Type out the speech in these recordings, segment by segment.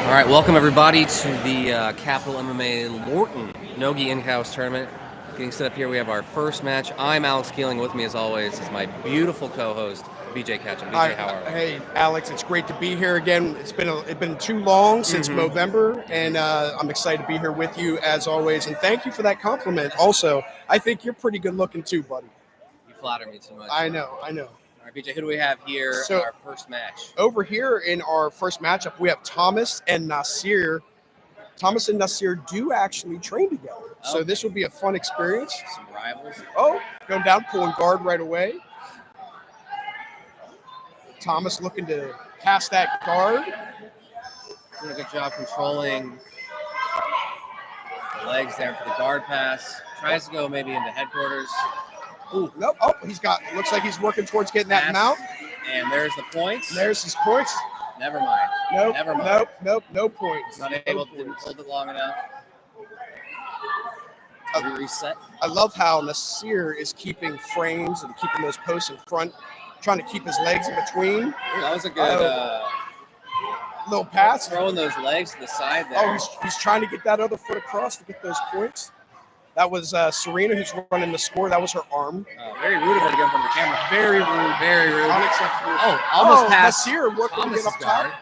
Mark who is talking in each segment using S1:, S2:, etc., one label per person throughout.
S1: All right, welcome everybody to the Capital MMA Lorton Nogi in-house tournament. Getting set up here, we have our first match. I'm Alex Keeling. With me, as always, is my beautiful co-host, BJ Ketchum. BJ, how are you?
S2: Hey, Alex, it's great to be here again. It's been too long since November, and I'm excited to be here with you as always. And thank you for that compliment. Also, I think you're pretty good looking too, buddy.
S1: You flatter me too much.
S2: I know.
S1: All right, BJ, who do we have here in our first match?
S2: Over here in our first matchup, we have Thomas and Nasir. Thomas and Nasir do actually train together, so this will be a fun experience.
S1: Some rivals.
S2: Oh, going down, pulling guard right away. Thomas looking to pass that guard.
S1: Doing a good job controlling the legs there for the guard pass. Tries to go maybe into headquarters.
S2: Ooh, nope. Oh, looks like he's working towards getting that mount.
S1: And there's the points.
S2: There's his points.
S1: Never mind.
S2: Nope.
S1: Never mind.
S2: Nope. No points.
S1: Not able to hold it long enough. Reset.
S2: I love how Nasir is keeping frames and keeping those posts in front, trying to keep his legs in between.
S1: Ooh, that was a good
S2: little pass.
S1: Throwing those legs to the side there.
S2: Oh, he's trying to get that other foot across to get those points. That was Serena who's running the score. That was her arm.
S1: Very rude of her to get in front of the camera.
S2: Very rude.
S1: Very rude.
S2: Unacceptable.
S1: Almost passed.
S2: Nasir working to get up top.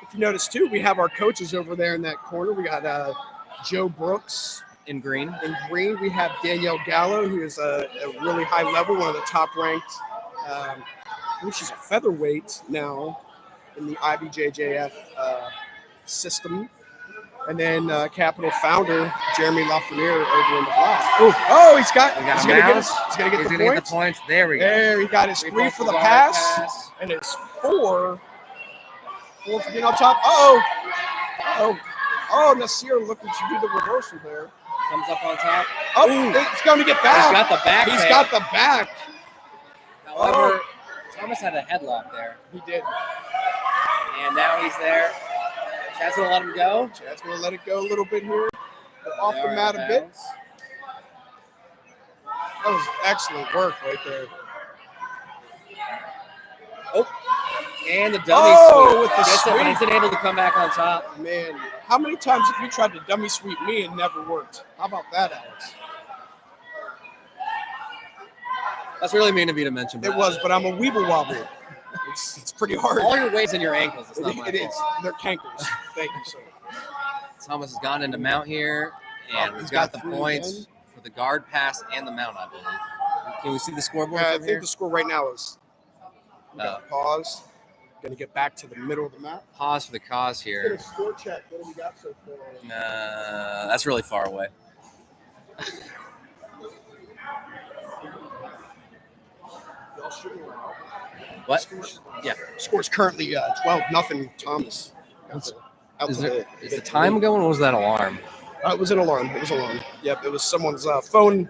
S2: If you notice, too, we have our coaches over there in that corner. We got Joe Brooks.
S1: In green.
S2: We have Danielle Gallo, who is a really high level, one of the top ranked. I believe she's a featherweight now in the IBJJF system. And then Capital founder Jeremy Lafreniere over in the black. Oh, he's gonna get the points.
S1: There we go.
S2: There, he got his 3 for the pass, and it's 4 for being on top. Oh, Nasir looking to do the reversal there.
S1: Comes up on top.
S2: Oh, it's going to get back.
S1: He's got the back. However, Thomas had a headlock there.
S2: He did.
S1: And now he's there. Chad's going to let him go.
S2: Chad's going to let it go a little bit here. Off the mat a bit. That was excellent work right there.
S1: And the dummy sweep.
S2: With the sweep.
S1: But he's unable to come back on top.
S2: Man, how many times have you tried to dummy sweep me and never worked? How about that, Alex?
S1: That's really mean of you to mention.
S2: It was, but I'm a weeble wobble. It's pretty hard.
S1: All your weight's in your ankles. It's not my fault.
S2: It is. They're cankles. Thank you, sir.
S1: Thomas has gone into mount here, and he's got the points for the guard pass and the mount, I believe. Can we see the scoreboard
S2: I
S1: from
S2: think the score right now is pause. Going to get back to the middle of the map.
S1: Pause for the cause here.
S2: Get a score check. What have we got so far?
S1: That's really far away. What? Yeah.
S2: Score's currently 12-0 Thomas.
S1: Is the time going? Or was that alarm?
S2: It was an alarm. Yep, it was someone's phone.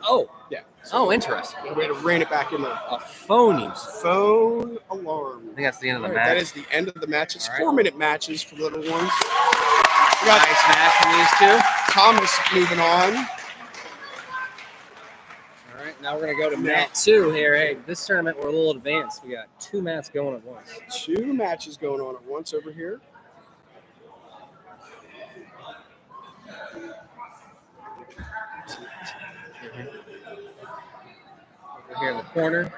S1: Oh.
S2: Yeah.
S1: Oh, interesting.
S2: A way to rein it back in there.
S1: A phone use.
S2: Phone alarm.
S1: I think that's the end of the match.
S2: That is the end of the match. It's 4-minute matches for little ones.
S1: We got nice match from these two.
S2: Thomas moving on.
S1: All right, now we're going to go to mat 2 here. Hey, this tournament, we're a little advanced. We got 2 mats going at once.
S2: 2 matches going on at once over here.
S1: Over here in the corner.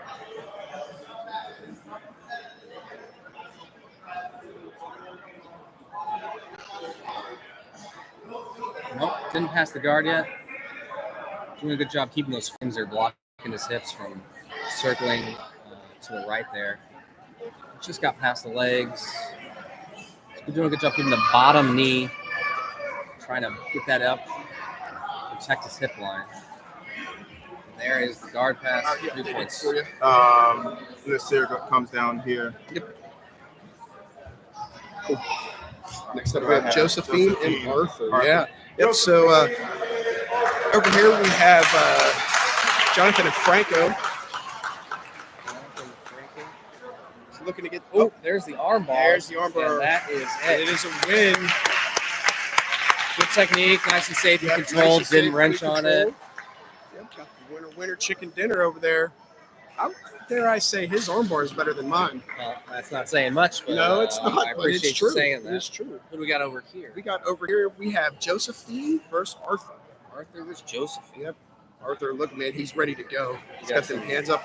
S1: Nope, didn't pass the guard yet. Doing a good job keeping those fins there, blocking his hips from circling to the right there. Just got past the legs. He's doing a good job keeping the bottom knee, trying to get that up, protect his hip line. And there is the guard pass, 3 points.
S2: For you.
S3: Nasir comes down here.
S2: Yep. Cool. Next up, we have Josephine and Arthur. Yeah. Yep. So over here we have Jonathan and Franco. He's looking to get.
S1: Oh, there's the armbar.
S2: There's the armbar.
S1: And that is it.
S2: It is a win.
S1: Good technique, nice and safe and controlled. Didn't wrench on it.
S2: Yep, got the winner chicken dinner over there. Dare I say his armbar is better than mine?
S1: Well, that's not saying much, but
S2: No, it's not.
S1: I
S2: But it's
S1: appreciate
S2: true.
S1: you saying that.
S2: It's true.
S1: What do we got over here?
S2: We have Josephine versus Arthur.
S1: Arthur versus Josephine.
S2: Yep. Arthur, look, man, he's ready to go. He's
S1: Yeah,
S2: got them hands up.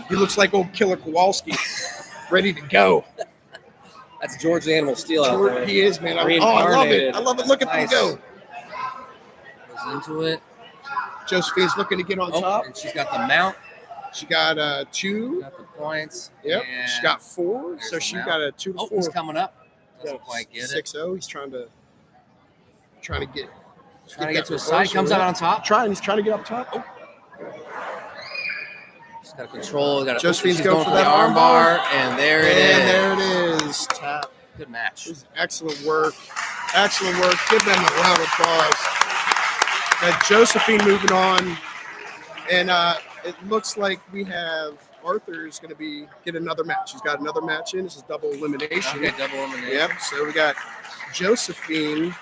S2: He looks like old Killer Kowalski, ready to go.
S1: That's George the Animal Steel out there.
S2: He is, man. I love it.
S1: Reincarnated.
S2: I love it. Look at
S1: Nice.
S2: them go.
S1: Goes into it.
S2: Josephine's looking to get on top.
S1: And she's got the mount.
S2: She got 2.
S1: Got the points.
S2: Yep.
S1: And
S2: She got 4.
S1: there's
S2: So
S1: the
S2: she
S1: mount.
S2: got a 2 to 4.
S1: He's coming up. Doesn't quite get it.
S2: 6-0. He's trying to get
S1: Trying to
S2: that
S1: get to a side. Comes out on top.
S2: He's trying to get up top. Oh.
S1: She's got control.
S2: Josephine's
S1: she's
S2: going for that
S1: arm
S2: armbar.
S1: and there it is.
S2: And there it is. Tap.
S1: Good match.
S2: Excellent work. Excellent work. Give them a round of applause. Got Josephine moving on. And it looks like we have Arthur's going to get another match. He's got another match in. This is double elimination.
S1: Okay, double elimination.
S2: Yep. So we got Josephine.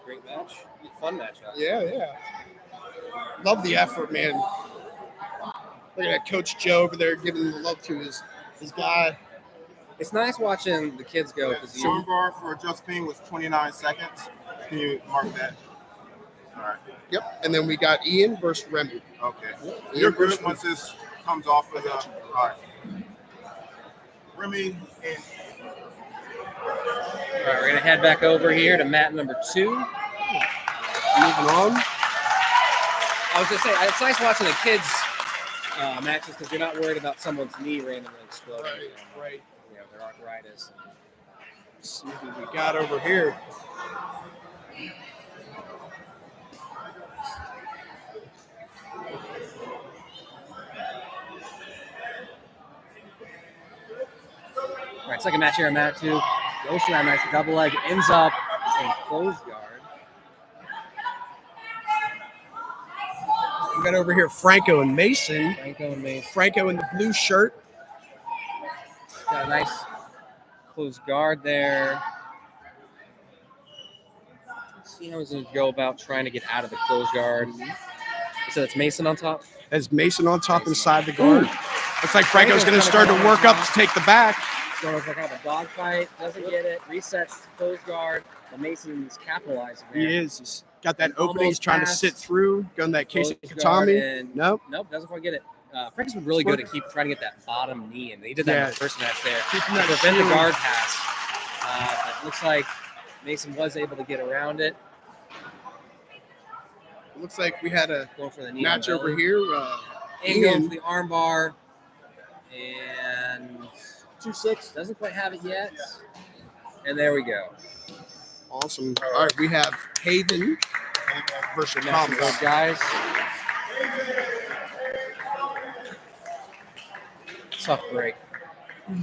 S1: Great match. Fun match.
S2: Yeah. Love the effort, man. Look at that Coach Joe over there giving the love to his guy.
S1: It's nice watching the kids go.
S3: The armbar for Josephine was 29 seconds. Can you mark that? All right.
S2: Yep. And then we got Ian versus Remy.
S3: Okay.
S2: Yep.
S3: You're good once this comes off of the. All right. Remy and.
S1: All right, we're gonna head back over here to mat number 2.
S2: Moving on.
S1: I was gonna say it's nice watching the kids matches because you're not worried about someone's knee randomly exploding.
S2: Right.
S1: You know, their arthritis.
S2: Let's see who we got over here.
S1: All right, second match here on mat 2. Goes to that match, double leg, ends up in closed guard.
S2: We got over here Franco and Mason.
S1: Franco in
S2: the blue shirt.
S1: got a nice closed guard there. Let's see how he's going to go about trying to get out of the closed guard. So it's Mason on top.
S2: As Mason on top inside the guard. Looks like Franco's going to start to work up to take the back.
S1: Going for kind of a dogfight, doesn't get it, resets closed guard. The Mason's capitalizing there.
S2: He is. He's got that
S1: Almost
S2: opening. He's trying to
S1: passed.
S2: sit through. Gun that Casey
S1: Closed guard
S2: Katami.
S1: and-
S2: Nope.
S1: Nope, doesn't quite get it. Franco's been really good at keep trying to get that bottom knee, and he did that in the first match there.
S2: Keeping
S1: To
S2: that
S1: prevent the
S2: shield.
S1: guard pass. It looks like Mason was able to get around it.
S2: Looks like we had a
S1: Going for the knee
S2: match
S1: on
S2: over
S1: belly.
S2: here.
S1: And going
S2: Ian.
S1: for the arm bar. And
S2: 2-6.
S1: doesn't quite have it yet. And there we go.
S2: Awesome. All right, we have Haven versus
S1: Match for
S2: Thomas.
S1: those guys. Tough break. All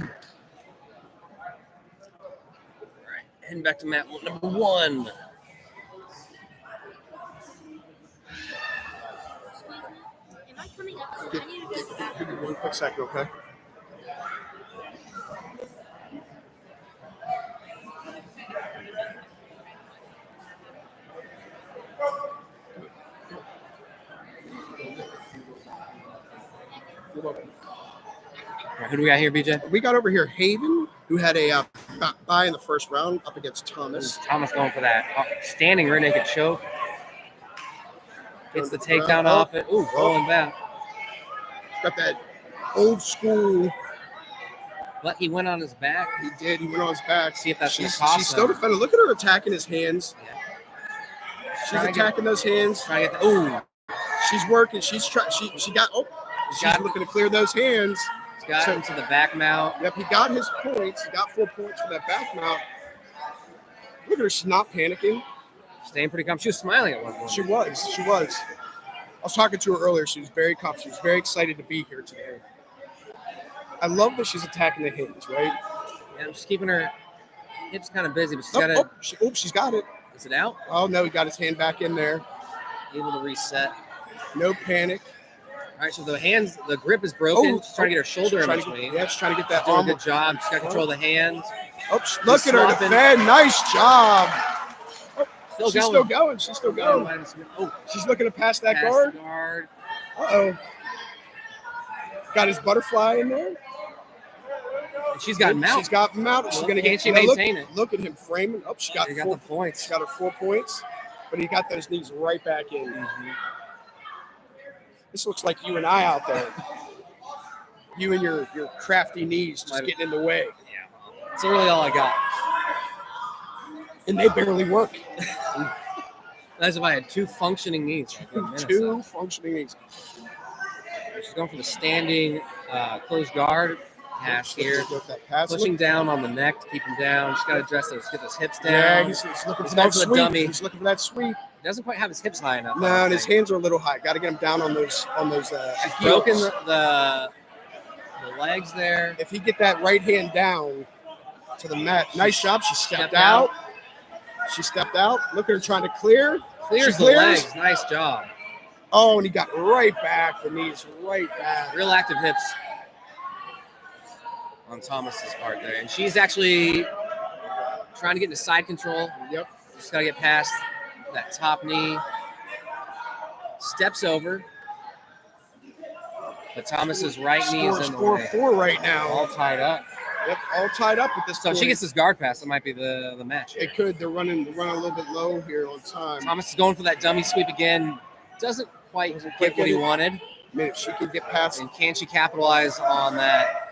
S1: right, heading back to mat number 1.
S4: Am I coming up? I need to go to the
S2: Give me one quick second, okay?
S1: All right, who do we got here, BJ?
S2: We got over here Haven, who had a bye in the first round up against Thomas.
S1: Thomas going for that standing rear naked choke. Gets the takedown off it. Ooh, rolling back.
S2: Got that old school.
S1: But he went on his back.
S2: He did. He went on his back.
S1: See if that's
S2: she's
S1: gonna cost
S2: still
S1: him.
S2: defending. Look at her attacking his hands. She's
S1: Trying to get-
S2: attacking those hands.
S1: Trying to get the, ooh,
S2: She's working. She's trying. She got. Oh, she's
S1: got-
S2: looking to clear those hands.
S1: he's got
S2: So-
S1: him to the back mount.
S2: Yep, he got his points. He got 4 points for that back mount. Look at her. She's not panicking.
S1: Staying pretty calm. She was smiling at one point.
S2: She was. She was. I was talking to her earlier. She was very confident. She was very excited to be here today. I love that she's attacking the hands, right?
S1: And she's keeping her hips kind of busy, but she's got to.
S2: She's got it.
S1: Is it out?
S2: Oh, no, he got his hand back in there.
S1: Able to reset.
S2: No panic.
S1: All right, so the grip is broken. She's trying to get her shoulder in
S2: She's trying to
S1: between.
S2: get- Yeah, she's trying to get that
S1: Doing a
S2: arm.
S1: good job. She's got control of the hand.
S2: Oh, look at her
S1: swapping.
S2: defend. Nice job. She's still going. She's still going.
S1: Oh,
S2: She's looking to pass that
S1: pass
S2: guard.
S1: the guard.
S2: Uh-oh. Got his butterfly in there.
S1: And she's got him out.
S2: She's got him out. She's going to get.
S1: Can she maintain it?
S2: Look at him framing. Oh, she got
S1: She
S2: 4
S1: got the points.
S2: She got her 4 points, but he got those knees right back in.
S1: Mm-hmm.
S2: This looks like you and I out there. You and your crafty knees just getting in the way.
S1: Yeah. That's really all I got.
S2: And they barely work.
S1: That's if I had 2 functioning knees.
S2: Two functioning knees.
S1: She's going for the standing closed guard pass here.
S2: Pass.
S1: Pushing down on the neck to keep him down. She's got to address those, get those hips down.
S2: Yeah, he's looking for that sweep.
S1: dummy.
S2: He's looking for that sweep.
S1: He doesn't quite have his hips high enough.
S2: No, and his hands are a little high. Got to get him down on those.
S1: She's broken the legs there.
S2: If he get that right hand down to the mat, nice job. She stepped out. She stepped out. Look at her trying to clear.
S1: Clears the legs. Nice job.
S2: Oh, and he got right back. The knees right back.
S1: Real active hips on Thomas's part there. And she's actually trying to get into side control.
S2: Yep.
S1: Just got to get past that top knee. Steps over. But Thomas's right knee is in the way.
S2: 4-4 right now.
S1: All tied up.
S2: Yep, all tied up at this
S1: So
S2: point.
S1: if she gets this guard pass, that might be the match.
S2: It could. They're running a little bit low here on time.
S1: Thomas is going for that dummy sweep again. Doesn't quite get what he wanted.
S2: I mean, if she could get past.
S1: And can she capitalize on that?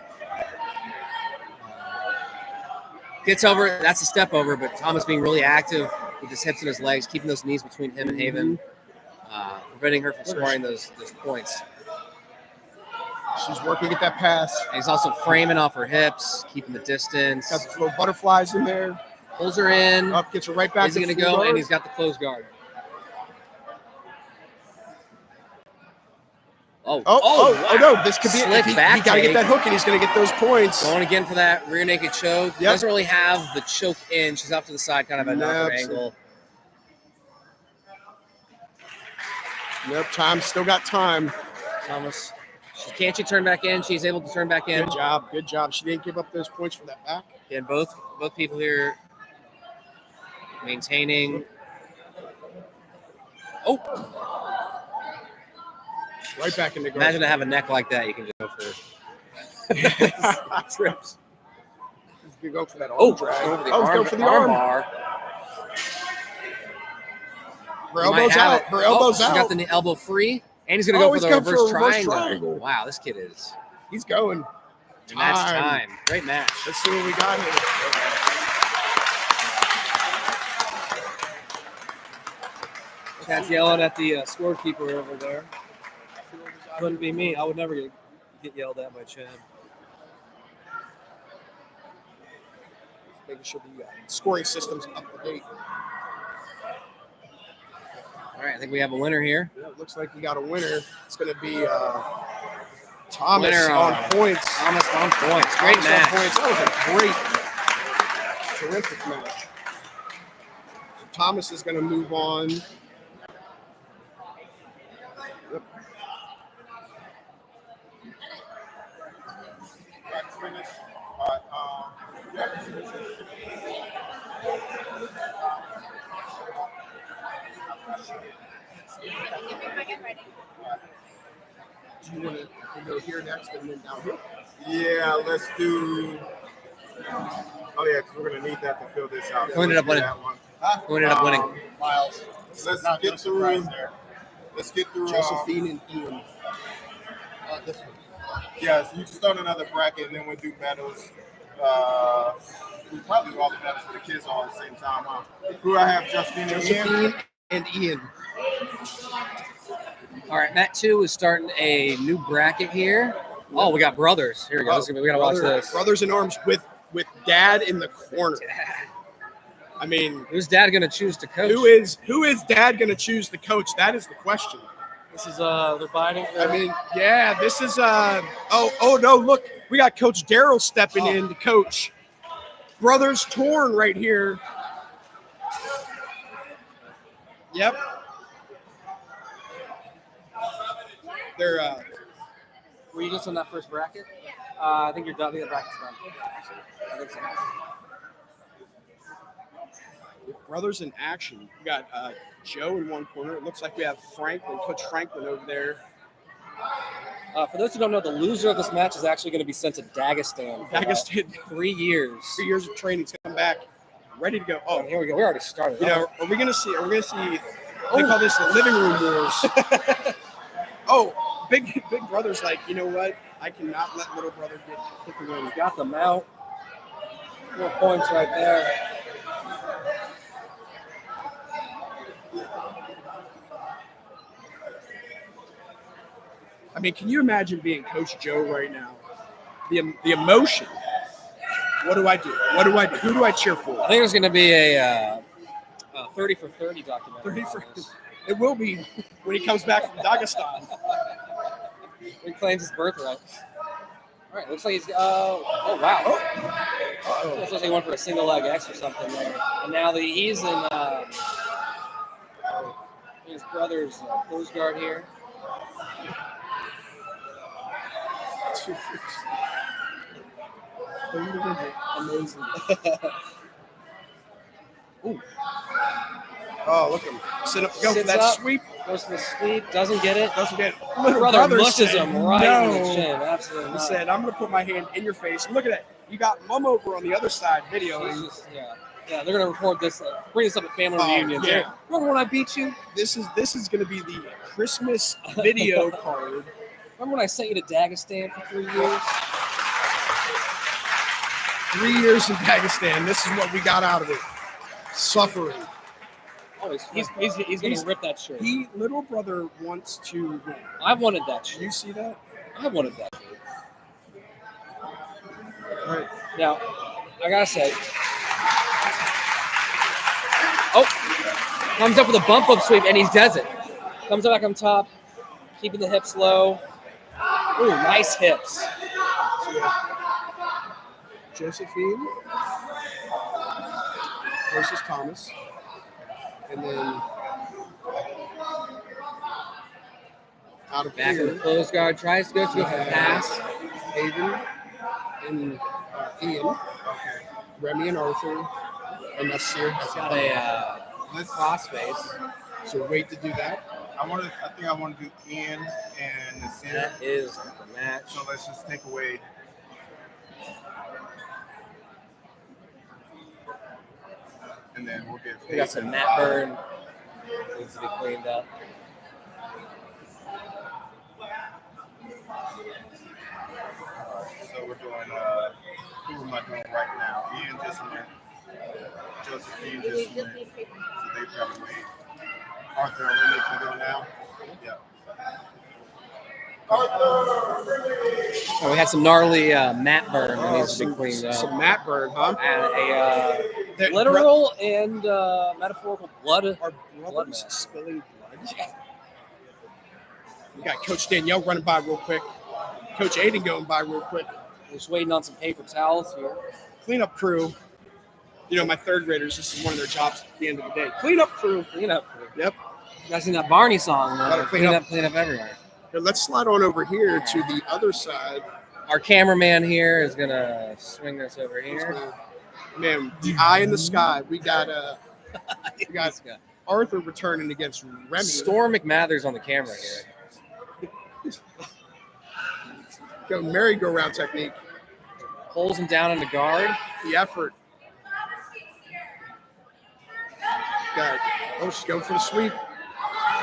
S1: Gets over. That's a step over, but Thomas being really active with his hips and his legs, keeping those knees between him and Haven, preventing her from scoring those points.
S2: She's working at that pass.
S1: And he's also framing off her hips, keeping the distance.
S2: Got the little butterflies in there.
S1: Pulls her in.
S2: Up, gets her right back.
S1: Is he going to go?
S2: Guard.
S1: And he's got the closed guard. Oh
S2: no! This could be
S1: slick
S2: he
S1: back.
S2: He got to get that hook, and he's going to get those points.
S1: Going again for that rear naked choke. Yep. Doesn't really have the choke in. She's off to the side, kind of at an upper angle.
S2: Yep, time. Still got time.
S1: Thomas. Can she turn back in? She's able to turn back in.
S2: Good job. Good job. She didn't give up those points for that back.
S1: And both people here maintaining. Oh.
S2: Right back in the guard.
S1: Imagine to have a neck like that. You can just go for
S2: trips. He's going to go for that arm drag. Go for the arm bar. Her elbow's out. Her elbow's out.
S1: She got the elbow free. And he's going to go for the reverse triangle. Wow, this kid is.
S2: He's going.
S1: Match time. Great match.
S2: Let's see what we got here.
S1: Cat's yelling at the scorekeeper over there. Wouldn't be me. I would never get yelled at by Chad.
S2: Making sure the scoring system's up to date.
S1: All right, I think we have a winner here.
S2: Yeah, it looks like we got a winner. It's going to be Thomas on points.
S1: Thomas on points. Great match.
S2: That was a terrific match. So Thomas is going to move on. Yep. Do you want to go here next and then down here?
S3: Yeah, let's do. Oh yeah, because we're gonna need that to fill this out.
S1: Who ended up winning? Who ended up winning?
S3: Miles. Let's get through. Let's get through.
S2: Josephine and Ian.
S3: This one. Yeah, so you can start another bracket, and then we'll do medals. We probably do all the medals for the kids all at the same time, huh? Who I have, Josephine
S2: and Ian.
S1: All right, Matt 2 is starting a new bracket here. Oh, we got brothers. Here we go. We got to watch this.
S2: Brothers in arms with dad in the corner. I mean,
S1: who's dad going to choose to coach?
S2: Who is dad going to choose to coach? That is the question.
S1: This is they're biting.
S2: I mean, yeah, this is oh no, look, we got Coach Darryl stepping in to coach. Brothers torn right here. Yep. They're
S1: were you just on that first bracket? I think you're done. The bracket's done. I think so.
S2: Brothers in action. We got Joe in one corner. It looks like we have Franklin, Coach Franklin over there.
S1: For those who don't know, the loser of this match is actually going to be sent to Dagestan.
S2: Dagestan,
S1: 3 years.
S2: 3 years of training to come back, ready to go.
S1: Oh, here we go. We already started.
S2: You know, are we gonna see? They call this the living room wars. Oh, big brother's like, you know what? I cannot let little brother get the win.
S1: He's got the mount. 4 points right there.
S2: I mean, can you imagine being Coach Joe right now? The emotion. What do I do? Who do I cheer for?
S1: I think there's going to be a 30 for 30 documentary.
S2: It will be when he comes back from Dagestan.
S1: He claims his birthright. All right, looks like he's. Oh wow! Looks like he went for a single leg X or something there. And now he's in his brother's close guard here.
S2: Amazing. Ooh. Oh, look at him. Go for that sweep.
S1: Goes for the sweep. Doesn't get it.
S2: Little
S1: brother mushes
S2: said,
S1: him right in the chin. Absolutely
S2: He
S1: not.
S2: said, I'm going to put my hand in your face. And look at that. You got Mom over on the other side videoing.
S1: Yeah, they're going to record this, bring this up at family reunions.
S2: Yeah.
S1: Remember when I beat you?
S2: This is going to be the Christmas video card.
S1: Remember when I sent you to Dagestan for 3 years?
S2: 3 years in Dagestan. This is what we got out of it. Suffering.
S1: Oh, he's going to rip that shirt.
S2: Little brother wants to win.
S1: I wanted that shirt.
S2: You see that?
S1: I wanted that shirt.
S2: All right.
S1: Now, I got to say, comes up with a bump up sweep, and he does it. Comes back on top, keeping the hips low. Ooh, nice hips.
S2: Josephine versus Thomas. And then out of
S1: Back
S2: here,
S1: in the close guard, tries to go to a pass.
S2: Hayden and Ian. Okay. Remy and Arthur. And Nasir has
S1: Got a cross face.
S2: So wait to do that.
S3: I think I want to do Ian and Nasir.
S1: That is the match.
S3: So let's just take away. And then we'll get.
S1: We got some mat burn. Needs to be cleaned up.
S3: So we're doing. Who am I doing right now? Ian just went. Josephine just went. So they probably wait. Arthur and Remy can go now. Yeah.
S1: Oh, we had some gnarly mat burn that needs to be cleaned up.
S2: Some mat burn, huh?
S1: And a literal and metaphorical blood.
S2: Our brothers spilling blood. We got Coach Danielle running by real quick. Coach Aiden going by real quick.
S1: Just waiting on some paper towels here.
S2: Cleanup crew. You know, my third graders, this is one of their jobs at the end of the day. Cleanup crew.
S1: Cleanup.
S2: Yep.
S1: You guys seen that Barney song?
S2: Gotta
S1: Clean up everywhere.
S2: Now let's slide on over here to the other side.
S1: Our cameraman here is going to swing us over here.
S2: Man, the eye in the sky. We got Arthur returning against Remy.
S1: Storm McMathers on the camera here.
S2: Go merry-go-round technique.
S1: Pulls him down in the guard.
S2: The effort. Got she's going for the sweep.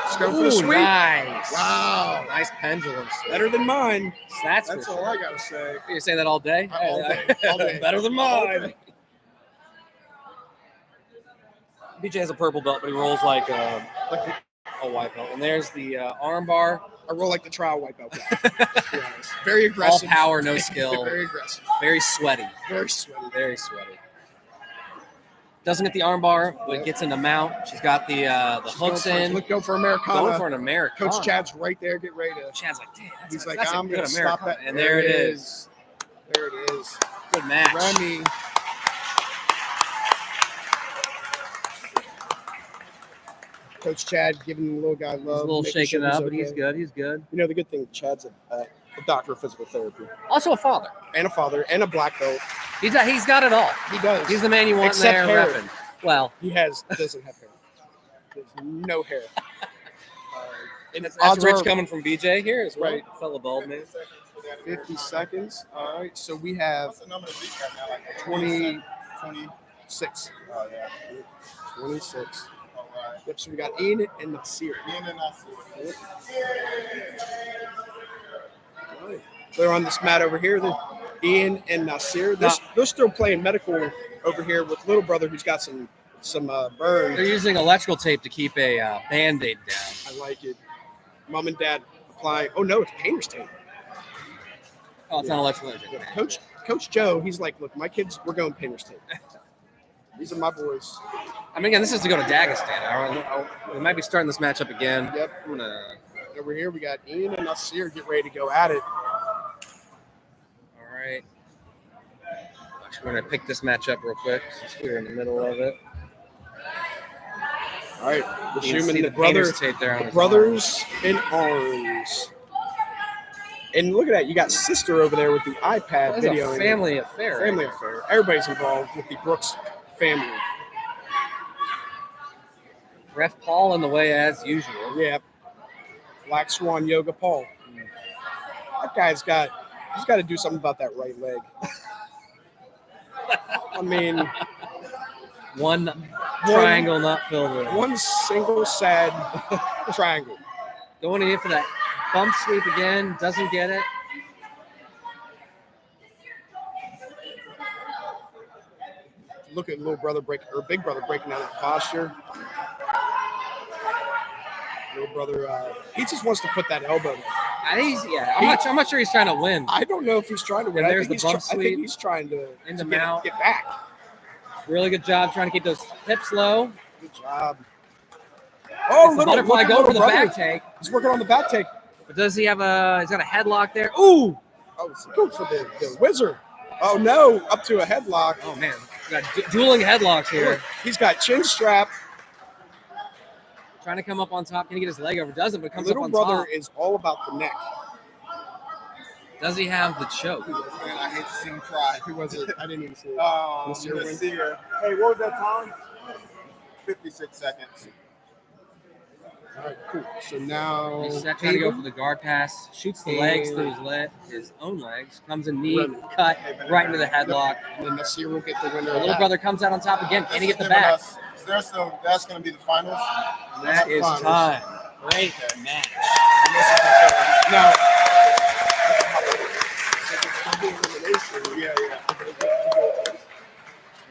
S2: Let's go for the sweep.
S1: Nice.
S2: Wow.
S1: Nice pendulum sweep.
S2: Better than mine.
S1: That's
S2: all
S1: sure.
S2: I got to say.
S1: You're saying that all day?
S2: All day. All day.
S1: Better than mine. BJ has a purple belt, but he rolls like a white belt. And there's the arm bar.
S2: I roll like the trial white belt guy. Let's be honest. Very aggressive.
S1: All power, no skill.
S2: Very aggressive.
S1: Very sweaty.
S2: Very sweaty.
S1: Very sweaty. Doesn't get the arm bar, but gets in the mount. She's got the hooks in.
S2: Go for Americana.
S1: Going for an Americana.
S2: Coach Chad's right there. Get ready to.
S1: Chad's like, damn.
S2: He's like,
S1: that's
S2: I'm going to stop that.
S1: And there it is.
S2: There it is.
S1: Good match.
S2: Remy. Coach Chad giving the little guy love.
S1: He's a little shaken up, but he's good. He's good.
S2: You know, the good thing, Chad's a doctor of physical therapy.
S1: Also a father.
S2: And a father and a black belt.
S1: He's got it all.
S2: He does.
S1: He's the man you want
S2: Except
S1: there
S2: hair.
S1: repping. Well,
S2: doesn't have hair. There's no hair. And
S1: that's
S2: odds
S1: rich
S2: are
S1: coming from BJ here as well.
S2: Right.
S1: Fellow bald man.
S2: 50 seconds. All right, so we have
S3: What's the number to beat right now? Like
S2: 20.
S3: 26. Oh, yeah.
S2: 26.
S3: All right.
S2: Yep, so we got Ian and Nasir.
S3: Ian and Nasir.
S2: All right. They're on this mat over here. Ian and Nasir. They're still playing medical over here with little brother who's got some burn.
S1: They're using electrical tape to keep a Band-Aid down.
S2: I like it. Mom and dad applying. Oh, no, it's painter's tape.
S1: Oh, it's not electrical tape.
S2: Yeah. Coach Joe, he's like, look, my kids, we're going painter's tape. These are my boys.
S1: I mean, again, this is to go to Dagestan. We might be starting this matchup again.
S2: Yep.
S1: I'm gonna.
S2: Over here, we got Ian and Nasir get ready to go at it.
S1: All right. Actually, we're gonna pick this matchup real quick since we're in the middle of it.
S2: All right, we're
S1: You can see
S2: shooting
S1: the
S2: the
S1: painter's tape there on
S2: the
S1: his
S2: brothers in arms. And look at that, you got sister over there with the iPad
S1: It's
S2: video.
S1: a family affair.
S2: Family affair. Everybody's involved with the Brooks family.
S1: Ref Paul in the way as usual.
S2: Yeah. Black Swan Yoga Paul. That guy's got to do something about that right leg. I mean,
S1: One triangle not filled with.
S2: one single sad triangle.
S1: Going in for that bump sweep again. Doesn't get it.
S2: Look at big brother breaking down that posture. Little brother, he just wants to put that elbow there.
S1: I'm not sure he's trying to win.
S2: I don't know if he's trying to win.
S1: And
S2: I
S1: there's
S2: think
S1: the bump
S2: I
S1: sweep
S2: think he's trying to
S1: into
S2: get
S1: mount.
S2: back.
S1: Really good job trying to keep those hips low.
S2: Good job. Oh,
S1: The butterfly
S2: look at
S1: go for the
S2: brother.
S1: back take.
S2: He's working on the back take.
S1: But does he have he's got a headlock there? Ooh!
S2: Oh, it's good for the wizard. Oh, no, up to a headlock.
S1: Oh, man. We got dueling headlocks here.
S2: He's got chin strap.
S1: Trying to come up on top. Can he get his leg over? Doesn't, but comes up
S2: Little
S1: on
S2: brother
S1: top.
S2: is all about the neck.
S1: Does he have the choke?
S3: Man, I hate to see him try.
S2: Who was it? I didn't even see it.
S3: Nasir. Hey, what was that time? 56 seconds.
S2: All right, cool. So now
S1: He's trying to go for the guard pass. Shoots the legs through his own legs. Comes in knee,
S2: Remy.
S1: cut, right into the headlock.
S2: And then Nasir will get the winner.
S1: The
S2: of
S1: little
S2: that.
S1: brother comes out on top again. Can he get the
S3: Giving
S1: back?
S3: us- That's going to be the finals.
S1: That is
S2: finals.
S1: time. Great match.
S2: Now,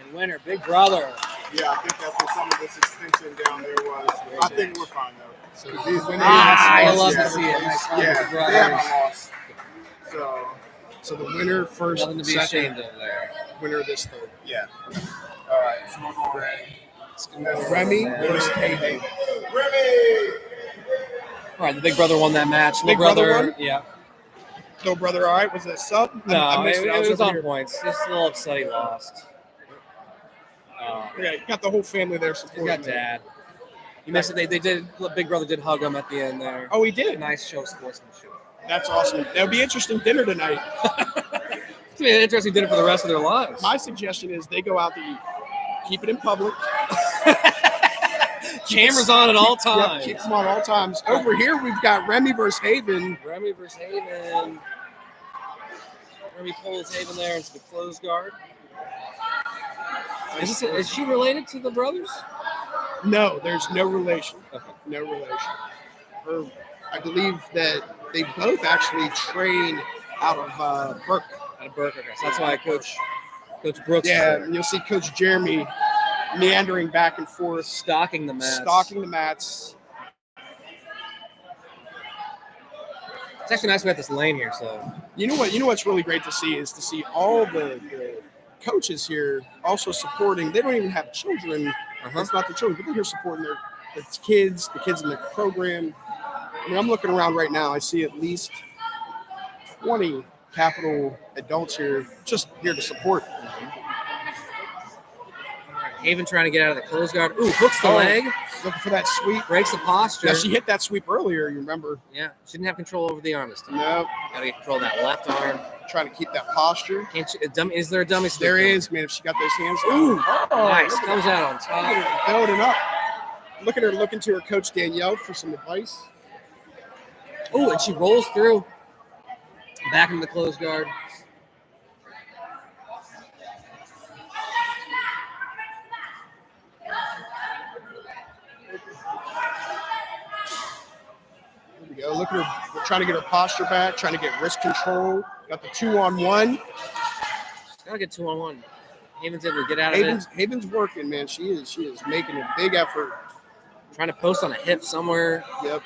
S1: And winner, big brother.
S3: Yeah, I think that's what some of this extension down there was. I think we're fine, though.
S2: so these winners.
S1: I love to
S3: Yeah.
S1: see it. Nice fun,
S3: Yeah,
S1: big
S3: they
S1: brothers.
S3: haven't lost.
S2: So the winner first,
S1: Nothing to be
S2: second,
S1: ashamed of there.
S2: winner of this third.
S3: Yeah. All right, so we're going
S2: Remy
S1: Yeah.
S2: versus Gage.
S3: Remy!
S1: All right, the big brother won that match.
S2: Big brother won?
S1: Yeah.
S2: Little brother, all right. Was it a sub?
S1: No,
S2: I missed
S1: it
S2: I
S1: was
S2: over
S1: on
S2: here.
S1: points. Just a little upset he lost.
S2: Okay, got the whole family there
S1: He's
S2: supporting.
S1: got dad. You missed it. They did. Big brother did hug him at the end there.
S2: Oh, he did.
S1: Nice show of sportsmanship.
S2: That's awesome. That'll be interesting dinner tonight.
S1: It's gonna be an interesting dinner for the rest of their lives.
S2: My suggestion is they go out to eat. Keep it in public.
S1: Cameras on at all
S2: Yep,
S1: times.
S2: keep them on all times. Over here, we've got Remy versus Haven.
S1: Remy versus Haven. Remy pulls Haven there into the closed guard. Is she related to the brothers?
S2: No, there's no relation.
S1: Okay.
S2: No relation. I believe that they both actually train out of Burke.
S1: Out of Burke, okay. So that's why Coach Brooks
S2: Yeah, and you'll see Coach Jeremy meandering back and forth,
S1: stalking the mats.
S2: stalking the mats.
S1: It's actually nice we have this lane here, so
S2: You know what's really great to see is to see all the coaches here also supporting. They don't even have children. It's not the children, but they're here supporting the kids, the kids in the program. I mean, I'm looking around right now. I see at least 20 Capital adults here just here to support.
S1: Haven trying to get out of the closed guard. Ooh, hooks the
S2: Oh.
S1: leg,
S2: Looking for that sweep.
S1: breaks the posture.
S2: Now, she hit that sweep earlier, you remember.
S1: Yeah, she didn't have control over the arm this time.
S2: No,
S1: Gotta get control of that left arm.
S2: trying to keep that posture.
S1: Can't she, is there a dummy sweep?
S2: There is, man, if she got those hands.
S1: Ooh,
S2: Oh,
S1: nice.
S2: look at
S1: Comes out on
S2: Look
S1: top.
S2: at her building up. Look at her looking to her coach Danielle for some advice.
S1: Ooh, and she rolls through. Back into the closed guard.
S2: There we go. Look at her. We're trying to get her posture back, trying to get wrist control. Got the 2-on-1.
S1: Gotta get 2-on-1. Haven's able to get out of it.
S2: Haven's working, man. She is making a big effort.
S1: Trying to post on a hip somewhere.
S2: Yep.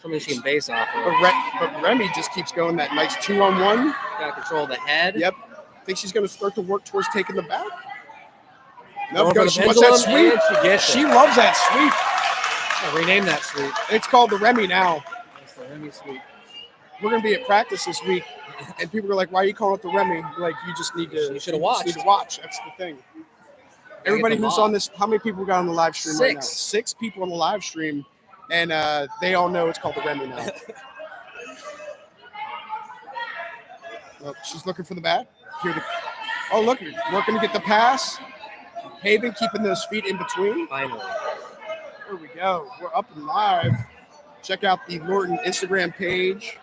S1: Something she can base off of.
S2: But Remy just keeps going that nice 2-on-1.
S1: Got to control the head.
S2: Yep. Think she's going to start to work towards taking the back.
S1: Going
S2: No,
S1: for
S2: she
S1: the
S2: wants that
S1: pendulum,
S2: sweep.
S1: and she gets
S2: She
S1: it.
S2: loves that sweep.
S1: I'll rename that sweep.
S2: It's called the Remy now.
S1: That's the Remy sweep.
S2: We're going to be at practice this week, and people are like, "Why are you calling it the Remy?" Like, you just need to.
S1: You should have watched.
S2: Need to watch. That's the thing. Everybody
S1: the
S2: who's
S1: ball.
S2: on this, how many people got on the live stream right now?
S1: 6.
S2: 6 people on the live stream, and they all know it's called the Remy now. Oh, she's looking for the bat. Oh, look, working to get the pass. Haven keeping those feet in between.
S1: Finally.
S2: There we go. We're up and live. Check out the Lorton Instagram page.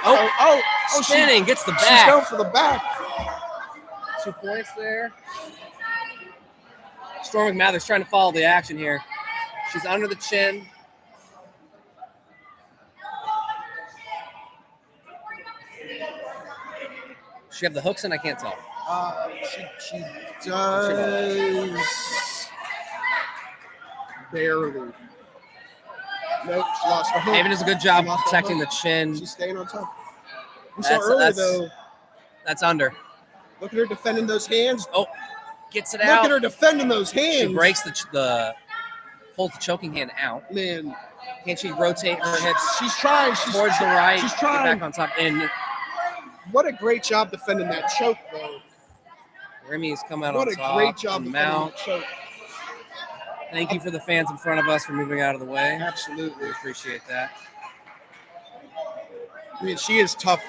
S2: Oh,
S1: Spinning, gets the
S2: she's
S1: back.
S2: going for the back.
S1: 2 points there. Storm McMathers trying to follow the action here. She's under the chin. Does she have the hooks in? I can't tell.
S2: She does. Barely. Nope, she lost the hook.
S1: Haven does a good job
S2: She lost the
S1: protecting the
S2: hook.
S1: chin.
S2: She's staying on top. We saw earlier,
S1: That's,
S2: though.
S1: that's under.
S2: Look at her defending those hands.
S1: Oh, gets it
S2: Look
S1: out.
S2: at her defending those hands.
S1: She breaks the pulls the choking hand out.
S2: Man,
S1: Can't she rotate her hips
S2: she's trying. She's
S1: towards the right?
S2: She's
S1: Get
S2: trying.
S1: back on top. And
S2: What a great job defending that choke, though.
S1: Remy's come out
S2: What
S1: on
S2: a
S1: top.
S2: great job
S1: on
S2: defending
S1: mount.
S2: that choke.
S1: Thank you for the fans in front of us for moving out of the way.
S2: Absolutely.
S1: We appreciate that.
S2: I mean, she is tough.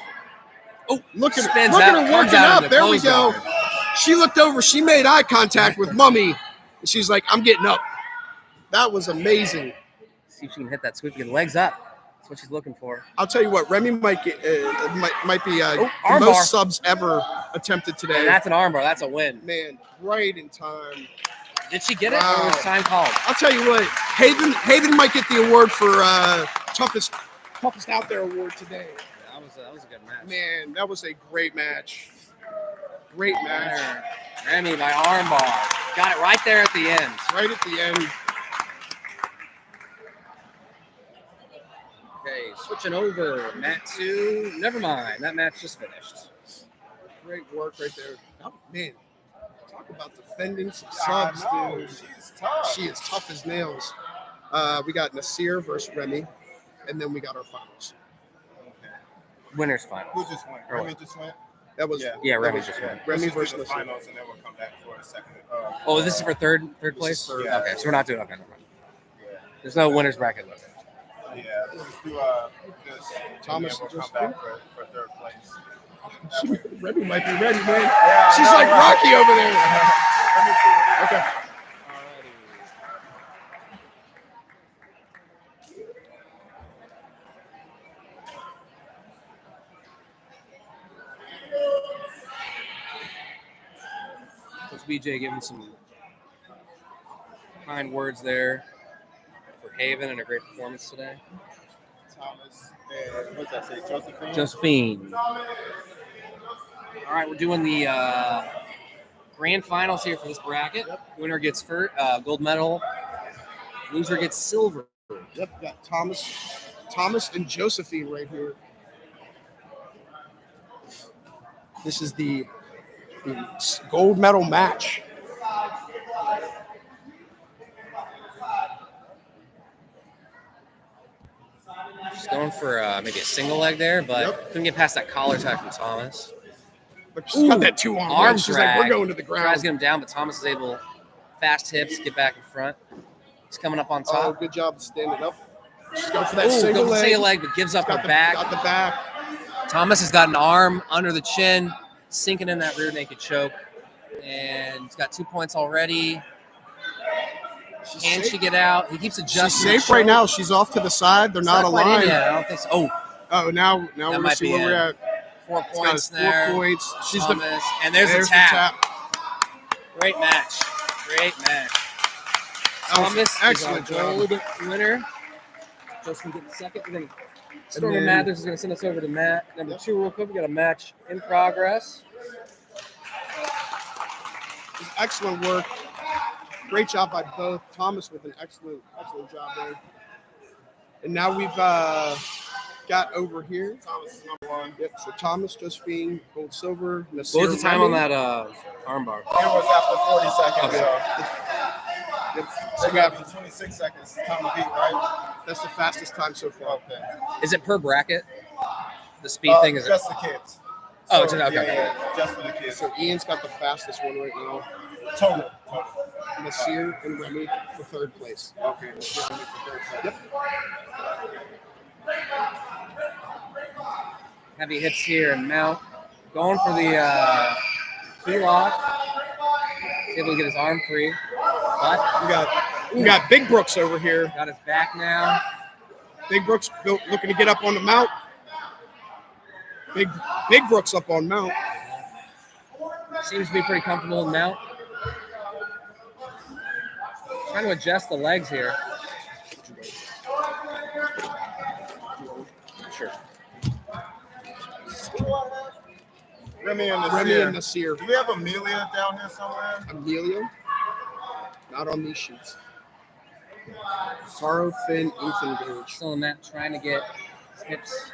S2: Oh, look at her.
S1: Spins
S2: Look at
S1: out,
S2: her
S1: comes
S2: working
S1: out
S2: up.
S1: into
S2: There we
S1: close
S2: go.
S1: guard.
S2: She looked over. She made eye contact with Mummy. And she's like, I'm getting up. That was amazing.
S1: See if she can hit that sweep. Get legs up. That's what she's looking for.
S2: I'll tell you what, Remy might get might be the
S1: arm bar.
S2: most subs ever attempted today.
S1: And that's an armbar. That's a win.
S2: Man, right in time.
S1: Did she get it?
S2: Wow.
S1: Or was time called?
S2: I'll tell you what, Haven might get the award for toughest out there award today.
S1: That was a good match.
S2: Man, that was a great match. Great match.
S1: Remy by armbar. Got it right there at the end.
S2: Right at the end.
S1: Okay, switching over. Mat 2. Never mind. That match just finished.
S2: Great work right there. Oh, man, talk about defending some
S3: I
S2: subs,
S3: know,
S2: dude.
S3: she's tough.
S2: She is tough as nails. We got Nasir versus Remy, and then we got our finals.
S1: Winners final.
S3: Who just went?
S1: Or
S3: Remy just went?
S2: That was
S1: Yeah, Remy
S2: was-
S1: just won.
S2: Remy
S3: Let's just
S2: versus
S3: do the
S2: Nasir.
S3: finals, and then we'll come back for a second.
S1: Oh, this is for third place?
S2: is third.
S3: Yeah.
S1: Okay, so we're not doing okay. Never mind.
S3: Yeah.
S1: There's no winners bracket.
S3: Yeah, let's just do this.
S2: Thomas
S3: and then we'll
S2: just
S3: come back for third place.
S2: Remy might be ready, man.
S3: Yeah,
S2: She's
S3: I know,
S2: like
S3: right?
S2: Rocky over there.
S3: Let me see.
S2: Okay.
S1: Coach BJ giving some kind words there for Haven and a great performance today.
S3: Thomas and what's that say? Josephine.
S1: Josephine. All right, we're doing the grand finals here for this bracket. Winner gets gold medal. Loser gets silver.
S2: Yep, got Thomas and Josephine right here. This is the gold medal match.
S1: She's going for maybe a single leg there, but
S2: Yep.
S1: couldn't get past that collar tie from Thomas.
S2: But she's got that 2-on-1.
S1: Arm
S2: She's
S1: drag.
S2: like, we're going to the ground.
S1: Tries to get him down, but Thomas is able, fast hips, get back in front. He's coming up on top.
S2: Oh, good job standing up. She's going for that
S1: Ooh,
S2: single
S1: goes for
S2: leg.
S1: single leg, but gives up her back.
S2: Got the back.
S1: Thomas has got an arm under the chin, sinking in that rear naked choke. And he's got 2 points already. Can she get out? He keeps adjusting.
S2: She's safe right now. She's off to the side. They're not
S1: quite in
S2: aligned.
S1: yet. I don't think so.
S2: Oh, now we're going to see where we're at.
S1: 4 points there.
S2: 4 points. She's
S1: Thomas. And there's a tap. Great match. Great match. Thomas
S2: excellent
S1: is our gold winner. Josephine gets second. We're going to start with Matt. This is going to send us over to Matt. Number 2 real quick. We got a match in progress.
S2: Excellent work. Great job by both. Thomas with an excellent job there. And now we've got over here.
S3: Thomas is number 1.
S2: Yep. So Thomas, Josephine, gold, silver. Nasir,
S1: What was the time
S2: Remy.
S1: on that armbar?
S3: It was after 40 seconds.
S1: Okay.
S2: Yep.
S3: So we got 26 seconds time to beat, right?
S2: That's the fastest time so far.
S3: Okay.
S1: Is it per bracket? The speed thing is
S3: just the kids.
S1: Oh, it's okay.
S3: Yeah, just for the kids.
S2: So Ian's got the fastest one right now.
S3: Total.
S2: Nasir and Remy for 3rd place.
S3: Okay. Nasir and Remy for 3rd place.
S2: Yep.
S1: heavy hips here and mount. Going for the key lock. He's able to get his arm free. But
S2: we got Big Brooks over here.
S1: Got his back now.
S2: Big Brooks looking to get up on the mount. Big Brooks up on mount.
S1: Seems to be pretty comfortable in mount. Trying to adjust the legs here. Sure.
S3: Remy and Nasir.
S2: Do
S3: we have Amelia down here somewhere?
S2: Amelia? Not on these sheets. Sorrow, Finn, Ethan, Gage.
S1: Still in that, trying to get his hips.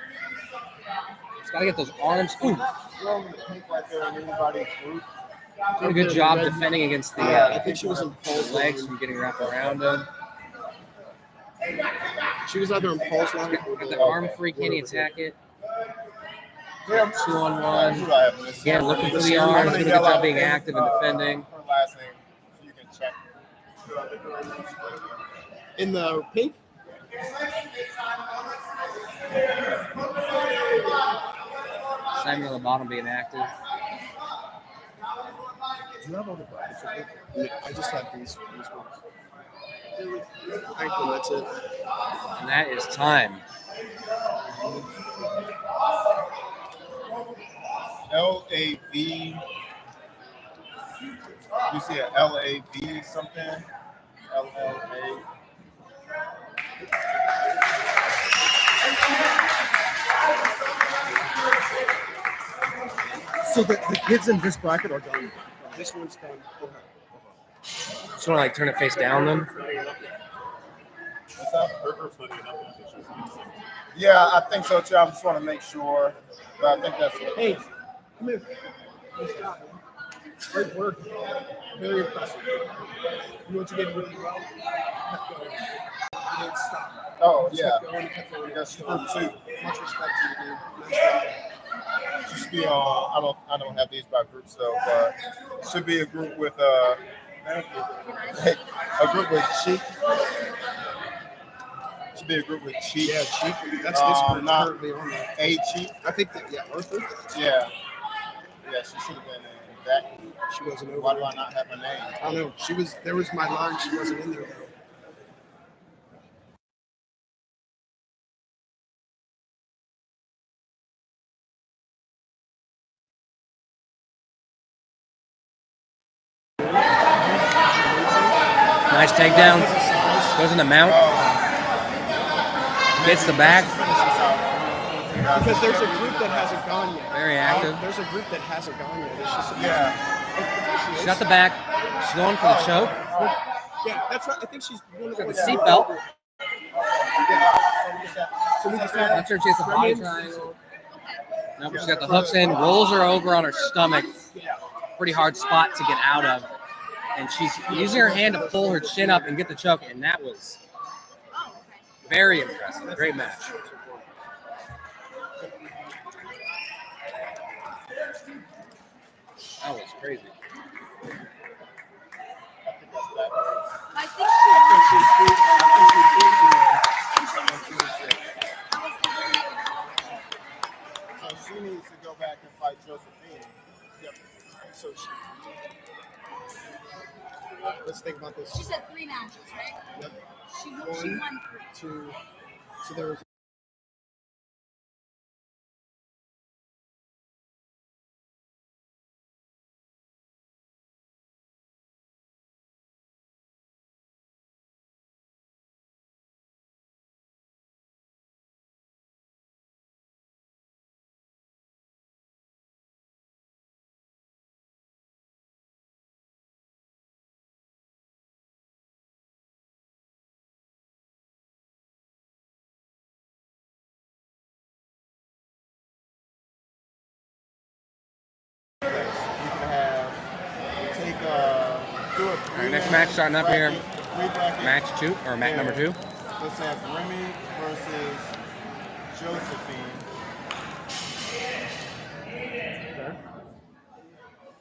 S1: He's got to get those arms. Ooh. Did a good job defending against the
S2: I think she was in pulse
S1: legs from getting wrapped around him.
S2: She was either in pulse line or
S1: Got the arm free. Can he attack it? 2-on-1. Again, looking for the arms. Doing a good job being active and defending.
S3: Her last name, you can check.
S2: In the pink?
S1: Simon on the bottom being active.
S2: Do you have all the brackets? Yeah, I just have these ones. Thank you, that's it.
S1: And that is time.
S3: LAV. You see a LAV something? LLA.
S2: So the kids in this bracket are done. This one's done. Okay.
S1: Just want to turn it face down then.
S3: What's up? Yeah, I think so too. I just want to make sure. But I think that's it.
S2: Hey, come here. Nice job. Great work. Very impressive. You know what you did really well? Kept going. You didn't stop.
S3: Oh,
S2: Just
S3: yeah.
S2: kept going, kept going.
S3: That's true too.
S2: Much respect to you, dude. Nice job.
S3: Should be on. I don't have these by groups though, but it should be a group with a group with Cheek. Should be a group with Cheek.
S2: Yeah, Cheek. That's this group
S3: not
S2: currently on there.
S3: A Cheek.
S2: I think that, yeah, Arthur.
S3: Yeah. Yeah, she should have been in that group.
S2: She wasn't over
S3: Why do
S2: there.
S3: I not have her name?
S2: I don't know. There was my line. She wasn't in there though.
S1: Nice takedown. Goes in the mount. Gets the back.
S2: Because there's a group that hasn't gone yet.
S1: Very active.
S2: There's a group that hasn't gone yet. It's just
S1: She's got the back. She's going for the choke.
S2: Yeah, that's right. I think she's one of
S1: Got the
S2: the
S1: seatbelt.
S2: So we just
S1: Not
S2: have
S1: sure if she has the body triangle. Nope, she's got the hooks in. Rolls her over on her stomach. Pretty hard spot to get out of. And she's using her hand to pull her chin up and get the choke. And that was very impressive. Great match. crazy.
S3: I think that's backwards.
S4: I think
S3: I think she's beat. I think she's beating you. So she needs to go back and fight Josephine.
S2: Yep. So let's think about this.
S4: she said 3 matches, right?
S2: Yep.
S4: She won 3.
S2: 2. So there's
S3: You can have take do a
S1: All
S3: three.
S1: right, next match starting up here.
S3: Bracket.
S1: Match 2 or match number 2.
S3: Let's have Remy versus Josephine.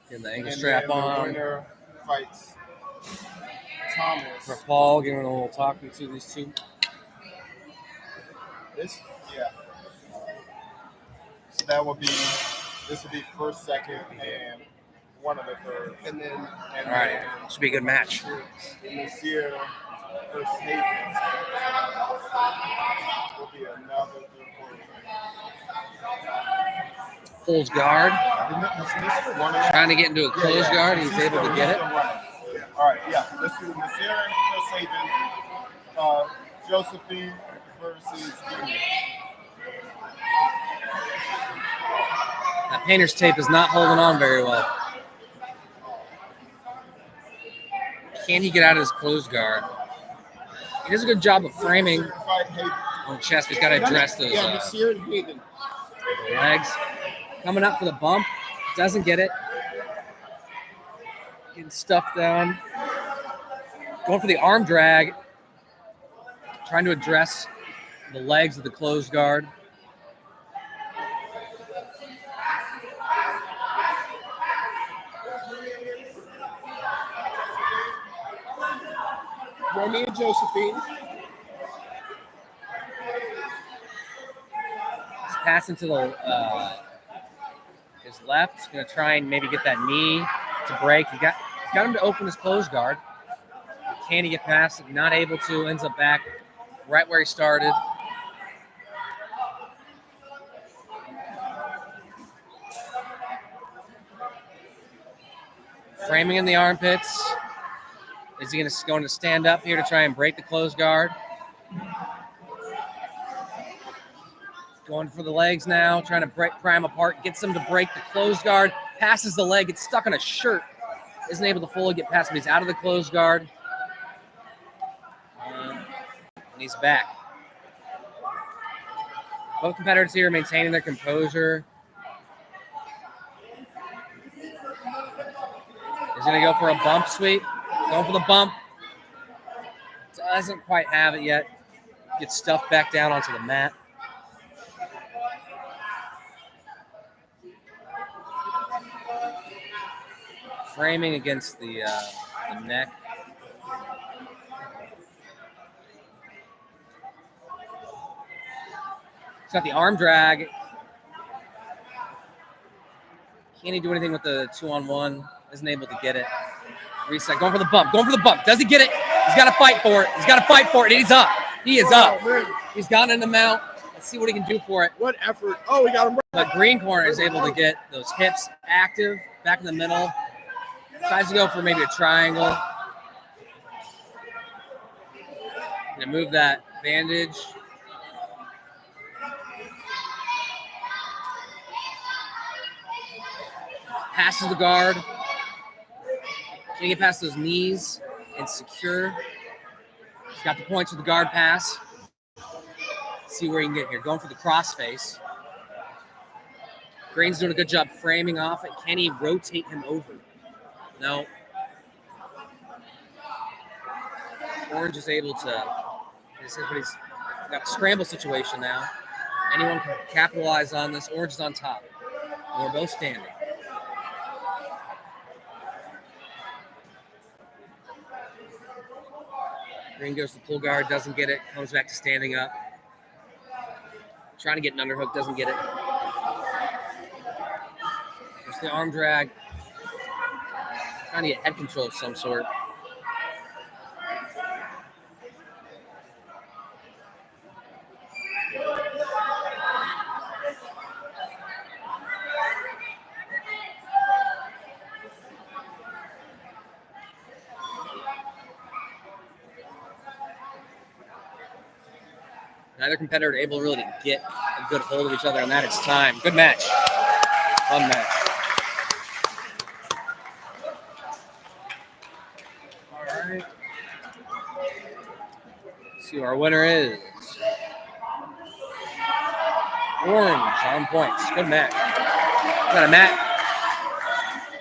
S1: Getting the ankle
S3: And
S1: strap
S3: then the
S1: on.
S3: winner fights Thomas.
S1: For Paul, giving a little talking to these two.
S3: This, yeah. So that would be, this would be first, second, and one of the thirds.
S2: and then
S1: All right, should be a good match.
S3: Nasir versus Hayden will be another third quarter.
S1: Pulls guard,
S3: Trying
S1: trying to get into a closed guard. He's able to get it.
S3: All right, yeah. Let's do Nasir versus Hayden. Josephine versus Remy.
S1: That painter's tape is not holding on very well. Can he get out of his closed guard? He does a good job of framing
S3: Fight Hayden.
S1: on the chest. He's got to address those
S2: yeah, Nasir and Hayden.
S1: legs. Coming up for the bump. Doesn't get it. Getting stuffed down. Going for the arm drag. Trying to address the legs of the closed guard.
S2: Remy and Josephine.
S1: He's passing to the his left. He's going to try and maybe get that knee to break. He's got him to open his closed guard. Can he get past it? Not able to. Ends up back right where he started. Framing in the armpits. Is he going to stand up here to try and break the closed guard? Going for the legs now, trying to pry him apart. Gets him to break the closed guard. Passes the leg. Gets stuck on a shirt. Isn't able to fully get past him. He's out of the closed guard. And he's back. Both competitors here maintaining their composure. He's going to go for a bump sweep. Going for the bump. Doesn't quite have it yet. Gets stuffed back down onto the mat. Framing against the neck. He's got the arm drag. Can't he do anything with the 2-on-1? Isn't able to get it. Reset. Going for the bump. Going for the bump. Doesn't get it. He's got to fight for it. He's got to fight for it. And he's up. He is up. He's gotten in the mount. Let's see what he can do for it.
S2: What effort. Oh, we got him.
S1: But green corner is able to get those hips active. Back in the middle. Tries to go for maybe a triangle. Gonna move that bandage. Passes the guard. Can he get past those knees and secure? He's got the points with the guard pass. Let's see where he can get here. Going for the crossface. Green's doing a good job framing off it. Can he rotate him over? No. Orange is able to. This is what he's got a scramble situation now. Anyone can capitalize on this. Orange is on top. And we're both standing. Green goes to pull guard, doesn't get it, comes back to standing up. Trying to get an underhook, doesn't get it. There's the arm drag. Trying to get head control of some sort. Neither competitor able really to get a good hold of each other, and that it's time. Good match. Fun match. All right. Let's see who our winner is. Orange on points. Good match. We got a mat.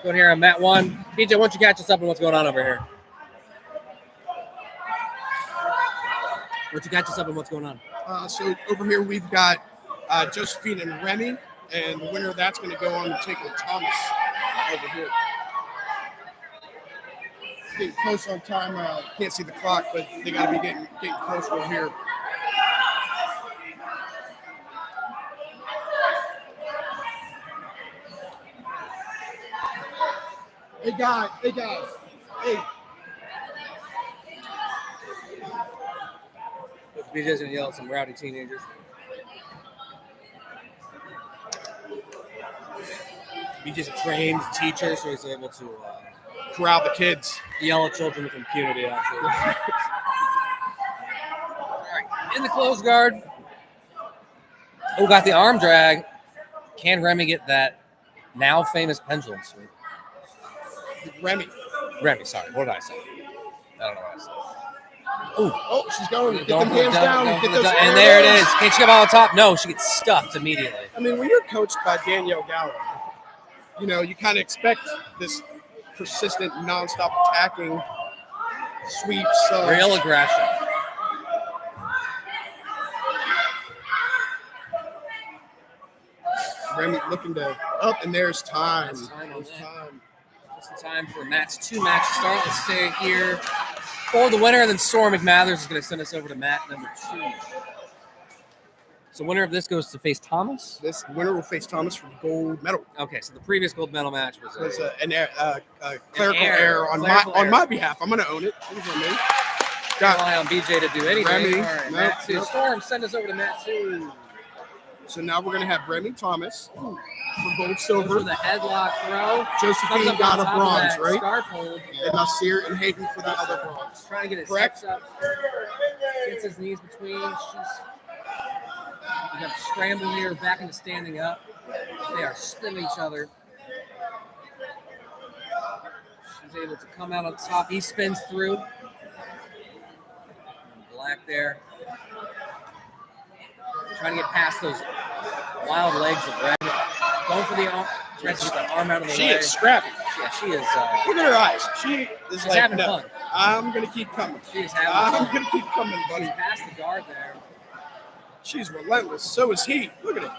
S1: Going here on mat 1. BJ, why don't you catch us up on what's going on over here? Why don't you catch us up on what's going on?
S2: So over here we've got Josephine and Remy, and the winner of that's going to go on to take on Thomas over here. Getting close on time. Can't see the clock, but they got to be getting close over here. Hey guys, hey.
S1: BJ's gonna yell at some rowdy teenagers. BJ's a trained teacher, so he's able to
S2: Corral the kids.
S1: yell at children with impunity, actually. All right, in the close guard. Oh, got the arm drag. Can Remy get that now famous pendulum sweep?
S2: Remy,
S1: sorry. What did I say? I don't know what I said.
S2: Oh, she's going. Get
S1: Going
S2: them
S1: for the
S2: hands
S1: dunk,
S2: down.
S1: going
S2: Get
S1: for the
S2: those
S1: dunk. And there it is.
S2: hands.
S1: Can she get on top? No, she gets stuffed immediately.
S2: I mean, when you're coached by Danielle Gallo, you know, you kind of expect this persistent, nonstop attacking sweeps.
S1: Real aggression.
S2: Remy looking to up, and there's time.
S1: There's time on
S2: There's
S1: that.
S2: time.
S1: Just in time for match 2 match to start. Let's stay here for the winner, and then Storm McMathers is going to send us over to mat number 2. So winner of this goes to face Thomas.
S2: This winner will face Thomas for the gold medal.
S1: Okay, so the previous gold medal match was
S2: There's
S1: a
S2: a clerical error on
S1: Clerical error.
S2: my behalf. I'm going to own it. It was on me.
S1: rely on BJ to do anything.
S2: Remy,
S1: All right,
S2: no,
S1: mat 2.
S2: no.
S1: Storm, send us over to mat 2.
S2: So now we're going to have Remy Thomas for gold,
S1: Goes
S2: silver.
S1: for the headlock throw. Comes
S2: Josephine
S1: up
S2: got
S1: on
S2: a
S1: top of
S2: bronze,
S1: that
S2: right?
S1: Scarf hold.
S2: And Nasir and Hayden for the other bronze.
S1: Trying to get his
S2: Correct.
S1: steps up. Gets his knees between. We got a scramble here, back into standing up. They are spinning each other. She's able to come out on top. He spins through. Black there. Trying to get past those wild legs of Red. Going for the arm. Trying to get the arm out of the
S2: She
S1: way.
S2: is scrappy.
S1: Yeah, she is.
S2: Look at her eyes. She is
S1: She's
S2: like,
S1: having
S2: no,
S1: fun.
S2: I'm going to keep coming.
S1: She is having fun.
S2: I'm going to keep coming, buddy.
S1: She's past the guard there.
S2: She's relentless. So is he. Look at it.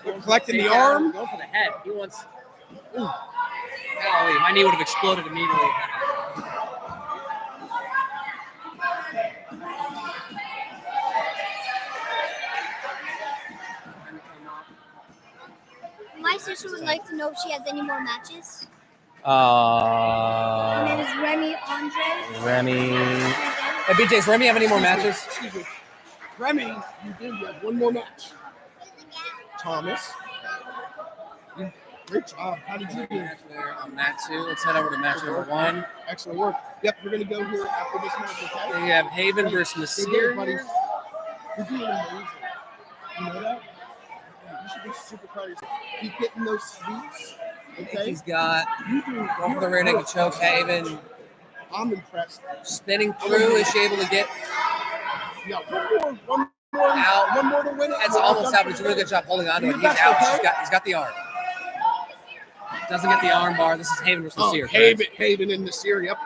S1: Going for
S2: Collecting the
S1: takedown,
S2: arm.
S1: Going for the head. He wants. Ooh. Golly, my knee would have exploded immediately. if that happened.
S4: My sister would like to know if she has any more matches. Her name is Remy Andre.
S1: Remy. Hey, BJ, does Remy have any more matches?
S2: Excuse me. Remy, you do have one more match. Thomas. Great job. How did you do?
S1: Match there on mat 2. Let's head over to match number 1.
S2: Excellent work. Yep, we're going to go here after this match, okay?
S1: We have Haven versus
S2: Good
S1: Nasir.
S2: work, buddy. You're doing amazing. You know that? You should be super proud of yourself. Keep getting those sweeps, okay?
S1: He's got
S2: You do.
S1: going for the rear naked choke. Haven
S2: I'm impressed.
S1: spinning through. Is she able to get
S2: Yeah, one more
S1: out?
S2: one more to win it.
S1: That's
S2: We're all
S1: almost
S2: done
S1: out,
S2: for
S1: but he's
S2: the
S1: doing a
S2: day.
S1: good job holding on to it.
S2: You
S1: He's
S2: got
S1: out.
S2: okay?
S1: He's got the arm. Doesn't get the arm bar. This is Haven versus
S2: Oh,
S1: Nasir. correct?
S2: Haven in the Nasir, yep.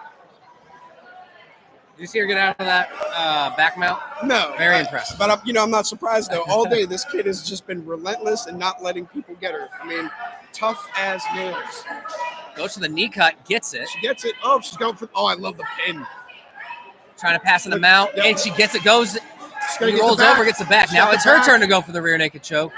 S1: Did you see her get out of that back mount?
S2: No.
S1: Very impressive.
S2: But I'm not surprised, though. All day, this kid has just been relentless and not letting people get her. I mean, tough as nails.
S1: Goes to the knee cut, gets it.
S2: She gets it. Oh, she's going for. Oh, I love the pin.
S1: Trying to pass in the mount,
S2: Yep.
S1: and she gets it, goes,
S2: She's gonna
S1: he
S2: get
S1: rolls
S2: the back.
S1: over, gets the back.
S2: She's
S1: Now
S2: got
S1: it's
S2: the
S1: her
S2: back.
S1: turn to go for the rear naked choke.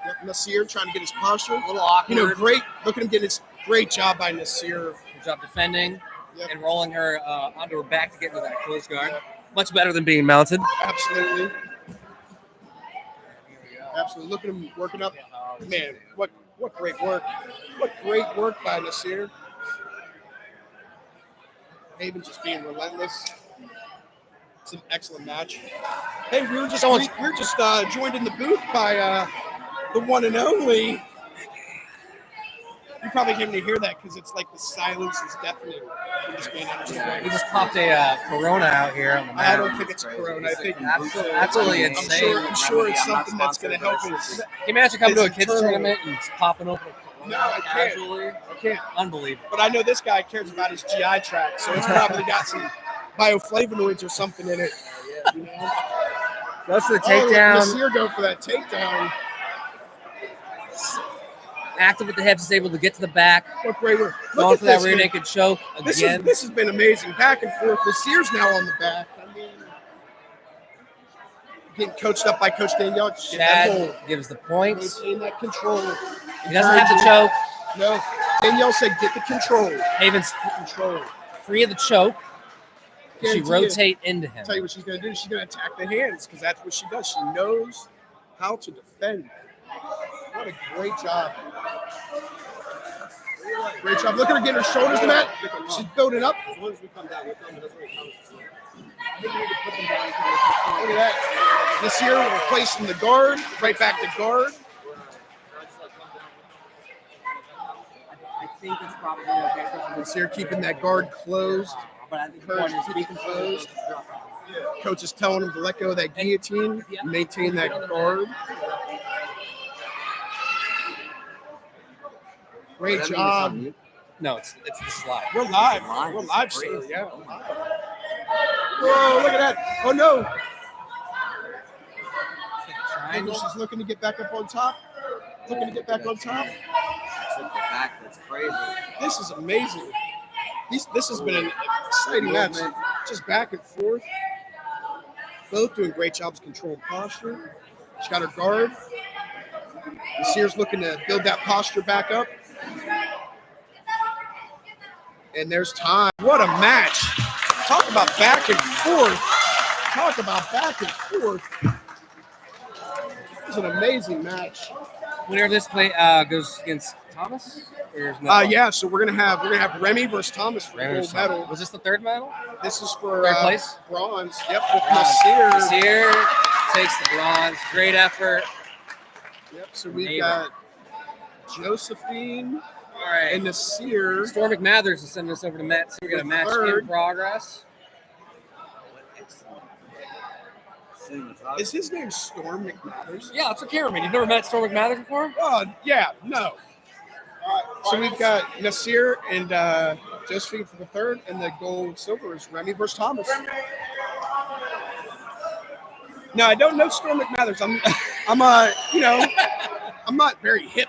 S2: Yep, Nasir trying to get his posture.
S1: A little awkward.
S2: You know, great. Look at him getting his great job by Nasir.
S1: Good job defending
S2: Yep.
S1: and rolling her onto her back to get into that close guard. Much better than being mounted.
S2: Absolutely. Absolutely. Look at him working up. Man, what great work. What great work by Nasir. Haven just being relentless. It's an excellent match. Hey, we were just joined in the booth by the one and only. You probably can't even hear that because it's like the silence is deafening. We're just being understood.
S1: We just popped a Corona out here on the mat.
S2: I don't think it's Corona. I think
S1: Absolutely insane.
S2: I'm sure it's something that's going to help us.
S1: Can you imagine coming to a
S2: It's
S1: kids
S2: internal.
S1: tournament and just popping open?
S2: No, I can't.
S1: Casually?
S2: I can't.
S1: Unbelievable.
S2: But I know this guy cares about his GI tract, so it's probably got some bioflavonoids or something in it. You know?
S1: Goes for the
S2: Oh,
S1: takedown.
S2: Nasir go for that takedown.
S1: Active with the hips, is able to get to the back.
S2: What great work.
S1: Going
S2: Look
S1: for
S2: at
S1: that
S2: this.
S1: rear
S2: man.
S1: naked choke again.
S2: This has been amazing. Back and forth. Nasir's now on the back. I mean, getting coached up by Coach Danielle. Get that hold.
S1: Chad gives the points.
S2: Maintain that control.
S1: He doesn't have the choke.
S2: No. Danielle said, get the control.
S1: Haven's
S2: Control.
S1: free of the choke. She
S2: Guarantee
S1: rotate into him.
S2: I'll tell you what she's going to do. She's going to attack the hands because that's what she does. She knows how to defend. What a great job. Great job. Look at her getting her shoulders to that. She's building up. As long as we come down, we'll come. That's what it comes to. Look at that. Nasir replacing the guard. Right back to guard.
S1: I think it's probably okay.
S2: Nasir keeping that guard closed.
S1: But I think
S2: Coach is keeping closed. Coach is telling him to let go of that guillotine, maintain that guard. Great job.
S1: No, it's this is live.
S2: We're live. We're live, sir. Yeah. Whoa, look at that. Oh, no. And she's looking to get back up on top. Looking to get back on top.
S5: That's crazy.
S2: This is amazing. This has been an exciting match. Just back and forth. Both doing great jobs controlling posture. She's got her guard. Nasir's looking to build that posture back up. And there's time. What a match. Talk about back and forth. Talk about back and forth. It was an amazing match.
S1: Winner of this play goes against Thomas? Or is no
S2: Yeah, so we're gonna have Remy versus Thomas for the
S1: Remy
S2: gold
S1: versus
S2: medal.
S1: Thomas. Was this the third medal?
S2: This is for
S1: Third place?
S2: bronze. Yep, with
S1: Bronze.
S2: Nasir.
S1: Nasir takes the bronze. Great effort.
S2: Yep, so we've
S1: Neighbor.
S2: got Josephine
S1: All right.
S2: and Nasir.
S1: Storm McMathers is sending us over to Matt. So we got a match
S2: Third.
S1: in progress.
S2: Is his name Storm McMathers?
S1: Yeah, it's a cameraman. You've never met Storm McMathers before?
S2: Oh, yeah, no. So we've got Nasir and Josephine for the third, and the gold silver is Remy versus Thomas. No, I don't know Storm McMathers. I'm not very hip.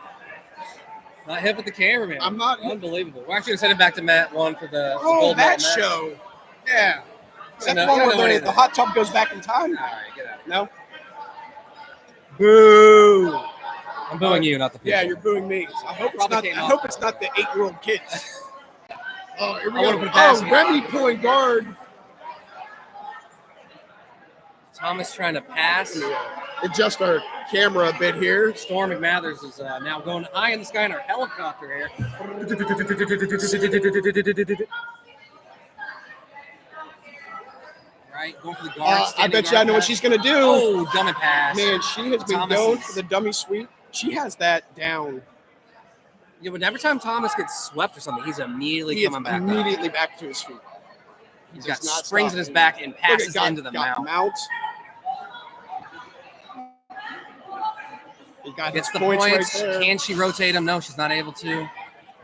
S1: Not hip with the cameraman.
S2: I'm not hip.
S1: Unbelievable. We're actually going to send it back to Matt one for the
S2: Oh,
S1: gold
S2: that
S1: medal match.
S2: show. Yeah. Is that
S1: No,
S2: the one
S1: you
S2: where
S1: don't know
S2: the
S1: anything.
S2: hot tub goes back in time?
S1: All right, get out.
S2: No? Boo.
S1: I'm booing you, not the people.
S2: Yeah, you're booing me. I hope
S1: Probably came off.
S2: it's not the 8-year-old kids. Oh, here we
S1: I
S2: go.
S1: wanna put it past
S2: Oh,
S1: you.
S2: Remy pulling guard.
S1: Thomas trying to pass.
S2: Adjust our camera a bit here.
S1: Storm McMathers is now going high in the sky in our helicopter here. Right, going for the guard.
S2: I
S1: standing
S2: bet you I
S1: guard
S2: know what
S1: pass.
S2: she's going to do.
S1: Oh, dummy pass.
S2: Man, she has been
S1: Thomas
S2: known
S1: is-
S2: for the dummy sweep. She has that down.
S1: Yeah, but every time Thomas gets swept or something, he's immediately
S2: He is
S1: coming back up.
S2: immediately back to his feet.
S1: He's got
S2: does not
S1: springs
S2: stop.
S1: in his back and
S2: Look at
S1: passes into the mount.
S2: He got
S1: Gets
S2: his
S1: the
S2: points
S1: points.
S2: right there.
S1: Can she rotate him? No, she's not able to.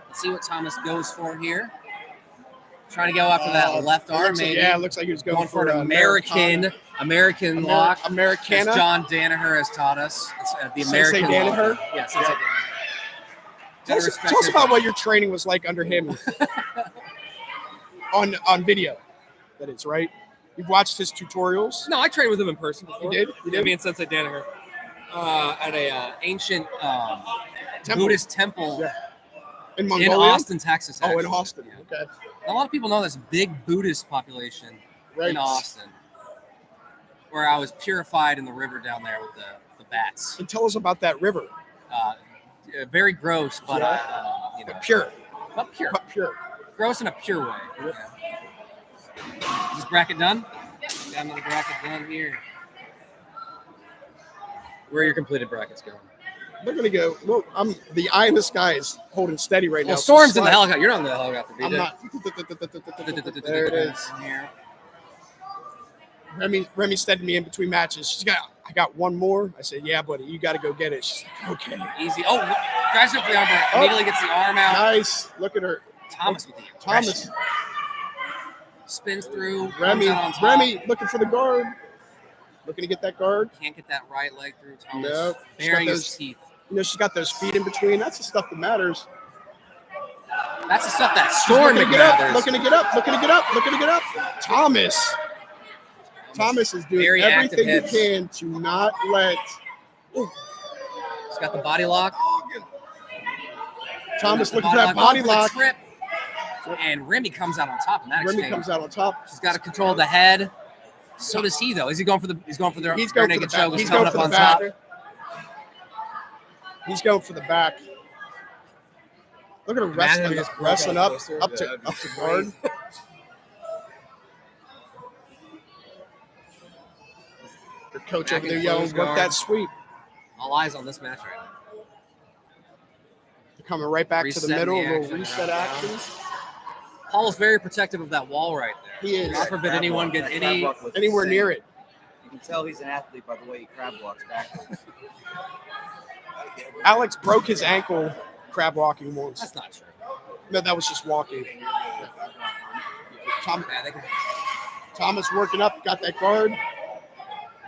S1: Let's see what Thomas goes for here. Trying to go after that left arm,
S2: looks like-
S1: maybe.
S2: Yeah, it looks like he was
S1: going for an
S2: Americana.
S1: American lock. As
S2: Americana.
S1: John Danaher has taught us. It's, the
S2: Sensei
S1: American lock.
S2: Danaher?
S1: Yeah, Sensei Danaher.
S2: Tell us,
S1: Respect
S2: tell us
S1: your-
S2: about what your training was like under him on video. That is right. You've watched his tutorials.
S1: No, I trained with him in person before.
S2: You did? You did?
S1: Me and Sensei Danaher at a ancient
S2: Temple.
S1: Buddhist temple
S2: Yeah. In
S1: in
S2: Mongolia?
S1: Austin, Texas.
S2: Oh, in
S1: actually.
S2: Austin.
S1: Yeah.
S2: Okay.
S1: A lot of people know this big Buddhist population
S2: Right.
S1: in Austin, where I was purified in the river down there with the bats.
S2: And tell us about that river.
S1: Very gross, but
S2: Pure.
S1: but pure.
S2: But pure.
S1: Gross in a pure way.
S2: Yep.
S1: Yeah. Is this bracket done? Got another bracket done here. Where are your completed brackets going?
S2: They're going to go. Well, the eye in the sky is holding steady right now.
S1: Well,
S2: so
S1: Storm's in the
S2: slide.
S1: helicopter. You're not in the helicopter,
S2: I'm
S1: BJ.
S2: not. There it is. Remy said to me in between matches, I got one more. I said, yeah, buddy, you got to go get it. She's like, okay.
S1: Easy. Oh, drives up for the arm bar. Immediately gets the arm out.
S2: Nice. Look at her.
S1: Thomas with the
S2: Thomas.
S1: aggression. Spins through.
S2: Remy.
S1: Comes out on top.
S2: Remy looking for the guard. Looking to get that guard.
S1: Can't get that right leg through. Thomas
S2: Nope.
S1: baring
S2: She's got
S1: his teeth.
S2: She's got those feet in between. That's the stuff that matters.
S1: That's the stuff that
S2: She's
S1: Storm
S2: looking to get up.
S1: matters.
S2: Looking to get up. Looking to get up. Looking to get up. Thomas is doing
S1: Very active
S2: everything he
S1: hips.
S2: can to not let.
S1: He's got the body lock.
S2: Thomas
S1: The
S2: looking for that
S1: going
S2: body
S1: for the
S2: lock.
S1: trip. And Remy comes out on top in that
S2: Remy
S1: exchange.
S2: comes out on top.
S1: She's got to control the head. So does he, though. Is he going for the? He's going for the.
S2: He's
S1: rear
S2: going for the
S1: naked
S2: back.
S1: choke.
S2: He's
S1: He's
S2: going
S1: coming
S2: for
S1: up
S2: the
S1: on top.
S2: back. He's going for the back. Look at him wrestling up to guard. Your coach
S1: Back
S2: over there
S1: and
S2: yelling,
S1: close
S2: work
S1: guard.
S2: that sweep.
S1: All eyes on this match right now.
S2: Coming right back to the
S1: Resetting
S2: middle,
S1: the
S2: a little
S1: action
S2: reset
S1: around
S2: action.
S1: Paul's very protective of that wall right there.
S2: He is.
S1: God forbid anyone get any.
S2: Anywhere near it.
S5: You can tell he's an athlete by the way he crab walks back.
S2: Alex broke his ankle crab walking once.
S1: That's not true.
S2: No, that was just walking.
S1: Man, they can-
S2: Thomas working up, got that guard.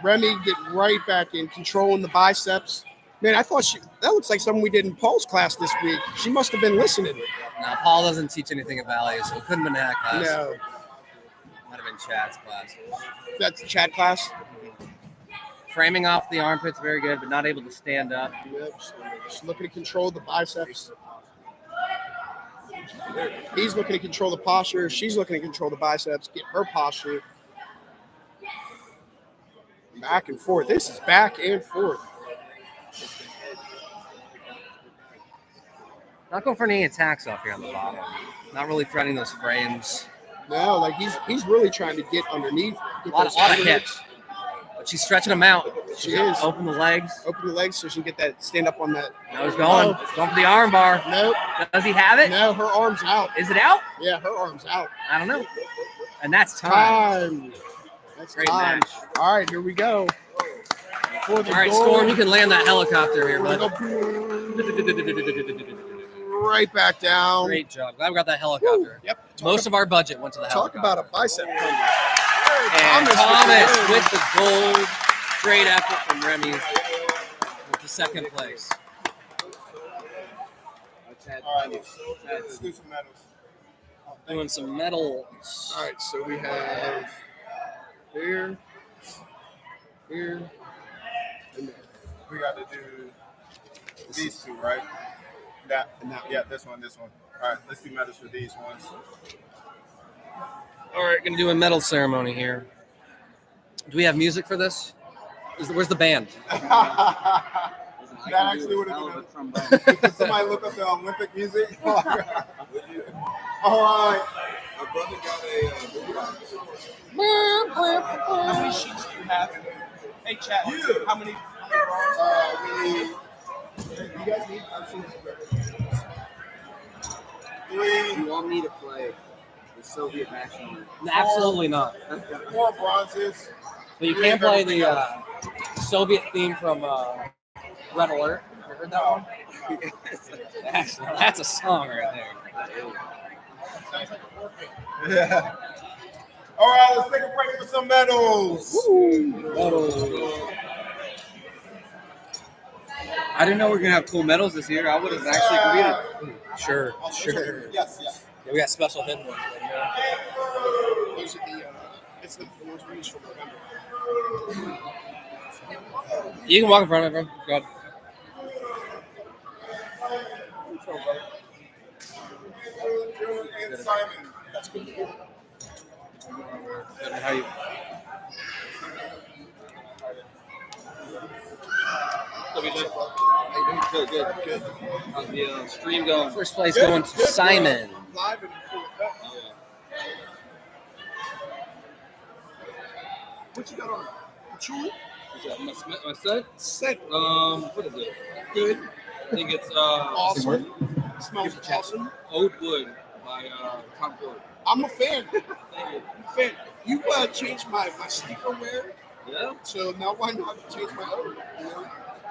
S2: Remy getting right back in, controlling the biceps. Man, I thought that looks like something we did in Paul's class this week. She must have been listening.
S1: No, Paul doesn't teach anything at Valley, so it couldn't have been that class.
S2: No,
S1: Might have been Chad's class.
S2: that's Chad class.
S1: Framing off the armpits, very good, but not able to stand up.
S2: Yep. She's looking to control the biceps. He's looking to control the posture. She's looking to control the biceps, get her posture. Back and forth. This is back and forth.
S1: Not going for any attacks off here on the bottom. Not really threatening those frames.
S2: No, like he's really trying to get underneath.
S1: A
S2: Get
S1: lot
S2: those
S1: of
S2: underhooks.
S1: hips. But she's stretching them out.
S2: She is.
S1: Open the legs.
S2: Open the legs so she can get that, stand up on that.
S1: No, he's going.
S2: Oh.
S1: He's going for the arm bar.
S2: Nope.
S1: Does he have it?
S2: No, her arm's out.
S1: Is it out?
S2: Yeah, her arm's out.
S1: I don't know. And that's time.
S2: Time. That's
S1: Great
S2: time.
S1: match.
S2: All right, here we go. For the
S1: All right,
S2: goal.
S1: Storm, you can land that helicopter here,
S2: We're
S1: bud.
S2: gonna go right back down.
S1: Great job. Glad we got that helicopter.
S2: Yep.
S1: Most of our budget went to the
S2: Talk
S1: helicopter.
S2: about a bicep pump.
S1: And Thomas with the gold. Great effort from Remy with the second place.
S3: All right, let's do some medals.
S1: Doing some medals.
S2: All right, so we have here, and there.
S3: We got to do these two, right? That,
S2: And that one.
S3: yeah, this one. All right, let's do medals for these ones.
S1: All right, gonna do a medal ceremony here. Do we have music for this? Where's the band?
S3: That actually would have been. Did somebody look up the Olympic music? All right.
S6: My brother got a
S2: How many sheets do you have? Hey, chat. How many?
S3: We need. You guys need three,
S5: You want me to play the Soviet national?
S1: Absolutely not.
S3: 4 bronzes.
S1: But you can play the Soviet theme from Red Alert. You heard that one? That's a song right there.
S3: Yeah. All right, let's take a break for some medals.
S5: I didn't know we were gonna have cool medals this year. I would have actually competed.
S1: Sure.
S3: Yes.
S1: Yeah, we got special hidden ones.
S2: Those are the It's the ones we use for November.
S1: You can walk in front of it, bro. Go ahead.
S3: And Simon.
S1: How you?
S5: Good. How's the stream going?
S1: First place going to Simon.
S2: Live and full effect. What you got on? Patchouli?
S5: My son?
S2: Scent.
S5: What is it?
S2: Good.
S5: I think it's
S2: Awesome. Smells awesome.
S5: Oud Wood by Tom Ford.
S2: I'm a fan.
S5: Thank you.
S2: I'm a fan. You changed my sneaker wear,
S5: Yeah.
S2: so now why not change my own?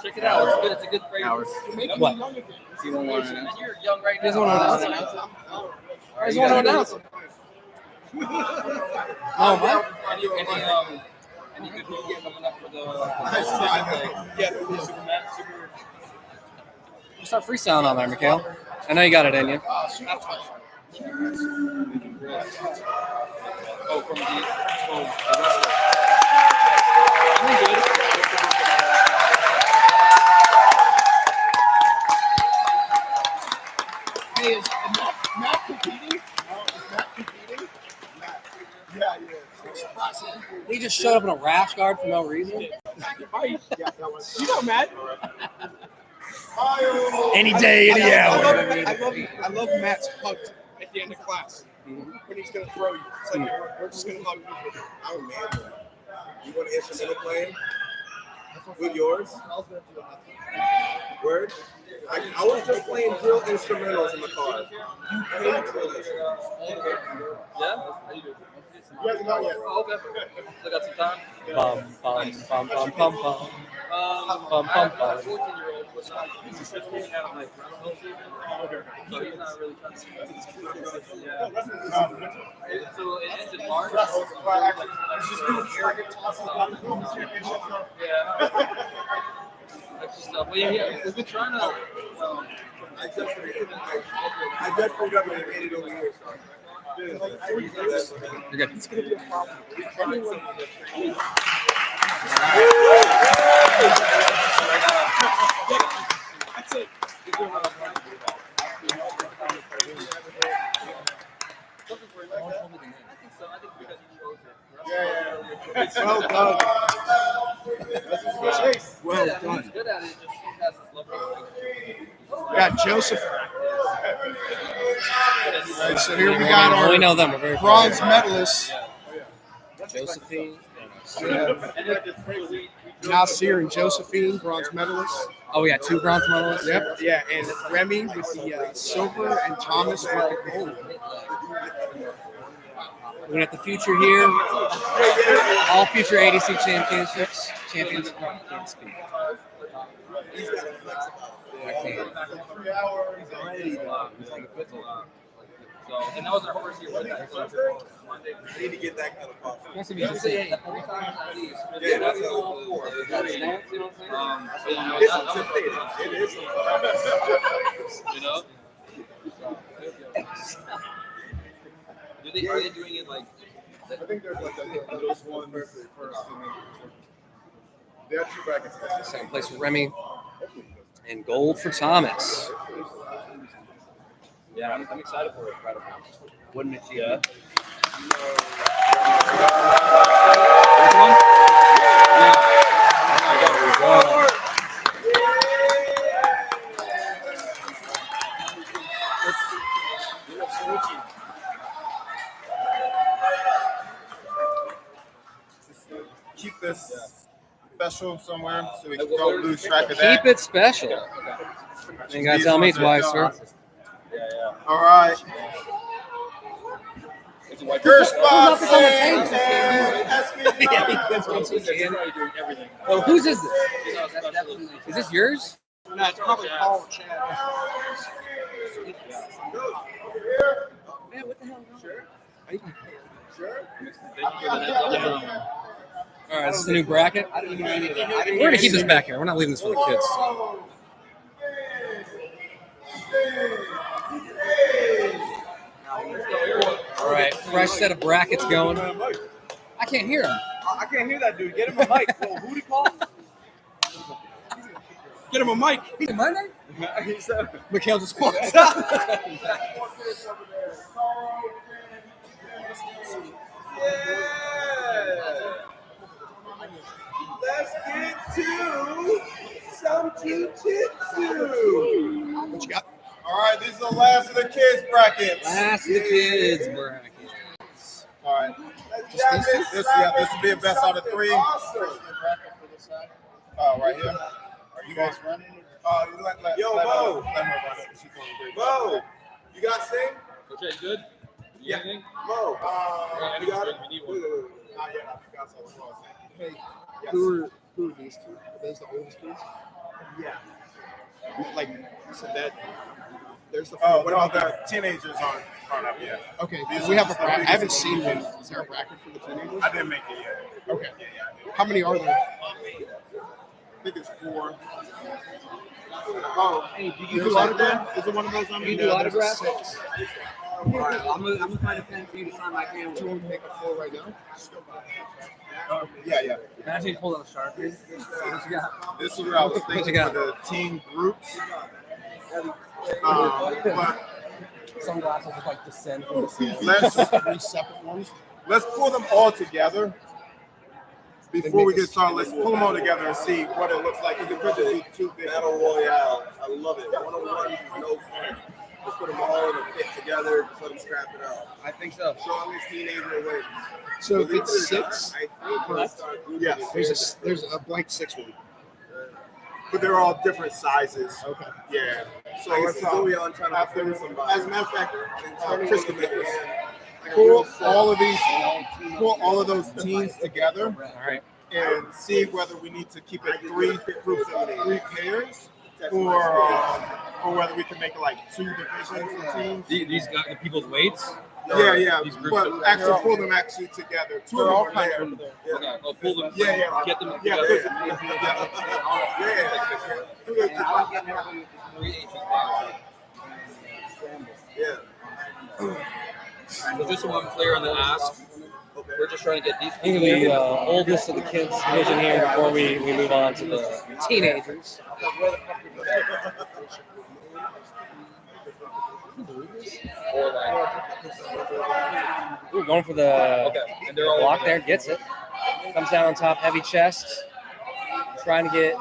S5: Check it out. It's good. It's a good fragrance.
S2: You're making
S1: What?
S2: me young again.
S5: You don't want to. You're young right now.
S1: He doesn't want to announce it. He doesn't want to announce it. Oh, man.
S5: Any good people coming up for the
S1: You start freestyling on there, Mikhail. I know you got it in you.
S5: Oh, from the wrestler. I'm good.
S2: Hey, is Matt competing? Is Matt competing? Yeah.
S1: He just showed up in a rash guard for no reason.
S2: You know Matt?
S1: Any day, any hour.
S2: I love Matt's hug at the end of class. When he's going to throw you. It's like, we're just going to hug you.
S6: Oh man, you want an instrumental playing with yours? Word? I was just playing drill instrumentals in the car. You play drill instrumentals.
S5: Yeah? How you doing?
S3: He hasn't gone yet.
S5: Oh, okay. Still got some time?
S1: Bum, bum, bum, bum, bum, bum.
S5: I have a 14-year-old, but not, he's just hanging out like round season. So he's not really trying to yeah. So it ends in March.
S3: He's just doing arrogant tosses on the championship.
S5: Yeah. But yeah, we've been trying to.
S6: I just freed up and I made it over here.
S1: You're good.
S2: It's going to be a problem. That's it. Well done. Well done.
S5: Good at it. Just has this lovely.
S2: Got Joseph. All right, so here we got
S1: We
S2: our
S1: know them. We're very
S2: bronze medalists,
S1: Josephine.
S2: Nasir and Josephine, bronze medalists.
S1: Oh, we got 2 bronze medalists.
S2: Yep, yeah, and Remy with the silver and Thomas with the gold.
S1: We're at the future here. All future ADC champions.
S6: He's got a flex about it.
S3: 3 hours.
S5: So, and that was our first year with that.
S6: I need to get that kind of coffee.
S1: Nice to meet you.
S5: Yeah, every time at least.
S6: Yeah, that's all four.
S5: You know what I'm saying?
S6: It's intimidating. It is intimidating.
S5: You know? Are they doing it like?
S3: I think there's like those ones first, and then they have 2 brackets.
S1: Second place for Remy. And gold for Thomas.
S5: Yeah, I'm excited for it.
S1: Wouldn't it?
S5: Yeah.
S3: Keep this special somewhere so we don't lose track of that.
S1: Keep it special. You gotta tell me twice, sir.
S3: All right. First box.
S1: Oh, whose is this? Is this yours?
S2: No, it's probably Paul or Chad. Man, what the hell? Sure.
S1: All right, this is the new bracket. We're gonna keep this back here. We're not leaving this for the kids. All right, fresh set of brackets going. I can't hear him.
S6: I can't hear that dude. Get him a mic. Little booty call.
S2: Get him a mic.
S1: Is it Monday?
S6: He said,
S2: Mikhail just walks out.
S6: let's get to some jiu-jitsu.
S2: What you got?
S3: All right, these are the last of the kids brackets.
S1: Last of the kids brackets.
S3: All right.
S6: This
S3: This will be a best out of 3.
S6: Awesome.
S3: Oh, right here. Are you guys running?
S6: Yo,
S3: let
S6: Mo.
S3: her run it. She's doing great.
S6: Mo, you got Sing?
S5: Okay, good.
S6: Yeah.
S5: Anything?
S6: Mo, you got it?
S5: We need one.
S3: Not yet. I got something else.
S2: Hey,
S3: Yes.
S2: who are these two? Are those the oldest kids?
S3: Yeah.
S2: Like, so that there's the.
S3: Oh, what about the teenagers aren't up yet?
S2: Okay,
S3: These
S2: we
S3: are
S2: have a
S3: the
S2: bracket. I
S3: biggest
S2: haven't seen
S3: ones.
S2: one. Is there a bracket for the teenagers?
S3: I didn't make it yet.
S2: Okay.
S3: Yeah, I did.
S2: How many are there?
S3: I think it's 4.
S2: Oh,
S5: Hey, do
S2: you do autograph? Is it one of those?
S5: You do autographs?
S2: 6.
S5: All right, I'm gonna find a pen for you to sign my camera.
S2: Do you want to make a 4 right now?
S3: Yeah.
S5: Imagine you pull out a Sharpie. What you got?
S3: This is what I was
S1: What you
S3: thinking
S1: got?
S3: for the team groups. But
S1: Sunglasses with like descend from the ceiling.
S3: let's
S2: 3 separate ones.
S3: let's pull them all together. Before we get started, let's pull them all together and see what it looks like. Because it could be too big.
S6: Battle Royale. I love it. 101, no fun. Let's put them all in a pit together. Just let them scrap it out.
S5: I think so.
S6: Show them this teenager wins.
S2: So if
S6: Believe
S2: it's
S6: it or not,
S2: 6,
S6: I think we'll start grouping
S3: Yes.
S6: it.
S2: there's a blank 6 one.
S3: But they're all different sizes.
S2: Okay.
S3: Yeah. So
S6: I
S3: let's
S6: see Zoe on trying to
S3: after,
S6: finish somebody.
S3: as a matter of fact,
S6: Turning
S3: Chris
S6: on
S3: can
S6: the
S3: make this.
S6: hand.
S3: Pull all of those teams together
S1: All right.
S3: and see whether we need to keep it 3 groups of 3 pairs, or whether we can make it like 2 divisions of teams.
S5: These got the people's weights.
S3: Yeah.
S5: These groups
S3: But
S5: of-
S3: actually pull them together. 2 of them are there.
S5: Okay, I'll pull them.
S3: Yeah.
S5: Get them
S3: Yeah.
S5: together.
S6: Yeah.
S5: So just so I'm clear on the ask, we're just trying to get these.
S1: I think the oldest of the kids division here before we move on to the teenagers.
S5: Or like,
S1: Ooh, going for the
S5: okay, and they're all
S1: block there, gets it. Comes down on top, heavy chest. Trying to get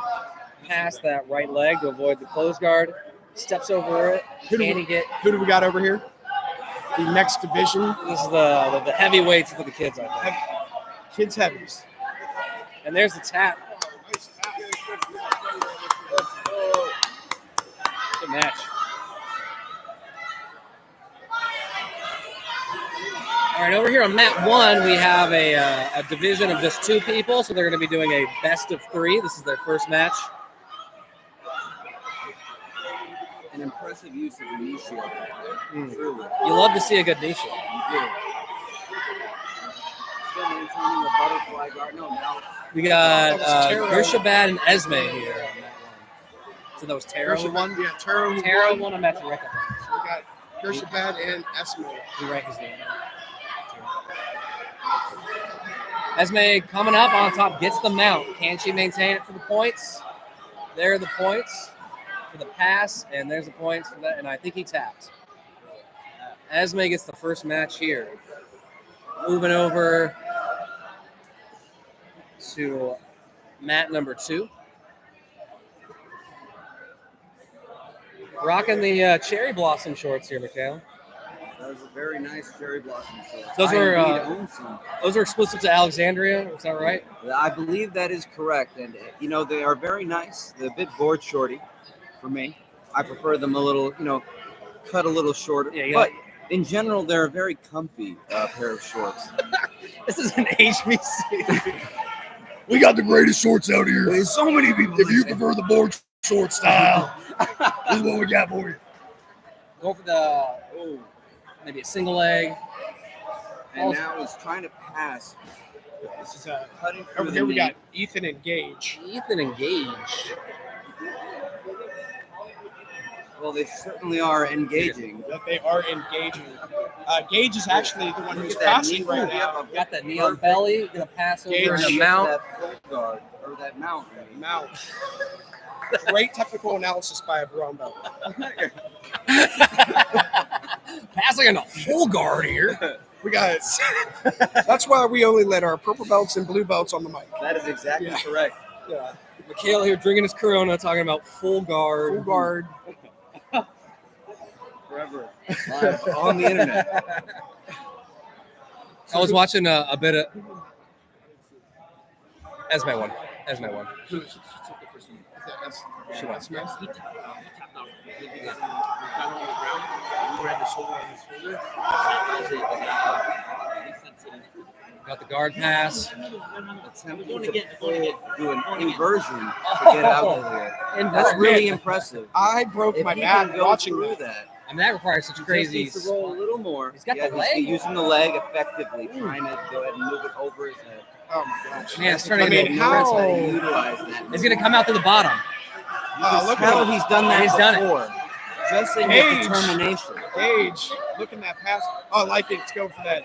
S1: past that right leg to avoid the closed guard. Steps over it.
S2: Who do
S1: Can
S2: we-
S1: he get?
S2: Who do we got over here? The next division,
S1: This is the heavyweights for the kids, I think.
S2: kids heavies.
S1: And there's the tap. Good match. All right, over here on mat 1, we have a division of just 2 people, so they're going to be doing a best of 3. This is their first match.
S7: An impressive use of the knee shield. Truly.
S1: You love to see a good knee shield.
S7: You do. Still maintaining a butterfly guard. No, now.
S1: We got
S2: Taro.
S1: Gershabad and Esme here on that one. So that was Taro.
S2: Gersha one, yeah, Taro. who
S1: Taro
S2: won.
S1: won. I'm at the record.
S2: We got Gershabad and Esme.
S1: We write his name. Esme coming up on top, gets the mount. Can she maintain it for the points? There are the points for the pass, and there's the points for that. And I think he tapped. Esme gets the first match here. Moving over to mat number 2. Rocking the cherry blossom shorts here, Mikhail.
S7: That was a very nice cherry blossom show.
S1: Those
S7: I
S1: were,
S7: indeed own some.
S1: Those are exclusive to Alexandria, is that right?
S7: I believe that is correct. And, you know, they are very nice. They're a bit board shorty for me. I prefer them a little, you know, cut a little shorter.
S1: Yeah,
S7: but in general, they're a very comfy pair of shorts.
S1: This is an HBC.
S8: We got the greatest shorts out here.
S7: There's so many people.
S8: If you prefer the board short style, this is what we got for you.
S1: Go for the maybe a single leg.
S7: And now he's trying to pass.
S2: This is
S7: Cutting through
S2: over
S7: the
S2: here. We
S7: knee.
S2: got Ethan and Gage.
S1: Ethan and Gage.
S7: Well, they certainly are engaging.
S2: That they are engaging. Gage is actually the one who's
S7: Look at that
S2: passing
S7: knee.
S2: right
S7: Yep,
S2: now.
S1: Got that knee on belly. Gonna pass over
S2: Gage.
S1: in the
S7: Get
S1: mount.
S7: that foot guard or that mount.
S2: Mount. Great technical analysis by a brown belt.
S1: Passing in a full guard here.
S2: We got it. That's why we only let our purple belts and blue belts on the mic.
S7: That is exactly
S2: Yeah.
S7: correct.
S2: Yeah.
S1: Mikhail here drinking his Corona, talking about full guard.
S2: Full guard.
S7: Forever. Live on the internet.
S1: I was watching a bit of Esme one. Esme one.
S2: She wants me.
S5: He tapped out. He got on the ground. We had the shoulder on his shoulder. That was it.
S1: Got the guard pass.
S7: Attempting to do an inversion to get out of there. That's really impressive.
S2: I broke
S7: If
S2: my
S7: he
S2: back
S7: can go
S2: watching
S7: through
S2: that.
S7: that.
S1: I mean, that requires such
S7: He
S1: crazy.
S7: just needs to roll a little more.
S1: He's got the leg.
S7: using the leg effectively, trying to go ahead and move it over his head.
S2: Oh my gosh.
S1: Man, it's turning
S2: I mean,
S1: into
S2: how-
S7: Trying to utilize that.
S1: It's gonna come out to the bottom.
S2: Look
S7: How
S2: at
S7: he's done that
S1: He's done it.
S7: before. Just in
S2: Gage.
S7: his determination.
S2: Gage. Look at that pass. Oh, I like it. Let's go for that.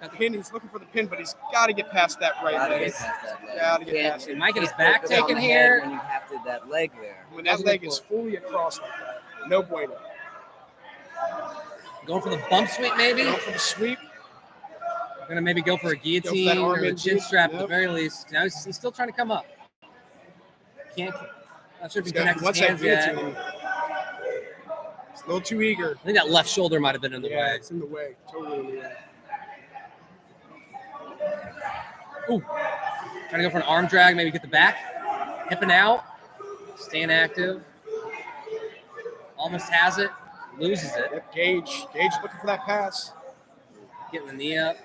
S2: Got the pin. He's looking for the pin, but he's got to get past that right
S7: Gotta
S2: leg.
S7: get past that leg.
S2: Gotta get
S7: Can't-
S2: past it.
S1: He might get his
S7: can't
S1: back
S7: focus on
S1: taken
S7: the
S1: here.
S7: head when you have to that leg there.
S2: When that leg is fully across like that, no bueno.
S1: Going for the bump sweep, maybe.
S2: Go for the sweep.
S1: Gonna maybe go for a
S2: Go
S1: guillotine
S2: for that arm
S1: or the
S2: in
S1: chin
S2: deep.
S1: strap at the
S2: Yep.
S1: very least. Now he's still trying to come up. Can't. Not sure if he
S2: He's got-
S1: connects
S2: wants
S1: his
S2: that
S1: hands yet.
S2: guillotine. It's a little too eager.
S1: I think that left shoulder might have been in the
S2: Yeah,
S1: way.
S2: it's in the way. Totally in the way.
S1: Ooh. Trying to go for an arm drag, maybe get the back. Hipping out. Staying active. Almost has it. Loses it.
S2: Yep, Gage. Gage looking for that pass.
S1: Getting the knee up.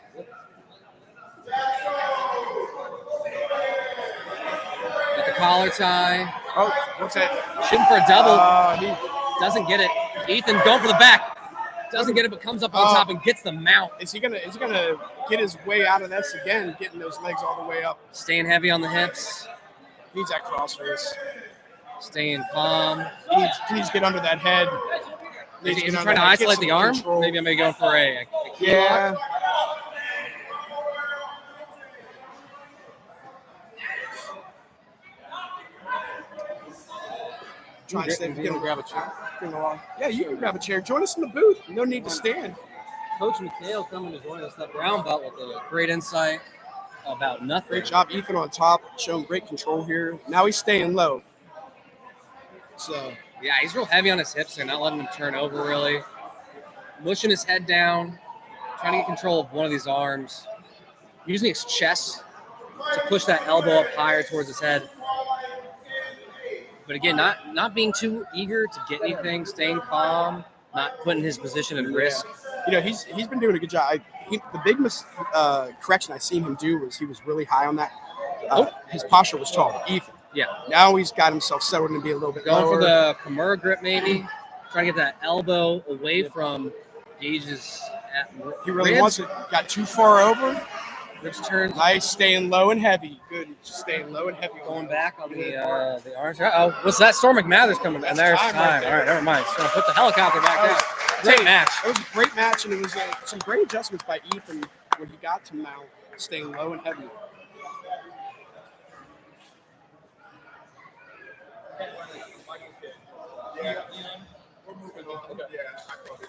S1: Got the collar tie.
S2: Oh, what's that?
S1: Shooting for a double.
S2: He
S1: Doesn't get it. Ethan going for the back. Doesn't get it, but comes up on top and gets the mount.
S2: Is he gonna get his way out of this again, getting those legs all the way up?
S1: Staying heavy on the hips.
S2: Needs that crossface.
S1: Staying calm.
S2: He needs to get under that head.
S1: Is
S2: Needs
S1: he
S2: get under
S1: trying to
S2: that,
S1: isolate
S2: get
S1: the
S2: some
S1: arm?
S2: control.
S1: Maybe I may go for a key
S2: Yeah.
S1: lock.
S2: Trying to stay.
S1: Is he gonna grab a chair?
S2: Yeah, you can grab a chair. Join us in the booth. No need to stand.
S1: Coach Mikhail coming to join us, that brown belt with a great insight about nothing.
S2: Great job, Ethan on top, showing great control here. Now he's staying low. So
S1: Yeah, he's real heavy on his hips. They're not letting him turn over really. Mushing his head down, trying to get control of one of these arms. Using his chest to push that elbow up higher towards his head. But again, not being too eager to get anything, staying calm, not putting his position at risk.
S2: you know, he's been doing a good job. The big correction I seen him do was he was really high on that. His posture was tall. Ethan.
S1: Yeah.
S2: Now he's got himself settled in to be a little bit
S1: Going
S2: lower.
S1: for the Kimura grip maybe. Trying to get that elbow away from Gage's
S2: He really
S1: ribs.
S2: wants it. Got too far over.
S1: Ribs turned.
S2: Nice, staying low and heavy. Good, just staying low and heavy.
S1: Going back on the arms. Oh, what's that? Storm McMather's coming. And there's
S2: time
S1: time.
S2: right there.
S1: All right, never mind. So put the helicopter back down. Great match.
S2: It was a great match, and it was some great adjustments by Ethan when he got to mount, staying low and heavy.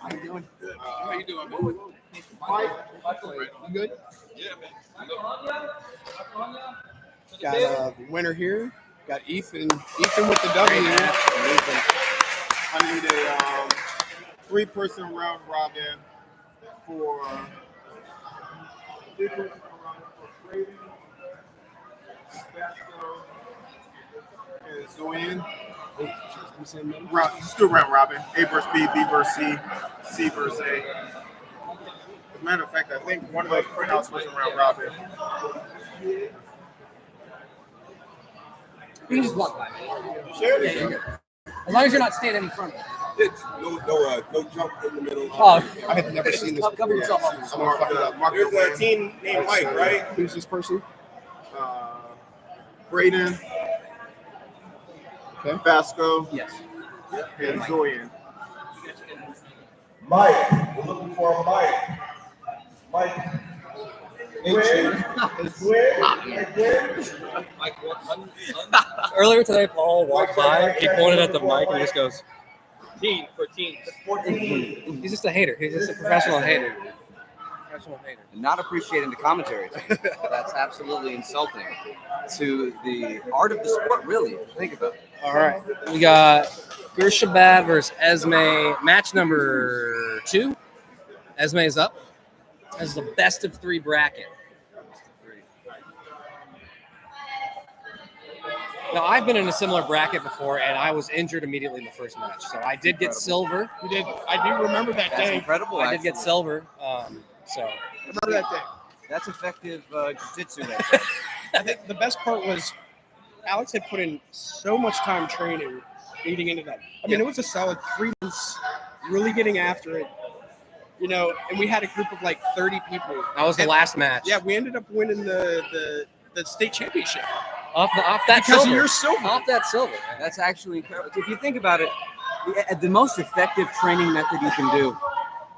S2: How you doing? Good. How you doing, man? Mike, you good?
S6: Yeah, man.
S2: Got the winner here. Got Ethan. Ethan with the W.
S3: I need a 3-person round robin for Brady, and Zoe. Just do round robin. A versus B, B versus C, C versus A. As a matter of fact, I think one of those printouts was a round robin.
S1: You can just walk by.
S6: Sure.
S1: Yeah, you're good. As long as you're not standing in front of it.
S6: It's no jump in the middle.
S1: Oh,
S2: I had never seen this
S1: Cover
S2: before.
S1: yourself up.
S2: I'm gonna fuck it up. Mark
S6: There's
S2: the
S6: a
S2: win.
S6: team named Mike, right?
S2: Who's this person?
S3: Braden,
S2: Okay.
S3: Vasco,
S1: yes.
S3: and Zoyan.
S6: Mike, we're looking for a Mike. Mike.
S1: Earlier today, Paul walked by. He pointed at the mic and he just goes,
S5: Teen for teens.
S1: he's just a hater. He's just a professional hater. Professional hater.
S7: Not appreciating the commentary. That's absolutely insulting to the art of the sport, really, if you think about it.
S1: All right. We got Gershabad versus Esme. Match number 2. Esme is up. This is the best of 3 bracket. Now, I've been in a similar bracket before, and I was injured immediately in the first match. So I did get silver.
S2: You did. I do remember that
S7: That's
S2: day.
S7: incredible.
S1: I did get
S7: actually.
S1: silver. So
S2: Remember that day.
S7: That's effective jiu-jitsu right there.
S2: I think the best part was Alex had put in so much time training leading into that. I mean, it was a solid 3 months really getting after it. You know, and we had a group of like 30 people.
S1: that was the last match.
S2: Yeah, we ended up winning the state championship
S1: Off that
S2: because
S1: silver.
S2: of your silver.
S1: Off that silver.
S7: That's actually incredible. If you think about it, the most effective training method you can do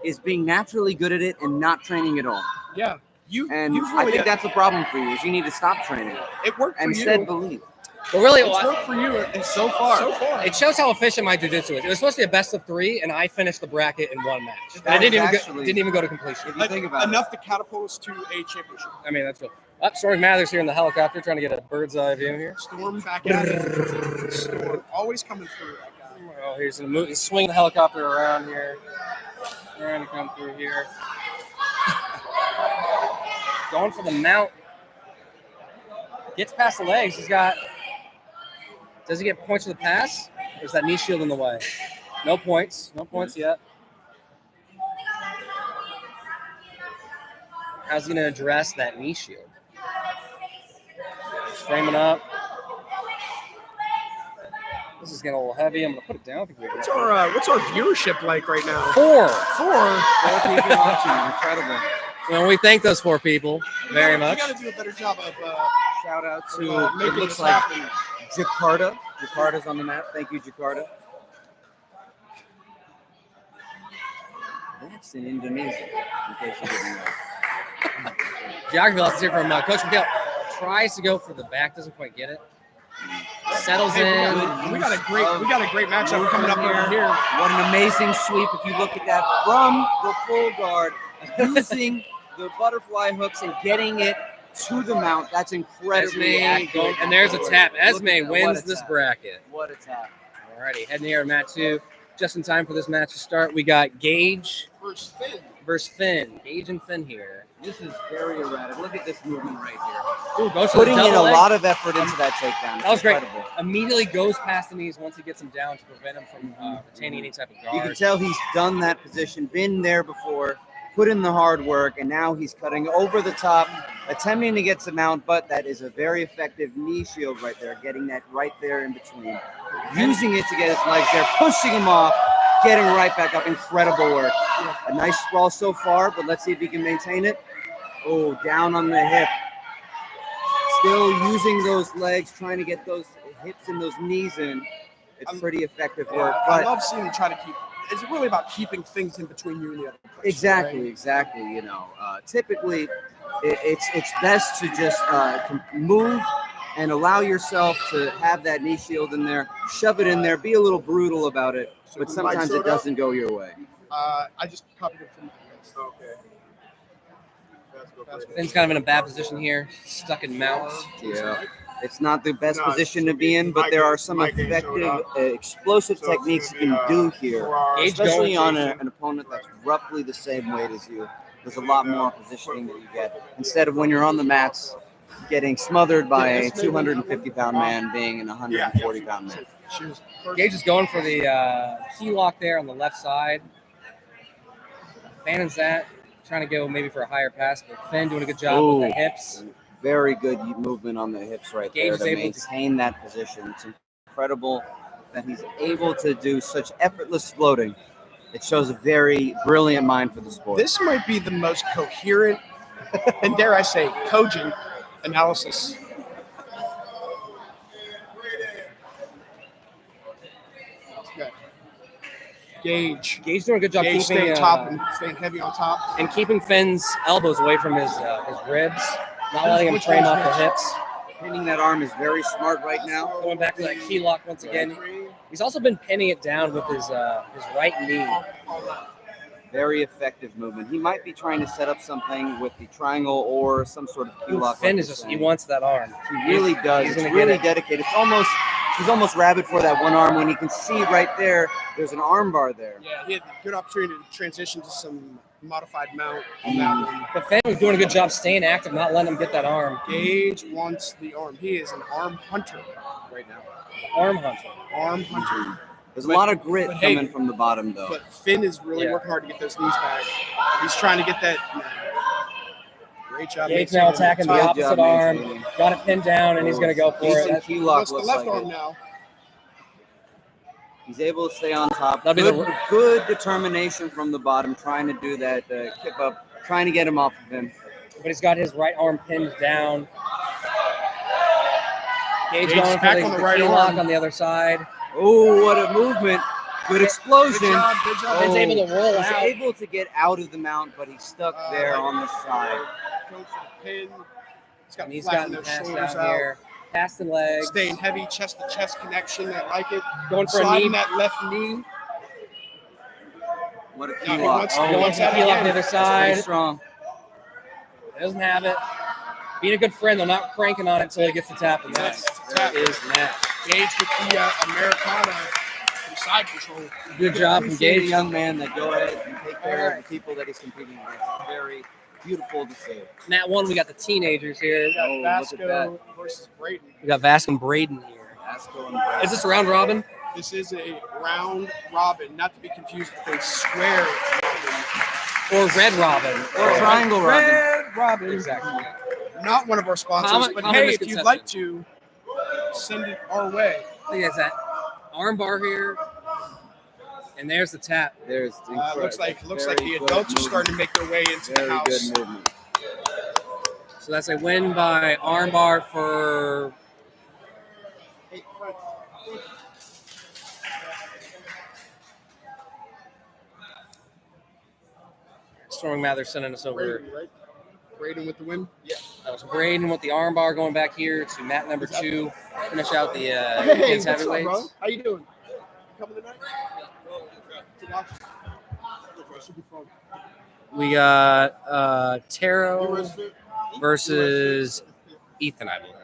S7: is being naturally good at it and not training at all.
S2: Yeah, you've
S7: I
S2: really,
S7: think that's the problem for you, is you need to stop training
S2: it worked for
S7: and instead
S2: you.
S7: believe.
S1: But really,
S2: It's worked for you so far. So far.
S1: it shows how efficient my jiu-jitsu is. It was supposed to be a best of 3, and I finished the bracket in 1 match. And I
S7: That
S1: didn't
S7: is
S1: even
S7: actually-
S1: didn't even go to completion.
S7: If you think about
S2: enough to catapult us to a championship.
S1: I mean, that's real. Storm Mathers here in the helicopter, trying to get a bird's eye view here.
S2: Storm back at it. Storm always coming through. That guy.
S1: Oh, here's gonna move, swing the helicopter around here. Trying to come through here. Going for the mount. Gets past the legs. He's got. Does he get points for the pass? Or is that knee shield in the way? No points. No points yet. How's he going to address that knee shield? Just framing up. This is getting a little heavy. I'm going to put it down. I think we
S2: What's our viewership like right now?
S1: 4.
S7: 4 people watching. Incredible.
S1: Well, we thank those 4 people very much.
S2: We got to do a better job of
S7: Shout out to,
S2: making
S7: it looks
S2: this
S7: like
S2: happen.
S7: Jakarta. Jakarta's on the map. Thank you, Jakarta. That's in Indonesia, in case you didn't know.
S1: Geography lessons here from Coach Miguel. Tries to go for the back, doesn't quite get it. Settles
S2: Hey,
S1: in.
S2: we got a great matchup coming up over here.
S7: What an amazing sweep if you look at that from the full guard, using the butterfly hooks and getting it to the mount. That's incredibly accurate.
S1: And there's a tap.
S7: Look at
S1: Esme
S7: that. What
S1: wins
S7: a
S1: this
S7: tap.
S1: bracket.
S7: What a tap.
S1: Alrighty, heading here in match 2. Just in time for this match to start. We got Gage
S2: First Finn.
S1: versus Finn. Gage and Finn here.
S7: This is very erratic. Look at this movement right here.
S1: Ooh, goes for
S7: Putting
S1: the
S7: in a
S1: double leg.
S7: lot of effort into that takedown.
S1: That was great.
S7: Incredible.
S1: Immediately goes past the knees once he gets him down to prevent him from retaining any type of guard.
S7: You can tell he's done that position, been there before, put in the hard work, and now he's cutting over the top, attempting to get some mount, but that is a very effective knee shield right there, getting that right there in between. Using it to get his legs there, pushing him off, getting right back up. Incredible work. A nice sprawl so far, but let's see if he can maintain it. Oh, down on the hip. Still using those legs, trying to get those hips and those knees in. It's pretty effective work.
S2: I
S7: But
S2: love seeing him try to keep. It's really about keeping things in between you and the other person.
S7: exactly,
S2: right?
S7: exactly. You know, typically it's best to just move and allow yourself to have that knee shield in there, shove it in there, be a little brutal about it,
S2: So
S7: but
S2: we
S7: sometimes
S2: might
S7: it doesn't go your way.
S2: I just copied it from.
S3: Okay. That's good.
S1: Finn's kind of in a bad position here, stuck in mounts.
S7: Yeah. It's not the best
S3: No,
S7: position to be in, but there are some
S3: Mike ain't showed
S7: effective,
S3: up.
S7: explosive
S3: So it's
S7: techniques you
S3: gonna
S7: can
S3: be,
S7: do here,
S3: 4 hours.
S7: especially on
S3: Station.
S7: an opponent that's roughly the same weight as you. There's a lot more positioning that you get instead of when you're on the mats getting smothered by a 250-pound man being an 140-pound man.
S2: She was first.
S1: Gage is going for the key lock there on the left side. Bannon's that, trying to go maybe for a higher pass, but Finn doing a good job with the hips.
S7: Very good movement on the hips right
S1: Gage
S7: there
S1: is
S7: to
S1: able to-
S7: maintain that position. It's incredible that he's able to do such effortless floating. It shows a very brilliant mind for the sport.
S2: This might be the most coherent and, dare I say, cogent analysis. Okay. Gage.
S1: Gage doing a good job
S2: Gage
S1: keeping
S2: staying top and staying heavy on top.
S1: and keeping Finn's elbows away from his ribs, not letting him
S2: Which
S1: frame
S2: one's
S1: off the
S2: which?
S1: hips.
S7: Pinning that arm is very smart right now.
S1: Going back to that key lock once again. He's also been pinning it down with his right knee.
S7: Very effective movement. He might be trying to set up something with the triangle or some sort of key lock.
S1: Finn
S7: like
S1: is
S7: you're
S1: just,
S7: saying.
S1: he wants that arm.
S7: He really does.
S1: He's
S7: He's
S1: gonna
S7: really
S1: get it.
S7: dedicated. He's almost rabid for that one arm when he can see right there. There's an arm bar there.
S2: Yeah, he had a good opportunity to transition to some modified mount on that one.
S1: But Finn was doing a good job staying active, not letting him get that arm.
S2: Gage wants the arm. He is an arm hunter right now.
S1: Arm hunter.
S2: Arm hunter.
S7: There's a lot of grit
S2: but hey,
S7: coming from the bottom, though.
S2: But Finn is really working hard to get those knees back. He's trying to get that. Great job.
S1: Gage now attacking the
S7: Good
S1: opposite
S7: job
S1: arm.
S7: maintaining.
S1: Got it pinned down, and he's going to go for
S7: Decent
S1: it.
S7: key lock
S2: What's the
S7: looks
S2: left
S7: like
S2: arm
S7: it.
S2: now?
S7: He's able to stay on top.
S1: That'll be the-
S7: Good determination from the bottom, trying to do that kip up, trying to get him off of him.
S1: But he's got his right arm pinned down. Gage
S2: Gage
S1: going
S2: back
S1: for
S2: on
S1: the
S2: the right
S1: key lock
S2: arm.
S1: on the other side.
S7: Oh, what a movement. Good explosion.
S2: Good job. Good job.
S1: Finn's able to roll
S7: He's
S1: out.
S7: able to get out of the mount, but he's stuck there on the side.
S2: Going for the pin. He's got
S1: And he's
S2: flattened
S1: gotten
S2: those
S1: passed
S2: shoulders
S1: down
S2: out.
S1: here. Past the legs.
S2: Staying heavy, chest to chest connection. I like it.
S1: Going for a
S2: Sliding
S1: knee.
S2: that left knee.
S7: What a
S2: No,
S7: key
S2: he
S7: lock.
S2: wants-
S1: He wants
S2: that
S1: the key lock on the
S2: again.
S1: other
S7: That's pretty
S1: side.
S7: strong.
S1: Doesn't have it. Being a good friend, they're not cranking on it until he gets the tap, and that
S2: Tap.
S1: is match.
S2: Gage with the Americana from side control.
S1: Good job from
S7: Appreciate a
S1: Gage.
S7: young man that go ahead and take care of the people that he's competing against. It's very beautiful to see.
S1: Mat 1, we got the teenagers here.
S2: We got
S7: Oh, look at
S2: Vasco versus Braden.
S1: We got Vasco and Braden here.
S7: Asco and Brad.
S1: Is this a round robin?
S2: This is a round robin, not to be confused with a square robin.
S1: Or red robin?
S7: Or triangle robin.
S2: Red robin.
S1: Exactly.
S2: Not one of our sponsors,
S1: Common-
S2: but
S1: common
S2: hey, if you'd
S1: misconception.
S2: like to, send it our way.
S1: Look at that arm bar here. And there's the tap.
S7: There's
S2: Looks like
S7: very
S2: the
S7: good
S2: adults are
S7: movement.
S2: starting to make their way into the
S7: Very
S2: house.
S7: good movement.
S1: So that's a win by arm bar for Storming Mather sending us over.
S2: Braden, right? Braden with the win.
S1: That was Braden with the arm bar going back here to mat number 2. Finish out the
S2: Hey,
S1: kids
S2: what's up, bro?
S1: heavyweights.
S2: How you doing? Coming tonight? To watch? Should be fun.
S1: We got Taro versus Ethan, I believe.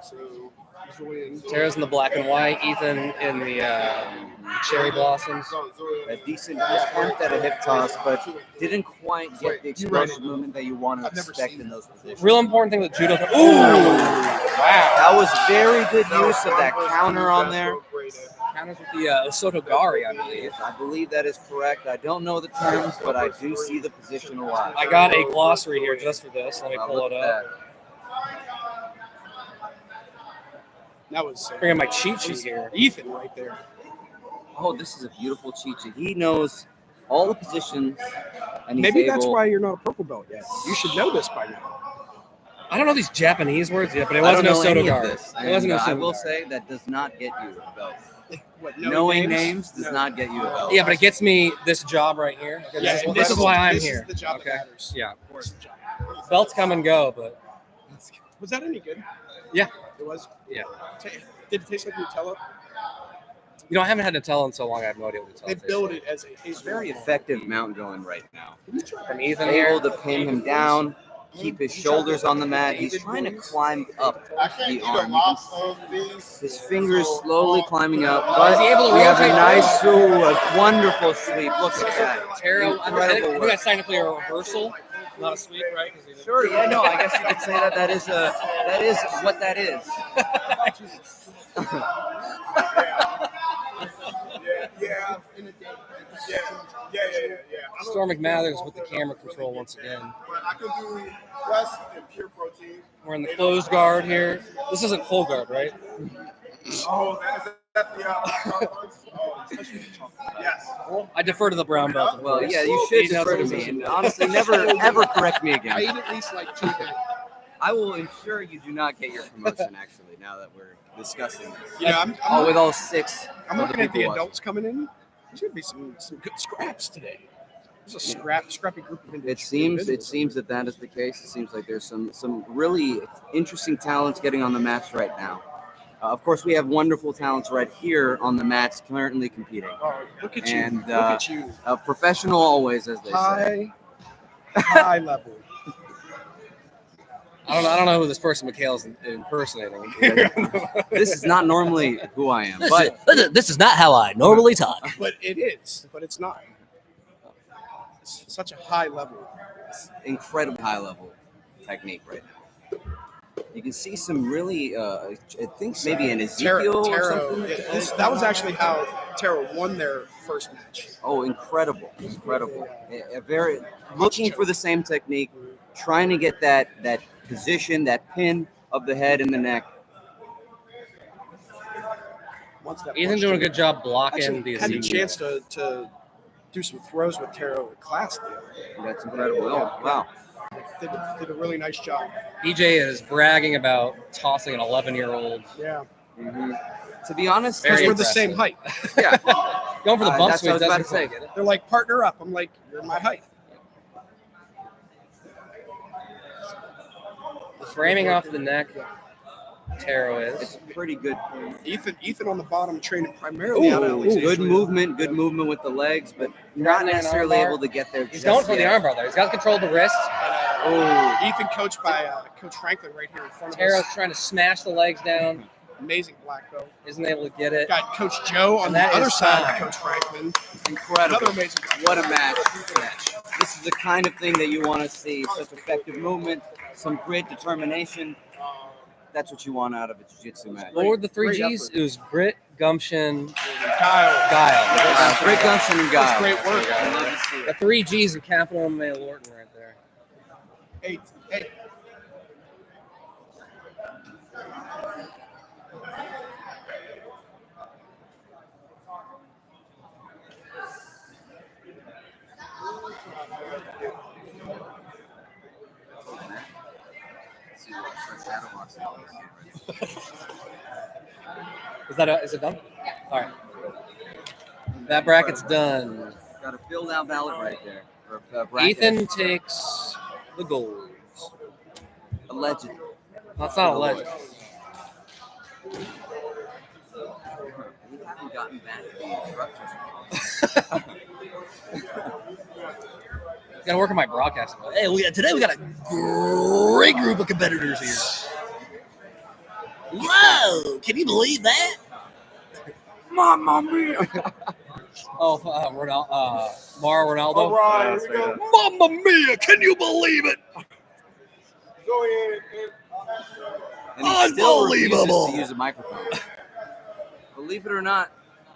S2: So, Zoe
S1: Tara's in the black and white, Ethan in the cherry blossoms.
S7: A decent attempt at a hip toss, but didn't quite get the explosive movement that you want to
S2: I've never
S7: expect
S2: seen
S7: in those positions.
S1: Real important thing with judo. Ooh! Wow.
S7: That was very good use of that counter on there.
S1: Counters with the Osotogari, I believe.
S7: I believe that is correct. I don't know the terms, but I do see the position a lot.
S1: I got a glossary here just for this. Let me pull
S7: Look
S1: it
S7: at
S1: up.
S7: that.
S2: That was
S1: Bring in my cheat sheet here.
S2: Ethan right there.
S7: Oh, this is a beautiful cheat sheet. He knows all the positions, and he's
S2: Maybe that's
S7: able-
S2: why you're not a purple belt yet. You should know this by now.
S1: I don't know these Japanese words yet, but it
S7: I
S1: wasn't
S7: don't
S1: no
S7: know any of
S1: Osotogari.
S7: this.
S1: It wasn't no
S7: And, I will
S1: Osotogari.
S7: say that does not get you a belt.
S2: What,
S7: Knowing names does
S2: No.
S7: not get you a belt.
S1: Yeah, but it gets me this job right here.
S2: Yeah,
S1: This is why I'm
S2: this
S1: here.
S2: Is the job
S1: Okay.
S2: that matters.
S1: Yeah, of
S2: This is
S1: course.
S2: the job.
S1: Belts come and go, but
S2: Was that any good?
S1: Yeah.
S2: It was?
S1: Yeah.
S2: Did it taste like Nutella?
S1: you know, I haven't had Nutella in so long. I have no idea what Nutella
S2: They
S1: tastes
S2: build
S1: like.
S2: it as a
S7: He's very effective mount going right now.
S1: From Ethan
S7: Able
S1: here.
S7: to pin him down, keep his shoulders on the mat. He's trying to climb up
S3: I can't
S7: the
S3: eat a
S7: arm. You
S3: lot
S7: can
S3: of these.
S7: His fingers slowly climbing up,
S1: Is
S7: but
S1: he able to
S7: we have a
S1: rotate
S7: nice, a wonderful sweep. Look at that.
S1: Taro, I
S7: Incredible
S1: think
S7: work.
S1: that's technically a reversal, not a sweep, right? 'Cause he's-
S7: Sure, yeah, no, I guess you could say that is what that is.
S1: Storm McMathers with the camera control once again.
S3: I can do Quest and Pure Protein.
S1: We're in the closed guard here. This isn't full guard, right?
S3: Oh, is that the oh, yes.
S1: I defer to the brown belt. of
S7: Well,
S1: course.
S7: yeah, you should
S1: He's out
S7: defer
S1: of
S7: to me,
S1: position.
S7: and honestly, never ever correct me
S2: I
S7: again.
S2: eat at least like 2 days.
S7: I will ensure you do not get your promotion. Actually, now that we're discussing this,
S2: You know,
S7: with all 6.
S2: I'm
S7: of
S2: looking at the
S7: people
S2: adults coming in. There's gonna be some good scraps today. There's a scrappy group of
S7: It seems that is the case. It seems like there's some really interesting talents getting on the mats right now. Of course, we have wonderful talents right here on the mats currently competing.
S2: Oh, look at you!
S7: And
S2: Look at you!
S7: Professional always, as they say.
S2: High level.
S1: I don't know who this person Mikhail's impersonating.
S7: This is not normally who I am, but
S5: This is not how I normally talk.
S2: But it is. But it's not. It's such a high level.
S7: it's incredibly high level technique right now. You can see some really, I think maybe an Ezekiel or something.
S2: Yeah, that was actually how Tara won their first match.
S7: Oh, incredible. A very looking for the same technique, trying to get that position, that pin of the head and the neck.
S1: Ethan doing a good job blocking the
S2: had a
S1: Ezekiel.
S2: chance to do some throws with Tara in class there.
S7: That's incredible. Oh, wow.
S2: Did a really nice job.
S1: DJ is bragging about tossing an 11-year-old.
S2: Yeah.
S7: Mm-hmm. To be honest,
S1: Very
S2: We're the
S1: impressive.
S2: same height.
S7: yeah.
S1: Going for the bump
S7: That's what I was
S1: sweep
S7: about
S1: doesn't
S7: to say.
S1: quite get it.
S2: They're like, partner up. I'm like, you're my height.
S1: Framing off the neck, Taro is.
S7: It's pretty good.
S2: Ethan on the bottom training primarily out of Alexandria.
S7: Good movement with the legs, but not necessarily able to get there.
S1: He's going for the armbar there. He's got control of the wrist.
S2: Ethan coached by Coach Franklin right here in front of
S1: Taro's
S2: us.
S1: trying to smash the legs down.
S2: Amazing black belt.
S1: Isn't able to get it.
S2: Got Coach Joe on
S1: And
S2: the
S1: that
S2: other
S1: is
S2: side
S1: time.
S2: of Coach Franklin.
S7: Incredible.
S2: Another amazing black
S7: What a match. This is the kind of thing that you want to see. Such effective movement, some grit, determination. That's what you want out of a jiu-jitsu match.
S1: What were the three
S2: Great
S1: G's?
S2: effort.
S1: It was grit, gumption,
S2: Kyle.
S1: guile.
S7: Great gumption and guile.
S2: Great work.
S7: I love to see
S1: The
S7: it.
S1: three G's of Capital MMA Lorton right there.
S2: Hey.
S1: Is it done? All right. That bracket's done.
S7: Got a filled out ballot right there. Or, bracket.
S1: Ethan takes the gold.
S7: Allegedly.
S1: That's not a legend.
S7: We haven't gotten back to the instructions.
S1: Got to work on my broadcasting.
S5: Hey, today we got a great group of competitors here. Whoa! Can you believe that?
S2: Mamma mia.
S1: Oh, Mara Ronaldo.
S3: All right, here we go.
S5: Mamma mia! Can you believe it?
S3: Go ahead.
S7: And he still refuses
S5: Unbelievable.
S7: to use a microphone. Believe it or not,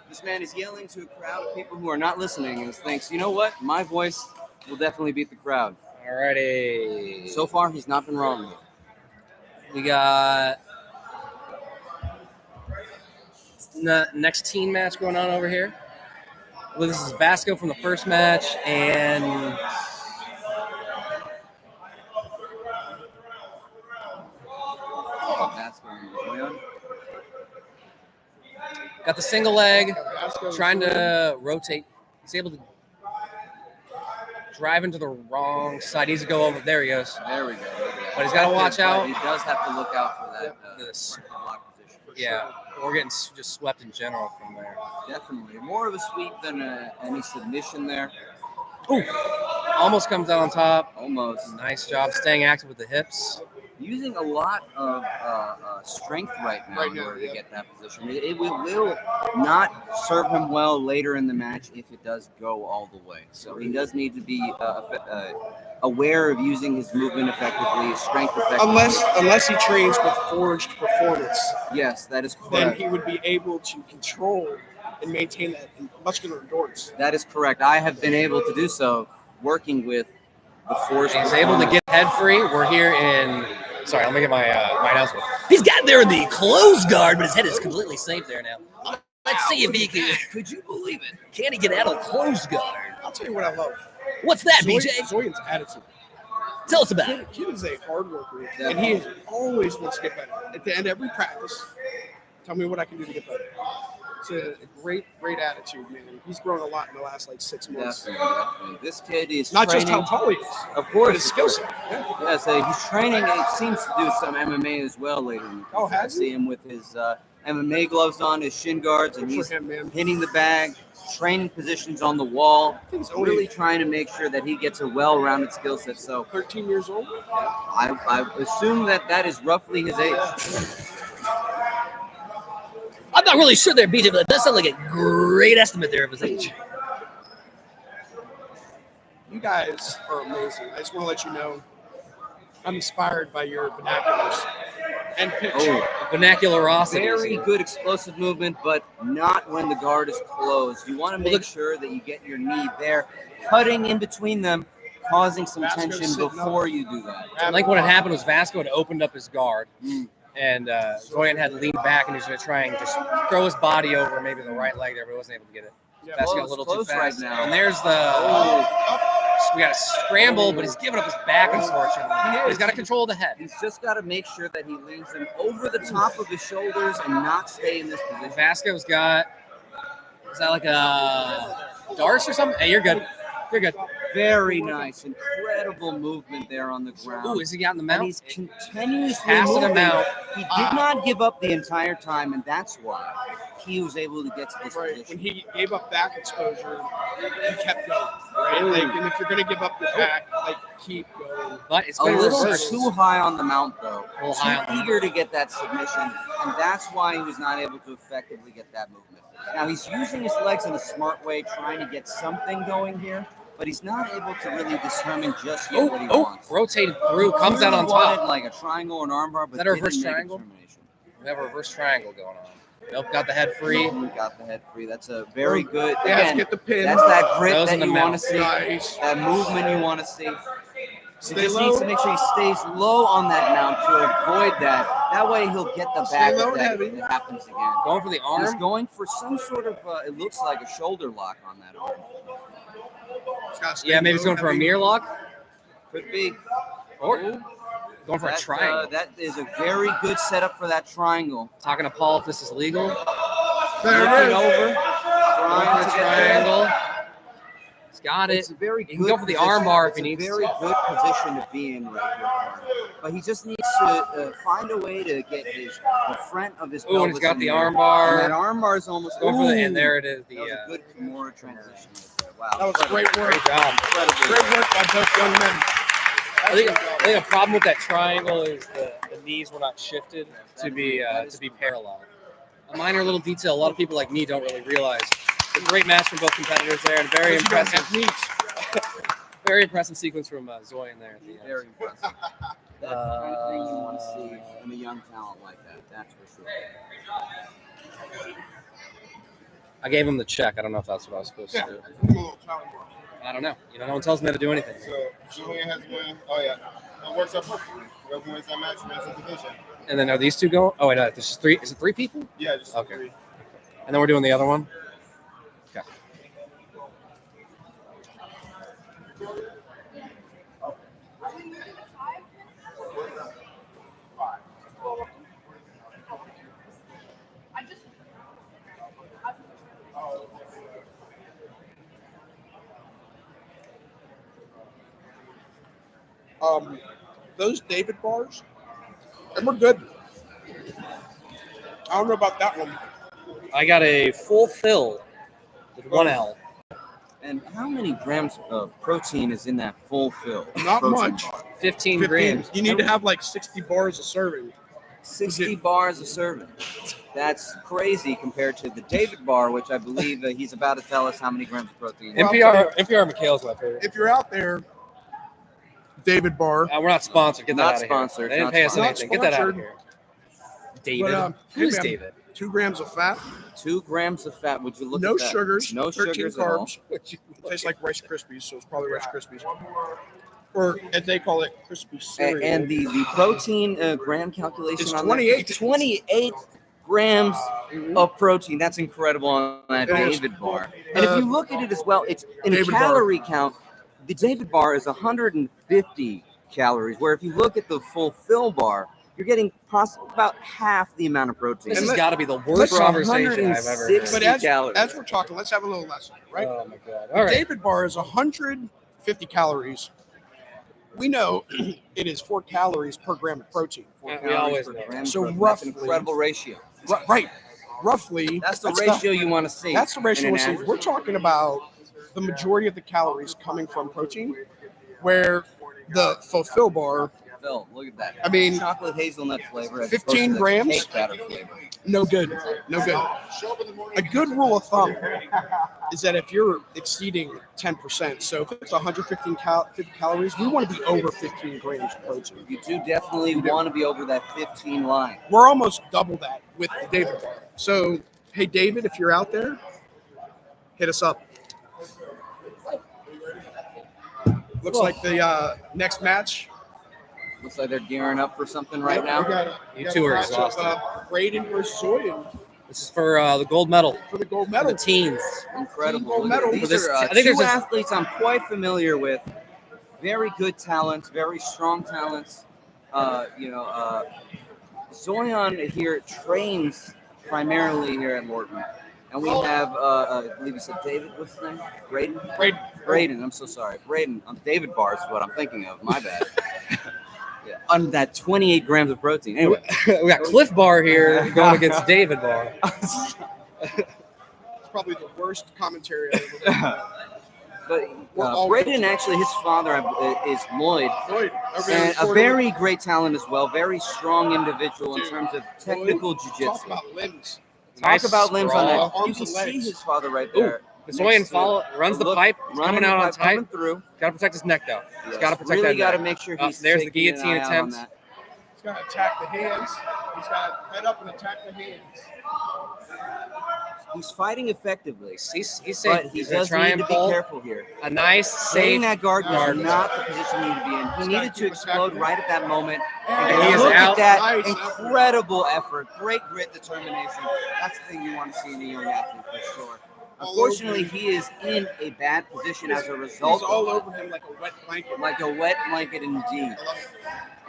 S7: this man is yelling to a crowd of people who are not listening and thinks, you know what? My voice will definitely beat the crowd.
S1: Alrighty.
S7: So far, he's not been wrong, though.
S1: We got next team match going on over here. Well, this is Vasco from the first match, and
S7: That's going on.
S1: got the single leg, trying to rotate. He's able to drive into the wrong side. He needs to go over. There he goes.
S7: There we go.
S1: But he's got to watch out.
S7: He does have to look out for that
S1: This,
S7: block position.
S1: yeah, we're getting just swept in general from there.
S7: Definitely. More of a sweep than any submission there.
S1: Ooh, almost comes out on top.
S7: Almost.
S1: Nice job staying active with the hips.
S7: Using a lot of strength right now in order to get that position. It will not serve him well later in the match if it does go all the way. So he does need to be aware of using his movement effectively, his strength effectively.
S2: Unless he trains with forged performance,
S7: Yes, that is
S2: then
S7: correct.
S2: he would be able to control and maintain that muscular endurance.
S7: That is correct. I have been able to do so working with the force.
S1: He's able to get head free. We're here in. Sorry, let me get my my announcement.
S5: He's got there in the closed guard, but his head is completely safe there now. Let's see if he can. Could you believe it? Can he get out of the closed guard?
S2: I'll tell you what I love.
S5: What's that,
S2: Zoe-
S5: BJ?
S2: Zoyan's attitude.
S5: Tell us about it.
S2: Kid is a hard worker, and he is always wants to get better. At the end of every practice, tell me what I can do to get better. It's a great attitude, man. He's grown a lot in the last like 6 months.
S7: Definitely. This kid is
S2: Not
S7: training,
S2: just how tall he is,
S7: of
S2: but
S7: course,
S2: his skill set. Yeah.
S7: Yeah, so he's training. He seems to do some MMA as well lately.
S2: Oh,
S7: I
S2: has he?
S7: see him with his MMA gloves on, his shin guards, and
S2: Good
S7: he's
S2: for him, man.
S7: hitting the bag, training positions on the wall,
S2: He's only
S7: really trying to make sure that he gets a well-rounded skill set. So
S2: 13 years old.
S7: I assume that is roughly his age.
S5: I'm not really sure there, BJ, but that does sound like a great estimate there of his age.
S2: You guys are amazing. I just want to let you know I'm inspired by your vernaculars and pitch.
S1: Vernacularosity.
S7: Very good explosive movement, but not when the guard is closed. You want to make sure that you get your knee there, cutting in between them, causing some
S2: Vasco's
S7: tension
S2: sitting
S7: before you do that.
S1: I like what had happened was Vasco had opened up his guard, and Zoyan had leaned back and he was going to try and just throw his body over maybe the right leg there, but he wasn't able to get it.
S2: Yeah,
S1: Vasco got a
S7: close,
S1: little
S7: close
S1: too fast.
S7: right now.
S1: And there's the we got a scramble, but he's giving up his back, unfortunately. He's got to control the head.
S7: He's just got to make sure that he leans him over the top of his shoulders and not stay in this position.
S1: Vasco's got, is that like a Darce or something? Hey, you're good. You're good.
S7: Very nice. Incredible movement there on the ground.
S1: Ooh, is he out in the
S7: And
S1: mount?
S7: he's continuously
S1: Passing him
S7: moving.
S1: out.
S7: He did not give up the entire time, and that's why he was able to get to this
S2: Right. When
S7: position.
S2: he gave up back exposure, he kept going. Right. Like, and if you're going to give up your back, like keep going.
S1: But it's
S7: A
S1: been
S7: little
S1: reversed.
S7: too high on the mount, though.
S1: A little high on the
S7: Too eager to get that submission, and that's why he was not able to effectively get that movement. Now, he's using his legs in a smart way, trying to get something going here, but he's not able to really determine just yet what he wants.
S1: Rotated through, comes out on
S7: Wanted
S1: top.
S7: like a triangle or an armbar, but
S1: Is that a reverse
S7: didn't make
S1: triangle?
S7: determination.
S1: We have a reverse triangle going on. Nope, got the head free.
S7: Got the head free. That's a very good.
S2: They have to
S7: Again,
S2: get the pin.
S7: that's that grit
S1: Those in
S7: that
S1: the
S7: you want to
S1: mouth.
S7: see.
S2: Nice.
S7: That movement you want to see. He
S2: Stay
S7: just
S2: low.
S7: needs to make sure he stays low on that mount to avoid that. That way he'll get the
S2: Stay
S7: back
S2: low
S7: if
S2: and
S7: that
S2: heavy.
S7: if it happens again.
S1: Going for the
S7: He's
S1: arm.
S7: going for some sort of, it looks like a shoulder lock on that arm.
S2: It's gotta stay
S1: Yeah, maybe he's
S2: low,
S1: going for a
S2: heavy.
S1: mirror lock.
S7: Could be.
S1: Or going for a
S7: That,
S1: triangle.
S7: that is a very good setup for that triangle.
S1: Talking to Paul if this is legal.
S2: There it
S7: Looking
S2: is.
S7: over,
S1: Going
S7: trying
S1: for
S7: to
S1: the
S7: get there.
S1: triangle. He's got it.
S7: It's a very
S1: He
S7: good
S1: can go for the
S7: position.
S1: arm bar if
S7: It's
S1: he needs
S7: a very
S1: to.
S7: good position to be in right here for him. But he just needs to find a way to get the front of his
S1: Ooh, and
S7: pelvis
S1: he's got
S7: in
S1: the
S7: there.
S1: arm bar.
S7: And that arm bar is almost
S1: Going for the,
S7: Ooh.
S1: and there it is. The
S7: That was a good Kimura transition right there. Wow.
S2: That was great work.
S1: great job.
S2: Great work by both young men.
S1: I think a problem with that triangle is the knees were not shifted to be parallel. A minor little detail a lot of people like me don't really realize. A great match from both competitors there, and very
S2: Because you don't
S1: impressive.
S2: have knees.
S1: Very impressive sequence from Zoyan there at the end.
S7: Very impressive. That's the kind of thing you want to see in a young talent like that. That's for sure.
S1: I gave him the check. I don't know if that's what I was supposed to do.
S3: A little challenge.
S1: I don't know. No one tells me how to do anything.
S3: So Julian has won. Oh yeah, it works out perfectly. Whoever wins that match wins the division.
S1: And then are these two going? Oh wait, no, this is three. Is it three people?
S3: Yeah, just
S1: Okay.
S3: three.
S1: And then we're doing the other one. Okay.
S2: Those David bars, they were good. I don't know about that one.
S1: I got a full fill with one L.
S7: And how many grams of protein is in that full fill?
S2: Not
S7: Protein
S2: much.
S7: bar?
S1: 15
S2: 15.
S1: grams.
S2: You need to have like 60 bars a serving.
S7: 60 bars a serving. That's crazy compared to the David bar, which I believe he's about to tell us how many grams of protein.
S2: Well,
S1: NPR Mikhail's my favorite.
S2: If you're out there, David bar.
S1: We're not sponsored. Get that
S7: Not
S1: out of
S7: sponsored.
S1: here. They didn't
S7: Not
S1: pay us
S7: sponsored.
S1: anything. Get that out of
S2: Not
S1: here. David.
S2: But,
S1: Who's
S2: hey, man,
S1: David?
S2: 2 grams of fat,
S7: 2 grams of fat. Would you look
S2: no
S7: at that?
S2: sugars,
S7: No
S2: 13
S7: sugars at all.
S2: carbs. Tastes like Rice Krispies, so it's probably Rice Krispies. Or as they call it, crispy cereal.
S7: And the protein gram calculation
S2: It's
S7: on
S2: 28.
S7: that, 28 grams of protein. That's incredible on that
S2: It is.
S7: David bar. And if you look at it as well, it's in a
S2: David bar.
S7: calorie count. The David bar is 150 calories, where if you look at the full fill bar, you're getting about half the amount of protein.
S1: This
S2: And
S1: has
S2: let-
S1: got to be the worst
S7: for
S1: conversation I've ever heard.
S7: 160
S2: But as
S7: calories.
S2: we're talking, let's have a little lesson, right?
S1: Oh my god! All right.
S2: David bar is 150 calories. We know it is 4 calories per gram of protein.
S1: We always know.
S2: So
S7: That's
S2: roughly-
S7: an incredible ratio.
S2: Right. Roughly.
S7: That's the ratio you want to see.
S2: That's the ratio
S7: in
S2: we'll
S7: an
S2: see.
S7: average.
S2: We're talking about the majority of the calories coming from protein, where the fulfill bar,
S7: Phil, look at that.
S2: I mean,
S7: chocolate hazelnut flavor. as
S2: 15
S7: opposed to the
S2: grams?
S7: Cake batter flavor.
S2: no good. No good. A good rule of thumb is that if you're exceeding 10%, so if it's 115 50 calories, we want to be over 15 grams of protein.
S7: You do definitely want to be over that 15 line.
S2: We're almost double that with the David bar. So, hey, David, if you're out there, hit us up. Looks like the next match.
S7: Looks like they're gearing up for something right now.
S1: You two are exhausted.
S2: Braden versus Zoyan
S1: This is for the gold medal
S2: for the gold
S1: for
S2: medal.
S1: the teens.
S7: Incredible.
S2: Gold
S7: Look at-
S2: medal.
S7: These
S1: This-
S7: are
S1: I think
S7: two
S1: there's a-
S7: athletes I'm quite familiar with. Very good talents, very strong talents. Zoyan here trains primarily here at Lorton. And we have, I believe you said David, what's his name? Braden? Braden, I'm so sorry. Braden, David Barr is what I'm thinking of. My bad. Yeah, on that 28 grams of protein. Anyway,
S1: We got Cliff Bar here going against David Bar.
S2: It's probably the worst commentary I've ever heard.
S7: but Braden, actually, his father is Lloyd.
S2: Lloyd,
S7: And a very great talent as well. Very strong individual in terms of technical
S2: Talk
S7: jiu-jitsu.
S2: about limbs.
S1: Nice
S7: Talk about limbs on
S1: sprawl.
S7: that. You
S2: Arms
S7: can
S2: and
S7: see
S2: legs.
S7: his father right there.
S1: Zoyan runs the pipe. He's coming out on tight.
S7: Coming through.
S1: Got to protect his neck though. He's
S7: Yes.
S1: got to protect
S7: Really
S1: that
S7: got to
S1: neck.
S7: make sure
S1: Oh,
S7: he's
S1: there's the
S7: taking an
S1: guillotine
S7: eye out on
S1: attempt.
S7: that.
S2: He's got to attack the hands. He's got to head up and attack the hands.
S7: He's fighting effectively,
S1: He's
S7: but
S1: safe.
S7: he
S1: He's going
S7: does
S1: to try
S7: need
S1: and
S7: to be
S1: pull
S7: careful here.
S1: a nice,
S7: Staying
S1: safe
S7: that guard
S1: guard.
S7: was not the position he needed to be in. He needed to explode right at that moment.
S1: And he is
S7: look
S1: out.
S7: at that
S2: Nice
S7: incredible effort, great grit, determination. That's the thing you want to see in a young athlete for sure. Unfortunately, he is in a bad position as a result.
S2: He's all over him like a wet blanket.
S7: Like a wet blanket indeed.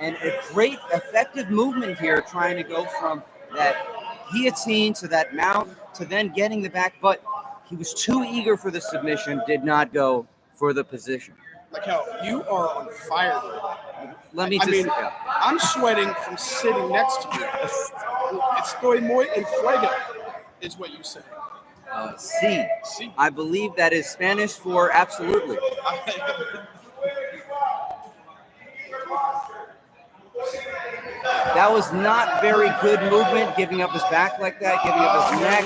S7: And a great effective movement here, trying to go from that guillotine to that mount to then getting the back, but he was too eager for the submission, did not go for the position.
S2: Like how you are on fire right now.
S7: Let me
S2: I
S7: just
S2: mean, I'm sweating from sitting next to you. Estoy muy en fuego, is what you say.
S7: see.
S2: See,
S7: I believe that is Spanish for absolutely. That was not very good movement, giving up his back like that, giving up his neck.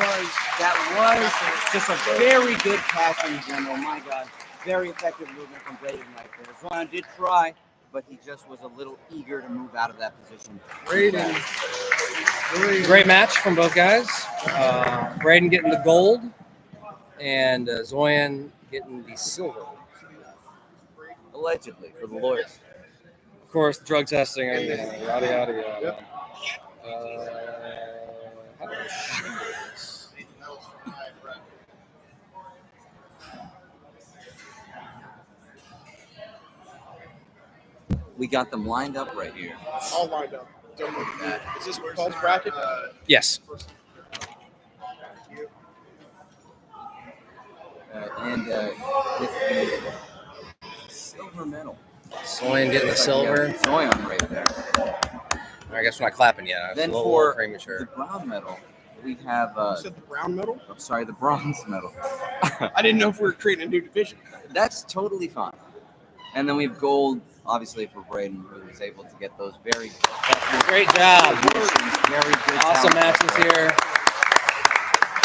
S7: That was just a very good catch in general. My God, very effective movement from Braden right there. Zoyan did try, but he just was a little eager to move out of that position.
S2: Braden.
S1: Great match from both guys. Braden getting the gold and Zoyan getting the silver.
S7: Allegedly, for the lawyers.
S1: Of course, drug testing and yada yada yada. How do I shoot this?
S7: We got them lined up right here.
S2: All lined up. Don't look at that. Is this Paul's bracket?
S1: Yes.
S7: With the silver medal.
S1: Zoyan getting the silver.
S7: Zoyan right there.
S1: I guess we're not clapping yet. I was
S7: Then
S1: a little
S7: for the
S1: premature.
S7: brown medal, we have,
S2: You said the brown medal?
S7: I'm sorry, the bronze medal.
S2: I didn't know if we were creating a new division.
S7: That's totally fine. And then we have gold, obviously, for Braden, who was able to get those very
S1: Great job.
S7: very good
S1: Awesome
S7: talent.
S1: matches here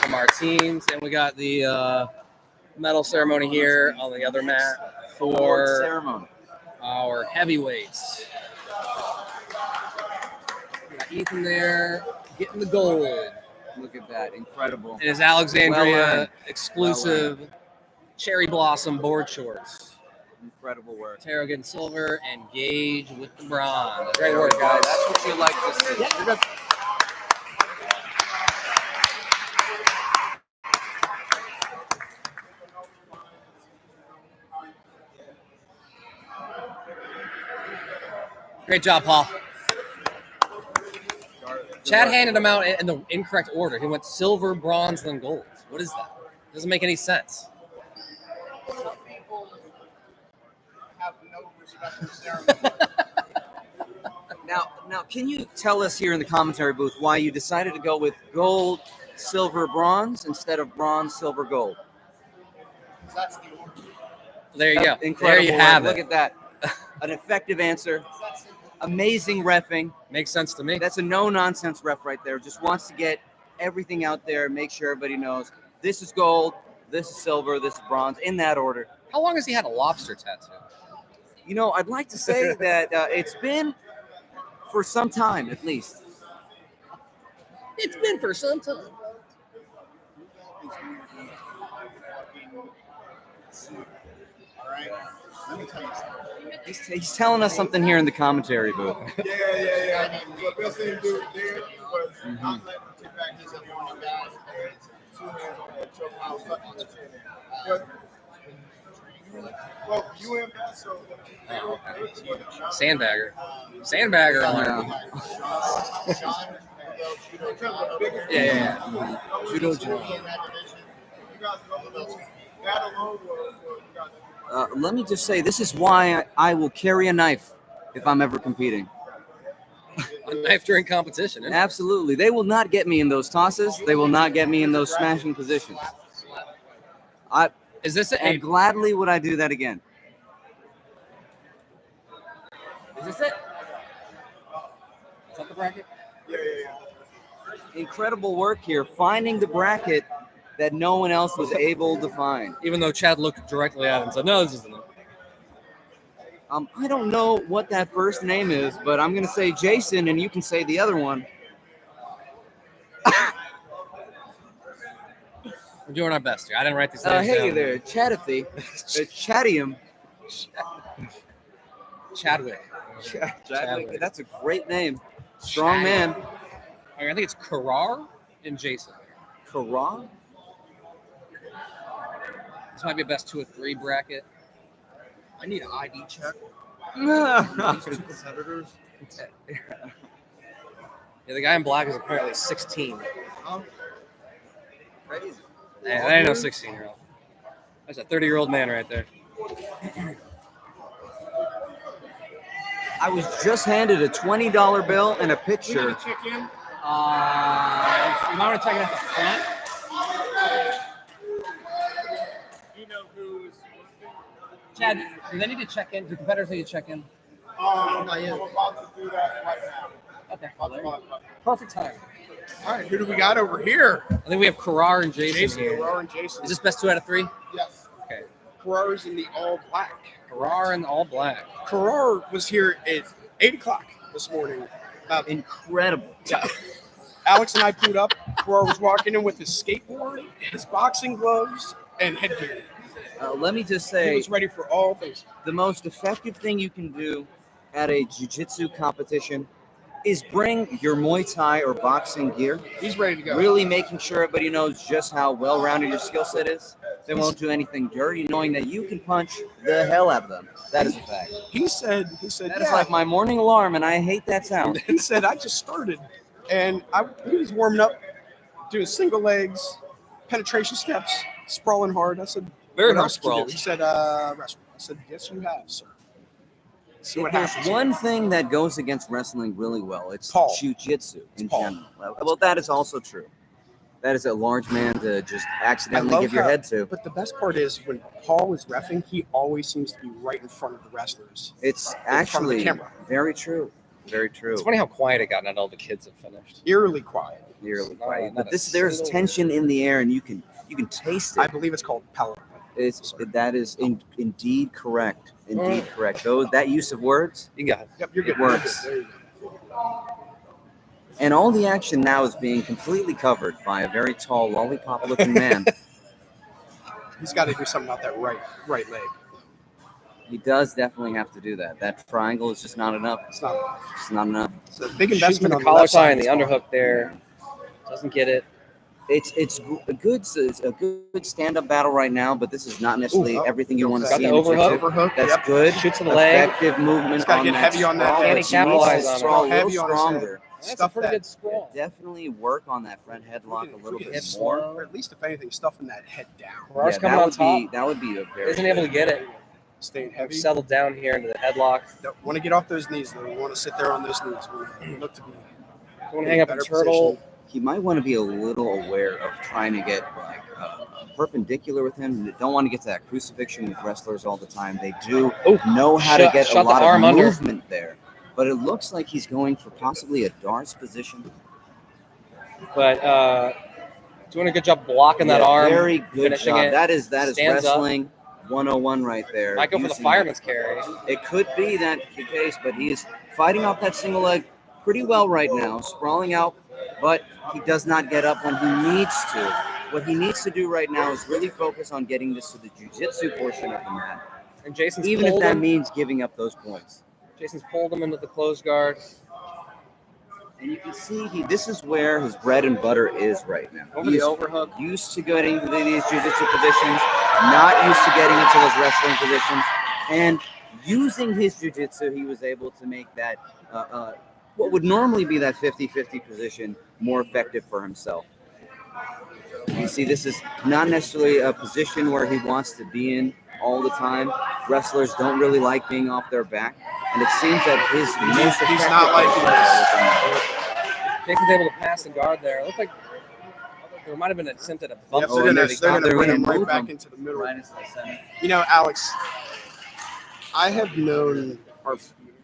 S1: from our teams. And we got the medal ceremony here on the other mat
S7: Award
S1: for
S7: ceremony.
S1: our heavyweights. We got Ethan there getting the gold.
S7: Look at that, incredible.
S1: And his Alexandria
S7: Well earned.
S1: exclusive cherry blossom board shorts.
S7: Incredible work.
S1: Taro getting silver and Gage with the bronze. Great work,
S7: Guys,
S1: guys.
S7: that's what you like to see.
S1: Great job, Paul. Chad handed him out in the incorrect order. He went silver, bronze, then gold. What is that? Doesn't make any sense.
S2: Some people have no respect for ceremony.
S7: Now, can you tell us here in the commentary booth why you decided to go with gold, silver, bronze instead of bronze, silver, gold?
S2: That's the order.
S1: There you go.
S7: Incredible.
S1: There you have
S7: Look
S1: it.
S7: at that. An effective answer. Amazing reffing.
S1: Makes sense to me.
S7: That's a no-nonsense ref right there. Just wants to get everything out there, make sure everybody knows this is gold, this is silver, this is bronze, in that order.
S1: How long has he had a lobster tattoo?
S7: You know, I'd like to say that it's been for some time, at least.
S1: It's been for some time.
S3: All right. Let me tell you something.
S7: He's telling us something here in the commentary booth.
S3: Yeah. What best thing to do there was not let him take back his up on the guys and 2 hands on the choke out, stuck on the chin. But, well, you and that, so
S1: Sandbagger. Sandbagger alert. Yeah.
S3: Judo job. That alone was you guys.
S7: Let me just say, this is why I will carry a knife if I'm ever competing.
S1: A knife during competition.
S7: Absolutely. They will not get me in those tosses. They will not get me in those smashing positions.
S1: Is this
S7: And gladly would I do that again.
S1: Is this it? Is that the bracket?
S3: Yeah.
S7: Incredible work here, finding the bracket that no one else was able to find.
S1: Even though Chad looked directly at it and said, no, this isn't it.
S7: I don't know what that first name is, but I'm going to say Jason, and you can say the other one.
S1: We're doing our best here. I didn't write these names
S7: Hey
S1: down.
S7: there, Chatty. Chattium.
S1: Chadwick.
S7: Chadwick. That's a great name. Strong man.
S1: I think it's Karar and Jason.
S7: Karar?
S1: This might be a best 2 of 3 bracket.
S2: I need an ID check.
S3: Competitors.
S1: Yeah, the guy in black is apparently 16.
S7: Crazy.
S1: Yeah, that ain't no 16-year-old. That's a 30-year-old man right there.
S7: I was just handed a $20 bill and a picture.
S2: Check in.
S1: You might want to check it at the front.
S2: You know who's
S1: Chad, do they need to check in? Do competitors need to check in?
S3: I'm about to do that right now.
S1: Okay. Perfect time.
S2: All right, who do we got over here?
S1: I think we have Karar and Jason here.
S2: Karar and Jason.
S1: Is this best 2 out of 3?
S3: Yes.
S1: Okay.
S2: Karar's in the all black.
S1: Karar in all black.
S2: Karar was here at 8 o'clock this morning.
S7: Incredible.
S2: Yeah. Alex and I pulled up. Karar was walking in with his skateboard, his boxing gloves, and headgear.
S7: Let me just
S2: He
S7: say,
S2: was ready for all things.
S7: the most effective thing you can do at a jiu-jitsu competition is bring your Muay Thai or boxing gear.
S2: He's ready to go.
S7: Really making sure everybody knows just how well-rounded your skill set is. They won't do anything dirty, knowing that you can punch the hell out of them. That is a fact.
S2: He said,
S7: That is like my morning alarm, and I hate that sound.
S2: he said, I just started. And he was warming up, doing single legs, penetration steps, sprawling hard. I said,
S1: Very
S2: what
S1: hard
S2: else did you do?
S1: sprawls.
S2: He said, wrestling. I said, yes, you have, sir. See what
S7: There's
S2: happens.
S7: one thing that goes against wrestling really well. It's
S2: Paul.
S7: jiu-jitsu in
S2: Paul.
S7: general. Well, that is also true. That is a large man to just accidentally give your head to.
S2: But the best part is when Paul is reffing, he always seems to be right in front of the wrestlers.
S7: It's
S2: front of the
S7: actually
S2: camera.
S7: very true. Very true.
S1: It's funny how quiet it got now that all the kids have finished.
S2: Eerily quiet.
S7: Eerily
S1: Not
S7: quiet.
S1: a
S7: But there's
S1: single
S7: tension in the air, and you can taste
S2: I
S7: it.
S2: believe it's called palate.
S7: That is indeed correct. Indeed correct. That use of words,
S1: You got it.
S2: Yep, you're good.
S7: It works.
S2: There you go.
S7: and all the action now is being completely covered by a very tall, lollipop-looking man.
S2: He's got to do something about that right leg.
S7: He does definitely have to do that. That triangle is just not enough.
S2: It's not enough.
S7: It's not enough.
S2: It's a big
S1: Shoots for
S2: investment
S1: the
S2: on the
S1: collar
S2: left side.
S1: tie and the underhook there. Doesn't get it.
S7: It's a good stand-up battle right now, but this is not necessarily
S2: Ooh,
S7: everything you want to
S1: got
S7: see
S1: the
S7: in a
S1: overhook.
S7: jiu-jitsu.
S2: Overhook.
S7: That's
S2: Yep.
S7: good.
S1: Shoots to the leg.
S7: Effective movement.
S2: He's gotta
S7: on
S2: get
S7: that
S2: heavy on that
S7: sprawl.
S2: head.
S1: Can he capitalize
S7: He's
S1: on it?
S7: sprawl a little
S2: Heavy on his
S7: stronger.
S1: That's a
S2: stuff
S1: pretty
S2: that,
S1: good sprawl.
S7: Definitely work on that front headlock a little
S2: get
S7: bit
S2: hip
S7: more.
S2: or at least if anything, stuffing that head down.
S1: Ferrar's
S7: Yeah,
S1: coming on top.
S7: that would be a very
S1: Isn't able to get it.
S2: Staying heavy.
S1: Settled down here into the headlock.
S2: Don't want to get off those knees though. You want to sit there on those knees. We look to be.
S1: Don't want to hang up a turtle.
S7: He might want to be a little aware of trying to get like perpendicular with him. They don't want to get to that crucifixion with wrestlers all the time. They do know how to get a lot of movement there. But it looks like he's going for possibly a darts position.
S1: But doing a good job blocking that arm.
S7: Very good job.
S1: It.
S7: That is
S1: Stands
S7: wrestling 101 right there.
S1: Might go for the fireman's carry.
S7: It could be that the case, but he is fighting off that single leg pretty well right now, sprawling out, but he does not get up when he needs to. What he needs to do right now is really focus on getting this to the jiu-jitsu portion of the mat.
S1: And Jason's
S7: even if that means giving up those points.
S1: Jason's pulled him into the closed guard.
S7: And you can see this is where his bread and butter is right now.
S1: Over the overhook.
S7: Used to getting to these jiu-jitsu positions, not used to getting into those wrestling positions. And using his jiu-jitsu, he was able to make that, what would normally be that 50-50 position, more effective for himself. You see, this is not necessarily a position where he wants to be in all the time. Wrestlers don't really like being off their back. And it seems that
S2: he's not liking this.
S1: Jason's able to pass the guard there. It looked like there might have been an attempt at a bump.
S2: Yep, they're going to bring him right back into the middle.
S1: Right into the center.
S2: You know, Alex, I have known our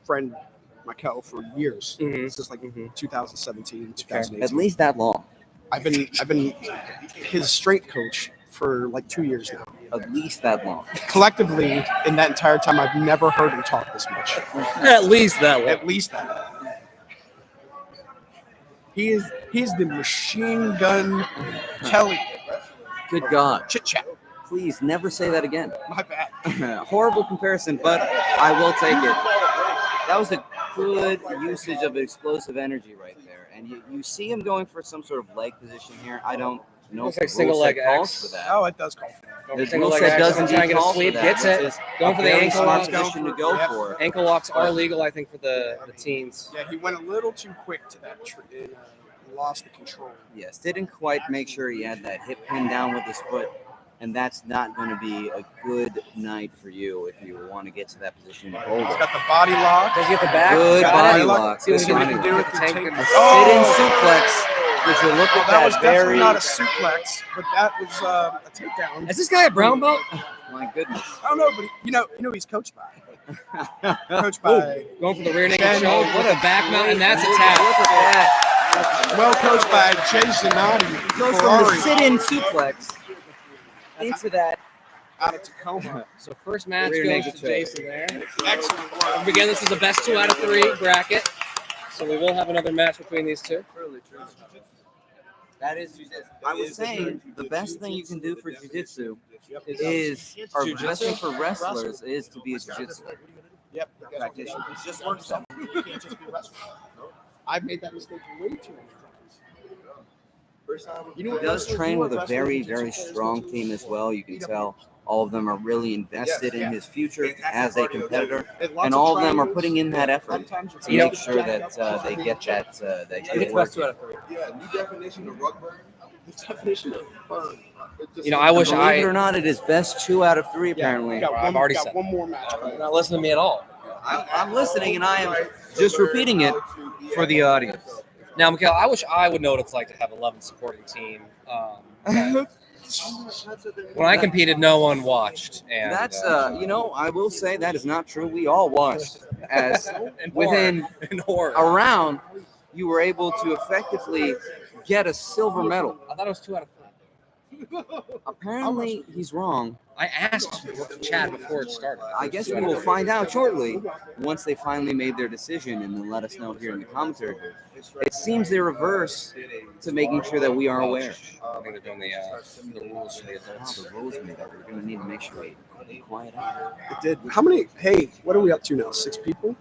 S2: friend Michael for years. This is like 2017, 2018.
S7: At least that long.
S2: I've been his strength coach for like 2 years now.
S7: At least that long.
S2: Collectively, in that entire time, I've never heard him talk this much.
S1: At least that long.
S2: At least that long. He's the machine gun Kelly.
S7: Good God.
S2: Chit chat.
S7: Please never say that again.
S2: My bad.
S7: Horrible comparison, but I will take it. That was a good usage of explosive energy right there. And you see him going for some sort of leg position here. I don't know if
S1: like single leg
S7: calls
S1: X.
S7: for that.
S2: Oh, it does call for that.
S7: The
S1: single
S7: rule
S1: leg
S7: set
S1: X.
S7: doesn't
S1: Trying to get a
S7: call for
S1: sweep,
S7: that,
S1: gets
S7: which
S1: it.
S7: is
S1: Going
S7: a
S1: for the
S7: very
S1: ankle
S7: smart
S1: lock.
S7: position to go for.
S1: Ankle locks are legal, I think, for the teens.
S2: Yeah, he went a little too quick to that and lost the control.
S7: Yes, didn't quite make sure he had that hip pin down with his foot. And that's not going to be a good night for you if you want to get to that position to hold
S2: He's
S7: it.
S2: got the body lock.
S1: Does he get the back?
S7: Good body
S2: lock.
S7: lock.
S1: See what
S7: This
S1: he
S7: one
S1: can
S2: do
S7: is
S2: with the tank.
S7: sit-in suplex. Would you look at
S2: That was
S7: that
S2: definitely
S7: very...
S2: not a suplex, but that was a takedown.
S1: Is this guy a brown belt?
S7: My goodness.
S2: I don't know, but you know he's coached by. Coached by.
S1: Going for the rear naked
S2: Ben,
S1: choke. What a back mount, and that's a tap.
S7: Look at that.
S2: Well coached by Jason Nadi.
S7: Goes from the sit-in suplex into that.
S2: Out of Tacoma.
S1: So first match
S7: Rear
S1: goes
S7: naked
S1: to
S7: choke.
S1: Jason there.
S2: Excellent work.
S1: Again, this is the best 2 out of 3 bracket. So we will have another match between these two.
S7: That is, I was saying, the best thing you can do for jiu-jitsu is, or the best thing for wrestlers is to be a jiu-jitsu
S2: Yep.
S7: practitioner. It just works out.
S2: I've made that mistake way too many times.
S7: He does train with a very, very strong team as well. You can tell all of them are really invested in his future as a competitor, and all of them are putting in that effort to make sure that they get that good work.
S1: 2 out of 3.
S6: Yeah, new definition of rug burn.
S2: Definition of burn.
S1: You know, I wish
S7: Believe it or not, it is best 2 out of 3 apparently.
S1: I've already
S2: got
S1: said
S2: one more match.
S1: You're not listening to me at all.
S7: I'm listening, and I am just repeating it for the audience.
S1: Now, Mikhail, I wish I would know what it's like to have 11 supporting team. When I competed, no one watched. And
S7: That's I will say that is not true. We all watched as
S1: in
S7: within
S1: horror.
S7: a round, you were able to effectively get a silver medal.
S1: I thought it was 2 out of 3.
S7: Apparently, he's wrong.
S1: I asked Chad before it started.
S7: I guess we will find out shortly once they finally made their decision and then let us know here in the commentary booth. It seems they reverse to making sure that we are aware.
S1: I think they're doing the rules for the adults.
S7: The rules made up. We're going to need to make sure we quiet out.
S2: It did. How many? Hey, what are we up to now? 6 people?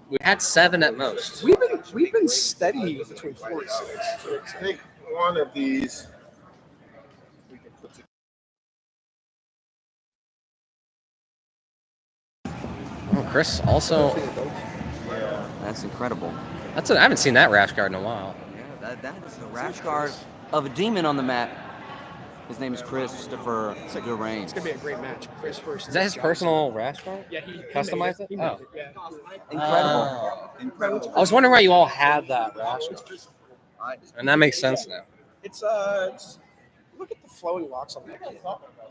S1: We had 7 at most.
S2: We've been steady between 4 and 6.
S3: I think one of these we can put together.
S1: Oh, Chris also.
S7: That's incredible.
S1: I haven't seen that rash guard in a while.
S7: Yeah, that is the rash guard of a demon on the mat. His name is Christopher Durain.
S2: It's gonna be a great match. Chris versus
S1: Is that his
S2: Johnson.
S1: personal rash guard?
S2: Yeah, he
S1: Customized it?
S2: He
S1: Oh.
S2: made it. Yeah.
S7: Incredible.
S2: Incredible.
S1: I was wondering why you all had that rash guard. And that makes sense now.
S2: It's look at the flowing locks on that kid.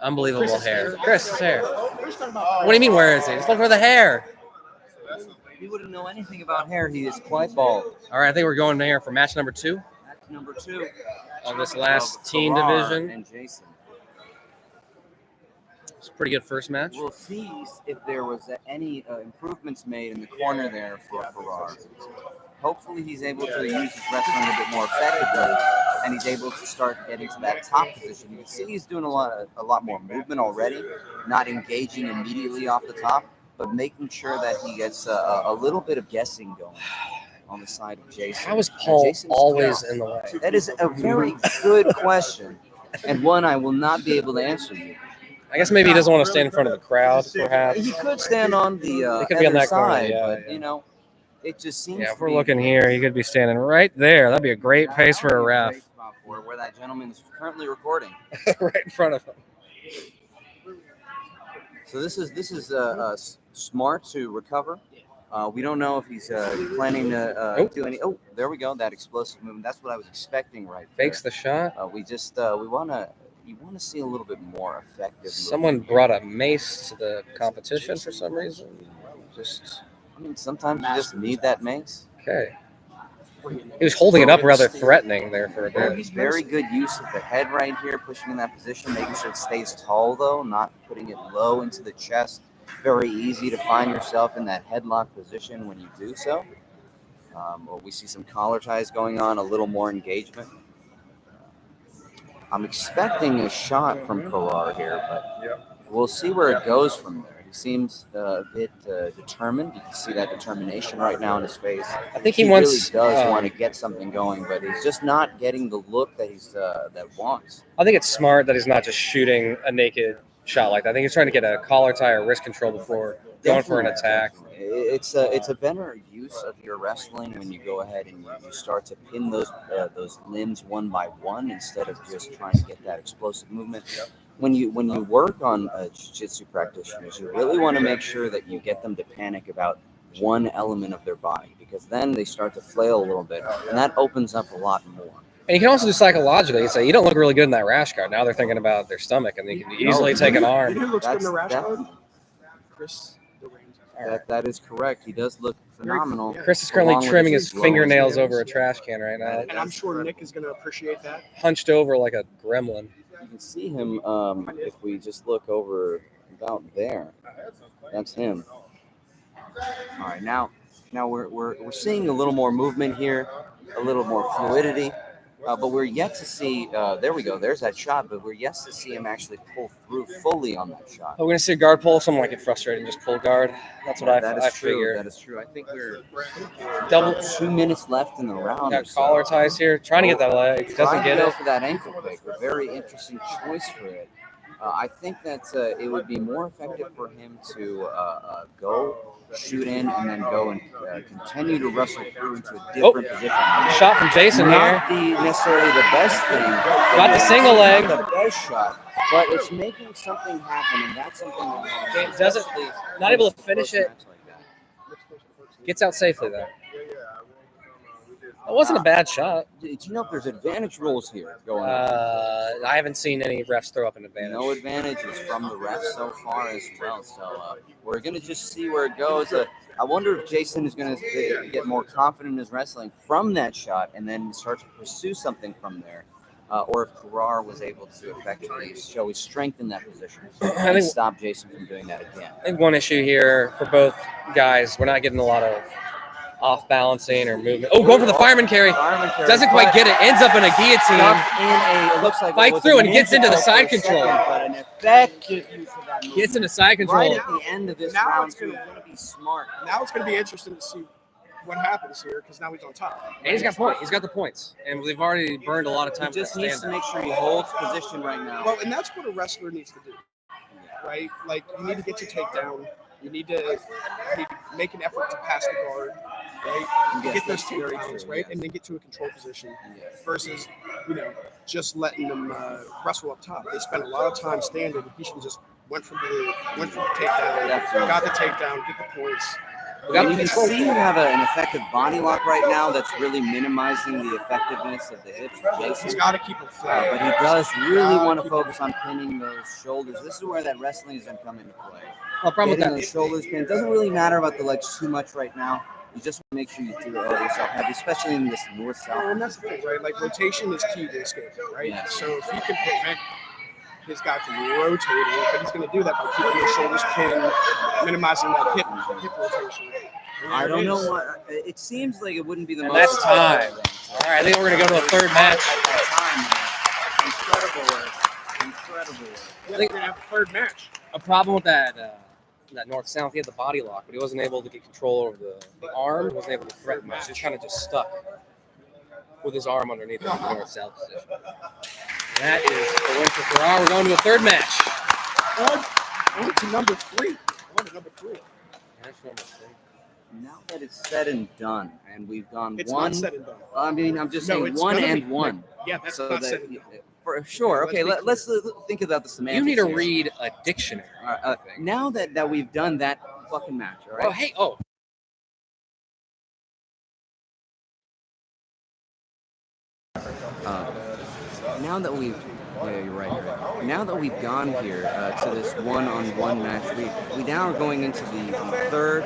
S1: Unbelievable
S2: Chris's
S1: hair.
S2: hair.
S1: Chris's hair.
S2: We're just talking about.
S1: What do you mean, where is he? Just look for the hair.
S7: If you wouldn't know anything about hair, he is quite bald.
S1: All right, I think we're going there for match number 2
S7: Match number 2
S1: of this last teen
S7: Farrar
S1: division.
S7: and Jason.
S1: It's a pretty good first match.
S7: We'll see if there was any improvements made in the corner there for Farrar. Hopefully he's able to use his wrestling a bit more effectively, and he's able to start getting to that top position. You can see he's doing a lot more movement already, not engaging immediately off the top, but making sure that he gets a little bit of guessing going on the side of Jason.
S1: How is Paul
S7: Jason's
S1: always in the way?
S7: That is a very good question, and one I will not be able to answer you.
S1: I guess maybe he doesn't want to stand in front of the crowd, perhaps.
S7: He could stand on the
S1: He could be on
S7: other
S1: that corner,
S7: side,
S1: yeah,
S7: but
S1: yeah.
S7: you know, it just seems.
S1: Yeah, if
S7: to
S1: we're
S7: be
S1: looking here, he could be standing right there. That'd be a great pace for a ref.
S7: great spot for where that gentleman is currently recording.
S1: Right in front of him.
S7: So this is smart to recover. We don't know if he's planning to do any. Oh, there we go. That explosive movement. That's what I was expecting right there.
S1: Fakes the shot.
S7: You want to see a little bit more effective.
S1: Someone
S7: movement.
S1: brought a mace to the competition for some reason.
S7: I mean, sometimes you just need that mace.
S1: Okay. He was holding it up rather threatening there for a bit.
S7: He's very good use of the head right here, pushing in that position, making sure it stays tall though, not putting it low into the chest. Very easy to find yourself in that headlock position when you do so. Well, we see some collar ties going on, a little more engagement. I'm expecting a shot from Farrar here, but we'll see where it goes from there. He seems a bit determined. You can see that determination right now in his face.
S1: I think he wants.
S7: Really does want to get something going, but he's just not getting the look that that wants.
S1: I think it's smart that he's not just shooting a naked shot like that. I think he's trying to get a collar tie or wrist control before going for an attack.
S7: It's a better use of your wrestling when you go ahead and you start to pin those limbs one by one instead of just trying to get that explosive movement. When you work on jiu-jitsu practitioners, you really want to make sure that you get them to panic about one element of their body, because then they start to flail a little bit, and that opens up a lot more.
S1: And you can also do psychologically. You say, you don't look really good in that rash guard. Now they're thinking about their stomach, and they can easily take an arm.
S2: Who looks good in the rash
S7: That's
S2: guard? Chris Durain.
S7: That is correct. He does look phenomenal.
S1: Chris is currently
S7: Along with
S1: trimming his
S7: low
S1: fingernails
S7: hands.
S1: over a trash can right now.
S2: And I'm sure Nick is going to appreciate that.
S1: Hunched over like a gremlin.
S7: You can see him if we just look over about there. That's him. All right, now we're seeing a little more movement here, a little more fluidity, but we're yet to see. There we go. There's that shot, but we're yet to see him actually pull through fully on that shot.
S1: Oh, we're gonna see a guard pull. Someone might get frustrated and just pull guard. That's what
S7: That
S1: I
S7: is true.
S1: figure.
S7: That is true. I think we're
S1: Double
S7: 2 minutes left in the round.
S1: got collar ties here, trying to get that leg. Doesn't
S7: Trying
S1: get
S7: to go
S1: it.
S7: for that ankle kick. A very interesting choice for it. I think that it would be more effective for him to go, shoot in, and then go and continue to wrestle through into a different position.
S1: Shot from Jason
S7: Not
S1: here.
S7: necessarily the best thing.
S1: Got the single leg.
S7: Not the best shot, but it's making something happen, and that's something that
S1: James doesn't. Not able to finish it. Gets out safely though. It wasn't a bad shot.
S7: Do you know if there's advantage rules here going on?
S1: I haven't seen any refs throw up an advantage.
S7: No advantages from the refs so far as well. So we're going to just see where it goes. I wonder if Jason is going to get more confident in his wrestling from that shot and then start to pursue something from there. Or if Farrar was able to effectively show his strength in that position and stop Jason from doing that again.
S1: I think one issue here for both guys, we're not getting a lot of off balancing or movement. Oh, going for the fireman carry. Doesn't quite get it. Ends up in a guillotine.
S7: It looks like
S1: Fights through and gets into the side control.
S7: But an effective use of that
S1: Gets into side control.
S7: right at the end of this
S2: Now
S7: round.
S2: it's
S7: You're
S2: gonna-
S7: going to be smart.
S2: Now it's going to be interesting to see what happens here because now he's on top.
S1: And he's got points. He's got the points. And we've already burned a lot of time.
S7: He just
S1: with that
S7: needs to
S1: stand-up.
S7: make sure he holds position right now.
S2: Well, and that's what a wrestler needs to do, right? Like you need to get your takedown. You need to make an effort to pass the guard. right?
S7: Yes,
S2: Get those
S7: that's very
S2: takedowns,
S7: true,
S2: right?
S7: yes.
S2: And then get to a control position
S7: Yes.
S2: versus, just letting them wrestle up top. They spend a lot of time standing. He should have just went for the takedown,
S7: Definitely.
S2: got the takedown, get the points.
S7: And you can see him have an effective body lock right now that's really minimizing the effectiveness of the hips for
S2: He's
S7: Jason.
S2: got to keep him flat.
S7: But he does really want to focus on pinning those shoulders. This is where that wrestling is going to come into play.
S1: Well, problem with
S7: Getting
S1: that,
S7: those shoulders pinned. It doesn't really matter about the legs too much right now. You just want to make sure you do yourself heavy, especially in this north-south.
S2: And that's the thing, right? Like, rotation is key to escape, right?
S7: Yes.
S2: So if he can prevent his guy from rotating, but he's going to do that by keeping his shoulders pinned, minimizing that hip rotation. And
S7: I
S2: there
S7: don't
S2: it
S7: know
S2: is.
S7: what. It seems like it wouldn't be the
S1: and
S7: most.
S1: that's time. All right, I think we're gonna go to a third match.
S7: Incredible work. Incredible work.
S2: Yeah, we're going to have a third match.
S1: A problem with that north-south, he had the body lock, but he wasn't able to get control over the arm. He wasn't able to threaten much. He was kind of just stuck with his arm underneath the north-south position. That is the win for Ferrara. We're going to a third match.
S2: On to number 3.
S1: Match number 3.
S7: Now that it's said and done, and we've gone
S2: It's
S7: one.
S2: not said and done.
S7: I mean, I'm just
S2: No,
S7: saying
S2: it's
S7: one
S2: gonna
S7: and
S2: be-
S7: one.
S2: Yeah, that's
S7: So
S2: not
S7: that,
S2: said and done.
S7: for sure.
S2: Let's
S7: Okay,
S2: be
S7: let's think about the semantics.
S1: You need to
S7: here.
S1: read a dictionary. I think.
S7: Now that we've done that fucking match, all right?
S1: Oh, hey, oh.
S7: Now that we've, yeah, you're right. Now that we've gone here to this one-on-one match, we now are going into the third.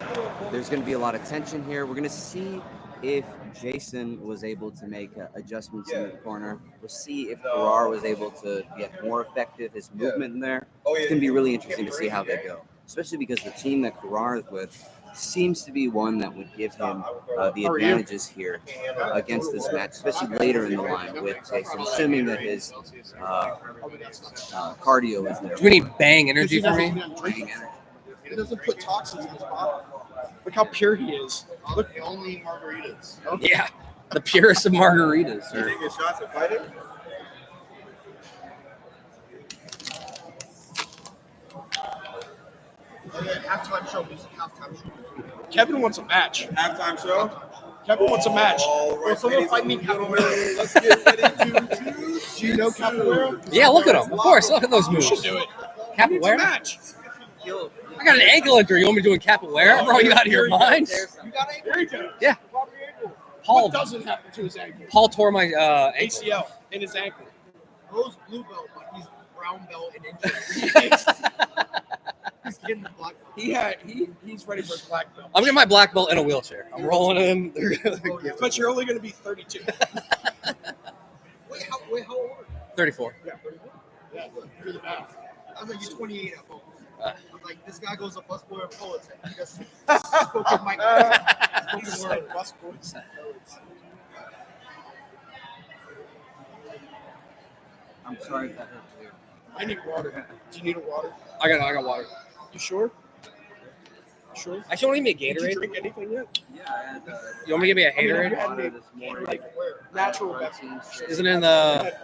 S7: There's going to be a lot of tension here. We're going to see if Jason was able to make adjustments in the corner. We'll see if Ferrara was able to get more effective, his movement in there. It's going to be really interesting to see how they go, especially because the team that Ferrara is with seems to be one that would give him the advantages here against this match, especially later in the line with Jason, assuming that his cardio is there.
S1: Do we need bang energy for me?
S2: He doesn't put toxins in his body. Look how pure he is. Look,
S6: Only margaritas.
S1: Yeah, the purest of margaritas.
S6: You taking shots at fighting?
S2: halftime show. Music halftime show. Kevin wants a match.
S6: Halftime show?
S2: Kevin wants a match.
S6: All right,
S2: someone
S6: ladies
S2: fight me,
S6: and gentlemen, let's get ready to choose.
S2: Do you know Capoeira?
S1: Yeah, look at him. Of course, look at those
S2: You
S1: moves.
S2: should do it. He needs a
S1: Capoeira?
S2: match.
S1: I got an ankle injury. You want me doing capoeira? Bro, you out of your mind?
S2: You got it? There you go.
S1: Yeah.
S2: What
S1: Paul,
S2: doesn't happen to his ankle?
S1: Paul tore my ankle.
S2: ACL in his ankle.
S9: Rose blue belt, but he's brown belt and injury. He's getting the black belt.
S2: He's ready for his black belt.
S1: I'm getting my black belt in a wheelchair. I'm rolling in.
S2: But you're only going to be 32.
S9: Wait, how old are you?
S1: 34.
S2: Yeah, 34. Yeah, do the math.
S9: I was like, you're 28 at home.
S1: Uh.
S9: I'm like, this guy goes to busboy and poets. He just spoken mic. Spoken word.
S2: Busboys.
S7: I'm sorry if that hurt you.
S2: I need water. Do you need a water?
S1: I got water.
S2: You sure? Sure.
S1: Actually, want to give me a
S2: Did you
S1: Gatorade?
S2: drink anything yet?
S7: Yeah, I had
S1: You want me to give me a
S2: I mean, have you
S1: Haterade?
S2: had
S7: water
S2: any
S7: this morning.
S2: like natural beverages?
S1: Isn't it in the...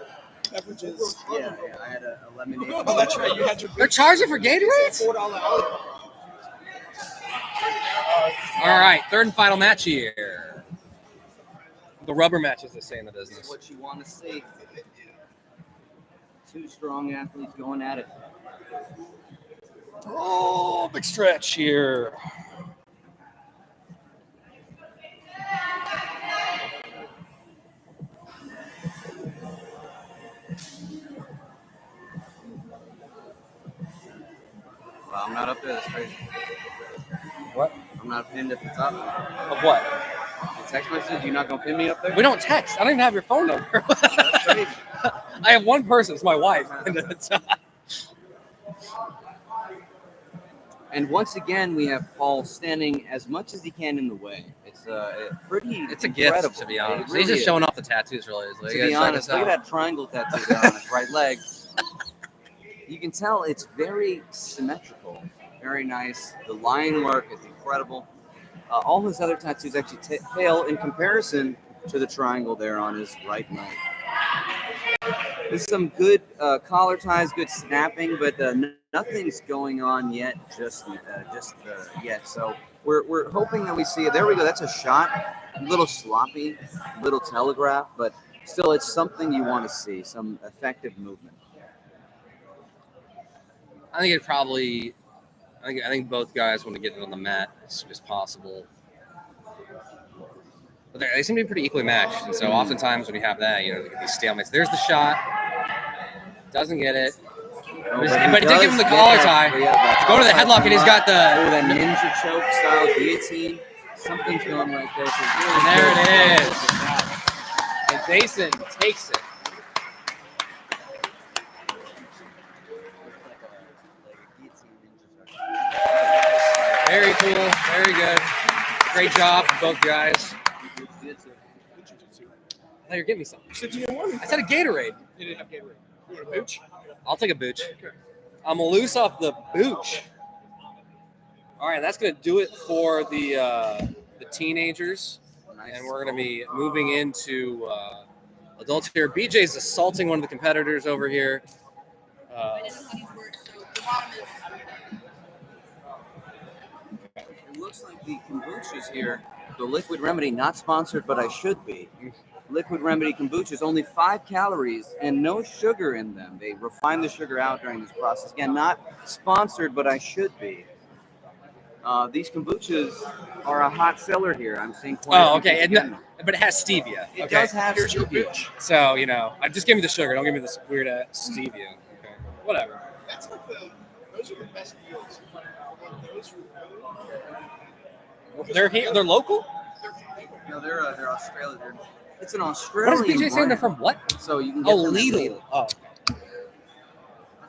S2: Beverages.
S7: Yeah, I had a lemonade.
S2: Oh, that's right. You had your
S1: They're charging for Gatorades?
S2: $4 outlet.
S1: All right, third and final match here. The rubber match, as they say in the business.
S7: What you want to see. Two strong athletes going at it.
S1: Oh, big stretch here.
S7: Well, I'm not up there. That's crazy.
S1: What?
S7: I'm not pinned at the top.
S1: Of what?
S7: The text message, you're not going to pin me up there?
S1: We don't text. I don't even have your phone number.
S7: That's crazy.
S1: I have one person. It's my wife.
S7: And once again, we have Paul standing as much as he can in the way. It's pretty
S1: It's a
S7: incredible.
S1: gift, to be honest.
S7: It really
S1: He's just
S7: is.
S1: showing off the tattoos really easily.
S7: To
S1: You guys
S7: be
S1: check
S7: honest,
S1: this
S7: look
S1: out.
S7: at that triangle tattoo there on his right leg. You can tell it's very symmetrical, very nice. The line work is incredible. All his other tattoos actually pale in comparison to the triangle there on his right leg. There's some good collar ties, good snapping, but nothing's going on yet, yet. So we're hoping that we see it. There we go. That's a shot. A little sloppy, little telegraph, but still, it's something you want to see. Some effective movement.
S1: I think it probably. I think both guys want to get it on the mat as soon as possible. But they seem to be pretty equally matched, and so oftentimes when you have that, there can be stalemates. There's the shot. Doesn't get it. But he did give him the collar tie. Go to the headlock, and he's got the
S7: that ninja choke style guillotine. Something's going right there.
S1: And there it is. And Jason takes it. Very cool. Very good. Great job, both guys. I thought you were getting me something.
S2: You said you didn't want it.
S1: I said a Gatorade.
S2: You didn't have Gatorade. You want a booch?
S1: I'll take a booch. I'm loose off the booch. All right, that's going to do it for the teenagers. And we're going to be moving into adults here. BJ's assaulting one of the competitors over here.
S7: It looks like the kombuchas here, the Liquid Remedy, not sponsored, but I should be. Liquid Remedy kombucha is only 5 calories and no sugar in them. They refine the sugar out during this process. Again, not sponsored, but I should be. These kombuchas are a hot seller here. I'm seeing quite a few people getting them.
S1: But it has stevia.
S7: It does have stevia.
S1: So, I just give me the sugar. Don't give me this weird stevia. Okay. Whatever.
S2: That's like those are the best deals.
S1: They're here. They're local?
S7: No, they're Australian. It's an
S1: What
S7: Australian
S1: is BJ saying? They're from what?
S7: So you can get them at
S1: Lidl. Oh.
S7: That's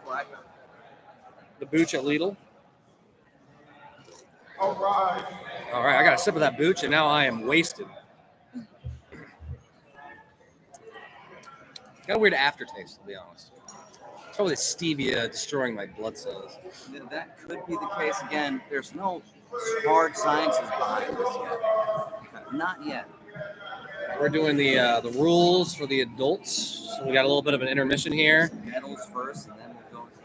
S7: what I got.
S1: The booch at Lidl.
S3: All right.
S1: All right, I got a sip of that booch, and now I am wasted. Got a weird aftertaste, to be honest. It's probably the stevia destroying my blood cells.
S7: That could be the case. Again, there's no hard sciences behind this yet. Not yet.
S1: We're doing the rules for the adults. So we got a little bit of an intermission here.
S7: Medals first, and then we'll go to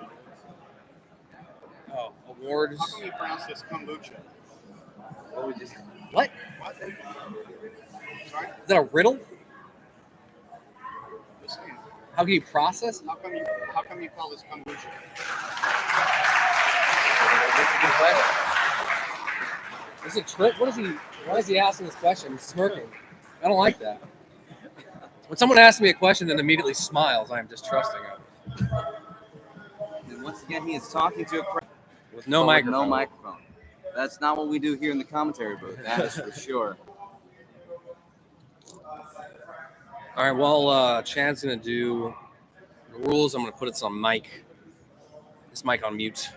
S7: the
S1: Oh, awards.
S2: How can you pronounce this kombucha?
S1: What?
S2: What? Sorry?
S1: Is that a riddle?
S2: Just saying.
S1: How can you process?
S2: How come you call this kombucha?
S1: That's a good question. Is it trick? Why is he asking this question? He's smirking. I don't like that. When someone asks me a question and immediately smiles, I am distrusting him.
S7: And once again, he is talking to a crowd
S1: With no microphone.
S7: No microphone. That's not what we do here in the commentary booth. That is for sure.
S1: All right, well, Chad's going to do the rules. I'm going to put this on mic. This mic on mute.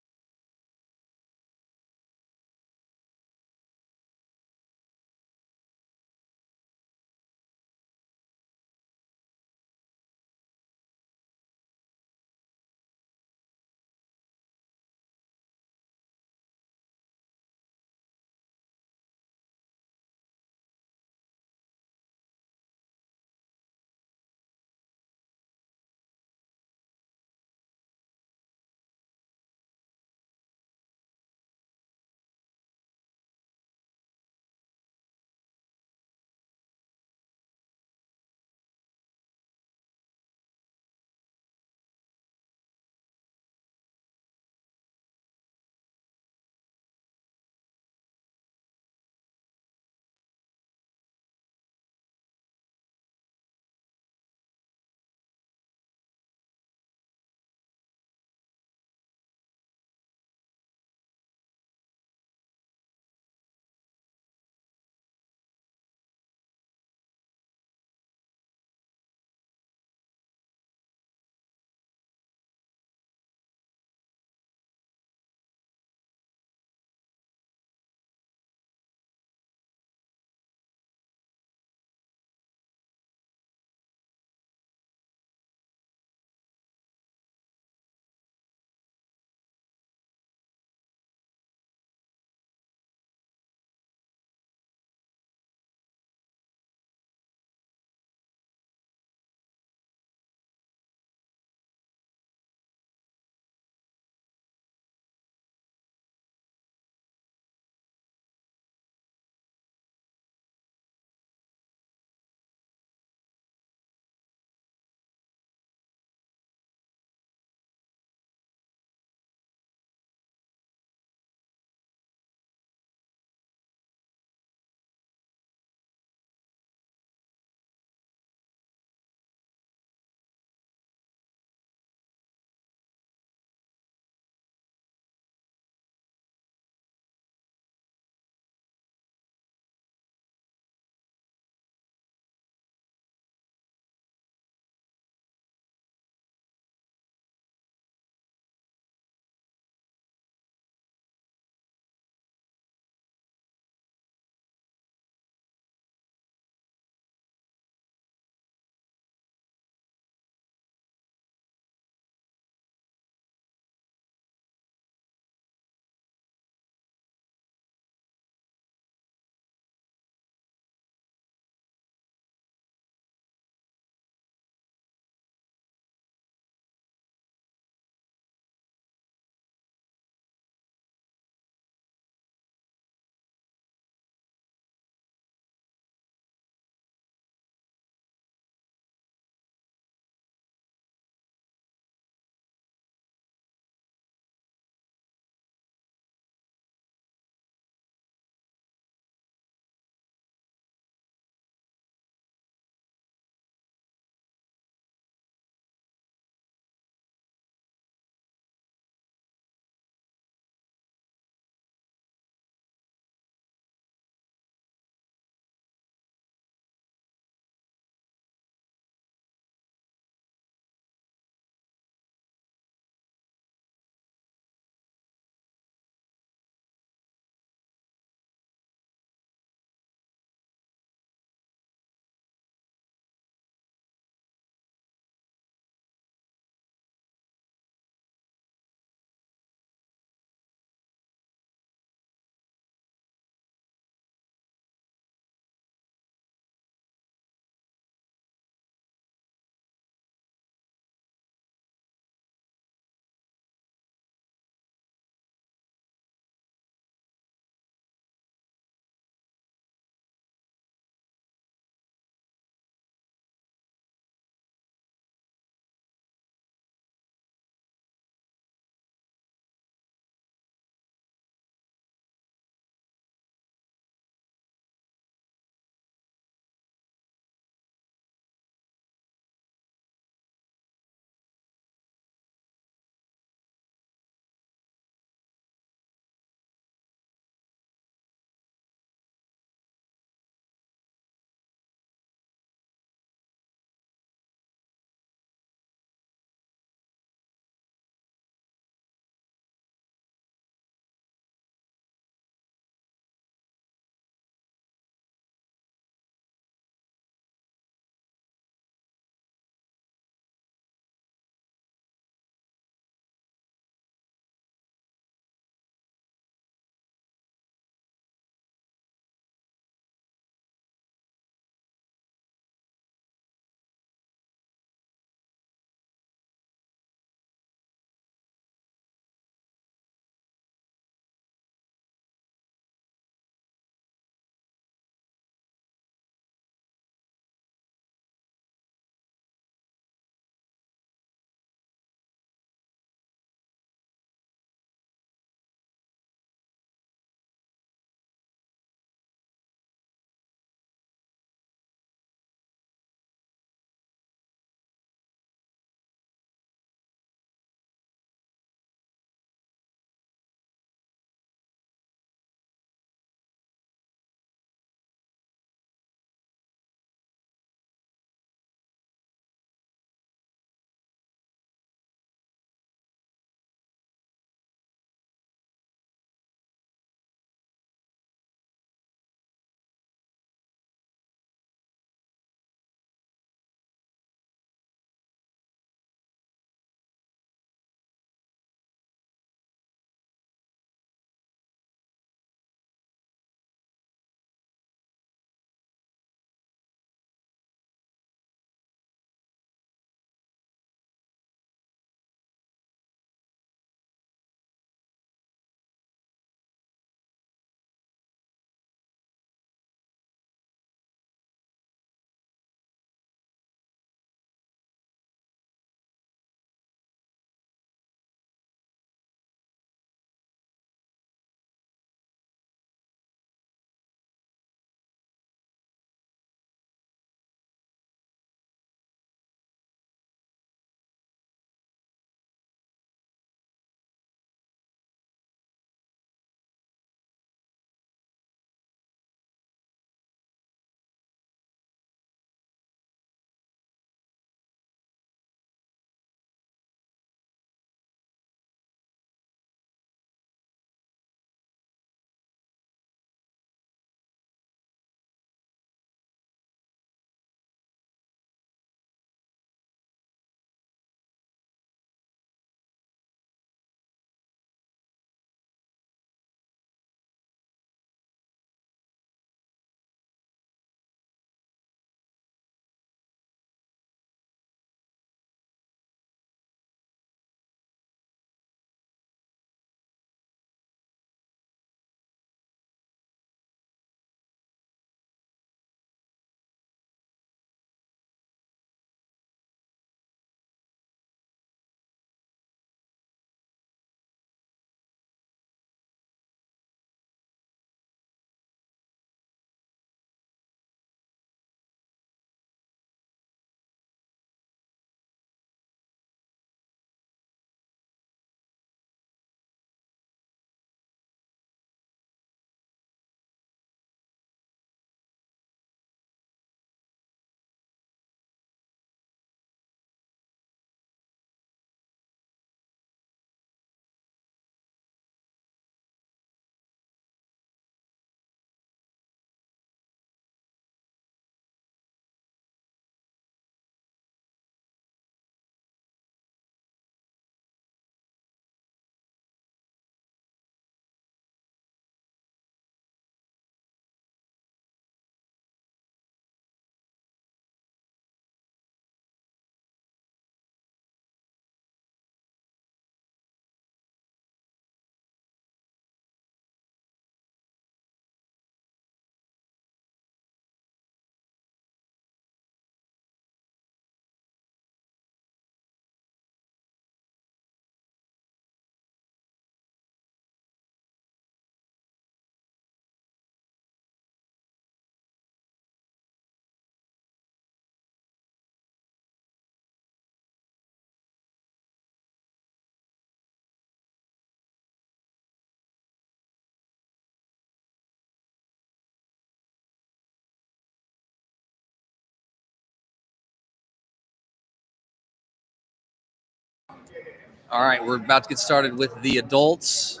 S1: All right, we're about to get started with the adults.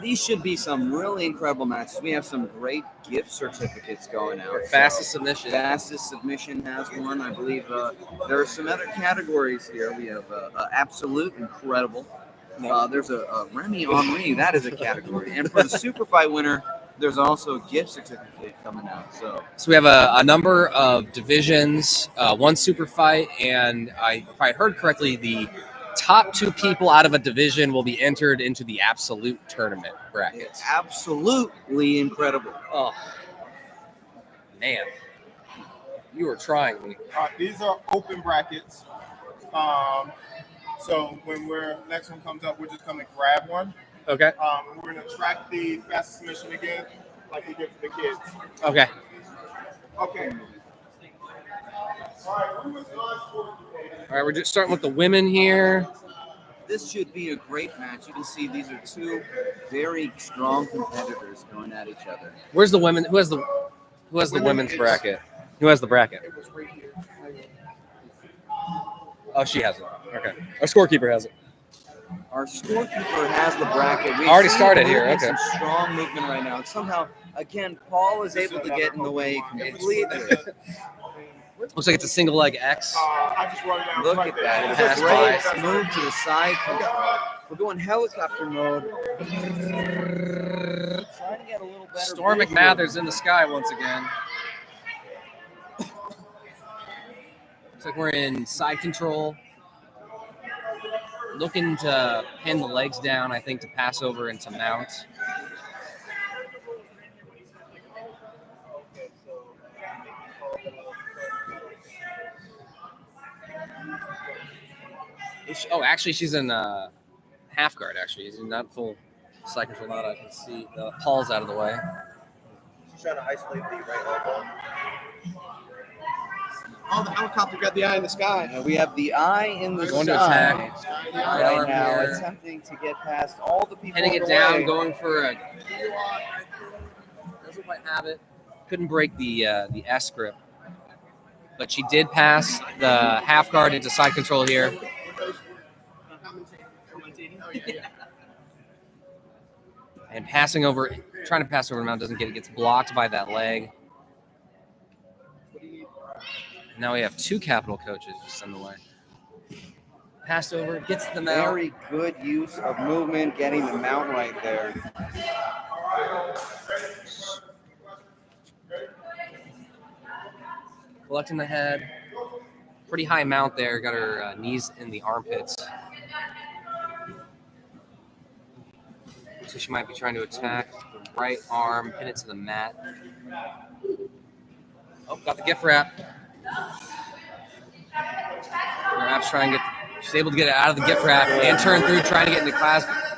S7: These should be some really incredible matches. We have some great gift certificates going out.
S1: Fastest submission.
S7: Fastest submission has one. I believe there are some other categories here. We have absolute incredible. There's a Remy on Remy. That is a category. And for the super fight winner, there's also a gift certificate coming out. So
S1: we have a number of divisions, one super fight, and if I heard correctly, the top 2 people out of a division will be entered into the absolute tournament bracket.
S7: it's absolutely incredible.
S1: Oh, man. You were trying me.
S3: These are open brackets. So when next one comes up, we're just going to grab one.
S1: Okay.
S3: We're going to track the fastest submission again, like we did for the kids.
S1: Okay.
S3: Okay. All
S1: All right, we're just starting with the women here.
S7: This should be a great match. You can see these are 2 very strong competitors going at each other.
S1: Where's the women? Who has the women's bracket? Who has the bracket?
S2: It was right here.
S1: Oh, she has it. Okay. Our scorekeeper has it.
S7: Our scorekeeper has the bracket. We've
S1: Already
S7: seen
S1: started here,
S7: movement,
S1: okay.
S7: Some strong movement right now. And somehow, again, Paul is able to get in the way completely.
S1: Looks like it's a single leg X.
S3: I just wrote it down.
S7: Look
S3: right
S7: at that.
S3: there.
S7: It's a great move to the side control. We're going helicopter mode. Trying to get a little better.
S1: Storm
S7: visual.
S1: McMathers in the sky once again. Looks like we're in side control. Looking to pin the legs down, I think, to pass over into mount. Actually, she's in half guard, actually. She's not full side control. Now that I can see Paul's out of the way.
S6: She's trying to isolate the right elbow.
S2: Oh, the helicopter got the eye in the sky.
S7: We have the eye in the
S1: Going to
S7: sky.
S1: attack.
S7: Right
S1: arm
S7: now,
S1: here.
S7: attempting to get past all the people.
S1: Pinning
S7: in
S1: it
S7: the
S1: down,
S7: way.
S1: going for a doesn't quite have it. Couldn't break the S grip, but she did pass the half guard into side control here. And passing over, trying to pass over mount, doesn't get it. Gets blocked by that leg. Now we have 2 capital coaches just in the way. Passed over, gets the mount.
S7: Very good use of movement, getting the mount right there.
S1: Collecting the head. Pretty high mount there. Got her knees in the armpits. So she might be trying to attack the right arm, pin it to the mat. Oh, got the gift wrap. Perhaps trying to get. She's able to get it out of the gift wrap and turn through, trying to get into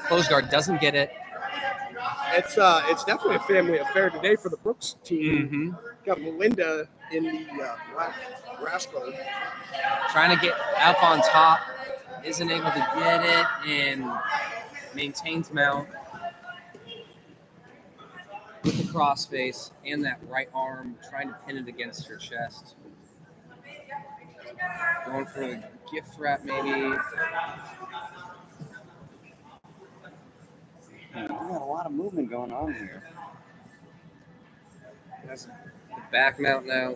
S1: close guard. Doesn't get it.
S2: It's definitely a family affair today for the Brooks team. Got Melinda in the black rash guard.
S1: Trying to get up on top. Isn't able to get it and maintains mount. With the cross face and that right arm, trying to pin it against her chest. Going for the gift wrap, maybe.
S7: We got a lot of movement going on here.
S1: Has the back mount now.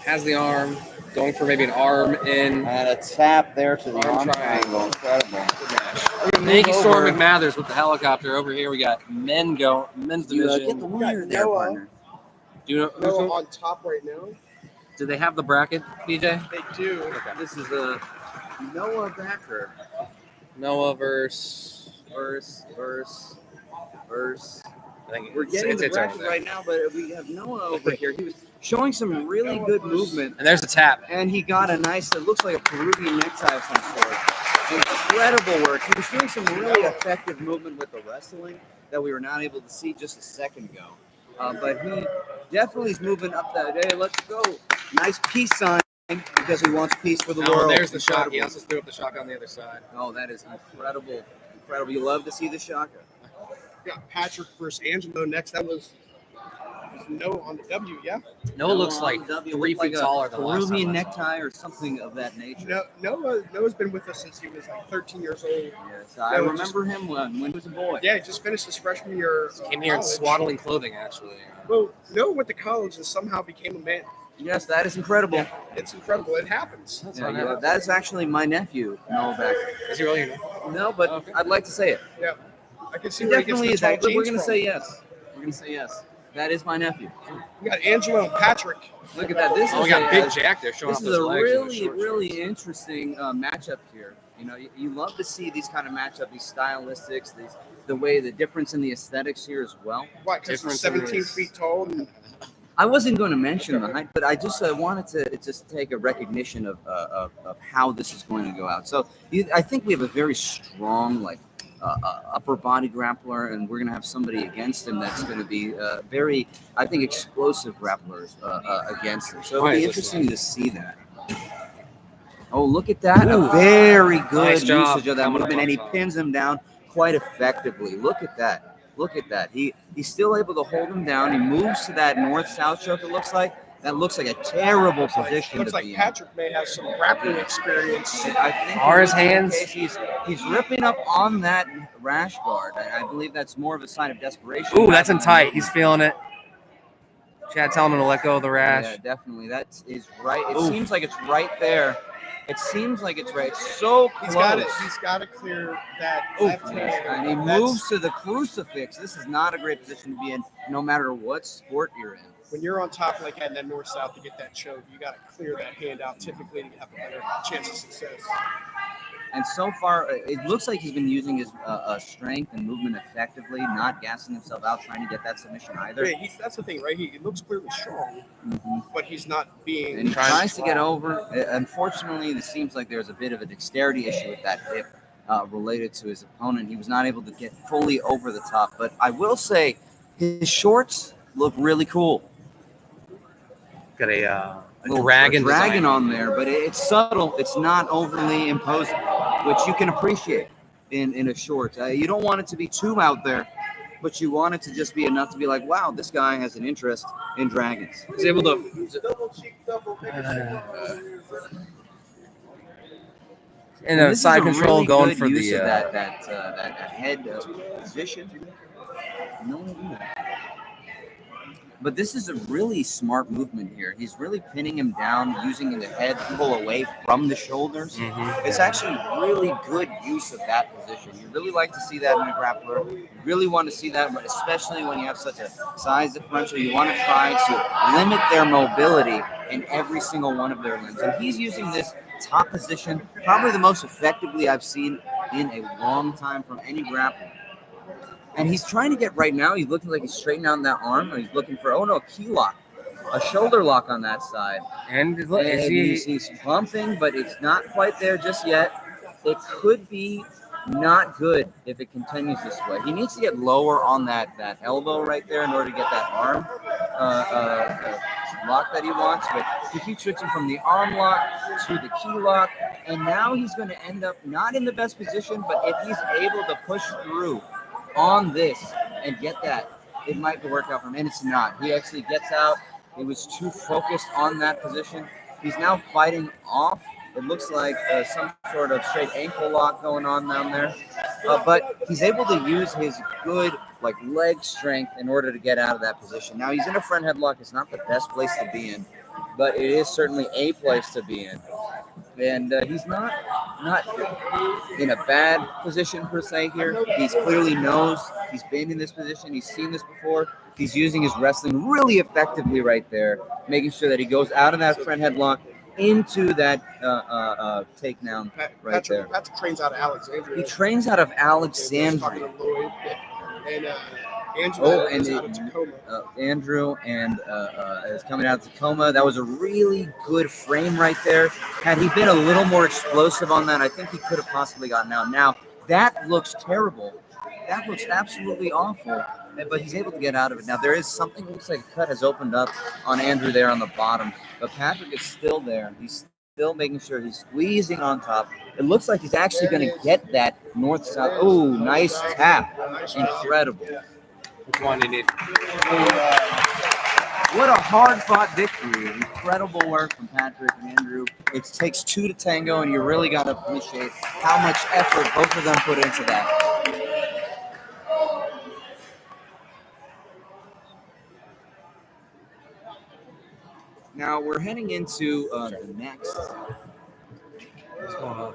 S1: Has the arm. Going for maybe an arm in.
S7: And a tap there to the
S1: Arm
S7: arm
S1: triangle.
S7: triangle. Incredible.
S1: Thank you, Storm McMathers with the helicopter. Over here we got men's
S7: You
S1: division.
S7: get the winner there,
S2: Noah.
S7: partner.
S1: Do you know
S2: Noah on top right now.
S1: do they have the bracket, DJ?
S2: They do.
S7: This is a Noah backer.
S1: Noah versus. I think
S7: We're getting the
S1: it's
S7: bracket
S1: over there.
S7: right now, but we have Noah over here. He was showing some really good movement,
S1: And there's the tap.
S7: and he got a nice, it looks like a Peruvian necktie of some sort. Incredible work. He was doing some really effective movement with the wrestling that we were not able to see just a second ago. But he definitely is moving up that. Hey, let's go. Nice peace sign because he wants peace for the world.
S1: There's the shot. He
S7: Incredible.
S1: also threw up the shot on the other side.
S7: Oh, that is incredible. Incredible. You love to see the shaka.
S2: Got Patrick versus Angelo next. That was No on the W, yeah.
S1: Noah looks like
S7: W
S1: 3
S7: looked like
S1: feet
S7: a
S1: taller than last time.
S7: Peruvian
S1: I saw him.
S7: necktie or something of that nature.
S2: Noah's been with us since he was like 13 years old.
S7: Yes, I remember him when he was a boy.
S2: Yeah, he just finished his freshman year.
S1: Came here in
S2: college.
S1: swaddling clothing, actually.
S2: Well, Noah went to college and somehow became a man.
S7: Yes, that is incredible.
S2: Yeah, it's incredible. It happens.
S7: Yeah, that is actually my nephew, Noah Beck.
S1: Is he really?
S7: No, but
S1: Okay.
S7: I'd like to say it.
S2: Yeah, I can see
S7: He
S2: where he gets
S7: definitely
S2: the
S7: is.
S2: tall
S7: We're
S2: jeans
S7: gonna
S2: from.
S7: say yes. We're gonna say yes. That is my nephew.
S2: We got Angelo and Patrick.
S7: Look at that. This
S1: Oh,
S7: is
S1: we got
S7: a-
S1: Big Jack there showing
S7: This
S1: off
S7: is
S1: his
S7: a
S1: legs. in the
S7: really,
S1: short
S7: really
S1: shorts.
S7: interesting matchup here. You know, you love to see these kind of matchup, these stylistics, the way the difference in the aesthetics here as well.
S2: Why? Because he's
S1: Difference in
S2: 17
S1: his-
S2: feet tall. And
S7: I wasn't going to mention the height, but I just wanted to just take a recognition of how this is going to go out. So I think we have a very strong upper body grappler, and we're going to have somebody against him that's going to be very, I think, explosive grapplers against him. So it'll be interesting to see that. Oh, look at that.
S1: Ooh.
S7: A very good
S1: Nice job
S7: usage of that
S1: coming
S7: movement,
S1: up
S7: and he
S1: top.
S7: pins him down quite effectively. Look at that. Look at that. He's still able to hold him down. He moves to that north-south choke, it looks like. That looks like a terrible position
S2: looks
S7: to
S2: like
S7: be in.
S2: Patrick may have some grappling experience.
S7: I think
S1: Are his
S7: in this
S1: hands-
S7: case, he's ripping up on that rash guard. I believe that's more of a sign of desperation.
S1: Ooh, that's in
S7: rather than
S1: tight.
S7: movement.
S1: He's feeling it. Chad telling him to let go of the rash.
S7: Yeah, definitely. That is right. It
S1: Oof.
S7: seems like it's right there. It seems like it's right. It's so close.
S2: He's got to clear that
S1: Oof.
S2: left hand.
S7: And he
S2: That's-
S7: moves to the crucifix. This is not a great position to be in, no matter what sport you're in.
S2: When you're on top like that in that north-south to get that choke, you got to clear that hand out typically to have a better chance of success.
S7: And so far, it looks like he's been using his strength and movement effectively, not gassing himself out, trying to get that submission either.
S2: Yeah, that's the thing, right? He looks clearly strong,
S7: Mhm.
S2: but he's not being.
S7: And he tries to get over. Unfortunately, it seems like there's a bit of a dexterity issue with that hip related to his opponent. He was not able to get fully over the top. But I will say, his shorts look really cool.
S1: Got a
S7: Little
S1: dragon design.
S7: on there, but it's subtle. It's not overly imposing, which you can appreciate in a short. You don't want it to be too out there, but you want it to just be enough to be like, wow, this guy has an interest in dragons.
S1: He's able to.
S6: Double cheek, double
S1: And
S7: this is
S1: side
S7: a
S1: control
S7: really
S1: going
S7: good
S1: for
S7: use
S1: the.
S7: of that head position. No one do that. But this is a really smart movement here. He's really pinning him down, using the head to pull away from the shoulders.
S1: Mhm.
S7: It's actually really good use of that position. You really like to see that in a grappler. You really want to see that, but especially when you have such a size differential, you want to try to limit their mobility in every single one of their limbs. And he's using this top position probably the most effectively I've seen in a long time from any grappler. And he's trying to get right now. He's looking like he's straightening out that arm, or he's looking for a key lock, a shoulder lock on that side.
S1: And
S7: And he's bumping, but it's not quite there just yet. It could be not good if it continues this way. He needs to get lower on that elbow right there in order to get that arm lock that he wants. But he keeps switching from the arm lock to the key lock, and now he's going to end up not in the best position. But if he's able to push through on this and get that, it might work out for him, and it's not. He actually gets out. He was too focused on that position. He's now fighting off. It looks like some sort of straight ankle lock going on down there, but he's able to use his good leg strength in order to get out of that position. Now he's in a front headlock. It's not the best place to be in, but it is certainly a place to be in. And he's not in a bad position per se here. He's clearly knows he's been in this position. He's seen this before. He's using his wrestling really effectively right there, making sure that he goes out of that front headlock into that takedown right there.
S2: Patrick trains out of Alexandria.
S7: He trains out of
S2: Talking
S7: Alexandria.
S2: to Lloyd, and Angelo is out of
S7: and
S2: Tacoma.
S7: Andrew is coming out of Tacoma. That was a really good frame right there. Had he been a little more explosive on that, I think he could have possibly gotten out. Now, that looks terrible. That looks absolutely awful, but he's able to get out of it. Now, there is something, looks like a cut has opened up on Andrew there on the bottom, but Patrick is still there. He's still making sure he's squeezing on top. It looks like he's actually going to get that north-south. Oh, nice tap. Incredible.
S1: Which one do you need?
S7: What a hard-fought victory. Incredible work from Patrick and Andrew. It takes two to tango, and you really got to appreciate how much effort both of them put into that. Now we're heading into the next. What's going on?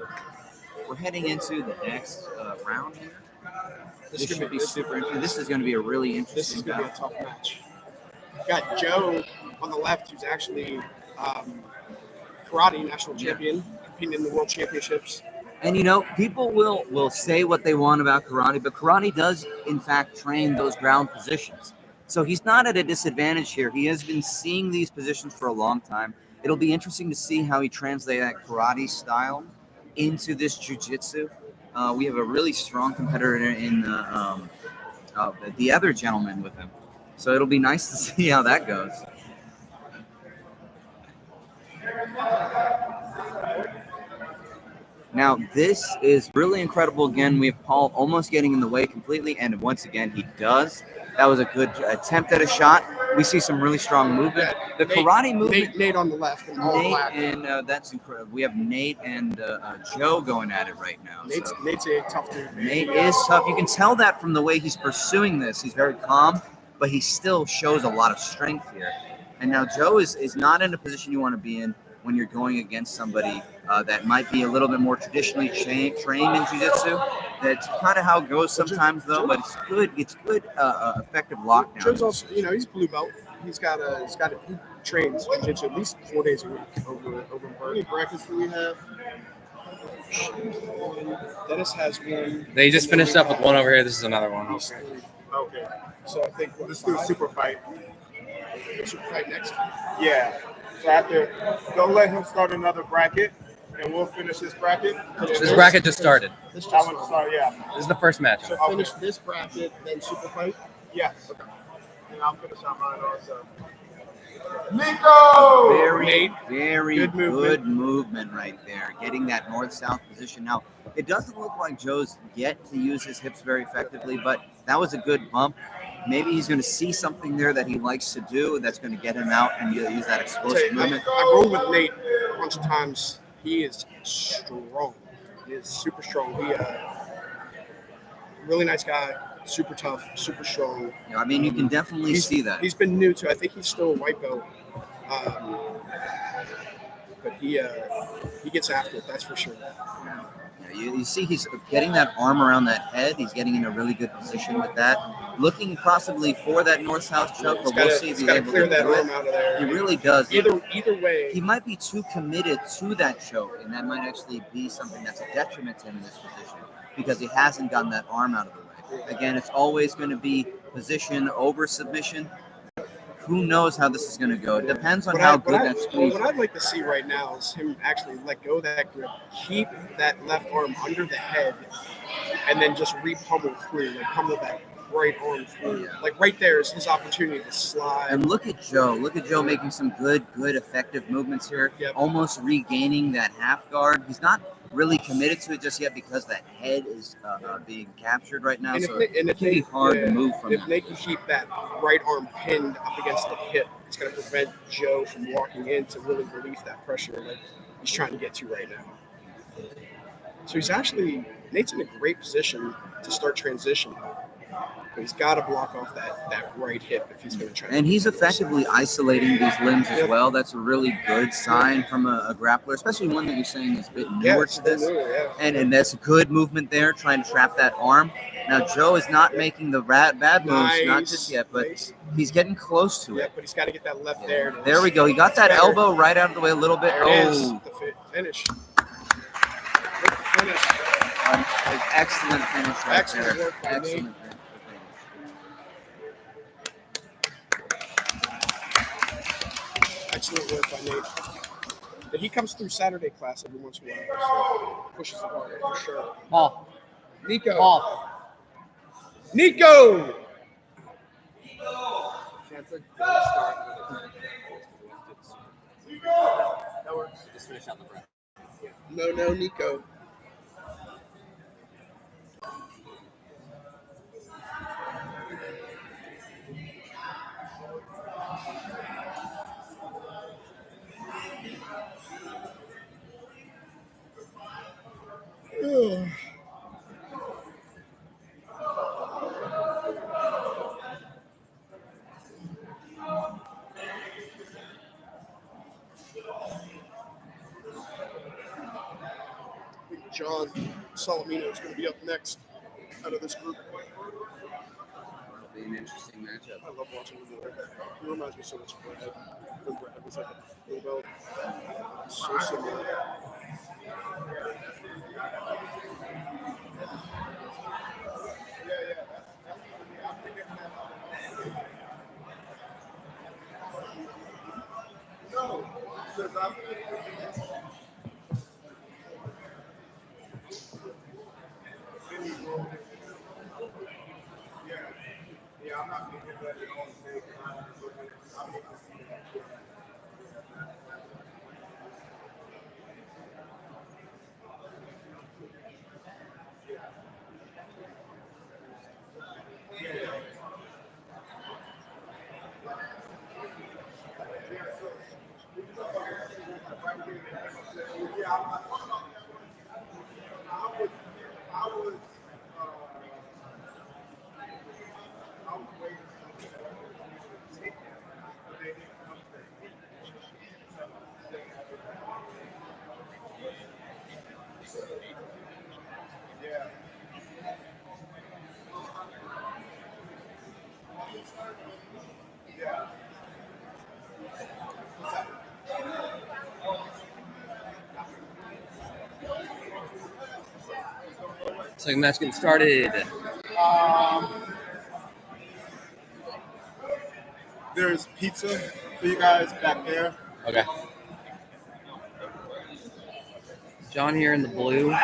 S7: We're heading into the next round here. This should be super interesting. This is going to be a really interesting.
S2: This is going to be a tough match. Got Joe on the left, who's actually karate national champion, competing in the world championships.
S7: And you know, people will say what they want about karate, but karate does in fact train those ground positions. So he's not at a disadvantage here. He has been seeing these positions for a long time. It'll be interesting to see how he translates that karate style into this jiu-jitsu. We have a really strong competitor in the other gentleman with him. So it'll be nice to see how that goes. Now, this is really incredible. Again, we have Paul almost getting in the way completely, and once again, he does. That was a good attempt at a shot. We see some really strong movement. The karate movement.
S2: Nate on the left. And
S7: that's incredible. We have Nate and Joe going at it right now.
S2: Nate's a tough dude.
S7: Nate is tough. You can tell that from the way he's pursuing this. He's very calm, but he still shows a lot of strength here. And now Joe is not in a position you want to be in when you're going against somebody that might be a little bit more traditionally trained in jiu-jitsu. That's kind of how it goes sometimes, though. But it's good. It's good, effective lockdown.
S2: Joe's also, he's blue belt. He trains jiu-jitsu at least 4 days a week over
S3: How many brackets do we have?
S2: Dennis has one.
S1: They just finished up with one over here. This is another one.
S3: Okay.
S2: So I think
S3: Let's do a super fight.
S2: Super fight next.
S3: Yeah. So I have to go let him start another bracket, and we'll finish this bracket.
S1: This bracket just started.
S2: This
S3: I want to start, yeah.
S1: This is the first match.
S2: So finish this bracket, then super fight.
S3: Yes. Okay. And I'll finish on mine also. Nico!
S7: Very good movement right there. Getting that north-south position. Now, it doesn't look like Joe's yet to use his hips very effectively, but that was a good bump. Maybe he's going to see something there that he likes to do that's going to get him out and use that explosive movement.
S2: I rolled with Nate a bunch of times. He is strong. He is super strong. He really nice guy, super tough, super strong.
S7: Yeah, I mean, you can definitely see that.
S2: He's been new to. I think he's still a white belt, but he gets after it. That's for sure.
S7: Yeah, you see he's getting that arm around that head. He's getting in a really good position with that. Looking possibly for that north-south choke, but we'll see if he's able to
S2: that
S7: do
S2: arm
S7: it.
S2: Out of there.
S7: He really does.
S2: Either way,
S7: he might be too committed to that choke, and that might actually be something that's a detriment to him in this position because he hasn't gotten that arm out of the way. Again, it's always going to be position over submission. Who knows how this is going to go? It depends on how good that squeeze.
S2: What I'd like to see right now is him actually let go of that grip, keep that left arm under the head, and then just re-pummel through, like pummel that right arm through. Yeah. Like right there is his opportunity to slide.
S7: And look at Joe. Look at Joe making some good, effective movements here.
S2: Yep.
S7: Almost regaining that half guard. He's not really committed to it just yet because that head is being captured right now. So it's pretty hard to move from that.
S2: If they can keep that right arm pinned up against the hip, it's going to prevent Joe from walking in to really relieve that pressure like he's trying to get to right now. So Nate's in a great position to start transitioning. But he's got to block off that right hip if he's going to try.
S7: And he's effectively isolating these limbs as well. That's a really good sign from a grappler, especially one that you're saying is a bit newer to this. And that's a good movement there, trying to trap that arm. Now, Joe is not making the bad moves, not just yet, but he's getting close to it.
S2: Yeah, but he's got to get that left there.
S7: There we go. He got that elbow right out of the way a little bit.
S2: The finish.
S7: Excellent finish right there.
S2: Work by
S7: Excellent
S2: Nate. Excellent work by Nate. But he comes through Saturday class every once in a while, so pushes it hard for sure.
S1: Paul.
S2: Nico.
S1: Paul.
S2: Nico!
S1: That works. Just finish out the breath.
S2: No, Nico. John Salamino is going to be up next out of this group.
S7: It'll be an interesting matchup.
S2: I love watching him work. He reminds me so much of Brad. When Brad was like a little belt. So similar.
S1: Second match getting started.
S3: There's pizza for you guys back there.
S1: Okay. John here in the blue.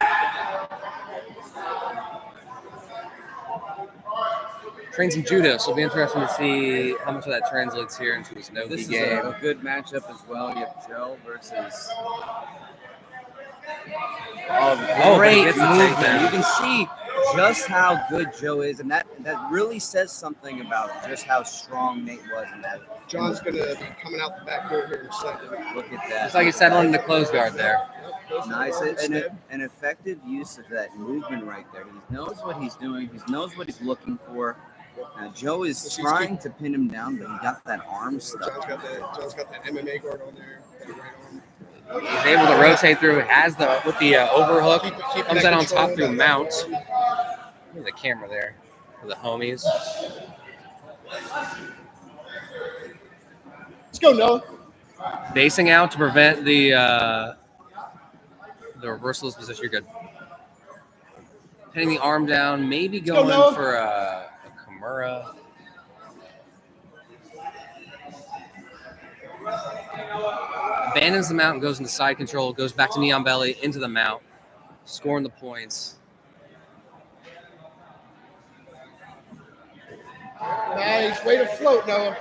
S1: Trains in judo, so it'll be interesting to see how much of that translates here into his no-gi
S7: This is
S1: game.
S7: a good matchup as well. You have Joe versus.
S1: Oh,
S7: Great
S1: but he gets the
S7: movement.
S1: takedown.
S7: You can see just how good Joe is, and that really says something about just how strong Nate was in that.
S2: John's going to be coming out the back door here in a second.
S7: Look at that.
S1: It's like he's settling the close guard there.
S7: Nice, an effective use of that movement right there. He knows what he's doing. He knows what he's looking for. Now, Joe is trying to pin him down, but he got that arm stuck.
S2: John's got that MMA guard on there. That right arm.
S1: He's able to rotate through. Has the with the overhook. Comes out on top through mount. Look at the camera there for the homies.
S2: Let's go, Noah.
S1: Basing out to prevent the reversalist position. You're good. Pinning the arm down. Maybe going for a Kimura. Abandons the mount and goes into side control. Goes back to knee on belly into the mount. Scoring the points.
S2: Nice. Way to float, Noah.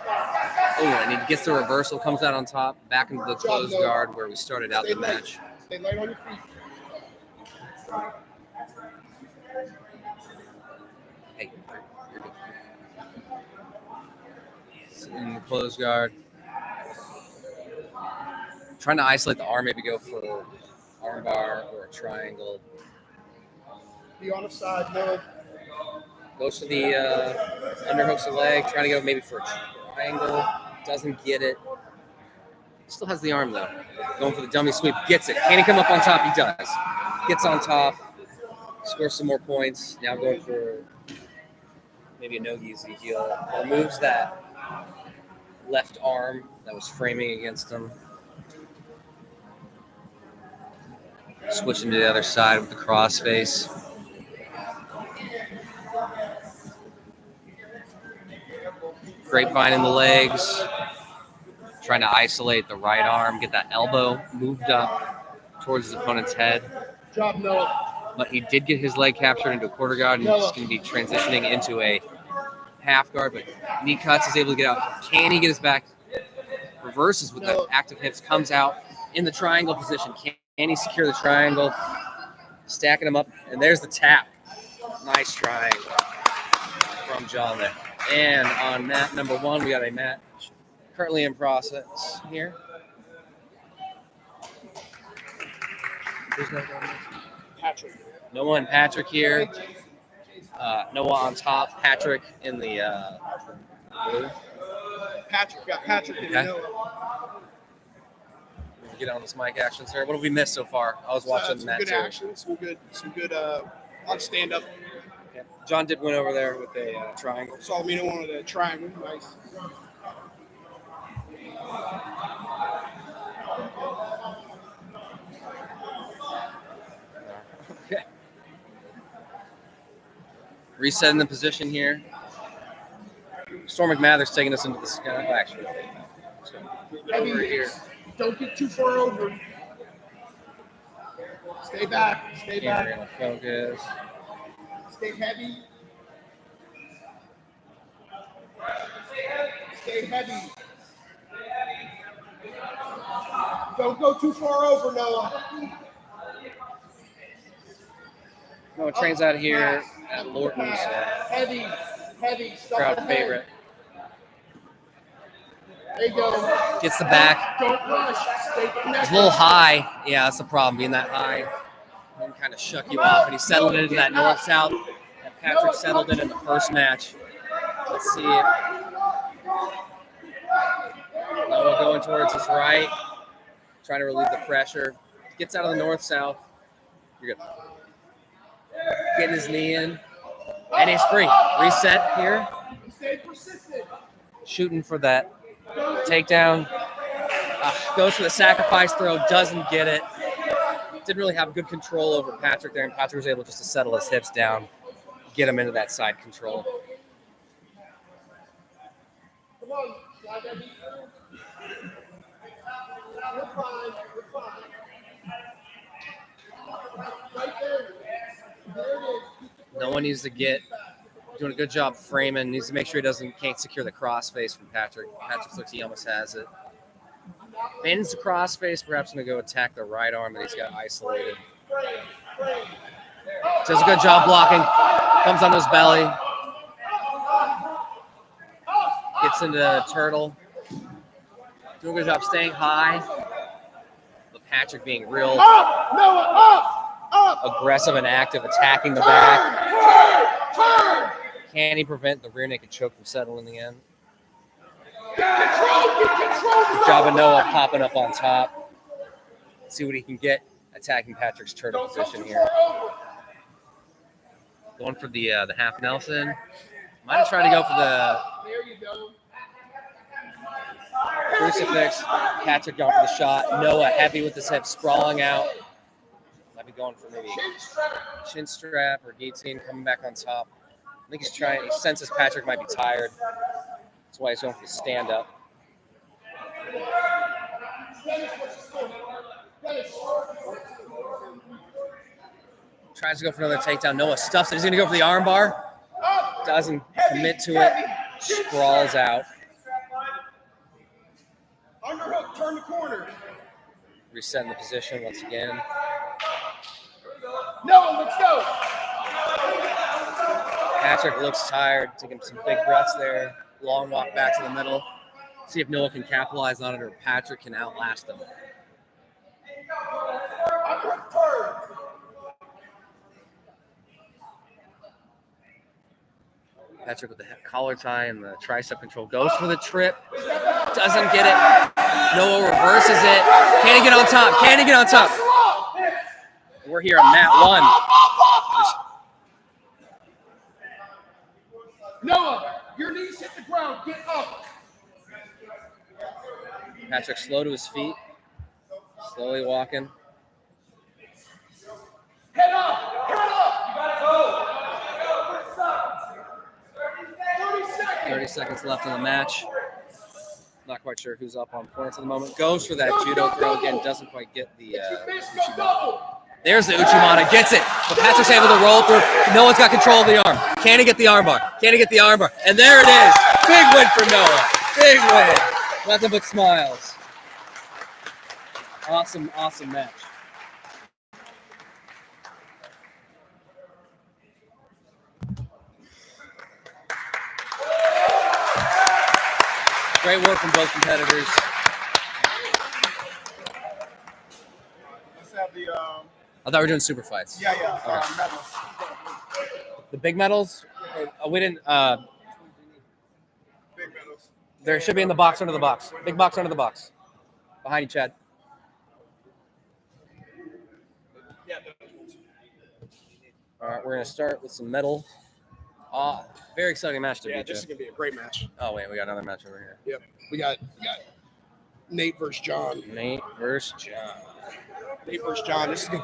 S1: Oh, and he gets the reversal. Comes out on top. Back into the closed guard where we started out the match.
S2: Stay light on your feet.
S1: Hey, you're good. In the closed guard. Trying to isolate the arm, maybe go for arm bar or a triangle.
S2: Be on the side, Noah.
S1: Goes to the underhooks the leg, trying to go maybe for a triangle. Doesn't get it. Still has the arm though. Going for the dummy sweep, gets it. Can he come up on top? He does. Gets on top, scores some more points. Now going for maybe a no-gi Ezekiel. Removes that left arm that was framing against him. Switching to the other side with the crossface. Grapevine in the legs. Trying to isolate the right arm, get that elbow moved up towards his opponent's head.
S2: Job, Noah.
S1: But he did get his leg captured into a quarter guard, and he's just going to be transitioning into a half guard. But knee cuts, is able to get out. Can he get his back? Reverses with the active hips, comes out in the triangle position. Can he secure the triangle? Stacking him up, and there's the tap. Nice triangle from John there. And on mat number one, we got a match currently in process here.
S2: Patrick.
S1: Noah and Patrick here. Noah on top, Patrick in the blue.
S2: Patrick, got Patrick and
S1: Okay.
S2: Noah.
S1: Get on this mic action, sir. What have we missed so far? I was watching
S2: Some
S1: that
S2: good
S1: too.
S2: action, some good on stand up.
S1: Yeah. John did win over there with a triangle.
S2: Salamino wanted a triangle, nice.
S1: Okay. Resetting the position here. Storm McMather's taking us into the sky. Actually, over here.
S2: Don't get too far over. Stay back. Stay
S1: Camera
S2: back.
S1: gonna focus.
S2: Stay heavy. Stay heavy. Don't go too far over, Noah.
S1: Noah trains out here at Lorton's.
S2: Heavy. Stop
S1: Crowd
S2: the head.
S1: favorite.
S2: There you go.
S1: Gets the back.
S2: Don't rush. Stay
S1: It's
S2: connected.
S1: a little high. Yeah, that's the problem, being that high. He can kind of shuck you off, and he settled into that north-south that Patrick settled in the first match. Let's see it. Noah going towards his right, trying to relieve the pressure. Gets out of the north-south. You're good. Getting his knee in, and he's free. Reset here.
S2: Stay persistent.
S1: Shooting for that takedown. Goes for the sacrifice throw, doesn't get it. Didn't really have good control over Patrick there, and Patrick was able just to settle his hips down, get him into that side control.
S2: Come on. Slide that knee through. You're fine. You're fine. Right there. There it is.
S1: No one needs to get doing a good job framing. Needs to make sure he can't secure the crossface from Patrick. Patrick looks he almost has it. Bends the crossface, perhaps going to go attack the right arm that he's got isolated. Does a good job blocking. Comes on his belly. Gets into turtle. Doing a good job staying high. But Patrick being real aggressive and active, attacking the back. Can he prevent the rear naked choke from settling in the end? Good job of Noah popping up on top. Let's see what he can get attacking Patrick's turtle position here. Going for the half Nelson. Might have tried to go for the crucifix. Patrick going for the shot. Noah heavy with his hips, sprawling out. Might be going for maybe chin strap or guillotine, coming back on top. I think he senses Patrick might be tired. That's why he's going for the stand up. Tries to go for another takedown. Noah stuffs it. He's going to go for the armbar. Doesn't commit to it. Sprawls out.
S2: Underhook, turn the corner.
S1: Resetting the position once again.
S2: Noah, let's go.
S1: Patrick looks tired, taking some big breaths there. Long walk back to the middle. See if Noah can capitalize on it or Patrick can outlast him. Patrick with the collar tie and the tricep control goes for the trip. Doesn't get it. Noah reverses it. Can he get on top? Can he get on top? We're here on mat 1.
S2: Noah, your knees hit the ground. Get up.
S1: Patrick slow to his feet. Slowly walking.
S2: Head up. Head up. You gotta go.
S1: 30 seconds left in the match. Not quite sure who's up on points at the moment. Goes for that judo throw again. Doesn't quite get the Uchimata. There's the Uchimata. Gets it. But Patrick's able to roll through. No one's got control of the arm. Can he get the armbar? Can he get the armbar? And there it is. Big win for Noah. Big win. Nothing but smiles. Awesome, awesome match. Great work from both competitors.
S3: Let's have the
S1: I thought we were doing super fights.
S3: Yeah.
S1: Okay.
S3: Medals.
S1: The big medals? We didn't.
S3: Big medals.
S1: There should be in the box under the box. Big box under the box. Behind you, Chad. All right, we're gonna start with some medal. Very exciting match to
S2: Yeah,
S1: beat
S2: this is gonna be a great match.
S1: Oh wait, we got another match over here.
S2: Yep, we got Nate versus John.
S1: Nate versus John.
S2: Nate versus John. This is good.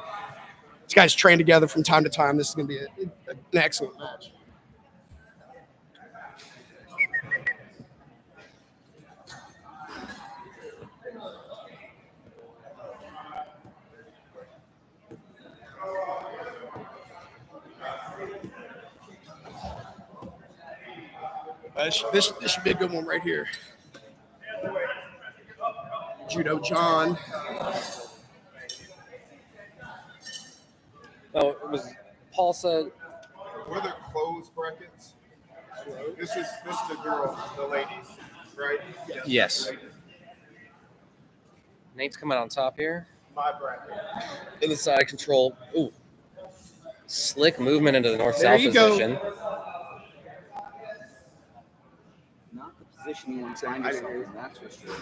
S2: These guys train together from time to time. This is gonna be an excellent match. This should be a good one right here. Judo John.
S1: Oh, it was Paul said.
S3: Were there closed brackets? This is the girl, the ladies, right?
S1: Yes. Nate's coming on top here.
S3: My bracket.
S1: In the side control. Ooh. Slick movement into the
S2: There
S1: north-south
S2: you go.
S1: position.
S7: Not the position you want to find yourself in, that's for sure.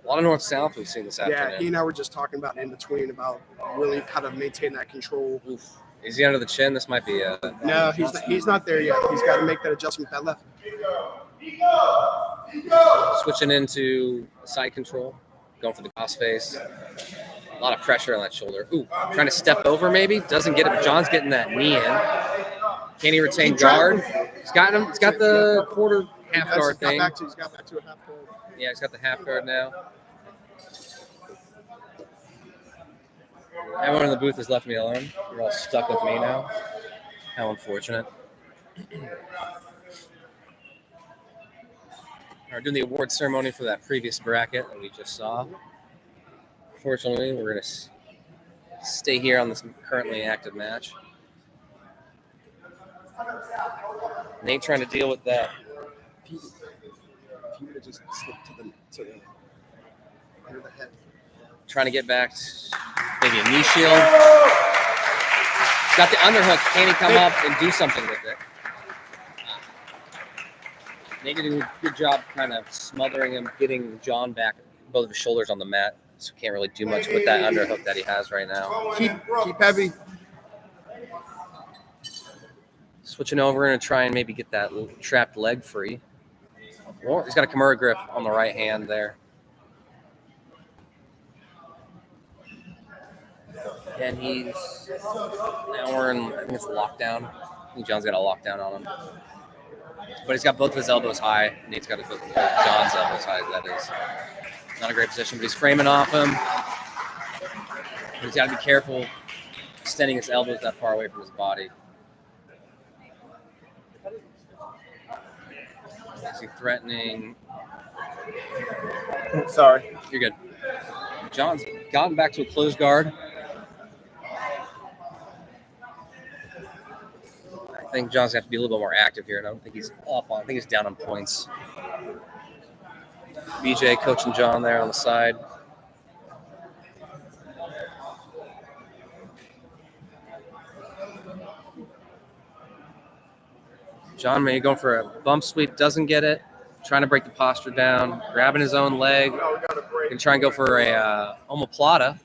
S1: A lot of north-south we've seen this
S2: Yeah,
S1: afternoon.
S2: he and I were just talking about in between about really how to maintain that control.
S1: Oof. Is he under the chin? This might be a...
S2: No, he's not there yet. He's got to make that adjustment. That left.
S1: Switching into side control. Going for the cross face. A lot of pressure on that shoulder. Ooh, trying to step over maybe. Doesn't get it. John's getting that knee in. Can he retain guard? He's got him. He's got the quarter half guard thing.
S2: He's got back to a half guard.
S1: Yeah, he's got the half guard now. Everyone in the booth has left me alone. You're all stuck with me now. How unfortunate. We're doing the award ceremony for that previous bracket that we just saw. Fortunately, we're going to stay here on this currently active match. Nate trying to deal with that.
S2: If you would have just slipped to the under the head.
S1: Trying to get back, maybe a knee shield. Got the underhook. Can he come up and do something with it? Nate did a good job kind of smothering him, getting John back, both of his shoulders on the mat. So can't really do much with that underhook that he has right now.
S2: Keep heavy.
S1: Switching over and try and maybe get that trapped leg free. Or he's got a Kimura grip on the right hand there. And now we're in, I think it's lockdown. I think John's got a lockdown on him. But he's got both of his elbows high. Nate's got both John's elbows high, that is. Not a great position, but he's framing off him. But he's got to be careful extending his elbows that far away from his body. Is he threatening?
S3: Sorry.
S1: You're good. John's gotten back to a closed guard. I think John's going to have to be a little bit more active here, and I don't think he's up on. I think he's down on points. BJ coaching John there on the side. John may go for a bump sweep, doesn't get it. Trying to break the posture down, grabbing his own leg. Gonna try and go for a omoplata.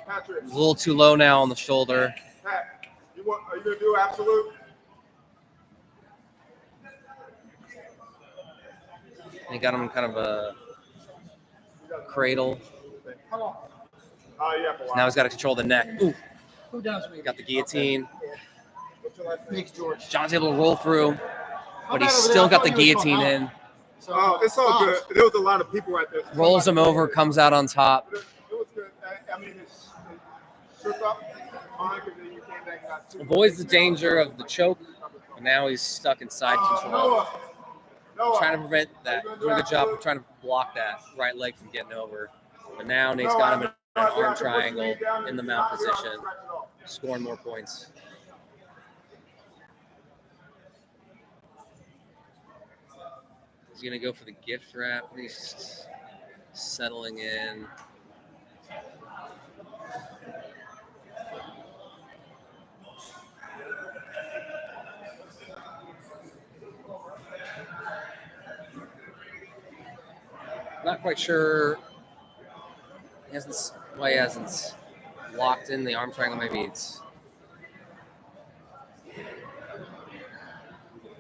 S3: Patrick.
S1: He's a little too low now on the shoulder.
S3: Pat, are you going to do absolute?
S1: He got him in kind of a cradle. Now he's got to control the neck. Ooh. Got the guillotine. John's able to roll through, but he's still got the guillotine in.
S3: Oh, it's all good. There was a lot of people right there.
S1: Rolls him over, comes out on top.
S3: It was good. I mean, it shook up fine because then you came back and got two.
S1: Avoids the danger of the choke, but now he's stuck in side control. Trying to prevent that. Doing a good job of trying to block that right leg from getting over. But now Nate's got him in an arm triangle in the mount position, scoring more points. He's going to go for the gift wrap. He's settling in. Not quite sure. He hasn't locked in the arm triangle. Maybe it's. It'd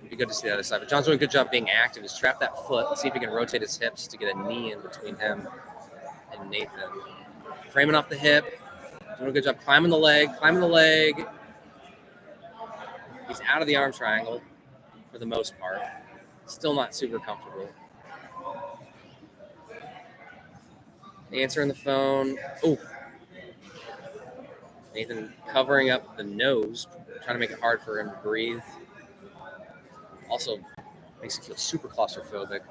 S1: be good to see the other side. But John's doing a good job being active. He's trapped that foot. Let's see if he can rotate his hips to get a knee in between him and Nathan. Framing off the hip. Doing a good job climbing the leg. He's out of the arm triangle for the most part. Still not super comfortable. Answering the phone. Oh. Nathan covering up the nose, trying to make it hard for him to breathe. Also makes him feel super claustrophobic.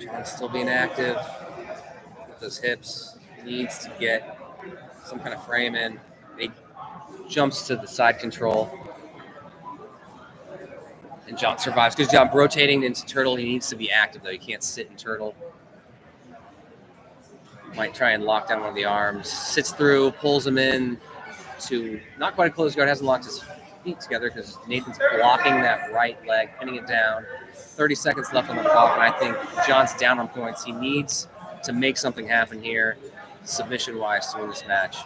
S1: John's still being active with those hips. Needs to get some kind of frame in. He jumps to the side control. And John survives. Good job rotating into turtle. He needs to be active, though. He can't sit in turtle. Might try and lock down one of the arms. Sits through, pulls him in to not quite a closed guard. Hasn't locked his feet together because Nathan's blocking that right leg, pinning it down. 30 seconds left on the clock, and I think John's down on points. He needs to make something happen here, submission-wise, to win this match.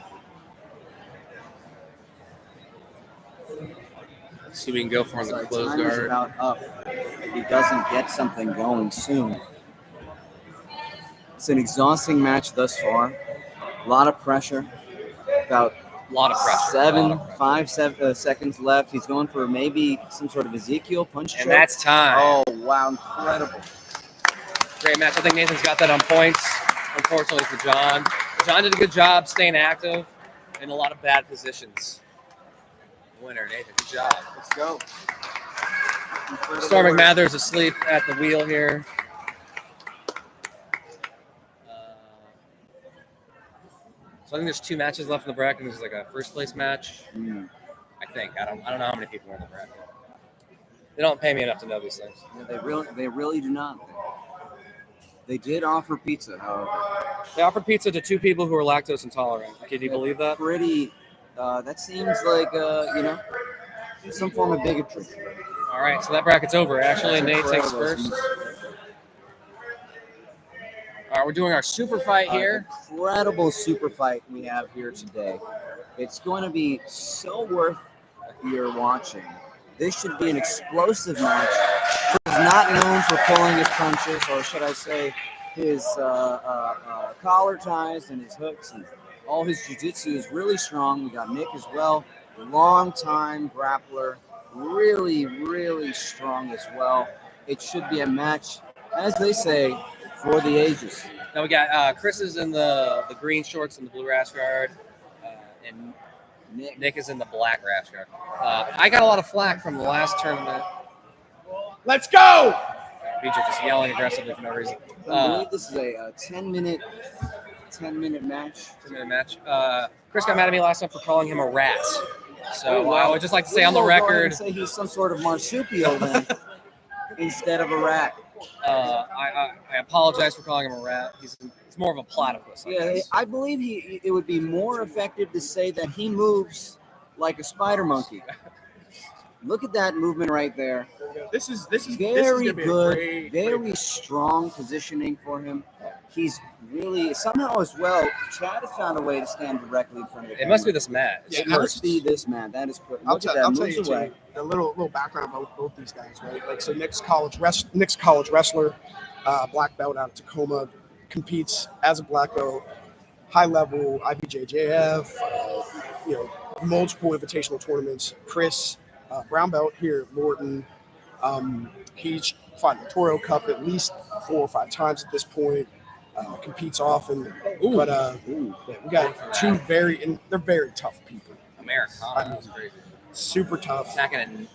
S1: Let's see what we can go for on the closed guard.
S7: About up if he doesn't get something going soon. It's an exhausting match thus far. A lot of pressure. About
S1: a lot of pressure.
S7: 5 seconds left. He's going for maybe some sort of Ezekiel punch choke.
S1: And that's time.
S7: Oh, wow. Incredible.
S1: Great match. I think Nathan's got that on points, unfortunately for John. John did a good job staying active in a lot of bad positions. Winner, Nathan. Good job.
S7: Let's go.
S1: Star McMather's asleep at the wheel here. So I think there's 2 matches left in the bracket. There's like a first place match. I think. I don't know how many people are in the bracket. They don't pay me enough to know these things.
S7: Yeah, they really do not. They did offer pizza, however.
S1: They offered pizza to 2 people who are lactose intolerant. Can you believe that?
S7: Pretty. That seems like some form of bigotry.
S1: All right, so that bracket's over. Ashley and Nate takes first. All right, we're doing our super fight here.
S7: Incredible super fight we have here today. It's going to be so worth your watching. This should be an explosive match. He's not known for pulling his punches, or should I say his collar ties and his hooks, and all his jiu-jitsu is really strong. We got Nick as well, long-time grappler, really, really strong as well. It should be a match, as they say, for the ages.
S1: Now we got Chris is in the green shorts and the blue rash guard, and Nick is in the black rash guard. I got a lot of flack from the last tournament.
S2: Let's go!
S1: Beecher just yelling aggressively for no reason.
S7: I believe this is a 10-minute match.
S1: 10-minute match. Chris got mad at me last time for calling him a rat. So I would just like to say on the record.
S7: Say he's some sort of marsupial then, instead of a rat.
S1: I apologize for calling him a rat. He's more of a platypus.
S7: I believe it would be more effective to say that he moves like a spider monkey. Look at that movement right there.
S2: This is
S7: very good, very
S2: great
S7: strong positioning for him. He's really somehow as well. Chad has found a way to stand directly in front of the camera.
S1: It must be this mat.
S7: Yeah, it must be this man. That is quick.
S2: I'll tell you too, a little background about both these guys, right? Like, so Nick's college wrestler, black belt out of Tacoma, competes as a black belt, high level IBJJF, multiple invitational tournaments. Chris, brown belt here at Lorton. He's fought the Toro Cup at least 4 or 5 times at this point. Competes often, we got 2 they're very tough people.
S1: Americana. Crazy.
S2: Super tough.
S1: Attacking a knee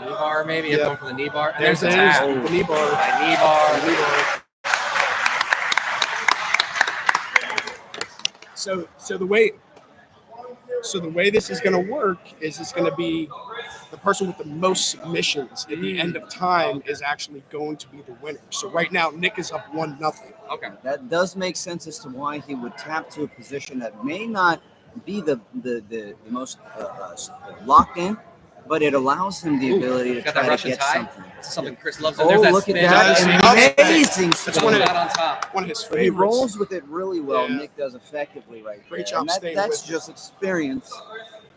S1: bar, maybe.
S2: Yeah.
S1: Going for the knee bar. And
S2: There's the
S1: tap.
S2: the knee bar.
S1: Knee bar.
S2: So the way this is going to work is it's going to be the person with the most submissions at the end of time is actually going to be the winner. So right now, Nick is up 1-0.
S1: Okay.
S7: That does make sense as to why he would tap to a position that may not be the most locked in, but it allows him the ability to
S1: got
S7: try
S1: that
S7: to
S1: Russian
S7: get
S1: tie.
S7: something.
S1: It's something Chris loves.
S7: Oh,
S1: And there's that
S7: look at
S1: spin.
S7: that.
S2: That's
S7: Amazing
S2: That's
S7: spin.
S2: one of
S1: Out on top.
S2: One of his
S7: He
S2: favorites.
S7: rolls with it really well.
S2: Yeah.
S7: Nick does effectively right
S2: Great
S7: there.
S2: job
S7: And
S2: staying
S7: that's
S2: with
S7: just experience.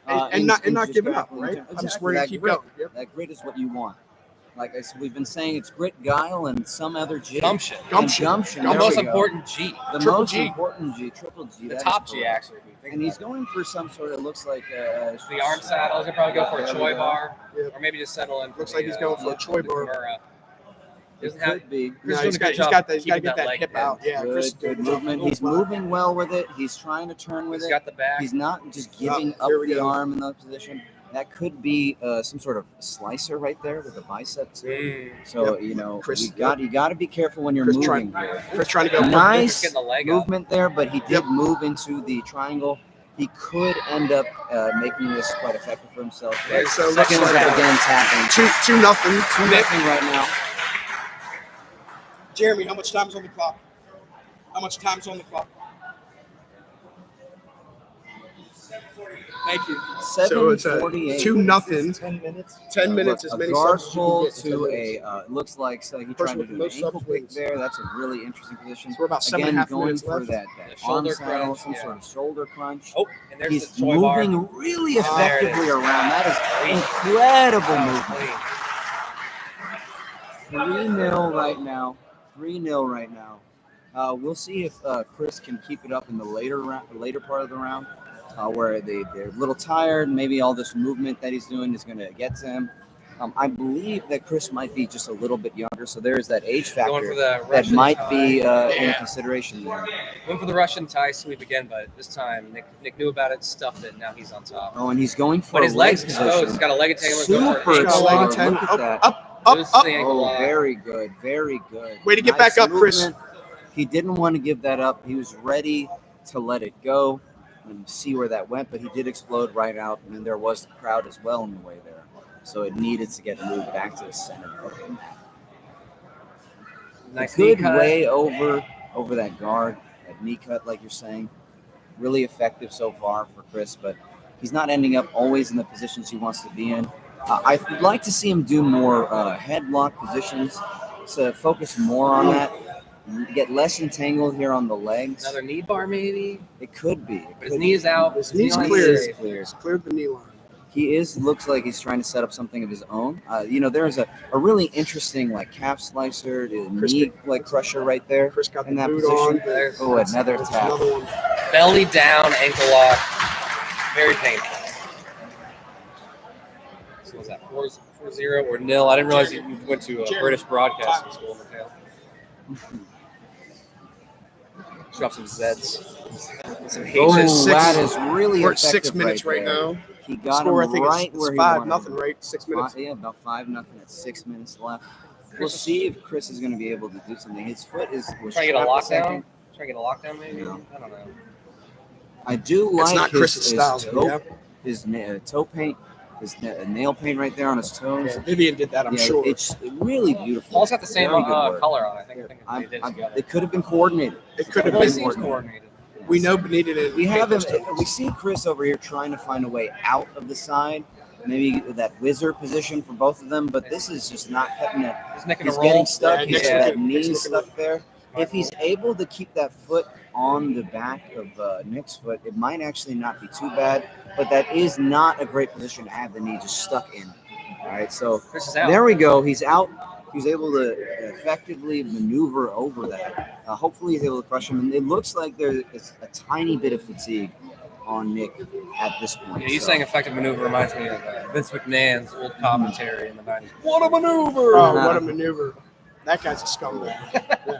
S2: And not giving up,
S7: grappling.
S2: right?
S7: Exactly.
S2: I'm just ready to keep
S7: That grit,
S2: going. Yep.
S7: that grit is what you want. Like I said, we've been saying it's grit, guile, and some other G.
S1: Gumption.
S2: Gumption.
S7: Gumption.
S1: The
S7: There
S1: most
S7: we go.
S1: important G.
S7: The
S2: Triple
S7: most
S2: G.
S7: important G, triple G.
S1: The
S7: that
S1: top
S7: is
S1: G,
S7: correct.
S1: actually. If you think
S7: And he's
S1: about
S7: going for some sort of, looks like
S1: the arm saddles. He'll probably go for a
S7: There we
S1: Choi
S7: go.
S1: bar,
S2: Yep.
S1: or maybe just settle in. For
S2: Looks
S1: the,
S2: like he's going for a Choi
S1: the
S2: bar.
S1: Kimura.
S7: It
S1: Doesn't have.
S7: could be.
S1: Chris
S2: No,
S1: doing
S2: he's
S1: a
S2: got
S1: good job
S2: to
S1: keeping
S2: get that
S1: leg
S2: hip
S1: in.
S2: out. Yeah, Chris is
S7: Good
S2: doing a
S7: movement.
S2: good
S7: He's
S2: job.
S7: moving well with it. He's trying to turn with
S1: He's
S7: it.
S1: got the back.
S7: He's not just giving up
S2: here we
S7: the
S2: go.
S7: arm in that position. That could be some sort of slicer right there with the bicep too. So
S2: Chris,
S7: you got to be careful when you're
S2: Chris
S7: moving.
S2: Chris trying to go.
S1: Just
S7: Nice
S1: getting the leg up.
S7: movement there, but he did move into the triangle. He could end up making this quite effective for himself. But
S2: Okay, so
S7: second
S2: looks like
S7: again tapping.
S2: 2-0. Nick.
S7: Nothing right now.
S2: Jeremy, how much time's on the clock? How much time's on the clock? Thank you. So it's
S7: 7:48.
S2: 2-0.
S9: 10 minutes.
S2: 10 minutes, as
S7: a
S2: many
S7: guard
S2: subs as you can
S7: pull
S2: get in 10
S7: to
S2: minutes.
S7: a looks like so he
S2: Person
S7: tried to
S2: with
S7: do an
S2: most
S7: ankle
S2: subs
S7: pick
S2: wins.
S7: there. That's a really interesting position.
S2: So we're about
S7: Again,
S2: 7.5
S7: going
S2: minutes
S7: for
S2: left.
S7: that
S1: The
S7: arm
S1: shoulder
S7: saddle,
S1: crunch,
S7: some
S1: yeah.
S7: sort of shoulder crunch.
S1: Oh, and there's
S7: He's
S1: the Choi bar.
S7: moving really
S1: there it
S7: effectively
S1: is.
S7: around. That is incredible movement.
S1: Clean.
S7: 3-0 right now. 3-0 right now. We'll see if Chris can keep it up in the later part of the round, where they're a little tired. Maybe all this movement that he's doing is going to get to him. I believe that Chris might be just a little bit younger, so there is that age
S1: Going
S7: factor
S1: for the
S7: that
S1: Russian
S7: might
S1: tie.
S7: be in
S2: Yeah.
S7: consideration there.
S1: Went for the Russian tie sweep again, but this time Nick knew about it, stuffed it. Now he's on top.
S7: Oh, and he's going for
S1: But
S7: a
S1: his
S7: leg
S1: legs exposed.
S7: position.
S1: He's got a leg entanglement. Going for
S7: Super
S1: an ankle
S2: leg
S1: lock.
S2: attack.
S7: Look at that.
S2: Up.
S1: Loose the ankle
S7: Oh,
S1: lock.
S7: very good, very good.
S2: Way to get back up, Chris.
S7: movement. He didn't want to give that up. He was ready to let it go and see where that went, but he did explode right out, and there was the crowd as well in the way there. So it needed to get moved back to the center of the mat.
S1: Nice
S7: Good
S1: knee cut.
S7: way over that guard, that knee cut, like you're saying. Really effective so far for Chris, but he's not ending up always in the positions he wants to be in. I'd like to see him do more headlock positions, so focus more on that. Get less entangled here on the legs.
S1: Another knee bar, maybe.
S7: It could be.
S1: But his knee is out.
S2: His knee's
S1: knee
S2: clear.
S1: is
S7: Clear.
S2: He's cleared the knee line.
S7: He looks like he's trying to set up something of his own. There's a really interesting calf slicer,
S2: Chris
S7: knee crusher right there.
S2: Chris got
S7: in
S2: the
S7: that
S2: boot
S7: position.
S2: on.
S1: There's
S7: Oh, another
S2: That's
S7: tap.
S2: another one.
S1: belly down, ankle lock. Very painful. So was that 4-0 or nil? I didn't realize you went to a British broadcasting school, Mateo. Drop some Zeds. Some
S7: Oh,
S1: H's.
S7: that is really
S2: We're at
S7: effective
S2: 6 minutes right
S7: there.
S2: now.
S7: He got
S2: Score, I
S7: him
S2: think
S7: right
S2: it's
S7: where he
S2: 5-0,
S7: wanted him.
S2: right? 6 minutes.
S7: Yeah, about 5-0 at 6 minutes left. We'll see if Chris is going to be able to do something. His foot was
S1: Trying to get a
S7: strapped second.
S1: lockdown? Trying to get a lockdown, maybe?
S7: No.
S1: I don't know.
S7: I do
S2: It's
S7: like
S2: not Chris's style,
S7: toe, his toe paint, his nail paint right there on his toes.
S2: Yeah, Vivian did that, I'm sure.
S7: It's really beautiful.
S1: Paul's got the same
S7: Very good work.
S1: color on. I think they did it together.
S7: It could have been coordinated.
S2: It could have
S1: It really
S2: been
S1: seems
S2: more.
S1: coordinated.
S2: We know Benita didn't.
S7: We have him.
S2: paint those toes.
S7: We see Chris over here trying to find a way out of the side. Maybe that wizard position for both of them, but this is just not cutting it.
S1: He's making
S7: He's
S1: a roll.
S7: getting stuck.
S2: Yeah,
S7: He's
S2: Nick's
S7: got that
S2: looking-
S7: knee
S2: Nick's looking
S7: stuck there. If he's able to keep that foot on the back of Nick's foot, it might actually not be too bad. But that is not a great position to have the knee just stuck in. All right, so
S1: Chris is out.
S7: there we go. He's out. He's able to effectively maneuver over that. Hopefully, he's able to crush him. And it looks like there is a tiny bit of fatigue on Nick at this point.
S1: Yeah, you
S7: So-
S1: saying effective maneuver reminds me of Vince McMahon's old commentary in the 90s. What a maneuver!
S2: Oh, what a maneuver. That guy's a scumbag.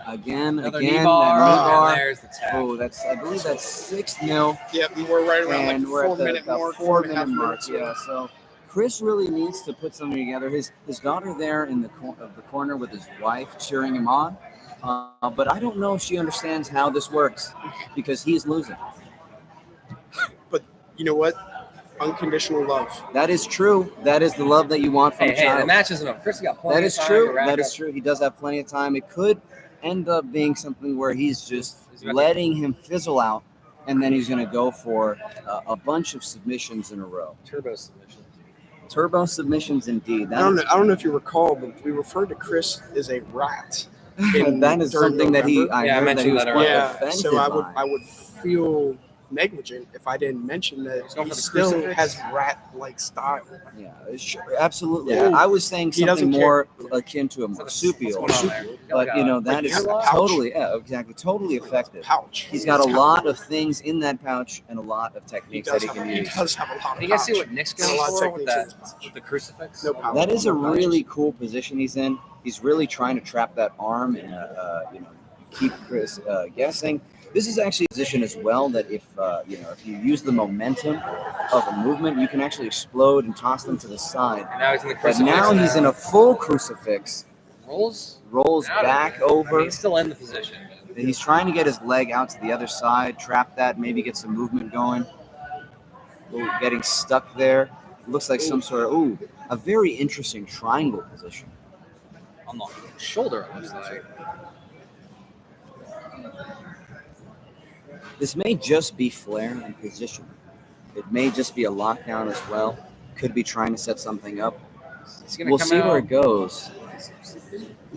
S7: Again,
S1: Another
S7: that
S1: knee
S7: knee
S1: bar.
S7: bar.
S1: And there's the tap.
S7: Oh, I believe that's 6-0.
S2: Yep, and we're right around
S7: And
S2: like
S7: we're
S2: 4
S7: at the
S2: minute mark,
S7: 4-minute
S2: 4.5
S7: mark.
S2: minutes.
S7: Yeah, so Chris really needs to put something together. His daughter there in the corner with his wife cheering him on. But I don't know if she understands how this works because he's losing.
S2: But you know what? Unconditional love.
S7: That is true. That is the love that you want from a
S1: Hey,
S7: child.
S1: the match isn't up. Chris got plenty
S7: That
S1: of
S7: is
S1: time
S7: true.
S1: to rack
S7: That
S1: up.
S7: is true. He does have plenty of time. It could end up being something where he's just
S1: He's about to-
S7: letting him fizzle out, and then he's going to go for a bunch of submissions in a row.
S1: Turbo submission.
S7: Turbo submissions, indeed.
S2: I don't know if you recall, but we referred to Chris as a rat.
S7: That is
S2: during
S7: something that
S2: November.
S7: I
S1: Yeah, I
S7: heard that
S1: mentioned
S7: he was
S1: that
S7: quite
S1: earlier.
S7: offended
S2: So I
S7: by.
S2: would feel negligent if I didn't mention that
S1: going
S2: he
S1: for the
S2: still
S1: crucifix?
S2: has rat-like style.
S7: Yeah, sure, absolutely.
S2: Yeah.
S7: I was saying
S2: He
S7: something
S2: doesn't
S7: more
S2: care.
S7: akin to a marsupial,
S1: What's going on there?
S7: but that
S2: Like,
S7: is
S2: he's got a pouch.
S7: totally, exactly, totally effective.
S2: Pouch.
S7: He's got a lot of things in that pouch and a lot of
S2: He
S7: techniques that
S2: does
S7: he
S2: have,
S7: can
S2: he
S7: use.
S2: does have a lot of
S1: You guys see
S2: pouch.
S1: what Nick's
S2: And a
S1: going
S2: lot of
S1: for with
S2: techniques in
S1: that
S2: his pouch.
S1: with the crucifix?
S2: No pouch.
S7: That is a
S2: No pouch.
S7: really cool position he's in. He's really trying to trap that arm and keep Chris guessing. This is actually a position as well that if you use the momentum of a movement, you can actually explode and toss them to the side.
S1: And now he's in the
S7: But
S1: crucifix.
S7: now he's in a full crucifix,
S1: rolls
S7: rolls
S1: out of
S7: back
S1: it. I
S7: over.
S1: mean, he's still in the position.
S7: He's trying to get his leg out to the other side, trap that, maybe get some movement going. Ooh, getting stuck there. Looks like some sort of a very interesting triangle position.
S1: On the shoulder, it looks like.
S7: This may just be flair and position. It may just be a lockdown as well. Could be trying to set something up.
S1: He's gonna
S7: We'll
S1: come
S7: see
S1: out.
S7: where it goes.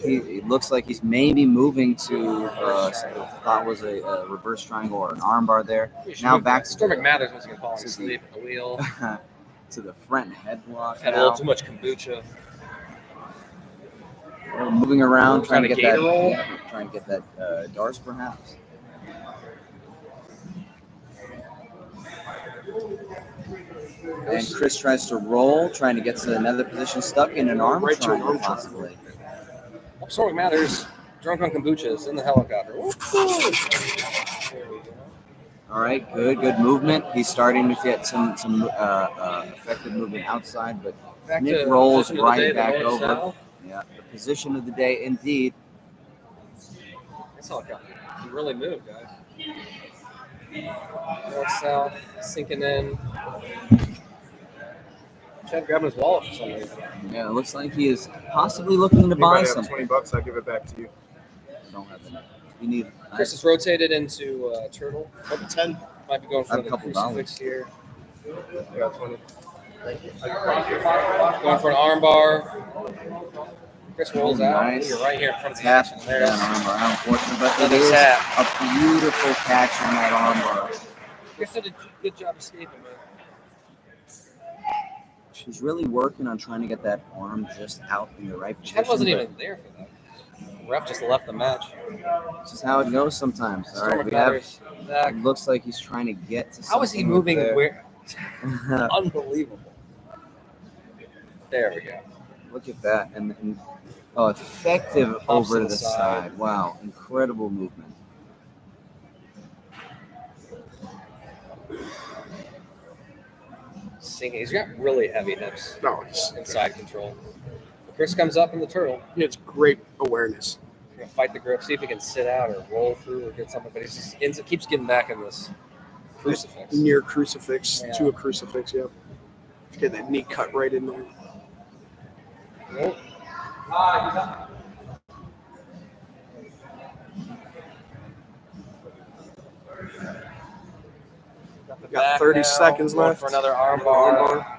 S7: It looks like he's maybe moving to thought was a reverse triangle or an armbar there.
S1: We should
S7: Now
S1: move
S7: back
S1: that.
S7: to
S1: Storm
S7: the,
S1: McMathers was gonna fall
S7: to the-
S1: asleep at the wheel.
S7: to the front headlock.
S1: Had a
S7: now.
S1: little too much kombucha.
S7: Moving around, trying to
S1: Trying to
S7: get that.
S1: gator roll?
S7: Trying to get that Darce perhaps. And Chris tries to roll, trying to get to another position, stuck in an arm
S2: Right to an
S7: triangle,
S2: arm triangle.
S7: possibly.
S1: Storm McMathers, drunk on kombuchas in the helicopter.
S7: All right, good movement. He's starting to get some effective movement outside, but
S1: Back
S7: Nick
S1: to
S7: rolls
S1: position of the day,
S7: right
S1: the
S7: back
S1: north
S7: over.
S1: south.
S7: Yeah, the position of the day, indeed.
S1: This helicopter, he really moved, guys. North south, sinking in. Chad grabbing his wallet for some reason.
S7: Yeah, it looks like he is possibly looking to buy
S3: Anybody have
S7: something.
S3: $20? I'll give it back to you.
S7: I don't have any. You need.
S1: Chris is rotated into turtle.
S3: Up to 10.
S1: Might be going for
S7: I have a
S1: the
S7: couple
S1: crucifix here.
S3: I got 20.
S1: Going for an armbar. Chris rolls out.
S7: Nice.
S1: You're right here in front of the
S7: Tap.
S1: action.
S7: Yeah,
S1: There.
S7: armbar, unfortunate, but it
S1: Another
S7: is
S1: tap.
S7: a beautiful catch on that armbar.
S1: Chris did a good job escaping, man.
S7: She's really working on trying to get that arm just out in the right position.
S1: Chad wasn't
S7: but
S1: even there for that. The ref just left the match.
S7: This is how it goes sometimes. All
S1: Storm
S7: right, we have.
S1: McMathers back.
S7: It looks like he's trying to get to.
S1: How is he
S7: something
S1: moving?
S7: there.
S1: Where? Unbelievable. There we go.
S7: Look at that, and effective
S1: Pops
S7: over
S1: to
S7: to
S1: the
S7: the
S1: side.
S7: side. Wow, incredible movement.
S1: Sinking. He's got really heavy hips.
S2: No, he's
S1: Inside control. Chris comes up in the turtle.
S2: he has great awareness.
S1: He's gonna fight the grip, see if he can sit out or roll through or get something, but he just keeps getting back in this crucifix.
S2: Near crucifix,
S1: Yeah.
S2: to a crucifix, yep. Get that knee cut right in there.
S1: Nope. the
S2: Got
S1: back
S2: 30
S1: now,
S2: seconds
S1: going
S2: left.
S1: for another armbar.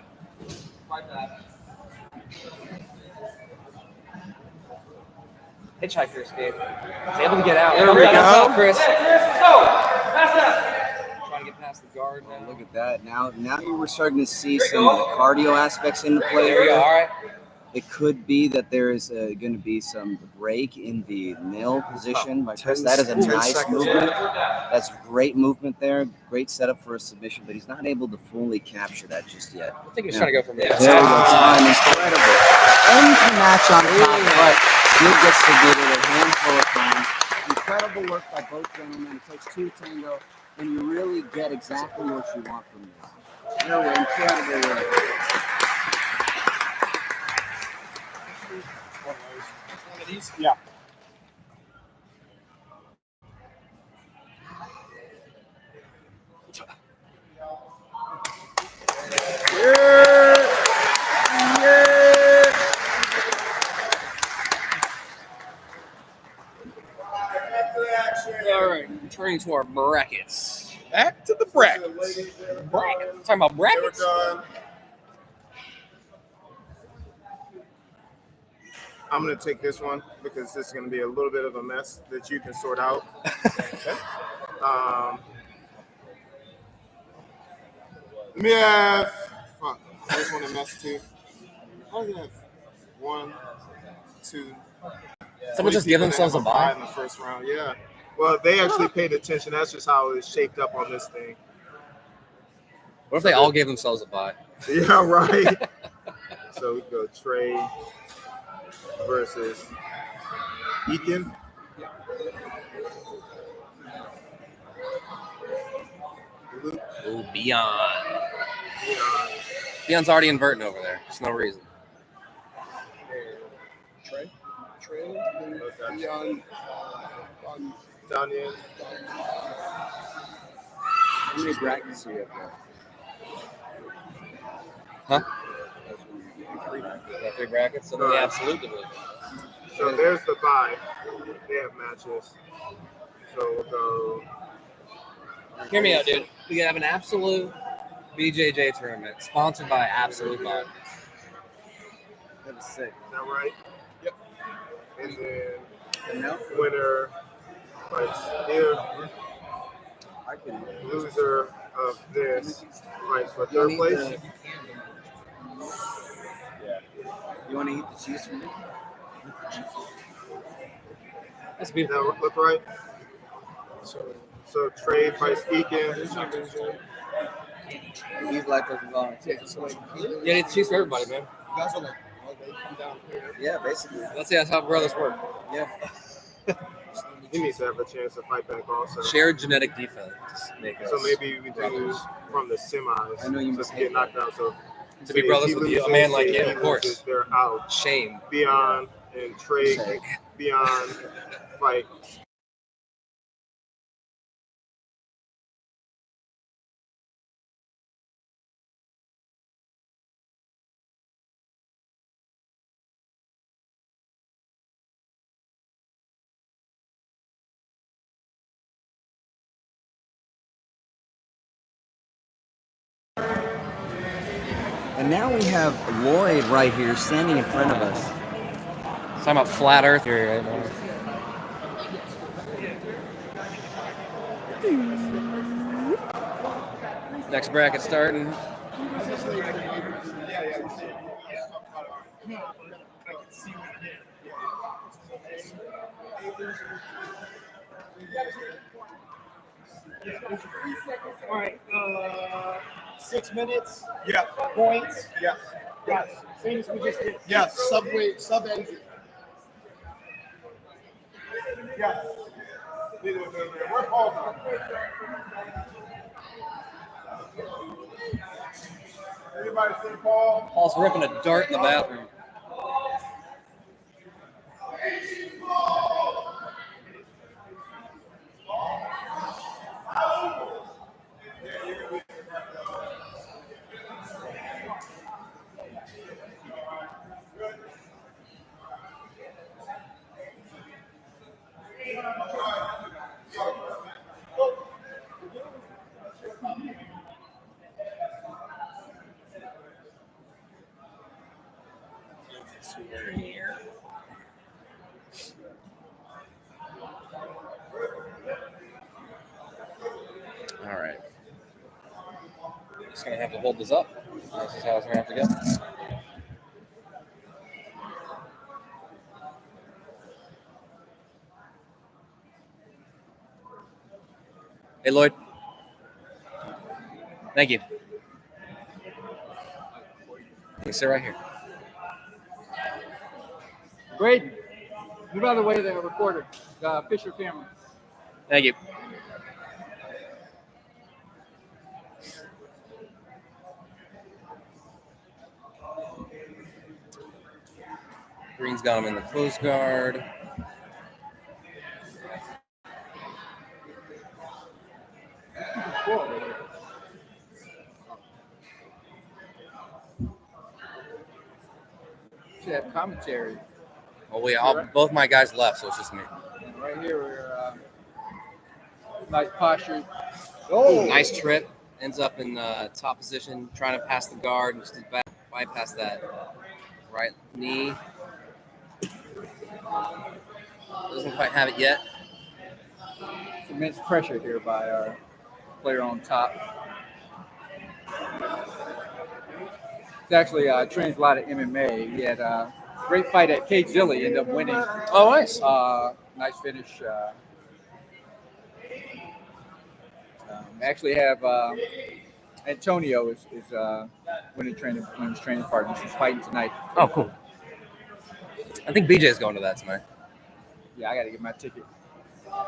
S1: Hitchhiker escape. He's able to get out.
S2: There we
S1: Comes out,
S2: go.
S1: Chris. Trying to get past the guard now.
S7: Look at that. Now we're starting to see some of the cardio aspects into play.
S1: There we go. All right.
S7: It could be that there is going to be some break in the nail position by Chris. That is a
S2: 10
S7: nice
S2: seconds
S7: movement. That's great movement there. Great setup for a submission, but he's not able to fully capture that just yet.
S1: I think he's trying to go from the
S7: There
S1: outside.
S7: we go. Time, incredible. Ends the match on top, but did get submitted a handful of times. Incredible work by both gentlemen. It takes two to tango, and you really get exactly what you want from this. Really incredible work.
S2: One of these? Yeah.
S1: All right. Returning to our brackets.
S2: Back to the brackets.
S1: Brackets. Talking about
S3: They were
S1: brackets.
S3: done. I'm going to take this one because this is going to be a little bit of a mess that you can sort out. Let me have. Fuck. This one a mess too. I have 1, 2.
S1: Someone just give themselves a bye.
S3: In the first round. Yeah. Well, they actually paid attention. That's just how it's shaped up on this thing.
S1: What if they all gave themselves a bye?
S3: Yeah, right. So we go Trey versus Eakin.
S1: Ooh, Beyond. Beyond's already inverting over there. There's no reason.
S2: Trey, Leon,
S3: Daniel.
S7: How many brackets do you have there?
S1: Huh? Got 3 brackets, so then the absolute division.
S3: So there's the bye. They have matches. So we'll go.
S1: Hear me out, dude. We have an absolute BJJ tournament sponsored by Absolute Body.
S7: That's sick.
S3: Is that right?
S2: Yep.
S3: And then
S7: And now
S3: winner fights here.
S7: I can.
S3: Loser of this fights for third place.
S7: You want to eat the cheese from me?
S1: That's
S3: Does
S1: beautiful.
S3: that look right? So Trey fights Eakin.
S7: He's lactose intolerant.
S1: Yeah, it's cheese for everybody, man.
S2: you guys are like, oh, they come down here.
S7: Yeah, basically.
S1: That's how brothers work.
S7: Yeah.
S3: He needs to have a chance to fight back also.
S1: Shared genetic defects make us
S3: So maybe we do
S1: brothers.
S3: from the semis.
S7: I know you
S3: just
S7: must
S3: get
S7: hate
S3: knocked out. So
S1: To be
S3: if
S1: brothers
S3: he
S1: with you, a
S3: loses,
S1: man like
S3: say
S1: you,
S3: he
S1: of course.
S3: loses, they're out.
S1: Shame.
S3: Beyond and Trey Beyond fight.
S7: And now we have Lloyd right here standing in front of us.
S1: Talking about flat Earth here right now. Next bracket starting.
S9: All right. 6 minutes.
S2: Yeah.
S9: Points.
S2: Yeah.
S9: Yes. Same as we just did.
S2: Yeah. Subweight, sub engine.
S3: Yeah. Where Paul? Anybody see Paul?
S1: Paul's ripping a dart in the bathroom. All right. Just gonna have to hold this up. This is how it's gonna have to go. Hey, Lloyd. Thank you. You sit right here.
S5: Braden, move out of the way of the recorder. Fisher camera.
S1: Thank you. Green's got him in the close guard.
S5: Should have commentary.
S1: Oh wait, both my guys left, so it's just me.
S5: Right here, we're nice posture.
S1: Oh, nice trip. Ends up in top position, trying to pass the guard and just bypass that right knee. Doesn't quite have it yet.
S5: It's immense pressure here by our player on top. He's actually trains a lot of MMA. He had a great fight at Gage, ended up winning.
S1: Oh, nice.
S5: Nice finish. Actually have Antonio is one of his training partners. He's fighting tonight.
S1: Oh, cool. I think BJ's going to that tonight.
S5: Yeah, I got to get my ticket.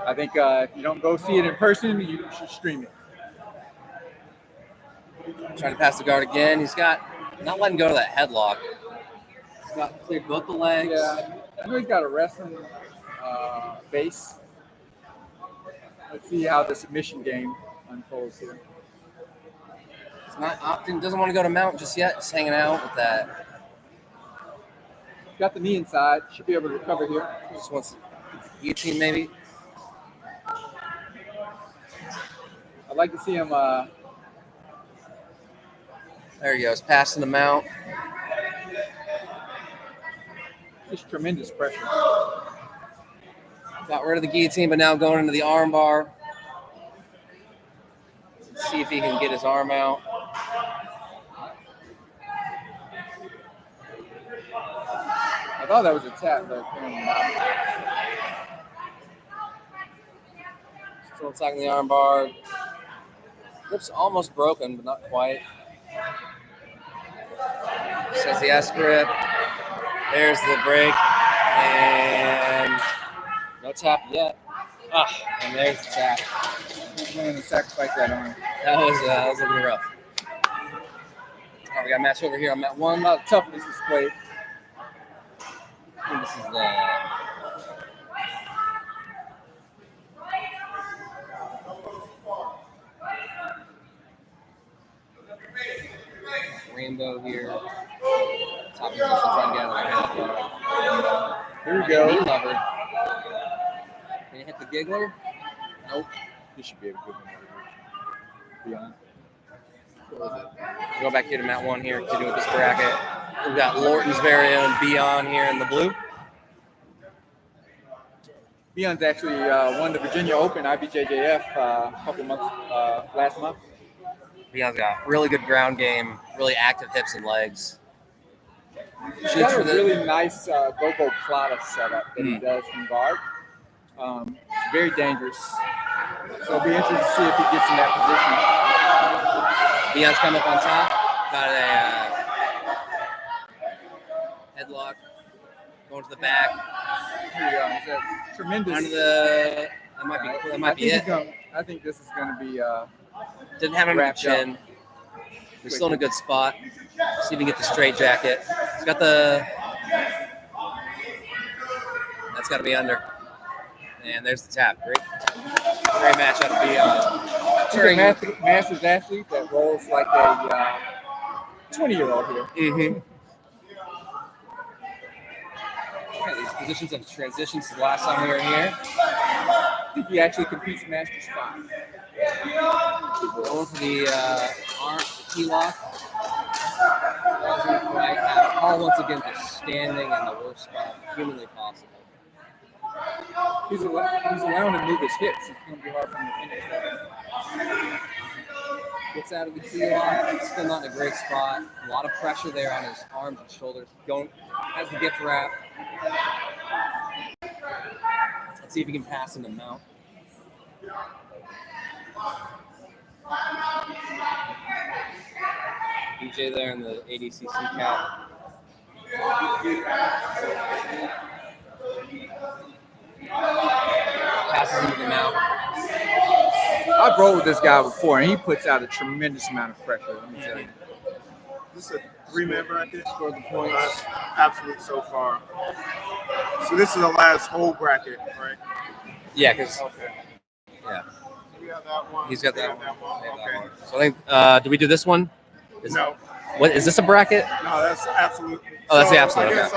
S5: I think if you don't go see it in person, you should stream it.
S1: Trying to pass the guard again. He's got not letting go of that headlock. He's got cleared both the legs.
S5: Yeah, I know he's got a wrestling base. Let's see how the submission game unfolds here.
S1: He's not opting. Doesn't want to go to mount just yet. Just hanging out with that.
S5: He's got the knee inside. Should be able to recover here.
S1: Just wants guillotine maybe.
S5: I'd like to see him.
S1: There he goes, passing the mount.
S5: Just tremendous pressure.
S1: Got rid of the guillotine, but now going into the arm bar. Let's see if he can get his arm out.
S5: I thought that was a tap, but
S1: Still attacking the arm bar. Grip's almost broken, but not quite. Says the S grip. There's the break. And no tap yet. And there's the tap.
S5: he's willing to sacrifice that arm.
S1: That was looking rough. All right, we got a match over here on mat 1.
S5: A lot of toughness displayed.
S1: I think this is the Rainbow here. Top position trying to get out of the head.
S5: Here we go.
S1: Knee lever. Can you hit the giggler? Nope.
S5: He should be able to give him beyond.
S1: Go back here to mat 1 here, continue with this bracket. We've got Lorton's very own Beyond here in the blue.
S5: Beyond's actually won the Virginia Open IBJJF a couple months last month.
S1: Beyond's got really good ground game, really active hips and legs.
S5: He's got a really nice go-go plata setup that he does from guard. It's very dangerous. So it'll be interesting to see if he gets in that position.
S1: Beyond's come up on top. Got a headlock. Going to the back.
S5: It's a tremendous.
S1: Under the. That might be it.
S5: I think this is going to be.
S1: Didn't have him at the chin. We're still in a good spot. See if we can get the straight jacket. He's got the. That's got to be under. And there's the tap. Great match out of Beyond.
S5: He's a Masters athlete that rolls like a 20-year-old here.
S1: Mm-hmm. Okay, these positions have transitioned since the last time we were here.
S5: I think he actually competes Masters 5.
S1: Going for the arm, the key lock. Doesn't quite have it. All once again just standing in the worst spot humanly possible.
S5: He's allowing him to move his hips. It's going to be hard for him to finish that.
S1: Gets out of the key lock. Still not in a great spot. A lot of pressure there on his arms and shoulders. Has the gift wrap. Let's see if he can pass him and mount. DJ there in the ADCC cap. Passes into the mount.
S5: I've rolled with this guy before, and he puts out a tremendous amount of pressure. Let me tell you.
S3: This is a 3-man bracket.
S1: Scored the points.
S3: Absolute so far. So this is the last whole bracket, right?
S1: Yeah, because
S3: Yeah. We have that one.
S1: he's got
S3: We
S1: that
S3: have
S1: one.
S3: one.
S1: They have that
S3: Okay.
S1: one. So I think, do we do this one?
S3: No.
S1: What is this a bracket?
S3: No, that's absolute.
S1: Oh, that's the
S3: So,
S1: absolute,
S3: I guess,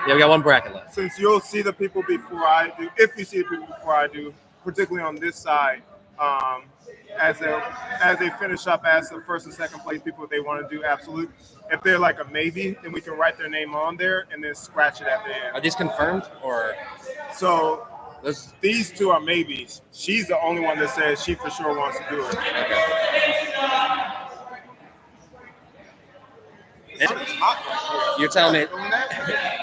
S1: Yeah, we got one bracket left.
S3: since you'll see the people before I do, if you see the people before I do, particularly on this side, as they finish up as the first and second place people, they want to do absolute. If they're like a maybe, then we can write their name on there and then scratch it at the end.
S1: Are these confirmed or?
S3: So these two are maybes. She's the only one that says she for sure wants to do it.
S1: Okay. You're telling me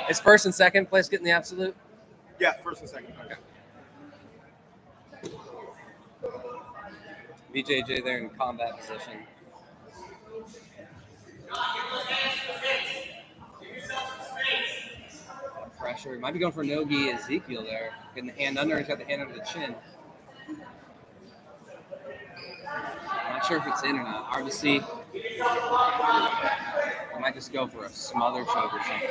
S1: it's first and second place getting the absolute?
S3: Yeah, first and second.
S1: Okay. BJJ there in combat position. Pressure. Might be going for Nogi Ezekiel there. Getting the hand under. He's got the hand under the chin. I'm not sure if it's in or not. Hard to see. I might just go for a smother choke or something.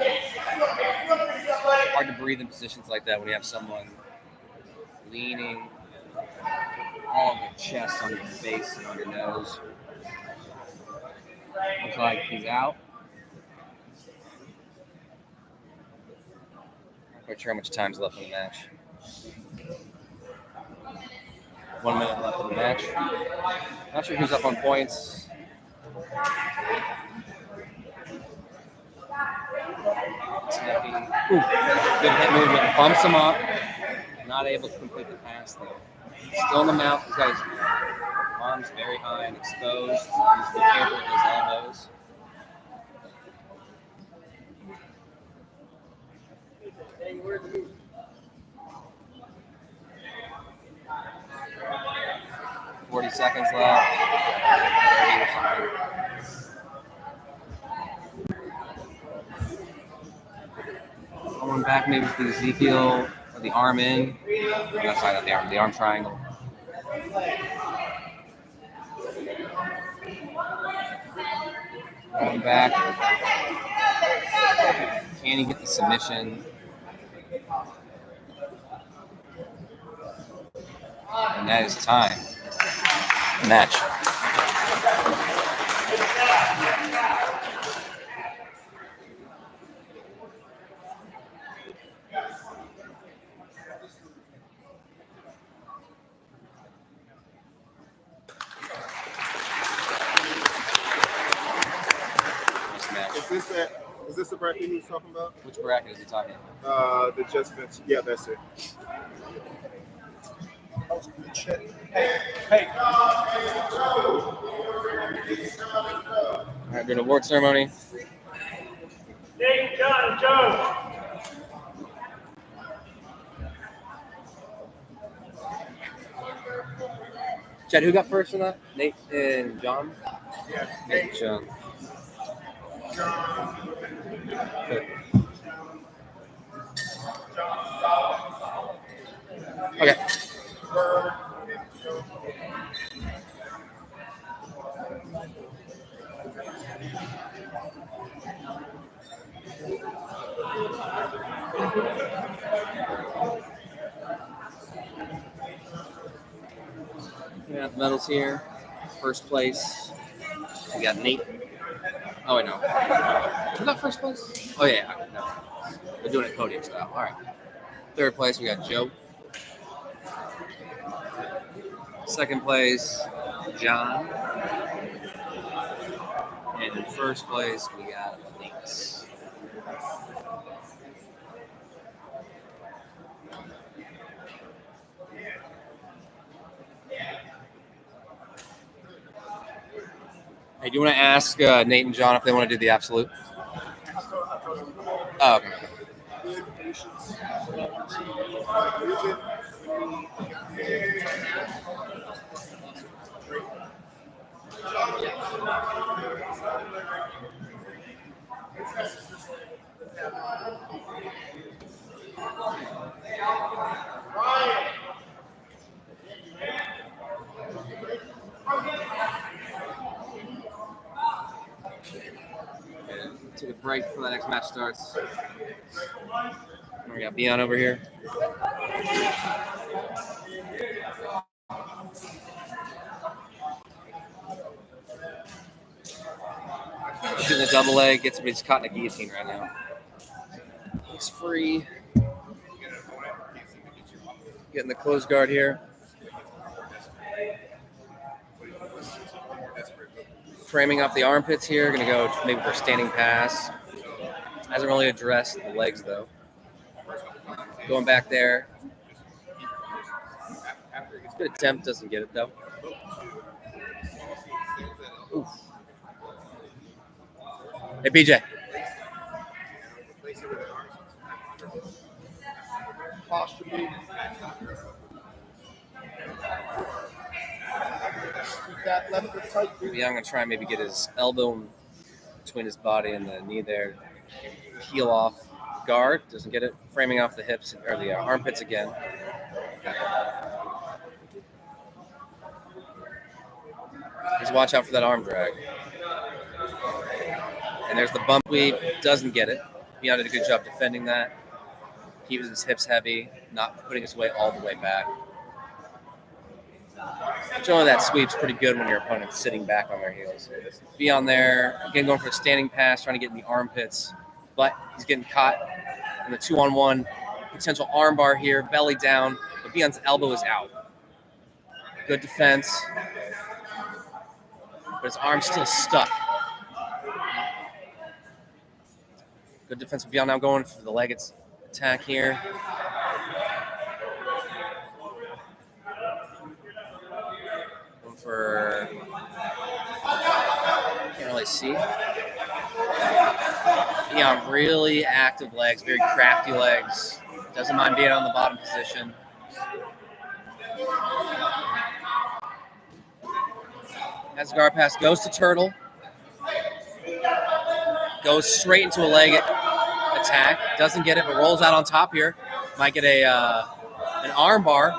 S1: Hard to breathe in positions like that when you have someone leaning all of your chest on your face and on your nose. Looks like he's out. Not quite sure how much time's left in the match. 1 minute left in the match. Not sure who's up on points. Ooh, good head movement. Bumps him up. Not able to complete the pass though. Still in the mount. He's got his arms very high and exposed. He's be careful with his elbows. $40 seconds left. 30 or something. Going back maybe to Ezekiel, or the arm in. That's not the arm triangle. Going back. Can he get the submission? And that is time. Match.
S3: Is this the bracket he was talking about?
S1: Which bracket is he talking about?
S3: The just finished. Yeah, that's it.
S2: That was good shit.
S3: Hey.
S1: All right, doing award ceremony.
S10: Nate, John, Joe.
S1: Chad, who got first in that? Nate and John?
S3: Yeah.
S1: Nate and John. Okay. We have medals here. First place, we got Nate. Oh, wait, no. Who got first place? Oh, yeah. No. We're doing it podium style. All right. Third place, we got Joe. Second place, John. And in first place, we got Nate. Hey, do you want to ask Nate and John if they want to do the absolute? Oh, okay. Take a break before the next match starts. We got Beyond over here. Shooting a double leg, gets somebody's caught in a guillotine right now. He's free. Getting the closed guard here. framing off the armpits here. Going to go maybe for a standing pass. Hasn't really addressed the legs, though. Going back there. Good attempt. Doesn't get it, though. Oof. Hey, BJ.
S2: Posture move. Keep that left foot tight.
S1: Yeah, I'm going to try and maybe get his elbow between his body and the knee there. Peel off guard. Doesn't get it. Framing off the hips or the armpits again. Just watch out for that arm drag. And there's the bump weave. Doesn't get it. Beyond did a good job defending that. Keeps his hips heavy, not putting his weight all the way back. Generally, that sweep's pretty good when your opponent's sitting back on their heels. Beyond there, again going for a standing pass, trying to get in the armpits, but he's getting caught in the 2-on-1 potential armbar here, belly down, but Beyond's elbow is out. Good defense, but his arm's still stuck. Good defense from Beyond now going for the leg attack here. Going for, can't really see. Beyond really active legs, very crafty legs. Doesn't mind being on the bottom position. As the guard pass goes to Turtle. Goes straight into a leg attack. Doesn't get it, but rolls out on top here. Might get an arm bar.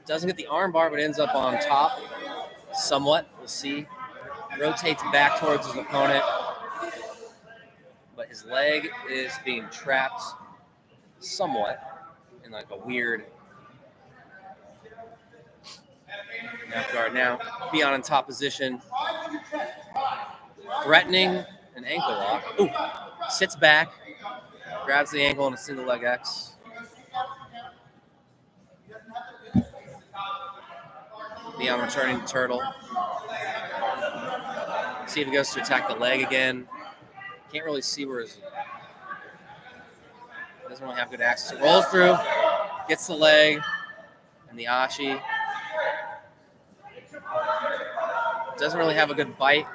S1: Doesn't get the arm bar, but ends up on top somewhat. We'll see. Rotates back towards his opponent. But his leg is being trapped somewhat in like a weird half guard now. Beyond in top position. Threatening an ankle lock. Ooh. Sits back. Grabs the ankle in a single leg X. Beyond returning to Turtle. See if he goes to attack the leg again. Can't really see where his... Doesn't really have good access. Rolls through. Gets the leg. And the Ashi. Doesn't really have a good bite.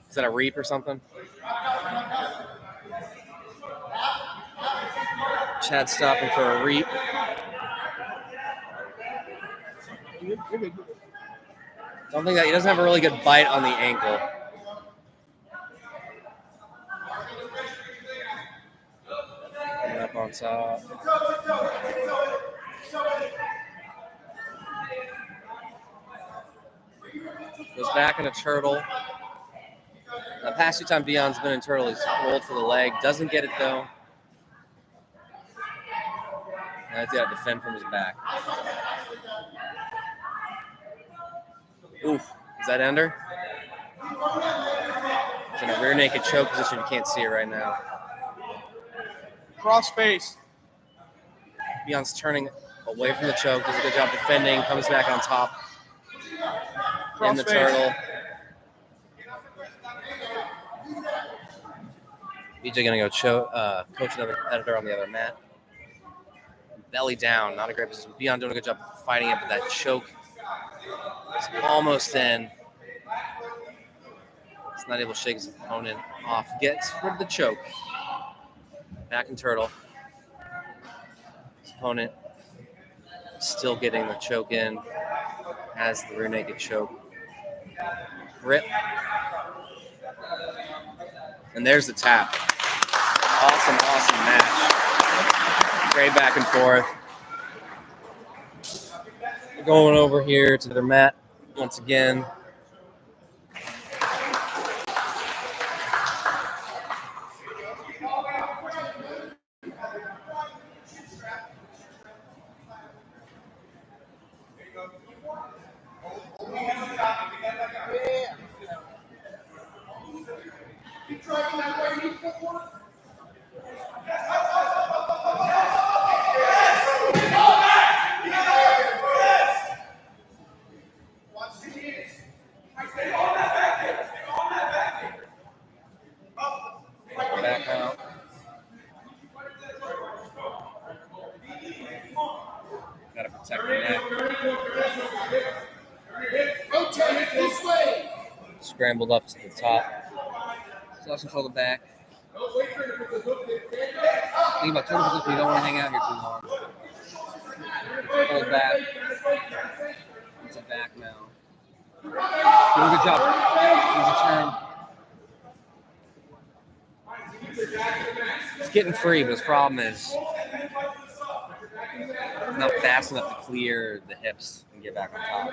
S1: Is that a reap or something? Chad stopping for a reap. Don't think that he doesn't have a really good bite on the ankle. Coming up on top. Goes back into Turtle. The past 2 times Beyond's been in Turtle, he's rolled for the leg. Doesn't get it though. Now he's got to defend from his back. Oof. Is that Ender? It's in a rear naked choke position. You can't see it right now.
S2: Cross face.
S1: Beyond's turning away from the choke. Does a good job defending. Comes back on top.
S2: Cross
S1: in the
S2: face.
S1: Turtle. BJ gonna go coach another competitor on the other mat. Belly down, not a great position. Beyond doing a good job fighting it, but that choke is almost in. He's not able to shake his opponent off. Gets rid of the choke. Back in Turtle. His opponent still getting the choke in. Has the rear naked choke. Grip. And there's the tap. Awesome match. Great back and forth. We're going over here to their mat once again. protect the neck. Scrambled up to the top. So let's control the back. Think about turtle position. You don't want to hang out here too long. Hold back. It's a back now. Doing a good job. He's a turn. He's getting free, but his problem is he's not fast enough to clear the hips and get back on top.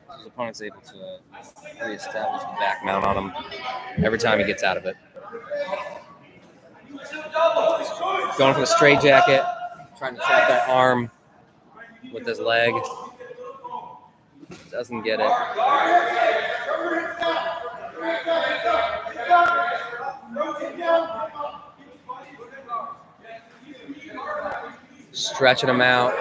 S1: So his opponent's able to reestablish the back mount on him every time he gets out of it. Going for the straight jacket, trying to trap that arm with his leg. Doesn't get it. Stretching him out.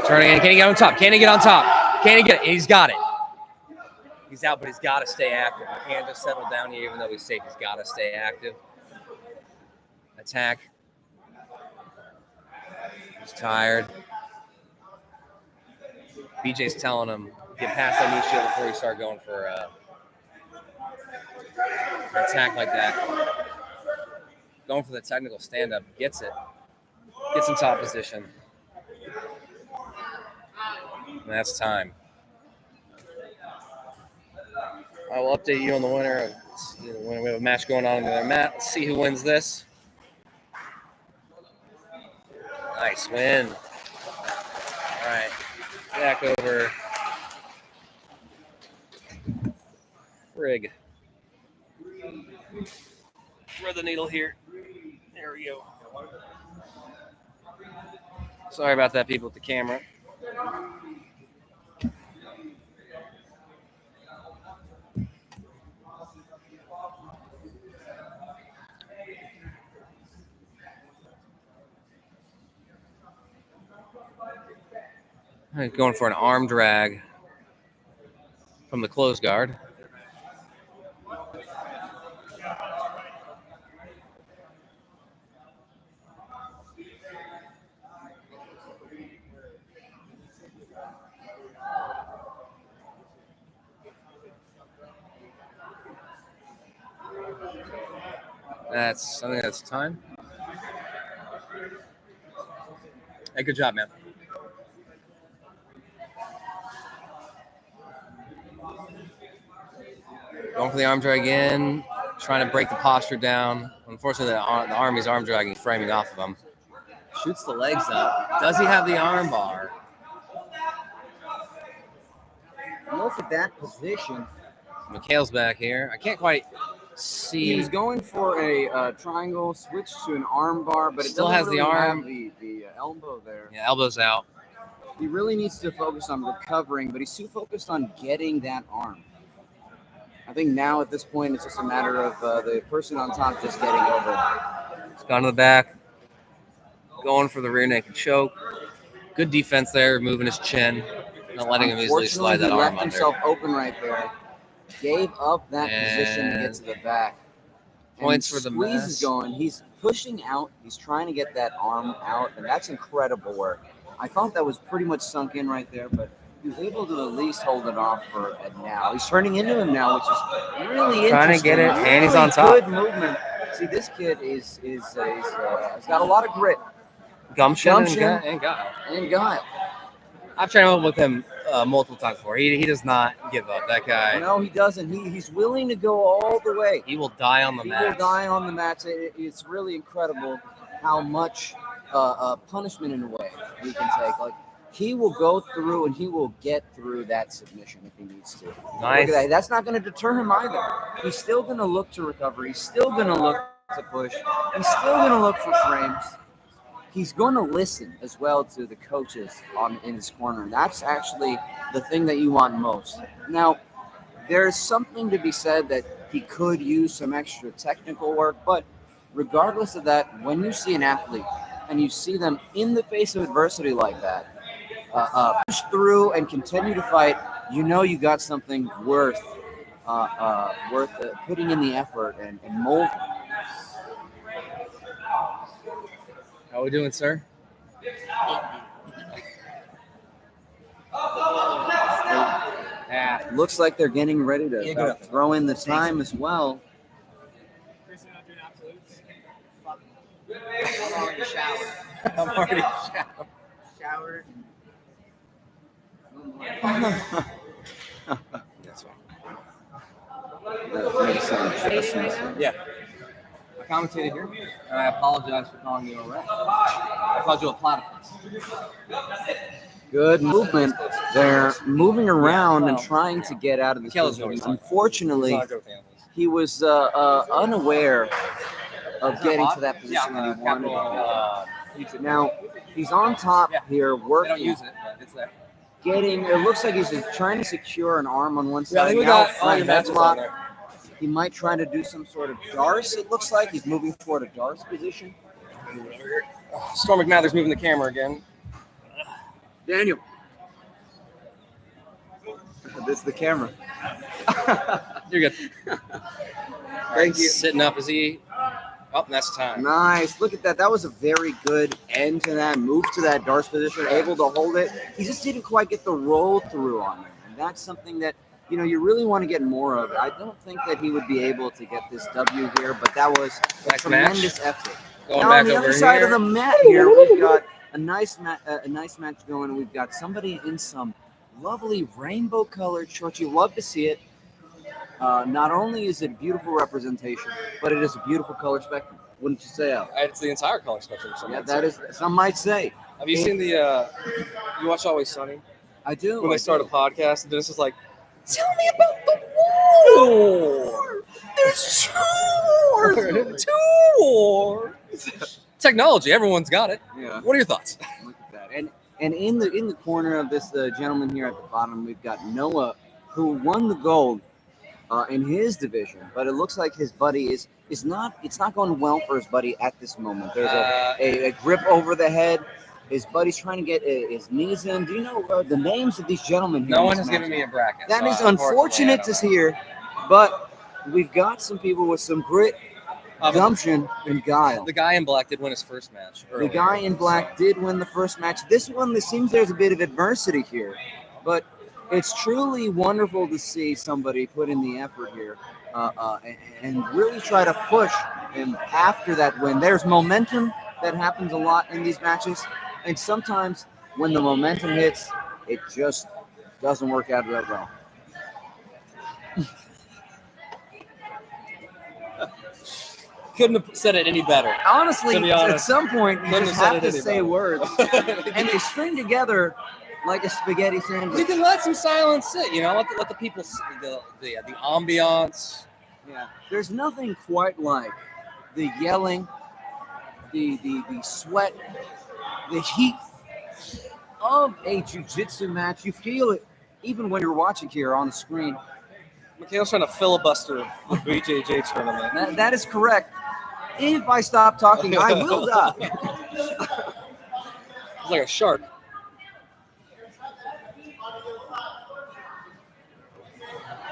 S1: Turning in. Can he get on top? Can he get on top? Can he get it? He's got it. He's out, but he's got to stay active. He can't just settle down here, even though he's safe. He's got to stay active. Attack. He's tired. BJ's telling him, get past that knee shield before you start going for an attack like that. Going for the technical stand-up. Gets it. Gets in top position. And that's time. I will update you on the winner. When we have a match going on in the other mat. Let's see who wins this. Nice win. All right. Back over. Frig. Thread the needle here. There we go. Sorry about that, people with the camera. Going for an arm drag from the closed guard. I think that's time. Hey, good job, man. Going for the arm drag again, trying to break the posture down. Unfortunately, the Army's arm dragging, framing off of him. Shoots the legs up. Does he have the arm bar?
S7: Look at that position.
S1: Mikhail's back here. I can't quite see.
S7: He was going for a triangle, switch to an arm bar, but it
S1: Still
S7: doesn't
S1: has the
S7: really
S1: arm.
S7: have the elbow there.
S1: Yeah, elbow's out.
S7: He really needs to focus on recovering, but he's too focused on getting that arm. I think now at this point, it's just a matter of the person on top just getting over.
S1: He's gone to the back. Going for the rear naked choke. Good defense there, moving his chin. Not letting him easily slide that
S7: he
S1: arm
S7: left
S1: under.
S7: himself open right there. Gave up that position to get to the back.
S1: Points for the
S7: squeeze
S1: mess.
S7: is going. He's pushing out. He's trying to get that arm out, and that's incredible work. I thought that was pretty much sunk in right there, but he was able to at least hold it off for a now. He's turning into him now, which is really
S1: Trying
S7: interesting.
S1: to get it, and he's
S7: Really
S1: on top.
S7: Good movement. See, this kid he's got a lot of grit.
S1: Gumption and guile.
S7: And guile.
S1: I've trained with him multiple times before. He does not give up. That guy.
S7: No, he doesn't. He's willing to go all the way.
S1: He will die on the
S7: He
S1: mat.
S7: will die on the mats. It's really incredible how much punishment in a way he can take. Like, he will go through and he will get through that submission if he needs to.
S1: Nice.
S7: Look at that. That's not going to deter him either. He's still going to look to recover. He's still going to look to push. He's still going to look for frames. He's going to listen as well to the coaches in his corner. That's actually the thing that you want most. Now, there's something to be said that he could use some extra technical work, but regardless of that, when you see an athlete and you see them in the face of adversity like that, push through and continue to fight, you know you got something worth putting in the effort and molding.
S1: How we doing, sir? Yeah.
S7: Looks like they're getting ready to throw in the time as well.
S9: I'm already showered.
S1: I'm already
S9: Showered.
S1: That's fine.
S7: That makes sense. That makes sense.
S1: Yeah. I commentated here, and I apologize for calling you a rat. I called you a platypus.
S7: Good movement. They're moving around and trying to get out of this
S1: Kelly's
S7: position.
S1: always like-
S7: Unfortunately,
S1: It's not good families.
S7: he was unaware of getting to that position
S1: Yeah,
S7: that he wanted.
S1: Capital, YouTube.
S7: Now, he's on top
S1: Yeah.
S7: here,
S1: They don't
S7: working,
S1: use it, but it's there.
S7: getting, it looks like he's just trying to secure an arm on one
S1: Yeah, I
S7: side.
S1: think we
S7: Now,
S1: got all
S7: front
S1: your matches
S7: headlock.
S1: on there.
S7: He might try to do some sort of Darce, it looks like. He's moving toward a Darce position.
S1: Storm McMather's moving the camera again.
S7: Daniel. This is the camera.
S1: You're good.
S7: Thank you.
S1: Sitting up, is he? Oh, that's time.
S7: Nice. Look at that. That was a very good end to that. Move to that Darce position, able to hold it. He just didn't quite get the roll through on there. And that's something that, you know, you really want to get more of. I don't think that he would be able to get this W here, but that was a
S1: Nice
S7: tremendous
S1: match.
S7: effort.
S1: Going
S7: Now,
S1: back
S7: on the
S1: over
S7: other side
S1: here.
S7: of the mat here, we've got a nice match going, and we've got somebody in some lovely rainbow-colored shorts. You love to see it. Not only is it a beautiful representation, but it is a beautiful color spectrum. Wouldn't you say, Al?
S1: It's the entire color spectrum.
S7: Yeah, that is. Some might say.
S1: Have you seen the? You watch Always Sunny?
S7: I do.
S1: When they
S7: I
S1: start
S7: do.
S1: a podcast, and Dennis is like, "Tell me about the war. There's two wars. Two wars." Technology, everyone's got it.
S7: Yeah.
S1: What are your thoughts?
S7: Look at that. And in the corner of this gentleman here at the bottom, we've got Noah, who won the gold in his division, but it looks like his buddy is not. It's not going well for his buddy at this moment. There's a grip over the head. His buddy's trying to get his knees in. Do you know the names of these gentlemen here?
S1: No
S7: in
S1: one
S7: this
S1: has given
S7: match?
S1: me a bracket.
S7: That
S1: so
S7: is
S1: unfortunately,
S7: unfortunate
S1: I
S7: to
S1: don't know.
S7: hear, but we've got some people with some grit,
S1: But
S7: gumption, and guile.
S1: the guy in black did win his first match.
S7: The
S1: earlier.
S7: guy in black did win the first match. This one, it seems there's a bit of adversity here, but it's truly wonderful to see somebody put in the effort here and really try to push him after that win. There's momentum that happens a lot in these matches, and sometimes when the momentum hits, it just doesn't work out that well.
S1: Couldn't have said it any better.
S7: Honestly,
S1: To be
S7: at
S1: honest,
S7: some point, you
S1: couldn't
S7: just
S1: have
S7: have
S1: said
S7: to
S1: it
S7: say
S1: any
S7: words, and they string together like a spaghetti sandwich.
S1: You can let some silence sit, you know, let the people see the ambiance.
S7: Yeah, there's nothing quite like the yelling, the sweat, the heat of a jiu-jitsu match. You feel it even when you're watching here on the screen.
S1: Mikhail's trying to filibuster the BJJ tournament.
S7: That is correct. If I stop talking, I will die.
S1: It's like a shark.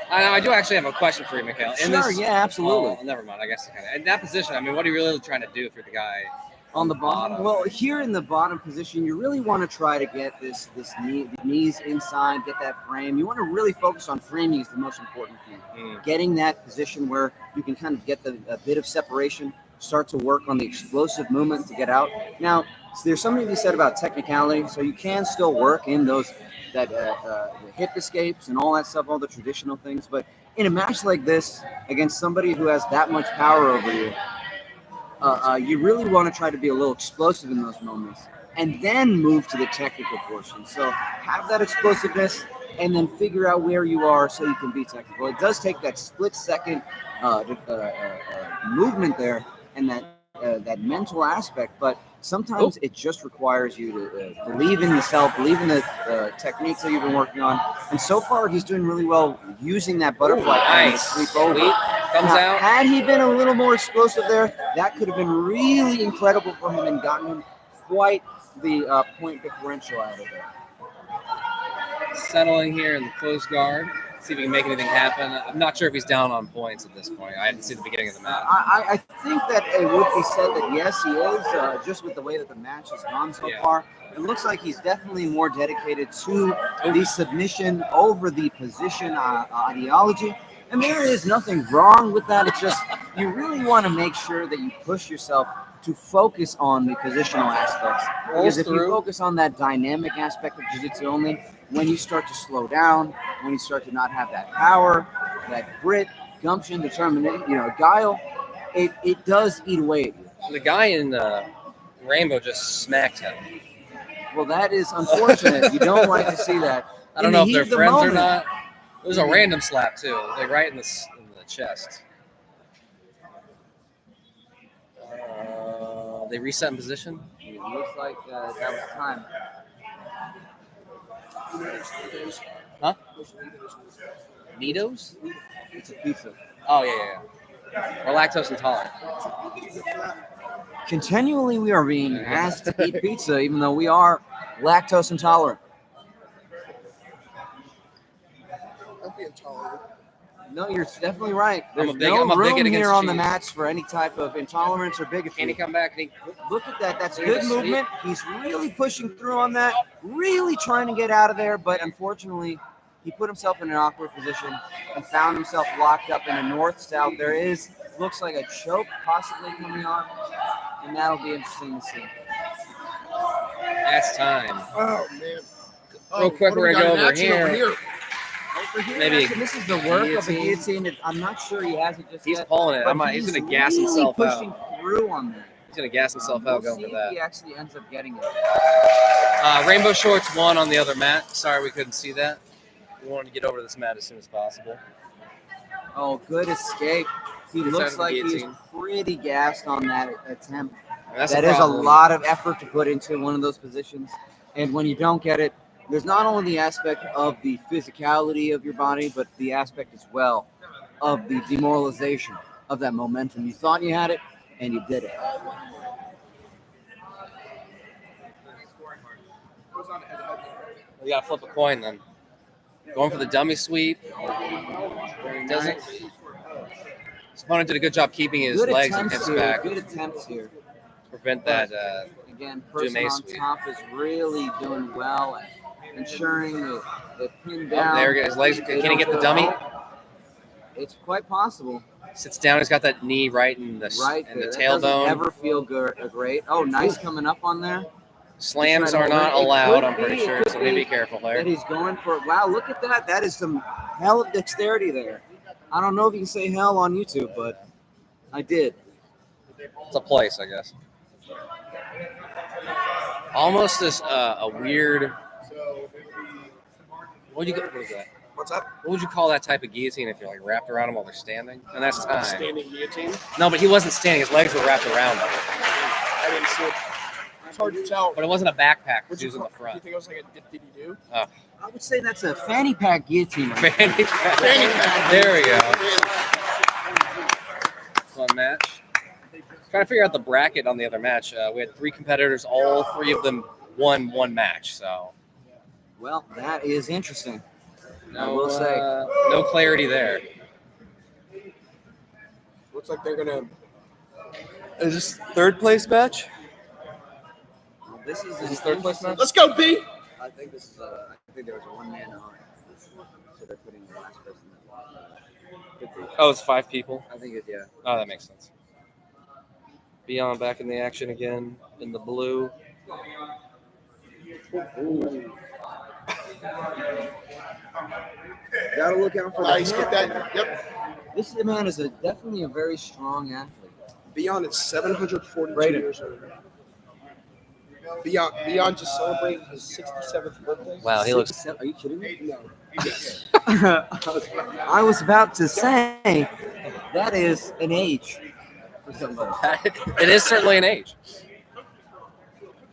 S1: I do actually have a question for you, Mikhail.
S7: Sure, yeah, absolutely.
S1: Oh, never mind. I guess in that position, I mean, what are you really trying to do if you're the guy
S7: On the bottom? Well, here in the bottom position, you really want to try to get the knees inside, get that frame. You want to really focus on framing is the most important thing. Getting that position where you can kind of get a bit of separation, start to work on the explosive movement to get out. Now, there's something to be said about technicality, so you can still work in those the hip escapes and all that stuff, all the traditional things. But in a match like this, against somebody who has that much power over you, you really want to try to be a little explosive in those moments and then move to the technical portion. So have that explosiveness and then figure out where you are so you can be technical. It does take that split second movement there and that mental aspect, but sometimes it just requires you to believe in yourself, believe in the techniques that you've been working on. And so far, he's doing really well using that butterfly.
S1: Nice.
S7: Sweep over.
S1: Comes
S7: Now,
S1: out.
S7: had he been a little more explosive there, that could have been really incredible for him and gotten him quite the point differential out of it.
S1: Settling here in the close guard. See if he can make anything happen. I'm not sure if he's down on points at this point. I didn't see the beginning of the match.
S7: I think that it would be said that yes, he is, just with the way that the match has gone so far. It looks like he's definitely more dedicated to the submission over the position ideology. And there is nothing wrong with that. It's just you really want to make sure that you push yourself to focus on the positional aspects. Because if you focus on that dynamic aspect of jiu-jitsu only, when you start to slow down, when you start to not have that power, that grit, gumption, determination, guile, it does eat away at you.
S1: The guy in Rainbow just smacked him.
S7: Well, that is unfortunate. You don't like to see that.
S1: I don't know if they're friends or not. It was a random slap, too. Like right in the chest. They reset in position?
S7: It looks like that was time.
S1: Huh? Nitos?
S7: It's a pizza.
S1: Oh, yeah. We're lactose intolerant.
S7: Continually, we are being asked to eat pizza, even though we are lactose intolerant.
S2: Don't be intolerant.
S7: No, you're definitely right. There's
S1: I'm
S7: no
S1: a
S7: room
S1: bigot
S7: here
S1: against
S7: on the
S1: cheese.
S7: match for any type of intolerance or bigotry.
S1: Can he come back?
S7: Look at that. That's good movement. He's really pushing through on that, really trying to get out of there, but unfortunately, he put himself in an awkward position and found himself locked up in a north-south. Looks like a choke possibly coming on, and that'll be interesting to see.
S1: That's time.
S2: Oh, man.
S1: Real quick, we're going to go over here. Maybe
S7: this is the work of a guillotine. I'm not sure he has it just
S1: He's
S7: yet.
S1: pulling it.
S7: But
S1: He's going to gas himself out.
S7: pushing through on that.
S1: He's going to gas himself out going for that.
S7: If he actually ends up getting it.
S1: Rainbow Shorts won on the other mat. Sorry we couldn't see that. We wanted to get over this mat as soon as possible.
S7: Oh, good escape. He looks like he's pretty gassed on that attempt. That is a lot of effort to put into one of those positions. And when you don't get it, there's not only the aspect of the physicality of your body, but the aspect as well of the demoralization of that momentum. You thought you had it, and you did it.
S1: We got to flip a coin then. Going for the dummy sweep. Doesn't. His opponent did a good job keeping his legs and hips back.
S7: Good attempts here.
S1: Prevent that.
S7: Again, person on top is really doing well at ensuring the pin down.
S1: There he goes. His legs. Can he get the dummy?
S7: It's quite possible.
S1: Sits down. He's got that knee right in the tailbone.
S7: Doesn't ever feel great. Oh, nice coming up on there.
S1: Slams are not allowed, I'm pretty sure, so maybe be careful there.
S7: That he's going for it. Wow, look at that. That is some hell of dexterity there. I don't know if you can say hell on YouTube, but I did.
S1: It's a place, I guess. Almost as a weird. What is that?
S2: What's up?
S1: What would you call that type of guillotine if you're like wrapped around him while they're standing? And that's time.
S2: Standing guillotine?
S1: No, but he wasn't standing. His legs were wrapped around him.
S2: I didn't see it. It's hard to tell.
S1: But it wasn't a backpack. He was in the front.
S2: You think it was like a dip-dee-doo?
S1: Oh.
S7: I would say that's a fanny pack guillotine.
S1: Fanny pack. There we go. Fun match. Trying to figure out the bracket on the other match. We had 3 competitors. All 3 of them won one match. So.
S7: Well, that is interesting. I will say.
S1: No clarity there.
S2: Looks like they're gonna.
S1: Is this 3rd place match?
S7: This is
S1: his 3rd place match.
S2: Let's go, B.
S7: I think this is. I think there was a one-man on. So they're putting the last person.
S1: Oh, it's 5 people.
S7: I think it. Yeah.
S1: Oh, that makes sense. Beyond back in the action again in the blue.
S7: Ooh. Gotta look out for
S2: Nice, get that. Yep.
S7: This man is definitely a very strong athlete.
S2: Beyond is 742 years old. Beyond just celebrated his 67th birthday.
S1: Wow, he looks.
S7: Are you kidding me?
S2: No.
S7: I was about to say that is an age for somebody.
S1: It is certainly an age.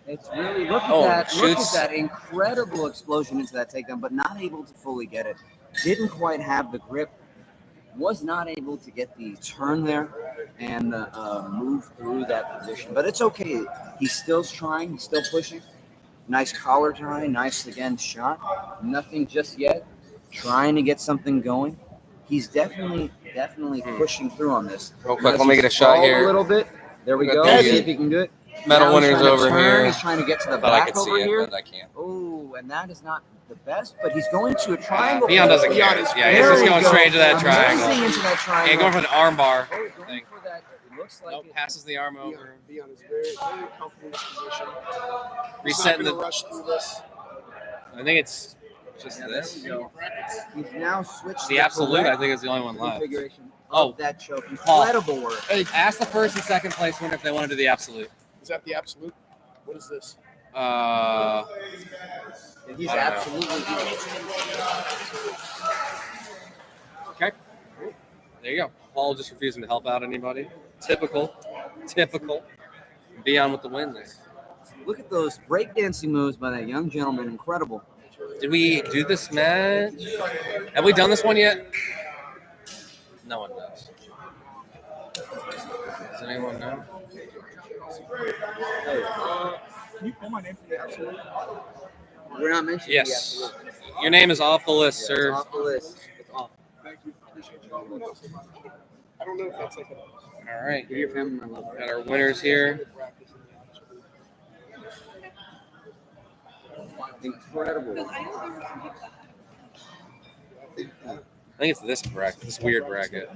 S7: It's really look at that incredible explosion into that takedown, but not able to fully get it. Didn't quite have the grip. Was not able to get the turn there and move through that position. But it's okay. He's still trying. He's still pushing. Nice collar tie. Nice, again, shot. Nothing just yet. trying to get something going. He's definitely pushing through on this.
S1: Real quick, let me get a shot
S7: Stalled
S1: here.
S7: a little bit. There we go.
S1: There
S7: See
S1: you
S7: if he can do it.
S1: Medal
S7: Now he's
S1: winners
S7: trying to
S1: over
S7: turn.
S1: here.
S7: He's trying to get to the
S1: Thought I
S7: back
S1: could see
S7: over
S1: it,
S7: here.
S1: but I can't.
S7: Oh, and that is not the best, but he's going to a triangle.
S1: Beyond doesn't
S2: Beyond
S1: care.
S2: is
S1: Yeah, he's just going straight to that triangle.
S7: Amazing into that triangle.
S1: And going for the arm bar
S7: Oh, going
S1: thing.
S7: for that. It looks like
S1: Nope,
S7: it.
S1: passes the arm over.
S2: Beyond is very, very comfortable in this position. He's
S1: Resetting
S2: not
S1: the.
S2: gonna rush through this.
S1: I think it's just
S7: Yeah,
S1: this.
S7: there we go. He's now switched
S1: The
S7: to
S1: absolute, I
S7: correct
S1: think, is the only one left.
S7: configuration
S1: Oh,
S7: of that choke.
S1: Paul.
S7: Incredible work.
S1: Hey, ask the first and second place winner if they want to do the absolute.
S2: Is that the absolute? What is this?
S7: He's
S1: I don't know.
S7: absolutely
S1: Okay. There you go. Paul just refusing to help out anybody. Typical. Beyond with the win there.
S7: Look at those breakdancing moves by that young gentleman. Incredible.
S1: Did we do this match? Have we done this one yet? No one does. Does anyone know?
S2: Can you pull my name for the absolute?
S7: We're not mentioning
S1: Yes.
S7: the absolute.
S1: Your name is off the list,
S7: It's
S1: sir.
S7: off the list.
S1: It's off.
S2: Thank you. Appreciate you. I don't know if that's like a.
S1: All right.
S7: Give your family my love.
S1: Got our winners here.
S7: Incredible.
S1: I think it's this bracket, this weird bracket.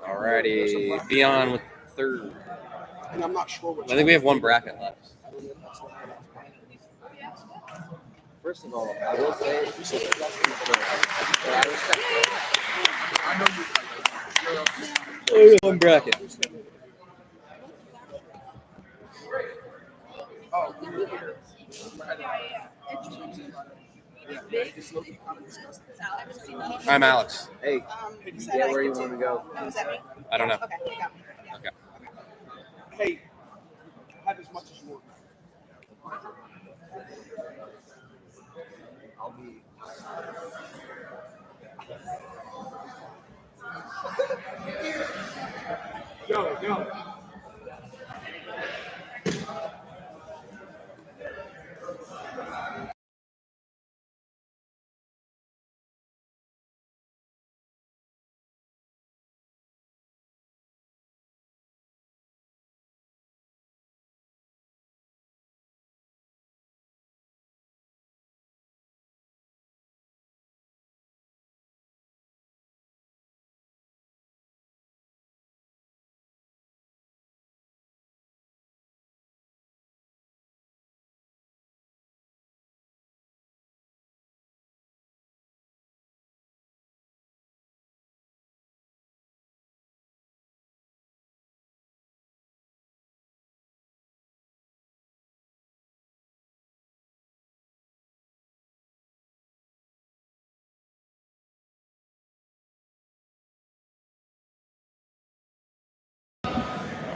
S1: Alrighty, Beyond with third.
S2: And I'm not sure which.
S1: I think we have one bracket left.
S7: First of all, I will say, I respect it.
S1: One bracket.
S2: Oh.
S1: I'm Alex.
S7: Hey, get where you want to go.
S1: I don't know.
S10: Okay.
S2: Hey, have as much as you want.
S7: I'll be.
S2: Go.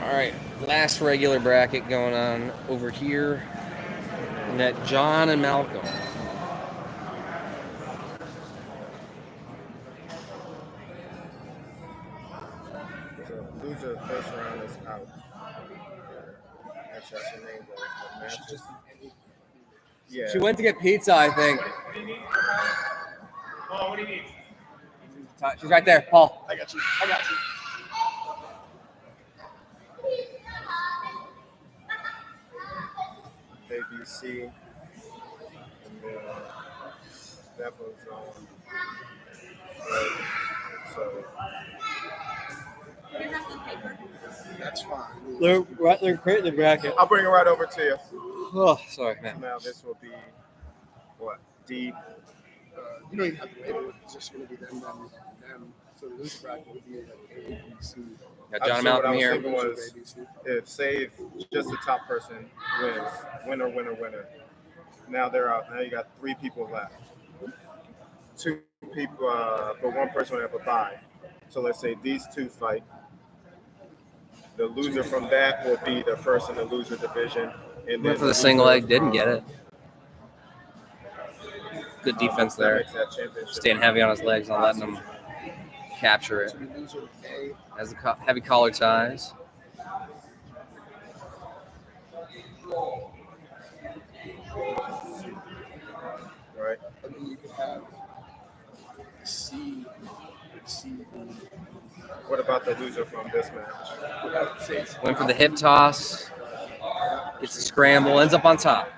S1: All right, last regular bracket going on over here. And that John and Malcolm.
S3: So loser first round is out. That's your name, though. Matches. Yeah.
S1: She went to get pizza, I think.
S2: Oh, what do you need?
S1: She's right there, Paul.
S2: I got you.
S3: ABC. And then that was so
S2: That's fine.
S1: They're creating the bracket.
S3: I'll bring it right over to you.
S1: Oh, sorry, man.
S3: Now this will be what? D.
S2: You don't even have to label it. It's just going to be them. So the loser bracket would be like A, B, C.
S1: Got John and
S3: So what
S1: Malcolm
S3: I was
S1: here.
S3: thinking was, if just the top person wins, winner. Now they're out. Now you got 3 people left. 2 people, but 1 person will have a bye. So let's say these 2 fight. The loser from that will be the first in the loser division. And
S1: Went for the single leg, didn't get it. Good defense there. Staying heavy on his legs, not letting him capture it. Has the heavy collar ties.
S2: And then you could have C.
S3: What about the loser from this match?
S1: Went for the hip toss. Gets a scramble. Ends up on top.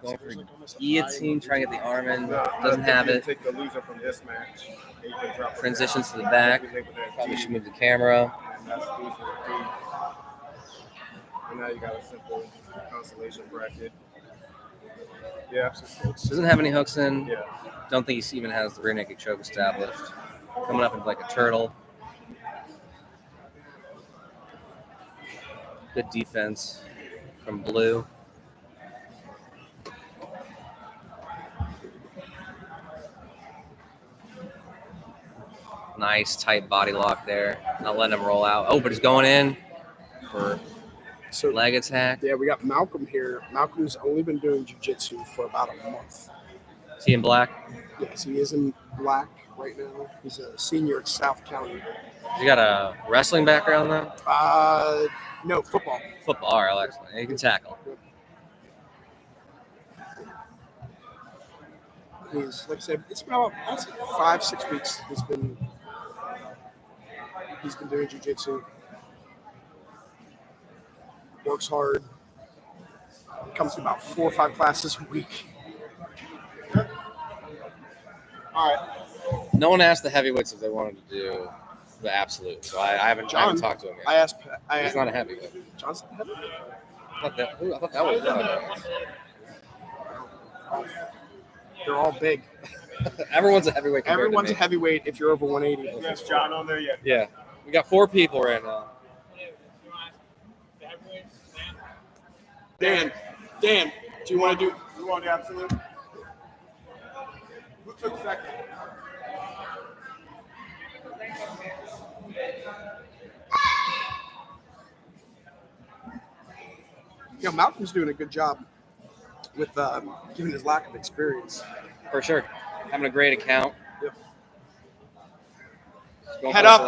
S1: Going for guillotine, trying to get the arm in. Doesn't have it.
S3: Take the loser from this match. And you can drop
S1: Transitions to the back. Probably should move the camera.
S3: And that's loser D. And now you got a simple consolation bracket. Yeah.
S1: Doesn't have any hooks in.
S3: Yeah.
S1: Don't think he even has the rear naked choke established. Coming up into like a turtle. Good defense from Blue. Nice tight body lock there. Not letting him roll out. Oh, but he's going in for leg attack.
S2: Yeah, we got Malcolm here. Malcolm's only been doing jiu-jitsu for about a month.
S1: Is he in black?
S2: Yes, he is in black right now. He's a senior at South County.
S1: You got a wrestling background though?
S2: No, football.
S1: Football. All right, excellent. He can tackle.
S2: He's, like I said, it's about 5-6 weeks he's been doing jiu-jitsu. Works hard. Comes to about 4 or 5 classes a week. All right.
S1: No one asked the heavyweights if they wanted to do the absolute, so I haven't talked to him yet.
S2: I asked.
S1: He's not a heavyweight.
S2: John's a heavyweight?
S1: I thought that was
S2: They're all big.
S1: Everyone's a heavyweight.
S2: Everyone's a heavyweight if you're over 180.
S3: Yes, John on there yet?
S1: Yeah. We got 4 people right now.
S2: Dan, do you want to do?
S3: You want the absolute? Who took second?
S2: You know, Malcolm's doing a good job with given his lack of experience.
S1: For sure. Having a great account.
S2: Yep.
S1: Head up.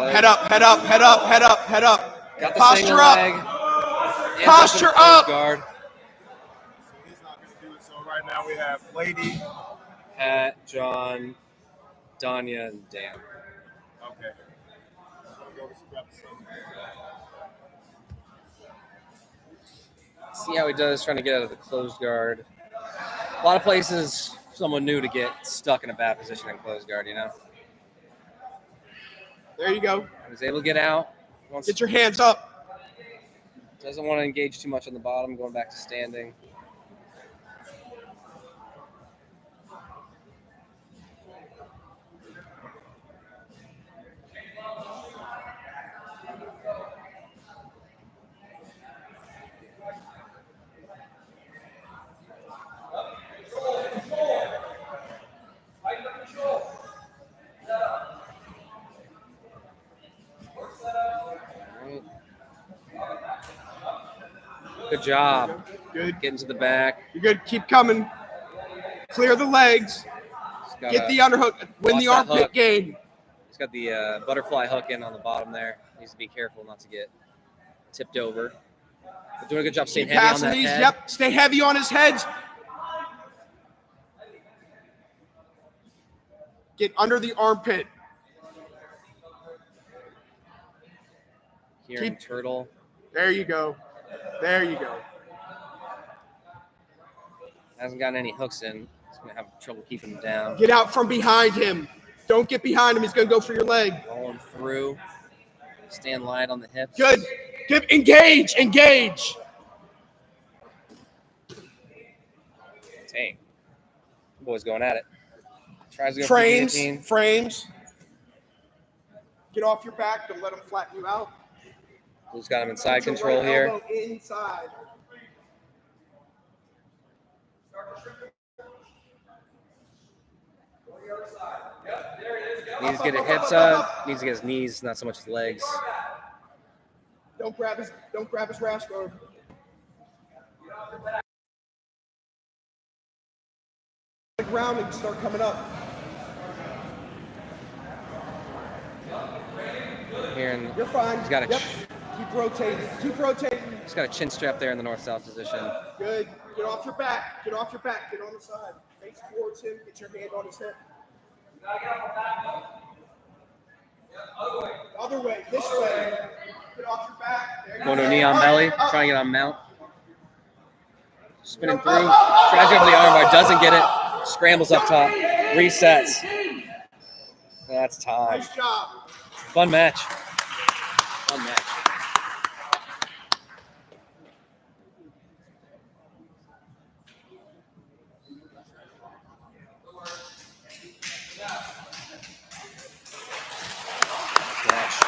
S1: Got the
S2: Posture
S1: single
S2: up.
S1: leg.
S2: Posture up.
S1: Guard.
S3: So he's not going to do it. So right now we have Lady,
S1: Pat, John, Danya, and Dan.
S3: Okay.
S1: See how he does trying to get out of the closed guard. A lot of places, someone new to get stuck in a bad position in closed guard, you know?
S2: There you go.
S1: He was able to get out.
S2: Get your hands up.
S1: Doesn't want to engage too much on the bottom, going back to standing. Good job.
S2: Good.
S1: Getting to the back.
S2: You're good. Keep coming. Clear the legs. Get the underhook. Win the armpit game.
S1: He's got the butterfly hook in on the bottom there. Needs to be careful not to get tipped over. But doing a good job staying heavy on that head.
S2: Yep. Stay heavy on his head. Get under the armpit.
S1: Here in turtle.
S2: There you go. There you go.
S1: Hasn't gotten any hooks in. He's going to have trouble keeping him down.
S2: Get out from behind him. Don't get behind him. He's going to go for your leg.
S1: Rolling through. Stand light on the hips.
S2: Good. Engage.
S1: Dang. Boy's going at it. Tries to go
S2: Frames. Get off your back. Don't let him flatten you out.
S1: Who's got him inside control here?
S2: Inside.
S1: Needs to get his hips up. Needs to get his knees, not so much his legs.
S2: Don't grab his rash guard. The ground and start coming up.
S1: Here and
S2: You're fine.
S1: he's got a
S2: Keep rotating.
S1: He's got a chin strap there in the north-south position.
S2: Good. Get off your back. Get off your back. Get on the side. Face towards him. Get your hand on his hip. Other way. This way. Get off your back. There you
S1: Going to a
S2: go.
S1: knee on
S2: Up,
S1: belly,
S2: up.
S1: trying to get on mount. Spinning through, tries to go for the armbar, doesn't get it. Scrambles up top, resets. That's time.
S2: Nice job.
S1: Fun match. Fun match. Match.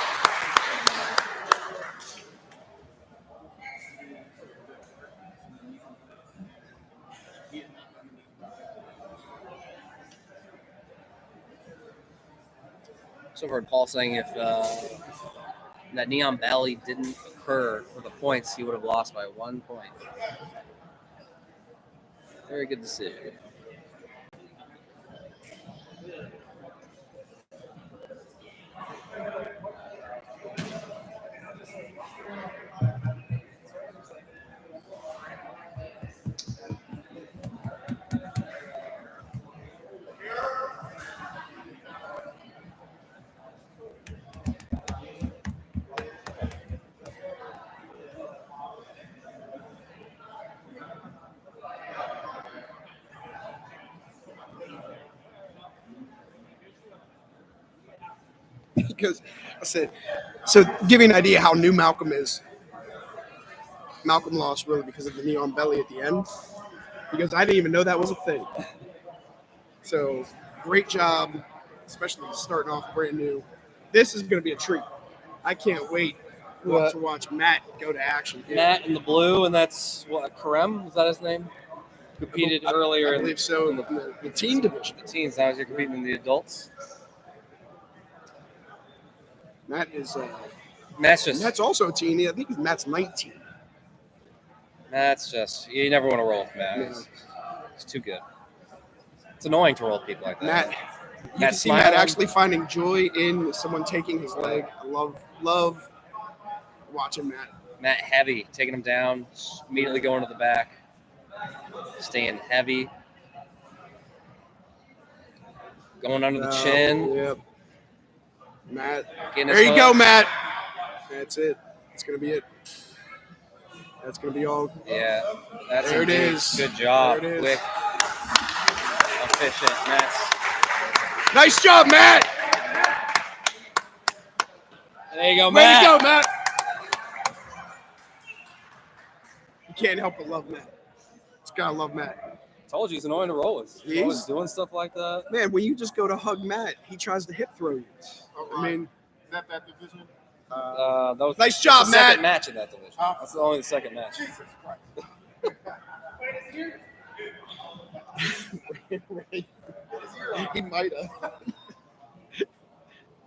S1: So I've heard Paul saying if that knee on belly didn't occur for the points, he would have lost by 1 point. Very good decision.
S2: Because I said, so give you an idea how new Malcolm is. Malcolm lost really because of the knee on belly at the end, because I didn't even know that was a thing. So great job, especially starting off brand new. This is going to be a treat. I can't wait to watch Matt go to action here.
S1: Matt in the blue, and that's what, Karem? Is that his name? Competed earlier
S2: I believe so, in the teen division.
S1: the teens. Now you're competing in the adults.
S2: Matt is.
S1: Matt's just.
S2: Matt's also a teen. I think Matt's 19.
S1: Matt's just. You never want to roll with Matt.
S2: Yeah.
S1: It's too good. It's annoying to roll with people like that.
S2: Matt, you can
S1: Matt's
S2: see Matt
S1: smiling.
S2: actually finding joy in someone taking his leg. I love watching Matt.
S1: Matt heavy, taking him down, immediately going to the back, staying heavy, going under the chin.
S2: Yep. Matt.
S1: Getting his
S2: There you go,
S1: hook.
S2: Matt. That's it. That's going to be it. That's going to be all.
S1: Yeah, that's
S2: There it
S1: indeed.
S2: is.
S1: Good job.
S2: There it is.
S1: Quick, efficient. Matt's.
S2: Nice job, Matt.
S1: There you go,
S2: Way
S1: Matt.
S2: to go, Matt. You can't help but love Matt. Just got to love Matt.
S1: Told you he's annoying to roll with. He's
S2: He
S1: always
S2: is.
S1: doing stuff like that.
S2: Man, when you just go to hug Matt, he tries to hip throw you. I mean,
S3: Is that division?
S1: That was
S2: Nice job,
S1: the second
S2: Matt.
S1: match in that division. That's only the second match.
S3: Jesus Christ.
S2: he might have.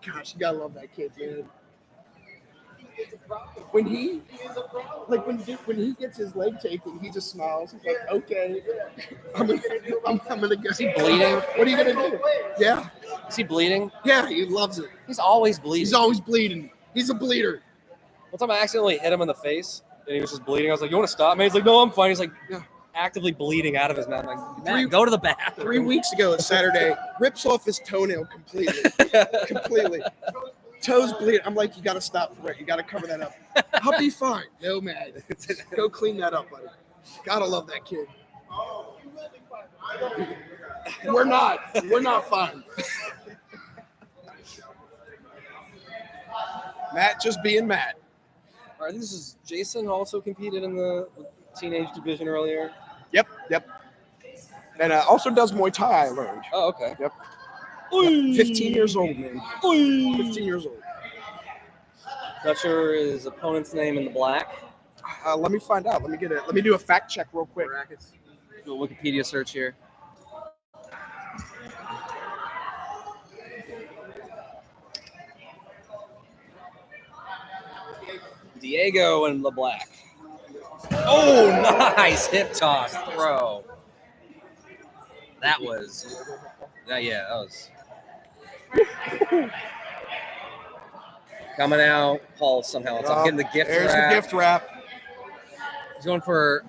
S2: Gosh, you gotta love that kid, man. When he gets his leg taken, he just smiles. He's like, "Okay, I'm gonna go."
S1: Is he bleeding?
S2: What are you gonna do? Yeah,
S1: Is he bleeding?
S2: yeah, he loves it.
S1: He's always bleeding.
S2: He's always bleeding. He's a bleeder.
S1: One time I accidentally hit him in the face, and he was just bleeding. I was like, "You want to stop me?" He's like, "No, I'm fine." He's like,
S2: Yeah.
S1: actively bleeding out of his mouth. I'm like,
S2: Three-
S1: Matt, go to the bathroom.
S2: 3 weeks ago, it's Saturday, rips off his toenail completely. Toes bleed. I'm like, you got to stop for it. You got to cover that up. I'll be fine. No, man. Go clean that up, buddy. Gotta love that kid. We're not. We're not fine. Matt just being Matt.
S1: All right, this is Jason, who also competed in the teenage division earlier.
S2: Yep. And also does Muay Thai, I learned.
S1: Oh, okay.
S2: Yep. 15 years old, man. 15 years old.
S1: Not sure his opponent's name in the black.
S2: Let me find out. Let me do a fact check real quick.
S1: Do a Wikipedia search here. Diego in the black. Oh, nice hip toss throw. That was, that was. Coming out, Paul somehow. It's getting the gift
S2: There's
S1: wrap.
S2: the gift wrap.
S1: He's going for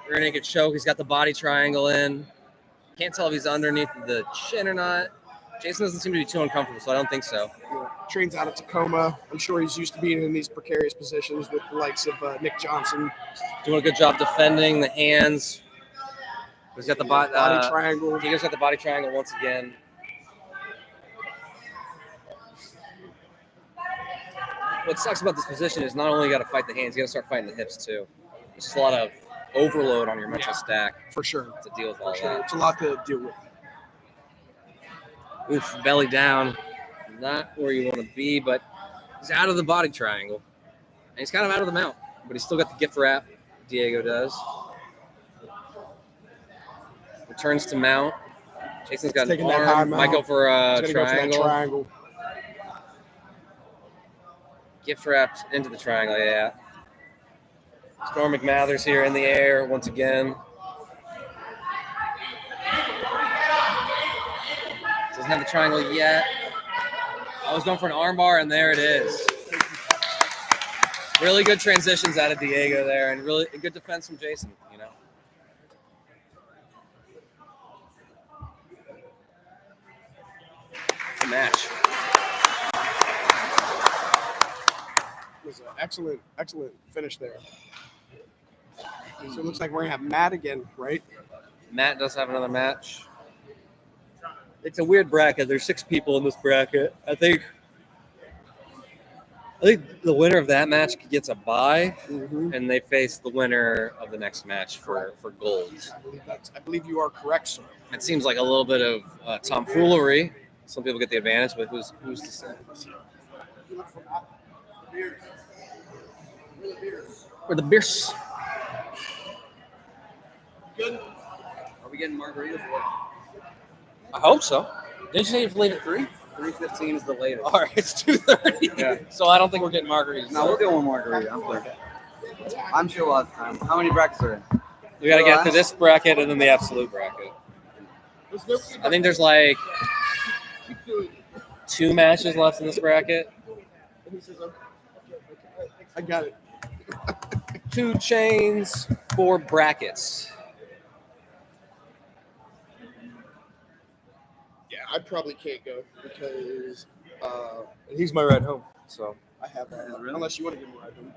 S1: rear naked choke. He's got the body triangle in. Can't tell if he's underneath the chin or not. Jason doesn't seem to be too uncomfortable, so I don't think so.
S2: Yeah. Trains out of Tacoma. I'm sure he's used to being in these precarious positions with the likes of Nick Johnson.
S1: Doing a good job defending the hands. He's got the
S2: body triangle.
S1: Gage's got the body triangle once again. What sucks about this position is not only you got to fight the hands, you got to start fighting the hips too. It's just a lot of overload on your mental stack
S2: For sure.
S1: to deal with all
S2: For sure.
S1: that.
S2: It's a lot to deal with.
S1: Oof, belly down. Not where you want to be, but he's out of the body triangle. And he's kind of out of the mount, but he's still got the gift wrap. Diego does. Returns to mount. Jason's got an
S2: taking that high
S1: arm.
S2: mount.
S1: Might go for a
S2: He's gonna go for that triangle.
S1: Gift wrapped into the triangle, yeah. Storm McMathers here in the air once again. Doesn't have the triangle yet. I was going for an armbar, and there it is. Really good transitions out of Diego there, and really good defense from Jason, you know. It's a match.
S2: It was an excellent finish there. So it looks like we're going to have Matt again, right?
S1: Matt does have another match. It's a weird bracket. There's 6 people in this bracket. I think the winner of that match gets a bye, and they face the winner of the next match for gold.
S2: I believe you are correct, sir.
S1: It seems like a little bit of tomfoolery. Some people get the advantage, but who's to say? We're the beers.
S7: Are we getting margaritas?
S1: I hope so. Didn't you say you have to leave at 3?
S7: 3:15 is the latest.
S1: All right, it's 2:30.
S7: Yeah.
S1: So I don't think we're getting margaritas.
S7: No, we'll get one margarita. I'm clear. I'm sure we'll have time. How many brackets are in?
S1: We got to get to this bracket and then the absolute bracket. I think there's like 2 matches left in this bracket.
S2: I got it.
S1: 2 chains, 4 brackets.
S2: Yeah, I probably can't go because
S1: He's my ride home. So
S2: I have that.
S7: Really?
S2: Unless you want to give me a ride home.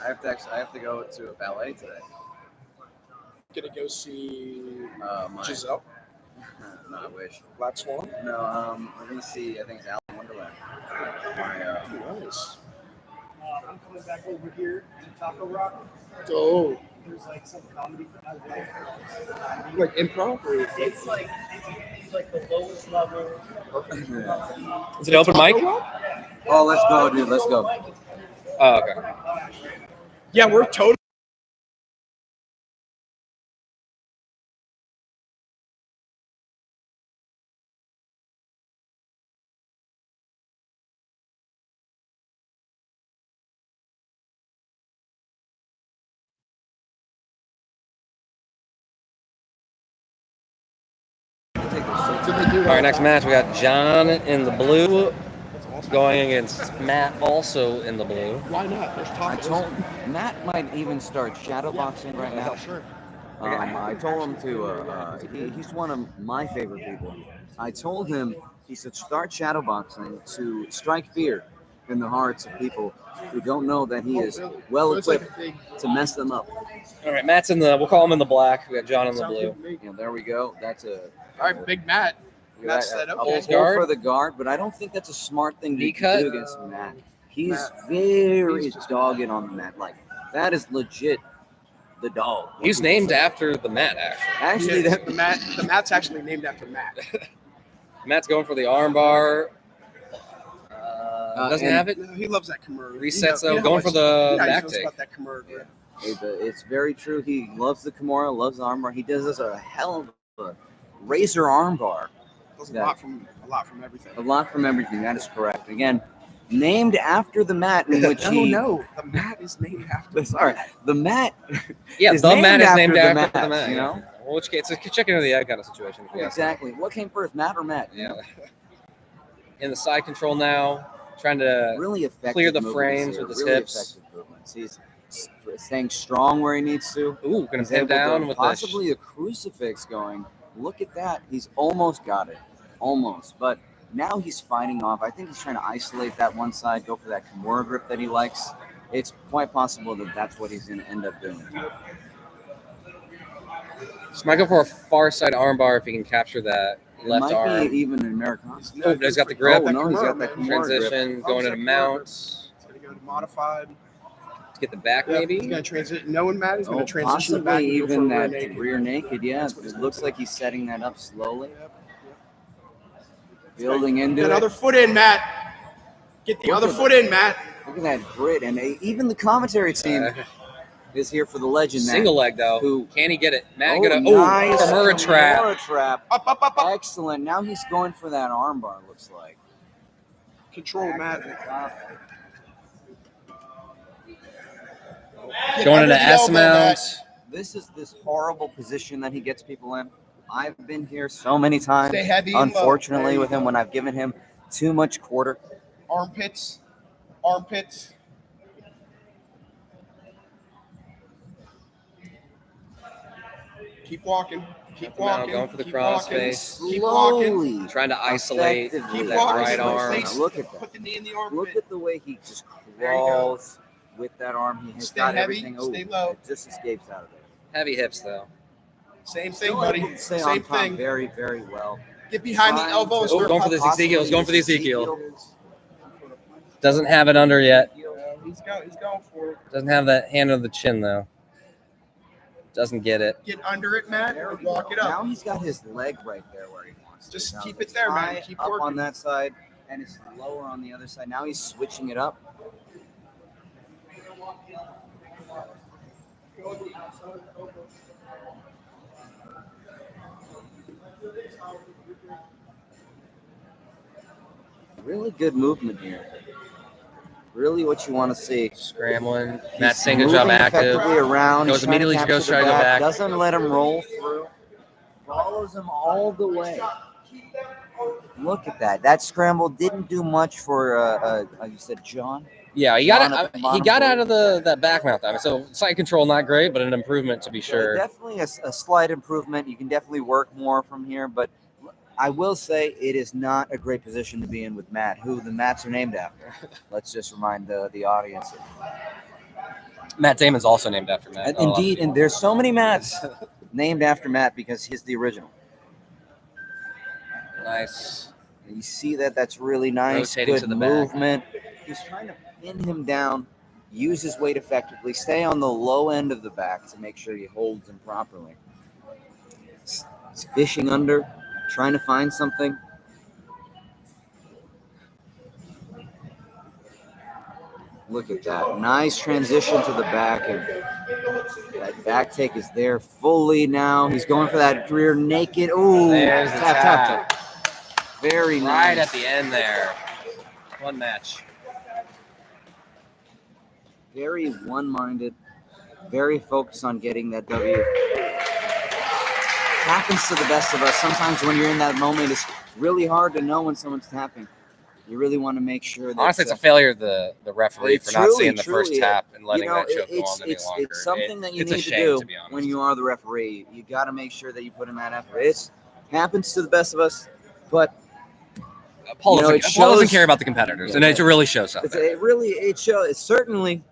S7: I have to go to a ballet today.
S2: Gonna go see
S7: Mine.
S2: Giselle,
S7: No, I wish.
S2: Black Swan.
S7: No, we're gonna see. I think it's Alan Wonderland.
S2: Nice.
S9: I'm coming back over here to Taco Rock.
S2: Oh,
S9: There's like some comedy for my life.
S2: like improv or
S9: It's like the lowest level.
S1: is it open mic?
S7: Oh, let's go, dude. Let's go.
S1: Oh, okay.
S2: Yeah, we're totally.
S1: All right, next match we got John in the blue going against Matt, also in the blue.
S2: Why not? There's
S7: I
S2: tacos.
S7: told Matt might even start shadowboxing right now.
S2: Sure.
S7: I told him to. He's one of my favorite people. I told him he should start shadowboxing to strike fear in the hearts of people who don't know that he is well equipped to mess them up.
S1: All right, Matt's in the. We'll call him in the black. We got John in the blue.
S7: Yeah, there we go. That's a.
S2: All right, Big Matt. Matt's set up.
S7: I'll
S1: His
S7: go
S1: guard?
S7: for the guard, but I don't think that's a smart thing to
S1: V-cut?
S7: do against Matt. He's very dogged on the mat. Like, that is legit the dog.
S1: He's named after the Matt, actually.
S7: Actually,
S2: The Matt's actually named after Matt.
S1: Matt's going for the armbar. Doesn't
S7: and-
S1: have it.
S2: No, he loves that Kimura.
S1: Resets, though, going for the back
S2: knows
S1: take.
S2: about that Kimura.
S7: It's very true. He loves the Kimura, loves the armbar. He does us a hell of a razor armbar.
S2: Does a
S7: Yeah.
S2: lot from everything.
S7: A lot from everything. That is correct. Again, named after the mat in which he.
S2: No, the Matt is named after.
S7: Sorry, the mat.
S1: Yeah,
S7: is
S1: the
S7: named
S1: Matt is named
S7: after
S1: after
S7: the
S1: the
S7: mat,
S1: Matt.
S7: you
S1: Yeah.
S7: know?
S1: Well, which case, it's a chicken or the egg kind of situation. If you ask me.
S7: Exactly. What came first, Matt or Matt?
S1: Yeah. In the side control now, trying to
S7: Really effective.
S1: clear the
S7: movements
S1: frames
S7: here,
S1: with his
S7: really
S1: hips.
S7: effective movements. staying strong where he needs to.
S1: Ooh, gonna
S7: He's
S1: pin
S7: able to
S1: down with
S7: possibly a crucifix going. Look at that. He's almost got it. Almost. But now he's fighting off. I think he's trying to isolate that one side, go for that Kimura grip that he likes. It's quite possible that that's what he's going to end up doing.
S1: Just might go for a far side armbar if he can capture that left
S7: might
S1: arm.
S7: be even an Americana.
S1: Oh, he's got the grip.
S7: Oh, no, he's got that Kimura
S1: transition,
S7: grip.
S1: going into mount.
S2: He's going to go to modified.
S1: To get the back,
S2: He's
S1: maybe?
S2: going to transition. Knowing Matt, he's going to transition the
S7: possibly
S2: back and go
S7: even
S2: for a
S7: that
S2: rear naked.
S7: rear naked. Yeah, it looks like he's setting that up slowly. Building into
S2: Get
S7: it.
S2: other foot in, Matt. Get the other foot in, Matt.
S7: Look at that grit. And even the commentary team is here for the legend, Matt.
S1: Single leg, though.
S7: Who,
S1: can he get it? Matt
S7: nice
S1: Kimura trap.
S7: Kimura trap.
S2: Up.
S7: Excellent. Now he's going for that armbar, looks like.
S2: Control, Matt.
S1: Going into S mount.
S7: This is this horrible position that he gets people in. I've been here so many times,
S2: Stay heavy and low.
S7: unfortunately,
S2: There
S7: with
S2: you
S7: him when I've given him too much quarter.
S2: Armpits. Keep walking. Keep walking.
S1: Going for the
S2: keep
S1: crossface.
S2: Walking. Keep walking.
S7: Slowly,
S1: Trying to isolate
S7: effectively,
S2: Keep
S1: that
S2: walking.
S1: right arm.
S2: Face.
S7: Look at that.
S2: Put the knee in the armpit.
S7: Look at the way he just
S2: There you go.
S7: crawls with that arm. He has
S2: Stay
S7: got
S2: heavy,
S7: everything.
S2: stay low.
S7: It just escapes out of there.
S1: Heavy hips, though.
S2: Same thing,
S7: Still
S2: buddy.
S7: able to stay
S2: Same
S7: on top
S2: thing.
S7: very, very well.
S2: Get behind the
S7: Trying
S2: elbow.
S7: to-
S2: Start
S1: going for this
S2: possibly-
S1: Ezekiel. He's going for the
S7: use
S1: Ezekiel. Doesn't have it under yet.
S2: He's going for it.
S1: Doesn't have that hand on the chin, though. Doesn't get it.
S2: Get under it, Matt, and walk it up.
S7: Now he's got his leg right there where he wants to.
S2: Just
S7: Now
S2: keep
S7: it's
S2: it there, man.
S7: high
S2: Keep
S7: up
S2: working.
S7: on that side, and it's lower on the other side. Now he's switching it up. Really good movement here. Really what you want to see.
S1: Scrambling.
S7: He's
S1: Matt saying good job
S7: moving
S1: active.
S7: effectively around.
S1: Goes
S7: He's trying
S1: immediately,
S7: capture
S1: goes
S7: the
S1: try to go back.
S7: Doesn't let him roll through. Follows him all the way. Look at that. That scramble didn't do much for, you said John?
S1: Yeah, he
S7: John
S1: got
S7: at the
S1: it. He
S7: bottom
S1: got
S7: board.
S1: out of that back mount. I mean, so side control not great, but an improvement to be sure.
S7: Definitely a slight improvement. You can definitely work more from here, but I will say it is not a great position to be in with Matt, who the Matts are named after. Let's just remind the audience.
S1: Matt Damon's also named after Matt.
S7: And indeed, and there's so many Matts named after Matt because he's the original.
S1: Nice.
S7: And you see that's really nice.
S1: Rotating
S7: Good
S1: to the back.
S7: movement. He's trying to pin him down, use his weight effectively, stay on the low end of the back to make sure he holds him properly. He's fishing under, trying to find something. Look at that. Nice transition to the back. And that back take is there fully now. He's going for that rear naked. Ooh,
S1: There's the tap.
S7: Very nice.
S1: Right at the end there. One match.
S7: Very one-minded. Very focused on getting that W. Happens to the best of us. Sometimes when you're in that moment, it's really hard to know when someone's tapping. You really want to make sure that
S1: Honestly, it's a failure of the referee for not seeing the first
S7: truly,
S1: tap and letting that choke go
S7: it's,
S1: on any longer.
S7: It's something that you
S1: it's a
S7: need to
S1: shame,
S7: do
S1: to be honest.
S7: when you are the referee. You got to make sure that you put in that effort. It happens to the best of us, but
S1: Paul,
S7: it
S1: Paul doesn't
S7: shows-
S1: care about the competitors, and it really shows something.
S7: it shows. Certainly,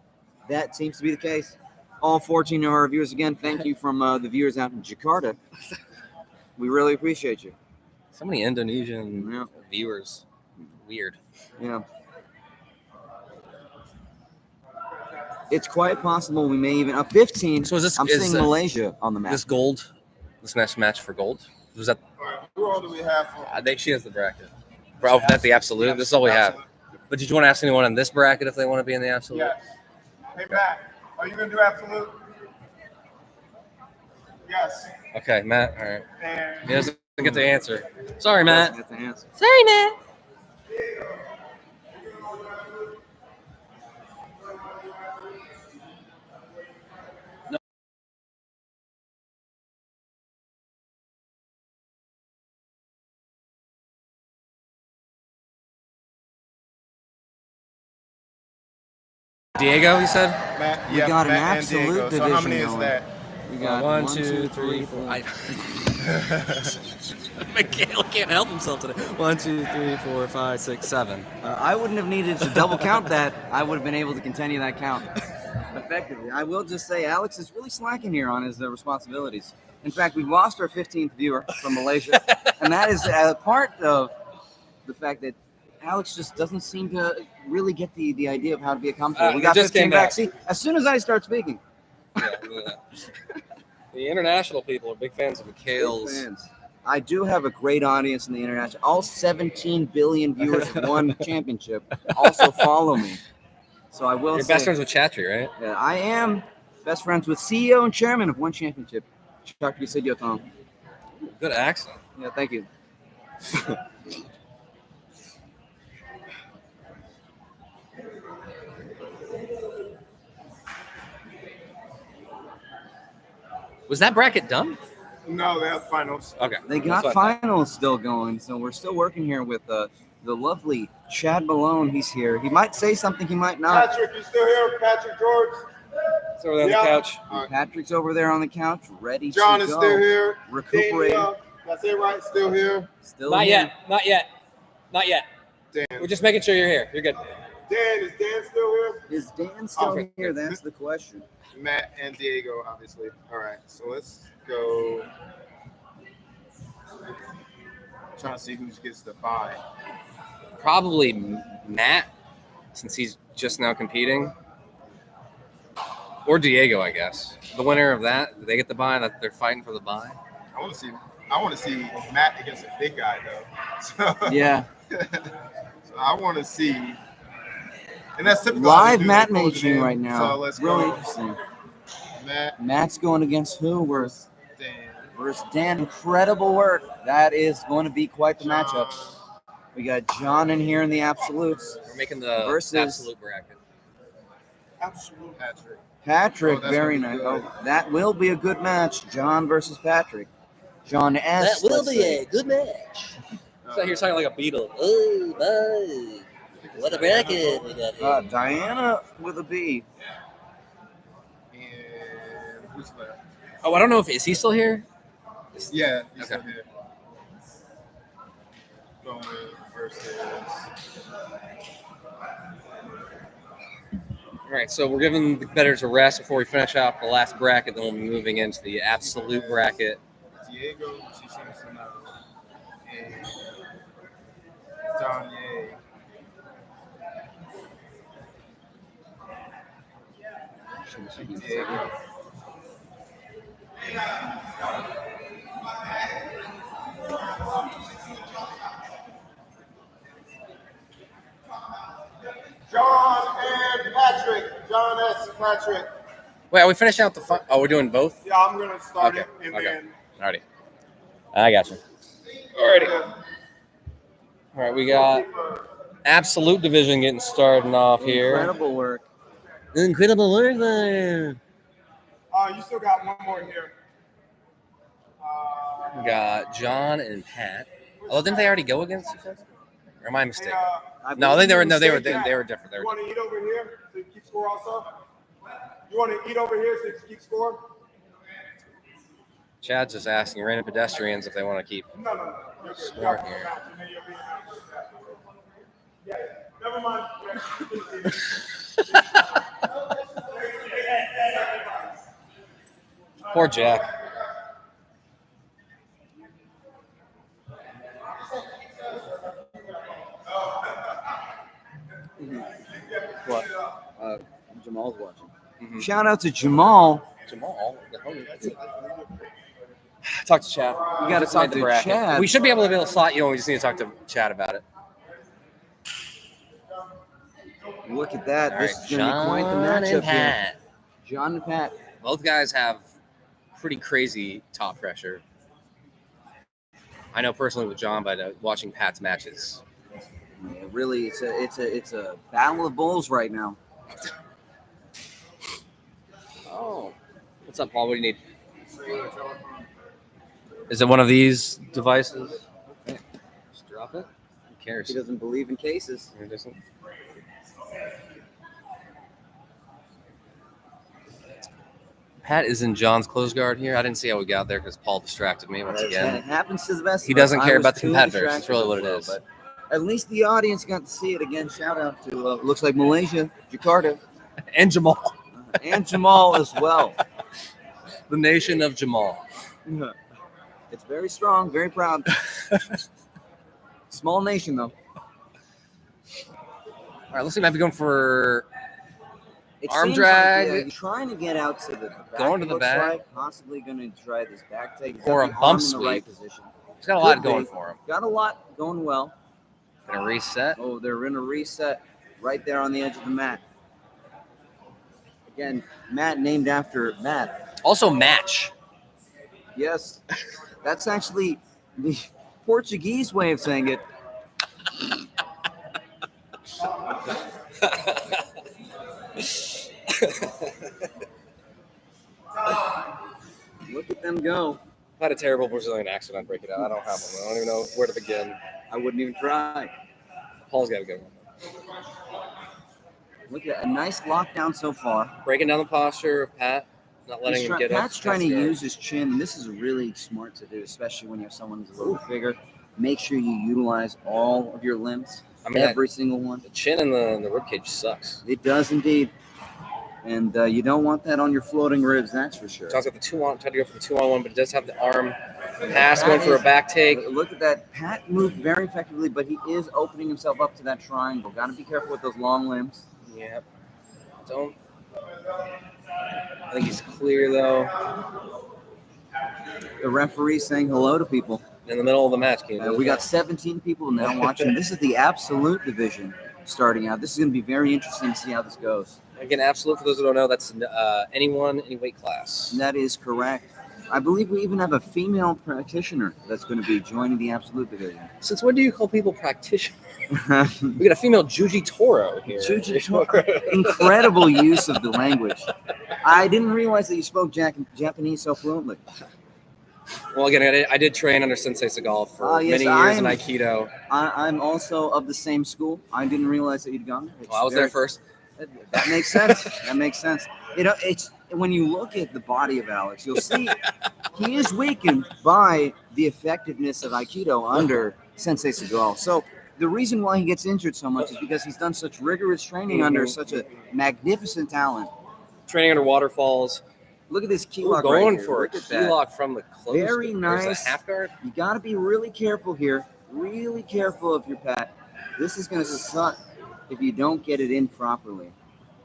S7: that seems to be the case. All 14 of our viewers, again, thank you from the viewers out in Jakarta. We really appreciate you.
S1: So many Indonesian viewers. Weird.
S7: Yeah. It's quite possible we may even 15.
S1: So is this?
S7: I'm
S1: is,
S7: seeing Malaysia on the map.
S1: This gold. This next match for gold. Was that?
S3: Who all do we have?
S1: I think she has the bracket. Bro, that's the absolute. This is all we have. But did you want to ask anyone in this bracket if they want to be in the absolute?
S3: Yes. Hey, Matt, are you going to do absolute? Yes.
S1: Okay, Matt. All right.
S3: And
S1: He doesn't get to answer. Sorry, Matt.
S7: That's the answer.
S1: Sorry, Matt. Diego, you said?
S3: Matt,
S7: We
S3: yeah,
S7: got an
S3: Matt and
S7: absolute
S3: Diego. So how many
S7: division
S3: is
S7: going.
S3: that?
S7: We got
S1: 1, 2, 3, 4. Mikhail can't help himself today. 1, 2, 3, 4, 5, 6, 7.
S7: I wouldn't have needed to double count that. I would have been able to continue that count effectively. I will just say Alex is really slacking here on his responsibilities. In fact, we lost our 15th viewer from Malaysia, and that is part of the fact that Alex just doesn't seem to really get the idea of how to be a commentator. We got
S1: just
S7: 15
S1: came
S7: back.
S1: back.
S7: See, as soon as I start speaking.
S1: Yeah, the international people are big fans of Mikhail's.
S7: Fans. I do have a great audience in the international. All 17 billion viewers of one championship also follow me. So I will
S1: You're
S7: say,
S1: best friends with Chatri, right?
S7: I am best friends with CEO and chairman of one championship, Chakri Sidyotam.
S1: Good accent.
S7: Yeah, thank you.
S1: Was that bracket done?
S3: No, they have finals.
S1: Okay.
S7: They got finals still going, so we're still working here with the lovely Chad Malone. He's here. He might say something, he might not.
S3: Patrick, you still here? Patrick George?
S1: It's over there on the couch.
S7: Patrick's over there on the couch, ready
S3: John
S7: to
S3: is
S7: go.
S3: still here.
S7: Recuperating.
S3: Daniel, that's it, right? Still here.
S7: Still
S1: Not
S7: here.
S1: yet. Not yet. Not yet.
S3: Dan.
S1: We're just making sure you're here. You're good.
S3: Dan, is Dan still here?
S7: Is Dan still
S3: Okay.
S7: here? That's the question.
S3: Matt and Diego, obviously. All right, so let's go. Trying to see who gets the bye.
S1: Probably Matt, since he's just now competing. Or Diego, I guess. The winner of that, do they get the bye? That they're fighting for the bye.
S3: I want to see Matt against a big guy though. So,
S7: Yeah.
S3: so I want to see, and that's typical.
S7: Live
S3: They do,
S7: mat
S3: they close it
S7: matching
S3: in.
S7: right now.
S3: So let's
S7: Really
S3: go.
S7: interesting.
S3: Matt's
S7: going against who?
S3: Dan.
S7: Versus Dan. Incredible work. That is going to be quite the matchup. We got John in here in the absolutes.
S1: We're making the
S7: Versus
S1: absolute bracket.
S3: Absolute Patrick.
S7: Patrick,
S3: that's
S7: very
S3: gonna
S7: nice.
S3: be good.
S7: Oh, that will be a good match. John versus Patrick. John S. let's say.
S1: good match. So you're talking like a Beatle. Oh, bye. What a bracket we got here.
S7: Diana with a B.
S3: And who's left?
S1: Oh, I don't know is he still here?
S3: Yeah, he's
S1: Okay.
S3: still here. Going versus.
S1: All right, so we're giving the competitors a rest before we finish off the last bracket. Then we'll be moving into the absolute bracket.
S3: Diego, she seems to know. And Danye. Diego. John and Patrick. John S. Patrick.
S1: Wait, are we finishing out the fun? Oh, we're doing both?
S3: Yeah, I'm gonna start
S1: Okay,
S3: it and
S1: okay.
S3: then.
S1: Alrighty. I got you. Alrighty. All right, we got absolute division getting started off here.
S7: Incredible work.
S1: Incredible work there.
S3: You still got one more here.
S1: We got John and Pat. Oh, didn't they already go against each other? Or am I mistaken? No, I think they were different. They were
S3: You
S1: different.
S3: want to eat over here so you keep score also? You want to eat over here so you keep score?
S1: Chad's just asking random pedestrians if they want to keep
S3: No. You're good.
S1: score here.
S3: Yeah, never mind.
S1: Poor Jack.
S7: What? Jamal's watching. Shout out to Jamal.
S1: Jamal. Talk to Chad.
S7: You got to
S1: Just
S7: talk
S1: made the
S7: to
S1: bracket.
S7: Chad.
S1: We should be able to slot you in. We just need to talk to Chad about it.
S7: Look at that.
S1: All
S7: This
S1: right,
S7: is going to be quite the
S1: John and
S7: matchup here.
S1: Pat.
S7: John and Pat.
S1: Both guys have pretty crazy top pressure. I know personally with John, but watching Pat's matches.
S7: Yeah, really, it's a battle of bulls right now.
S1: Oh. What's up, Paul? What do you need? Is it one of these devices? Okay. Just drop it. Who cares?
S7: He doesn't believe in cases.
S1: He doesn't. Pat is in John's close guard here. I didn't see how we got there because Paul distracted me once
S7: It
S1: again.
S7: happens to the best.
S1: He
S7: of us.
S1: doesn't
S7: I
S1: care
S7: was
S1: about the
S7: too
S1: competitors. That's
S7: distracted
S1: really what it
S7: as well,
S1: is.
S7: but at least the audience got to see it again. Shout out to looks like Malaysia, Jakarta,
S1: And Jamal.
S7: and Jamal as well.
S1: The nation of Jamal.
S7: It's very strong, very proud. Small nation though.
S1: All right, let's see. Might be going for
S7: It
S1: arm
S7: seems
S1: drag.
S7: Like, you're trying to get out to the back.
S1: Going to the
S7: looks
S1: back.
S7: Like, possibly going to try this back take. He's
S1: Or
S7: got
S1: a
S7: the
S1: bump
S7: arm in
S1: sweep.
S7: the right position.
S1: He's got a lot
S7: Could
S1: going
S7: be.
S1: for him.
S7: Got a lot going well.
S1: Gonna reset.
S7: Oh, they're in a reset right there on the edge of the mat. Again, Matt named after Matt.
S1: Also match.
S7: Yes, that's actually the Portuguese way of saying it. Look at them go.
S1: I had a terrible Brazilian accent. I'd break it out. I don't have one. I don't even know where to begin.
S7: I wouldn't even try.
S1: Paul's got a good one.
S7: Look at a nice lockdown so far.
S1: Breaking down the posture of Pat, not letting him get up.
S7: Pat's trying to use his chin. This is really smart to do, especially when you have someone who's a little bigger. Make sure you utilize all of your limbs, every single one.
S1: The chin and the ribcage sucks.
S7: It does indeed. And you don't want that on your floating ribs, that's for sure.
S1: John's got the 2-on, tried to go for the 2-on-1, but it does have the arm pass going for a back take.
S7: Look at that. Pat moved very effectively, but he is opening himself up to that triangle. Got to be careful with those long limbs.
S1: Yep. Don't. I think he's clear, though.
S7: The referee saying hello to people.
S1: In the middle of the match.
S7: We got 17 people now watching. This is the absolute division starting out. This is going to be very interesting to see how this goes.
S1: Again, absolute, for those who don't know, that's anyone, any weight class.
S7: That is correct. I believe we even have a female practitioner that's going to be joining the absolute division.
S1: Since when do you call people practitioners? We got a female Juji Toro here.
S7: Juji Toro. Incredible use of the language. I didn't realize that you spoke Japanese so fluently.
S1: Well, again, I did train under Sensei Seagal for many years in Aikido.
S7: I'm also of the same school. I didn't realize that you'd gone.
S1: Well, I was there first.
S7: That makes sense. That makes sense. You know, it's when you look at the body of Alex, you'll see he is weakened by the effectiveness of Aikido under Sensei Seagal. So the reason why he gets injured so much is because he's done such rigorous training under such a magnificent talent.
S1: Training under waterfalls.
S7: Look at this key lock
S1: going
S7: right here.
S1: for
S7: Look
S1: a
S7: at
S1: key
S7: that.
S1: lock from the close.
S7: Very nice.
S1: There's a half guard.
S7: You got to be really careful here. Really careful of your Pat. This is going to suck if you don't get it in properly.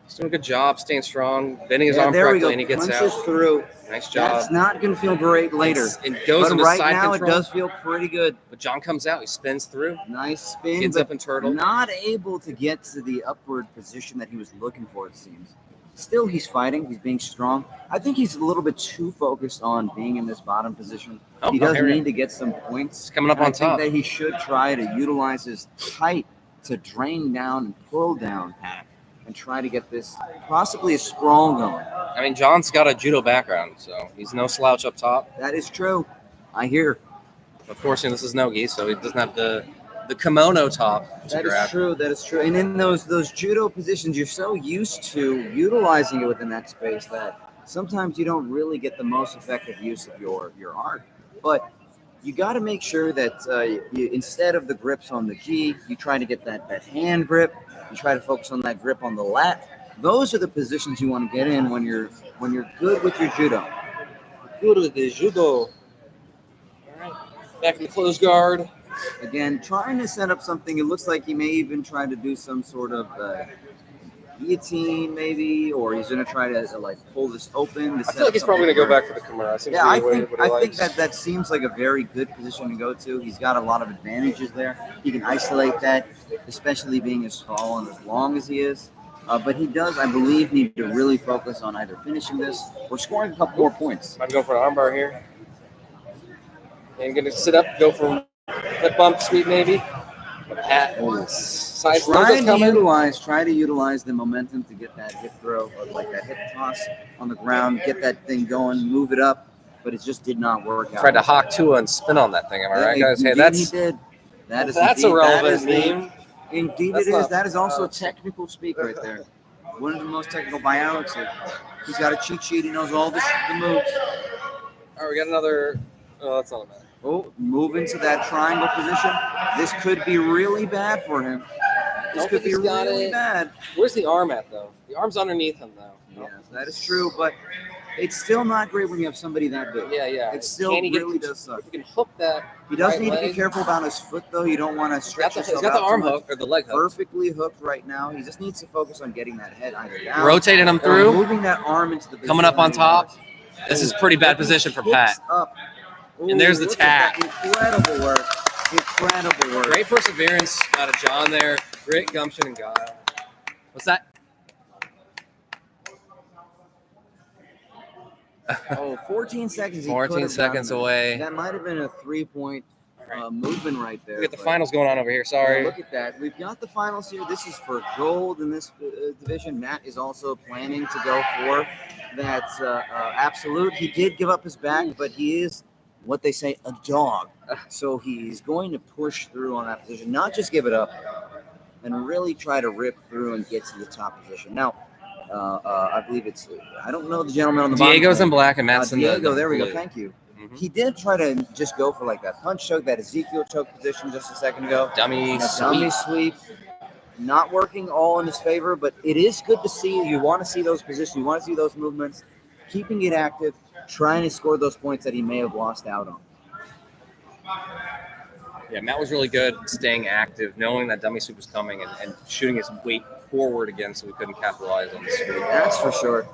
S1: He's doing a good job, staying strong, bending his arm correctly, and he gets
S7: Punches
S1: out.
S7: Through.
S1: Nice job.
S7: That's not going to feel great later.
S1: It goes
S7: but
S1: into
S7: right
S1: side
S7: now,
S1: control.
S7: it does feel pretty good.
S1: But John comes out. He spins through.
S7: Nice spin.
S1: Gets
S7: but
S1: up and turtle.
S7: Not able to get to the upward position that he was looking for, it seems. Still, he's fighting. He's being strong. I think he's a little bit too focused on being in this bottom position. He does need to get some points.
S1: He's coming up on top.
S7: I think that he should try to utilize his height to drain down and pull down Pat and try to get this possibly a sprawl going.
S1: I mean, John's got a judo background, so he's no slouch up top.
S7: That is true. I hear.
S1: Of course, this is no-gi, so he doesn't have the kimono top to
S7: That
S1: grab.
S7: is true. That is true. And in those judo positions, you're so used to utilizing it within that space that sometimes you don't really get the most effective use of your art. But you got to make sure that you, instead of the grips on the gi, you try to get that hand grip. You try to focus on that grip on the lat. Those are the positions you want to get in when you're good with your judo.
S1: Good with the judo. All right, back in the closed guard.
S7: Again, trying to set up something. It looks like he may even try to do some sort of guillotine, maybe, or he's going to try to like pull this open.
S1: I feel like he's probably going to go back for the Kimura.
S7: Yeah, I think that seems like a very good position to go to. He's got a lot of advantages there. He can isolate that, especially being as tall and as long as he is. But he does, I believe, need to really focus on either finishing this or scoring a couple more points.
S1: I'm going for an armbar here. And going to sit up, go for hip bump sweep maybe. Pat side
S7: Try to utilize the momentum to get that hip throw or like that hip toss on the ground, get that thing going, move it up, but it just did not work out.
S1: Tried to hawk Tua and spin on that thing. Am I right, guys? Hey,
S7: he did. That's
S1: a relevant meme.
S7: Indeed, it is. That is also technical speak right there. One of the most technical buyouts. He's got a cheat sheet. He knows all the moves.
S1: All right, we got another. Oh, that's not bad.
S7: Oh, move into that triangle position. This could be really bad for him. This could be really bad.
S1: Where's the arm at, though? The arm's underneath him, though.
S7: Yes, that is true, but it's still not great when you have somebody that big.
S1: Yeah.
S7: It still really does suck.
S1: If you can hook that.
S7: He does
S1: right
S7: need to be
S1: leg.
S7: careful about his foot, though. You don't want to stretch yourself
S1: He's got the
S7: out
S1: arm
S7: too much.
S1: hook or the leg hook.
S7: Perfectly hooked right now. He just needs to focus on getting that head either down.
S1: Rotating him
S7: or
S1: through.
S7: moving that arm into the
S1: Coming up on top. This is pretty bad position for Pat.
S7: Up.
S1: And there's the
S7: look at
S1: tack.
S7: that. Incredible work. Incredible work.
S1: Great perseverance out of John there. Great gumption and guile. What's that?
S7: Oh, 14 seconds.
S1: 14 seconds away.
S7: That might have been a 3-point movement right there.
S1: We got the
S7: but-
S1: finals going on over here. Sorry.
S7: Look at that. We've got the finals here. This is for gold in this division. Matt is also planning to go for that absolute. He did give up his back, but he is what they say a dog. So he's going to push through on that position, not just give it up, and really try to rip through and get to the top position. Now, I believe it's, I don't know the gentleman on the bottom.
S1: Diego's in black and Matt's in the
S7: Diego, there we go.
S1: blue.
S7: Thank you.
S1: Mhm.
S7: He did try to just go for like that punch choke, that Ezekiel choke position just a second ago.
S1: Dummy
S7: Dummy sweep. Not working all in his favor, but it is good to see. You want to see those positions. You want to see those movements. Keeping it active, trying to score those points that he may have lost out on.
S1: Yeah, Matt was really good staying active, knowing that dummy sweep was coming and shooting his weight forward again so we couldn't capitalize on the sweep.
S7: That's for sure.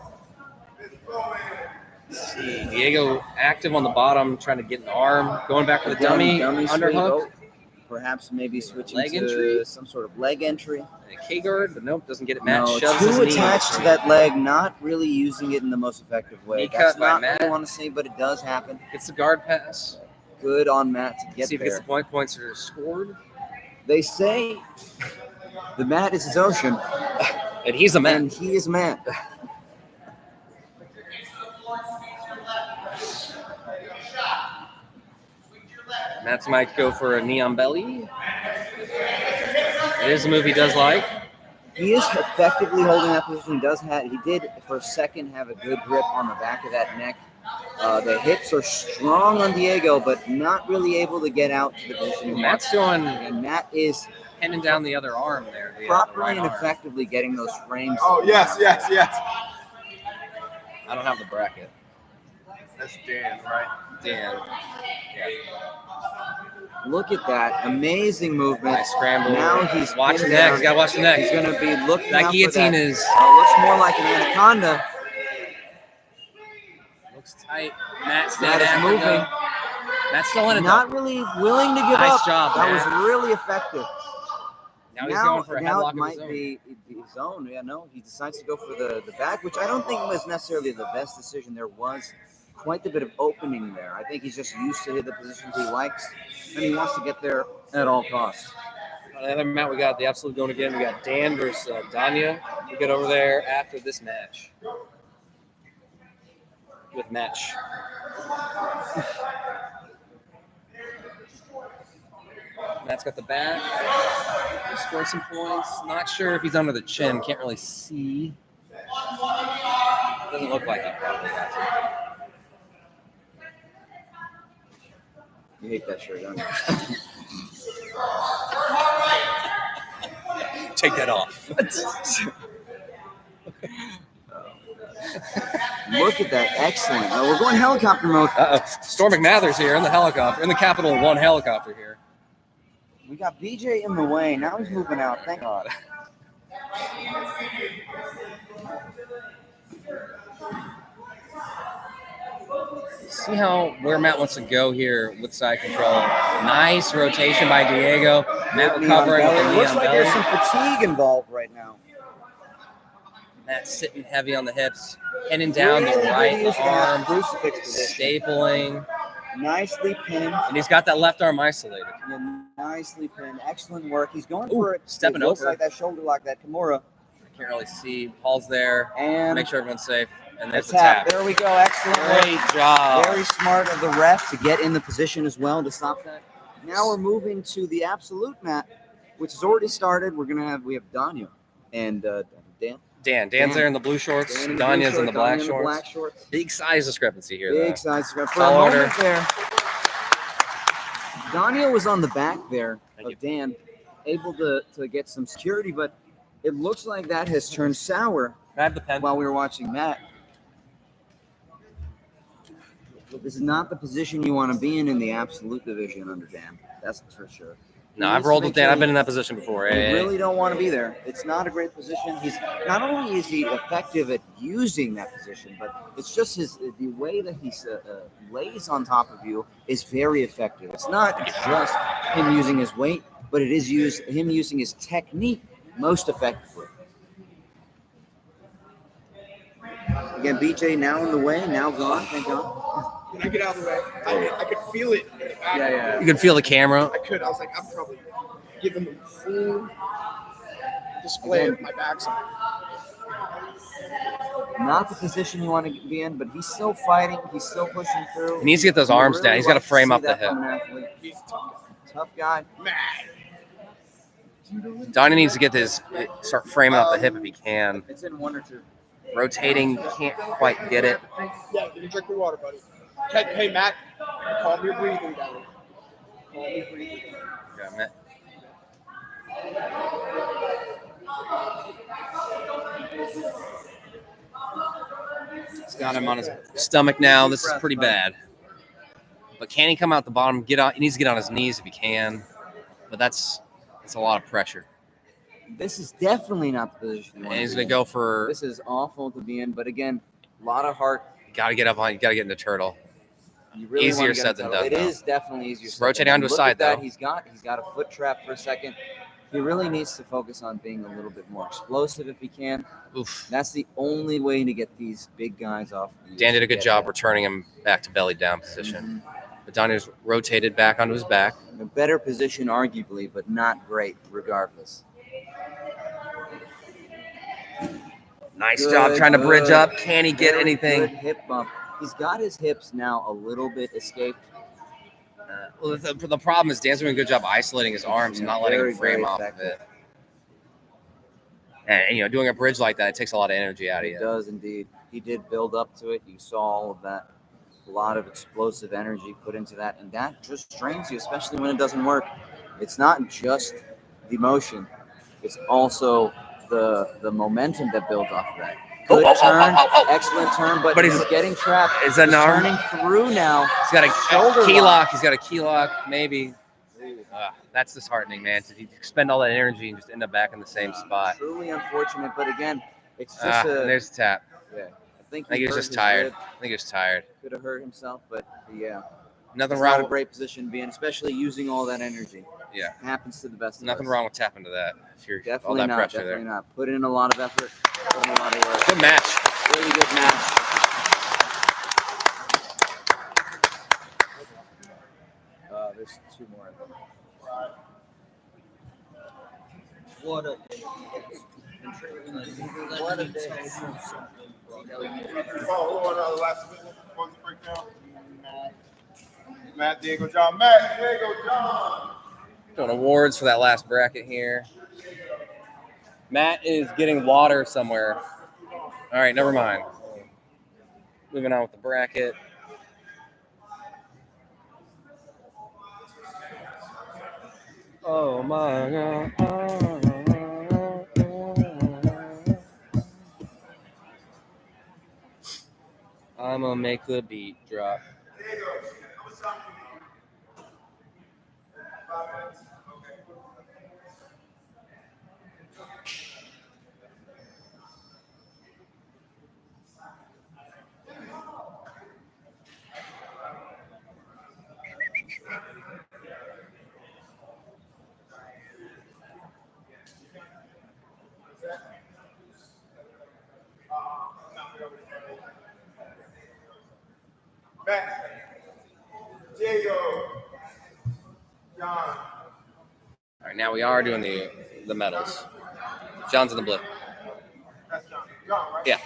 S1: Let's see, Diego active on the bottom, trying to get an arm, going back for the dummy
S7: sweep.
S1: underhook.
S7: Oh, perhaps maybe switching
S1: Leg
S7: to
S1: entry?
S7: some sort of leg entry.
S1: And a K-guard, but nope, doesn't get it. Matt
S7: No,
S1: shoves his
S7: too
S1: knee.
S7: attached to that leg, not really using it in the most effective way.
S1: Knee
S7: That's
S1: cut by
S7: not what
S1: Matt.
S7: I want to say, but it does happen.
S1: Gets the guard pass.
S7: Good on Matt to get
S1: See if he
S7: there.
S1: gets the point. Points are scored.
S7: They say the mat is his ocean,
S1: And he's a man.
S7: and he is Matt.
S1: Matt's might go for a knee on belly. It is a move he does like.
S7: He is effectively holding that position. He did for a second have a good grip on the back of that neck. The hips are strong on Diego, but not really able to get out to the position. he
S1: Matt's
S7: wants.
S1: doing
S7: And Matt is
S1: pinning down the other arm there. The
S7: properly
S1: right
S7: and
S1: arm.
S7: effectively getting those frames.
S3: Oh, yes.
S1: I don't have the bracket.
S3: That's Dan, right?
S1: Dan. Yeah.
S7: Look at that amazing movement.
S1: Nice scramble.
S7: Now he's
S1: watch the
S7: pinned
S1: neck.
S7: down.
S1: He's got to watch the neck.
S7: He's going to be looking
S1: That
S7: out
S1: guillotine
S7: for that.
S1: is
S7: Looks more like an anaconda.
S1: looks tight. Matt staying
S7: Matt is
S1: active,
S7: moving.
S1: though. Matt's still in it.
S7: Not
S1: though.
S7: really willing to give
S1: Nice
S7: up.
S1: job,
S7: That
S1: Matt.
S7: was really effective.
S1: Now he's going for a
S7: now
S1: headlock
S7: it
S1: of
S7: might
S1: his own.
S7: be his own. Yeah, no, he decides to go for the back, which I don't think was necessarily the best decision. There was quite a bit of opening there. I think he's just used to the positions he likes, and he wants to get there at all costs.
S1: On the other mat, we got the absolute going again. We got Dan versus Danya. We get over there after this match. With match. Matt's got the back. He scored some points. Not sure if he's under the chin. Can't really see. Doesn't look like it. Probably has it.
S7: You hate that shirt, don't you?
S1: Take that off.
S7: Look at that. Excellent. We're going helicopter mode.
S1: Uh-oh. Storm McNather's here in the helicopter. In the Capital One helicopter here.
S7: We got BJ in the way. Now he's moving out. Thank God.
S1: See where Matt wants to go here with side control. Nice rotation by Diego. Matt recovering with the knee
S7: Looks
S1: on
S7: like
S1: belly.
S7: there's some fatigue involved right now.
S1: Matt's sitting heavy on the hips, pinning down the
S7: Really good
S1: right
S7: use of that
S1: arm,
S7: crucifix position.
S1: stapling,
S7: Nicely pinned.
S1: and he's got that left arm isolated.
S7: Yeah, nicely pinned. Excellent work. He's going
S1: Ooh,
S7: for it.
S1: stepping
S7: It looks
S1: over.
S7: like that shoulder lock, that Kimura.
S1: I can't really see. Paul's there.
S7: And
S1: Make sure everyone's safe. And
S7: a
S1: there's the
S7: tap.
S1: tap.
S7: There we go. Excellent work.
S1: Great job.
S7: Very smart of the ref to get in the position as well to stop that. Now we're moving to the absolute mat, which has already started. We have Danya and Dan.
S1: Dan's
S7: Dan.
S1: there in the blue shorts.
S7: Dan in the blue
S1: Danya's in
S7: shorts,
S1: the black
S7: Danya in the
S1: shorts.
S7: black shorts.
S1: Big size discrepancy here,
S7: Big
S1: though.
S7: size for
S1: Tall
S7: a
S1: order.
S7: moment there. Danya was on the back there
S1: Thank
S7: of Dan, able to get some security, but it looks like that has turned sour
S1: Can I have the pen?
S7: while we were watching Matt. This is not the position you want to be in the absolute division under Dan. That's for sure.
S1: No, I've rolled with Dan. I've been in that position before.
S7: You
S1: Hey.
S7: really don't want to be there. It's not a great position. He's not only is he effective at using that position, but it's just the way that he lays on top of you is very effective. It's not just him using his weight, but it is him using his technique most effectively. Again, BJ now in the way, now gone. Thank God.
S2: Can I get out of the way? I could feel it. In the back.
S7: Yeah.
S1: You can feel the camera.
S2: I could. I was like, I'm probably giving them full display of my backside.
S7: Not the position you want to be in, but he's still fighting. He's still pushing through.
S1: He needs to get those arms down. He's got to frame up the hip.
S2: He's a
S7: Tough guy.
S1: Danya needs to start framing up the hip if he can.
S7: It's in one or two.
S1: Rotating, can't quite get it.
S2: Yeah, you drink your water, buddy. Hey, Matt, calm your breathing down. Calm your breathing down.
S1: Yeah, Matt. He's got him on his stomach now. This is pretty bad. But can he come out the bottom? He needs to get on his knees if he can. But that's a lot of pressure.
S7: This is definitely not the position.
S1: And he's going to go for.
S7: This is awful to be in, but again, a lot of heart.
S1: You got to get up on. You got to get in the turtle.
S7: You really
S1: Easier
S7: want to get
S1: said than done.
S7: It is definitely easier.
S1: Just rotating onto his side, though.
S7: He's got a foot trap for a second. He really needs to focus on being a little bit more explosive if he can.
S1: Oof.
S7: That's the only way to get these big guys off.
S1: Dan did a good job returning him back to belly down position. But Danya's rotated back onto his back.
S7: A better position, arguably, but not great regardless.
S1: Nice job trying to bridge up. Can he get anything?
S7: Good hip bump. He's got his hips now a little bit escaped.
S1: Well, the problem is Dan's doing a good job isolating his arms and not letting him frame off of it. And, doing a bridge like that, it takes a lot of energy out of you.
S7: It does indeed. He did build up to it. You saw all of that. A lot of explosive energy put into that. And that just strains you, especially when it doesn't work. It's not just the motion. It's also the momentum that builds off of that. Good turn, excellent turn, but he's getting trapped.
S1: Is that an arm?
S7: Turning through now.
S1: He's got a
S7: Shoulder
S1: key
S7: lock.
S1: lock. He's got a key lock, maybe. That's disheartening, man. To expend all that energy and just end up back in the same spot.
S7: Truly unfortunate, but again, it's just
S1: there's a tap.
S7: Yeah, I think
S1: he was just tired. I think he was tired.
S7: Could have hurt himself, but yeah.
S1: Nothing
S7: It's
S1: wrong.
S7: not a great position to be in, especially using all that energy.
S1: Yeah.
S7: Happens to the best of
S1: Nothing
S7: us.
S1: wrong with tapping to that. If you're
S7: Definitely
S1: all that
S7: not.
S1: pressure
S7: Definitely
S1: there.
S7: not. Put in a lot of effort. Put in a lot of work.
S1: Good match.
S7: Really good match. There's two more of them.
S9: What a day. What a day.
S3: Oh, last minute before the breakdown. Matt Diego John. Matt Diego John.
S1: Doing awards for that last bracket here. Matt is getting water somewhere. All right, never mind. Moving on with the bracket. Oh my God. I'm gonna make the beat drop.
S3: Matt Diego John.
S1: All right, now we are doing the medals. John's in the blue.
S3: That's John. John, right?
S1: Yeah.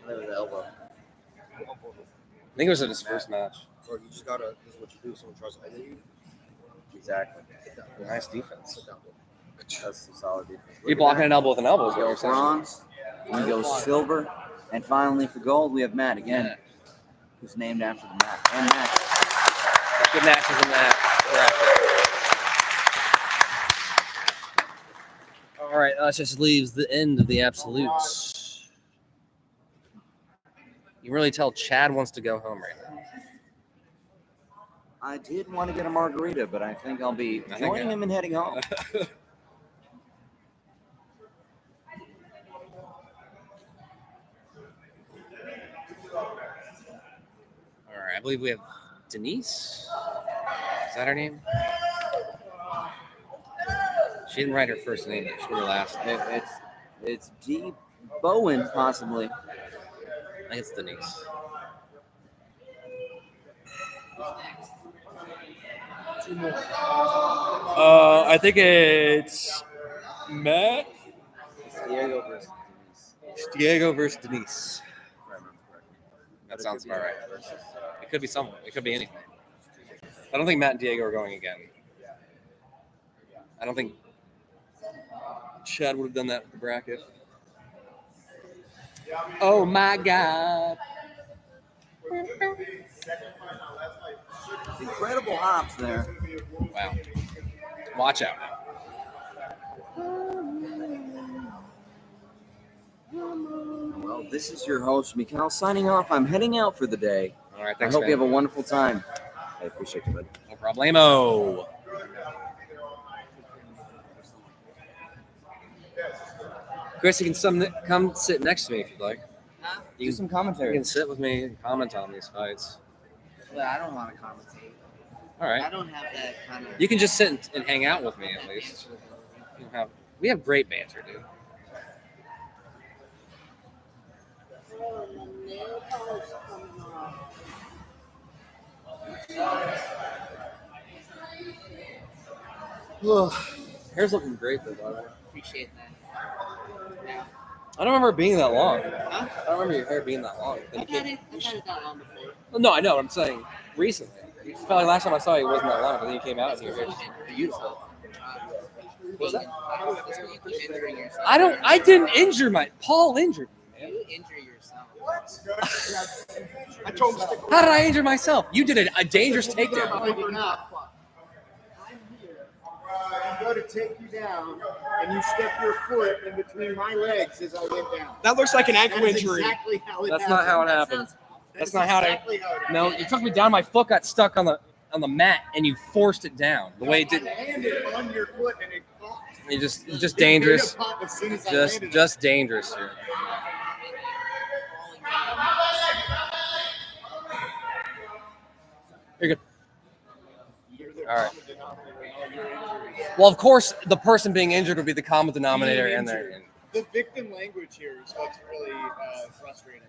S9: That was the elbow.
S1: I think it was in his first match.
S9: Or you just gotta, this is what you do. Someone tries to elbow you.
S7: Exactly.
S1: Nice defense.
S7: That's some solid defense.
S1: You blocking an elbow with an elbow is what you're saying.
S7: Bronze. We go silver. And finally, for gold, we have Matt again,
S1: Yeah.
S7: who's named after the Matt. And Matt.
S1: Good matches in that bracket. All right, that just leaves the end of the absolutes. You can really tell Chad wants to go home right now.
S7: I did want to get a margarita, but I think I'll be joining him and heading home.
S1: All right, I believe we have Denise. Is that her name? She didn't write her first name. She wrote her last name.
S7: It's D. Bowen, possibly.
S1: I think it's Denise.
S5: I think it's Matt.
S7: It's Diego versus Denise.
S1: It's Diego versus Denise.
S7: If I remember correctly.
S1: That sounds about right. It could be someone. It could be anything. I don't think Matt and Diego are going again. I don't think Chad would have done that with the bracket. Oh my God.
S7: Incredible hops there.
S1: Wow. Watch out.
S7: Well, this is your host, Mikhail, signing off. I'm heading out for the day.
S1: All right,
S7: I
S1: thanks,
S7: hope
S1: man.
S7: you have a wonderful time. I appreciate you, buddy.
S1: No problemo. Chris, you can come sit next to me if you'd like.
S7: Huh?
S1: You
S7: Do
S1: can-
S7: some
S1: You
S7: commentary.
S1: can sit with me and comment on these fights.
S9: Well, I don't want to commentate.
S1: All right.
S9: I don't have that kind of.
S1: You can just sit and hang out with me at least. We have great banter, dude. Hair's looking great though, by the way.
S9: Appreciate that.
S1: I don't remember it being that long.
S9: Huh?
S1: I don't remember your hair being that long.
S9: I've had it that long before.
S1: Well, no, I know. I'm saying recently. I felt like last time I saw you it wasn't that long, but then you came out and your hair's beautiful. What's that? I didn't injure Paul injured me, man.
S9: You injure yourself.
S2: I told him to stick
S1: How did I injure myself? You did a dangerous takedown.
S10: I'm here. I go to take you down, and you step your foot in between my legs as I went down.
S2: That looks like an ankle
S10: That is
S2: injury.
S10: exactly how it
S1: That's
S10: happened.
S1: not how it happened. That's not how it
S10: exactly how it happened.
S1: No, you took me down. My foot got stuck on the mat, and you forced it down. The way it did.
S10: I landed on your foot, and it popped.
S1: You just
S10: It made a
S1: dangerous.
S10: pop as soon as I landed.
S1: Just dangerous here. You're good. All right. Well, of course, the person being injured would be the common denominator, and they're
S10: The victim language here is what's really frustrating.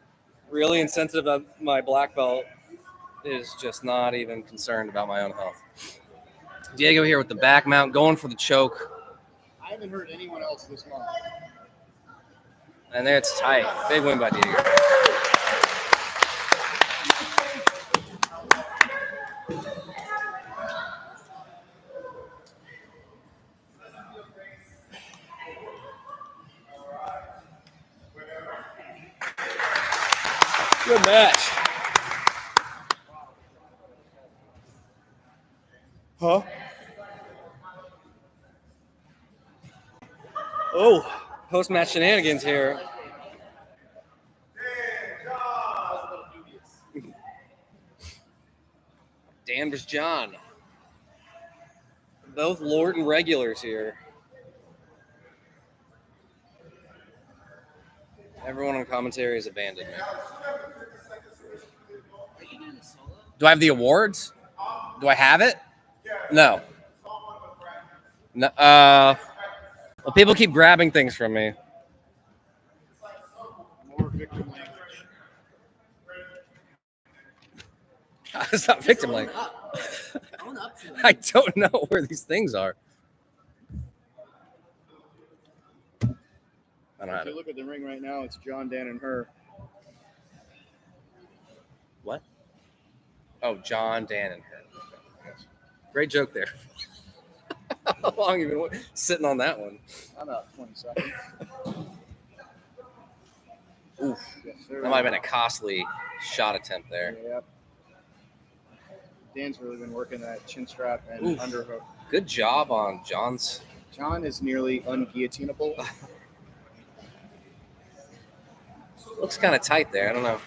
S1: really insensitive of my black belt is just not even concerned about my own health. Diego here with the back mount, going for the choke,
S10: I haven't heard anyone else this month.
S1: and there it's tight. Big win by Diego. Good match.
S2: Huh? Oh,
S1: Post-match shenanigans here. Dan versus John. Both Lorton regulars here. Everyone on commentary is abandoned me. Do I have the awards? Do I have it? No. No. Well, people keep grabbing things from me.
S10: More victim language.
S1: It's not victim like.
S9: Own up to it.
S1: I don't know where these things are. I don't
S10: If
S1: have
S10: you
S1: it.
S10: look at the ring right now, it's John, Dan, and her.
S1: What? Oh, John, Dan, and her. Great joke there. How long you been sitting on that one?
S5: About 20 seconds.
S1: Oof.
S5: Yes, sir.
S1: That might have been a costly shot attempt there.
S5: Yep. Dan's really been working that chin strap and
S1: Oof.
S5: underhook.
S1: Good job on John's.
S5: John is nearly unguillotinable.
S1: Looks kind of tight there. I don't know.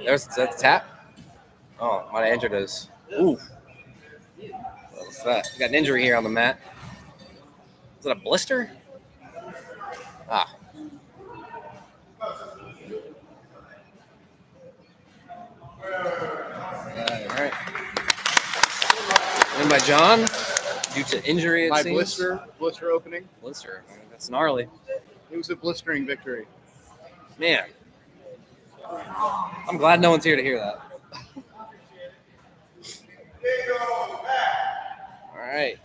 S1: There's that tap. Oh, might have injured us. Ooh. What's that? We got an injury here on the mat. Is it a blister? Ah. All right. Win by John due to injury. It
S5: My
S1: seems.
S5: blister opening.
S1: Blister. That's gnarly.
S5: It was a blistering victory.
S1: Man. I'm glad no one's here to hear that. All right.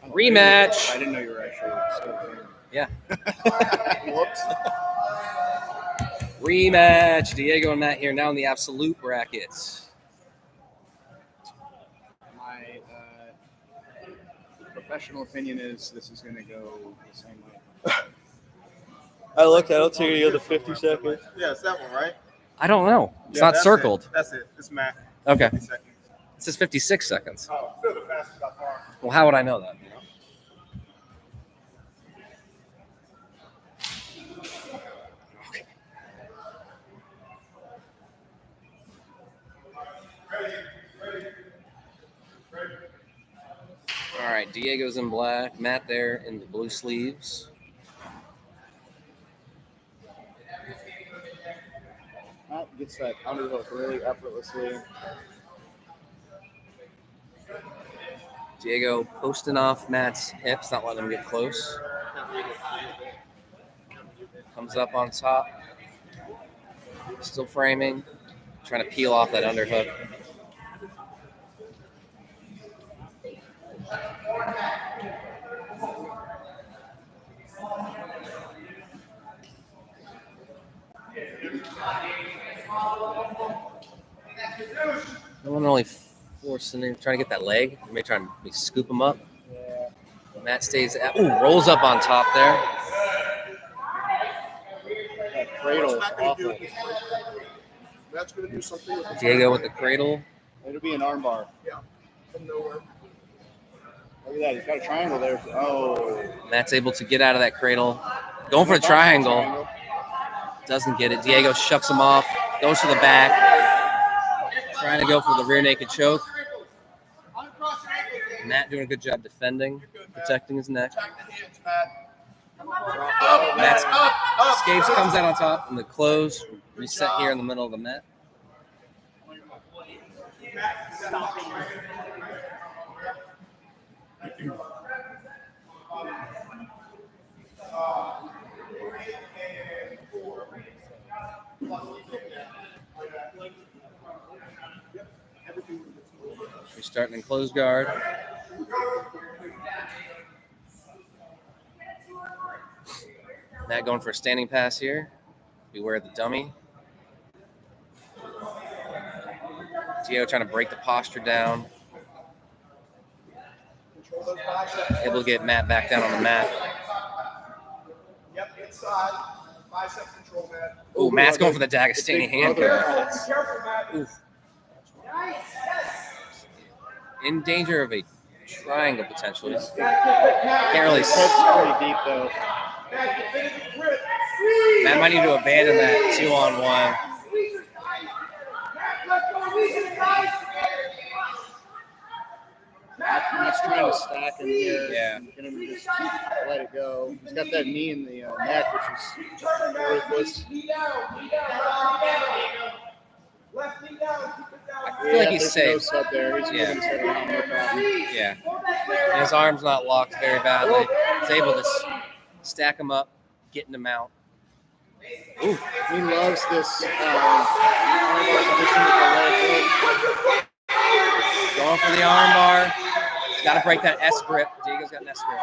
S1: Rematch.
S5: I didn't know you were actually still a fan.
S1: Yeah.
S5: Whoops.
S1: Rematch. Diego and Matt here now in the absolute brackets.
S5: My professional opinion is this is going to go the same way.
S11: I looked at it. It's going to go to 50 seconds.
S3: Yeah, it's that one, right?
S1: I don't know. It's
S3: Yeah,
S1: not
S3: that's
S1: circled.
S3: It. That's it. It's Matt.
S1: Okay.
S3: 50 seconds.
S1: It says 56 seconds.
S3: Oh, feel the fastest by far.
S1: Well, how would I know that? You know? All right, Diego's in black. Matt there in the blue sleeves.
S5: Matt gets that underhook really effortlessly.
S1: Diego posting off Matt's hips, not letting him get close. Comes up on top. Still framing. Trying to peel off that underhook. No one only forcing him, trying to get that leg. Maybe trying to scoop him up.
S5: Yeah.
S1: Matt stays. Rolls up on top there.
S5: That cradle is awful.
S2: That's going to do something with the
S1: Diego with the cradle.
S5: It'll be an armbar.
S2: Yeah, from nowhere.
S5: Look at that. He's got a triangle there. Oh.
S1: Matt's able to get out of that cradle. Going for the triangle. Doesn't get it. Diego shucks him off. Goes to the back. Trying to go for the rear naked choke. Matt doing a good job defending, protecting his neck. Matt escapes, comes out on top, and the close reset here in the middle of the mat. We're starting in close guard. Matt going for a standing pass here. Beware the dummy. Diego trying to break the posture down. Able to get Matt back down on the mat.
S2: Yep, inside. Bicep control, Matt.
S1: Oh, Matt's going for the D'Agostini handcuff. Oof. In danger of a triangle potentially. Can't really see.
S5: Pretty deep though.
S1: Matt might need to abandon that 2-on-1.
S5: Matt's trying to stack him here.
S1: Yeah.
S5: Get him to just let it go. He's got that knee in the neck, which is worthless.
S1: I feel like he's
S5: there's
S1: safe.
S5: no sub there. He's moving his head around, no problem.
S1: Yeah. And his arm's not locked very badly. He's able to stack him up, getting him out. Ooh.
S5: He loves this armbar position with the leg hook.
S1: Going for the armbar. He's got to break that S grip. Diego's got an S grip.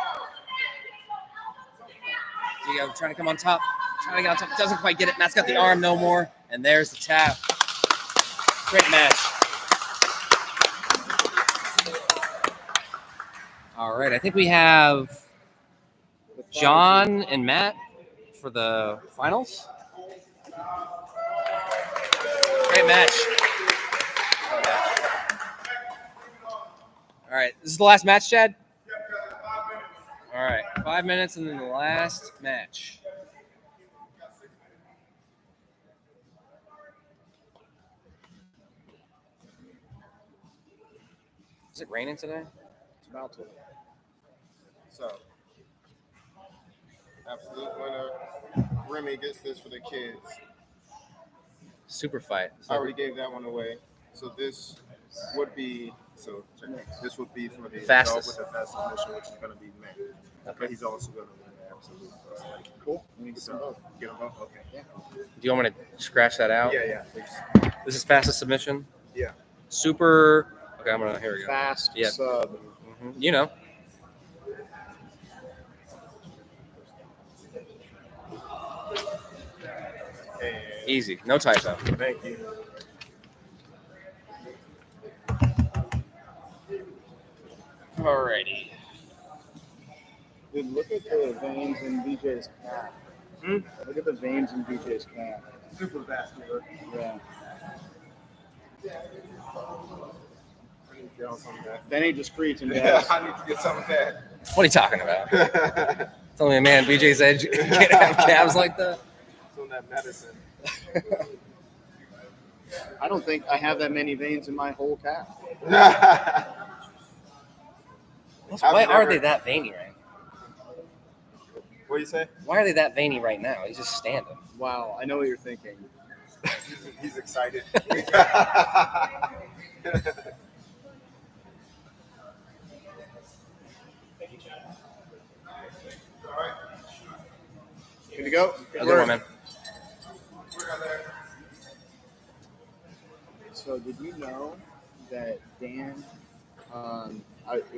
S1: Diego trying to come on top. Trying to get on top. Doesn't quite get it. Matt's got the arm no more. And there's the tap. Great match. All right. I think we have John and Matt for the finals. Great match. All right, this is the last match, Chad? All right, 5 minutes and then the last match. Is it raining today?
S2: It's about to.
S3: So, absolute winner. Remy gets this for the kids.
S1: Super fight.
S3: I already gave that one away. So this would be this would be for the
S1: Fastest.
S3: dog with the fastest mission, which is going to be May. But he's also going to win the absolute.
S2: Cool. We need some both.
S3: Get them both. Okay.
S2: Yeah.
S1: Do you want me to scratch that out?
S3: Yeah, please.
S1: This is fastest submission.
S3: Yeah.
S1: Super. Okay, here we go.
S2: Fast
S1: Yeah.
S2: sub.
S1: You know.
S3: And
S1: Easy. No typo.
S3: thank you.
S1: Alrighty.
S2: Dude, look at the veins in BJ's calf. Look at the veins in BJ's calf.
S3: Super vascular.
S2: Yeah.
S3: I need to get on some of that.
S2: That ain't just creatine,
S3: Yeah,
S2: guys.
S3: I need to get some of that.
S1: What are you talking about? Tell me, man, BJ's Edge can't have calves like that.
S3: Some of that medicine.
S2: I don't think I have that many veins in my whole calf.
S1: Why are they that veiny right now?
S3: What do you say?
S1: Why are they that veiny right now? He's just standing.
S2: Wow, I know what you're thinking.
S3: He's excited.
S2: Good to go?
S1: Good one, man.
S2: So did you know that Dan,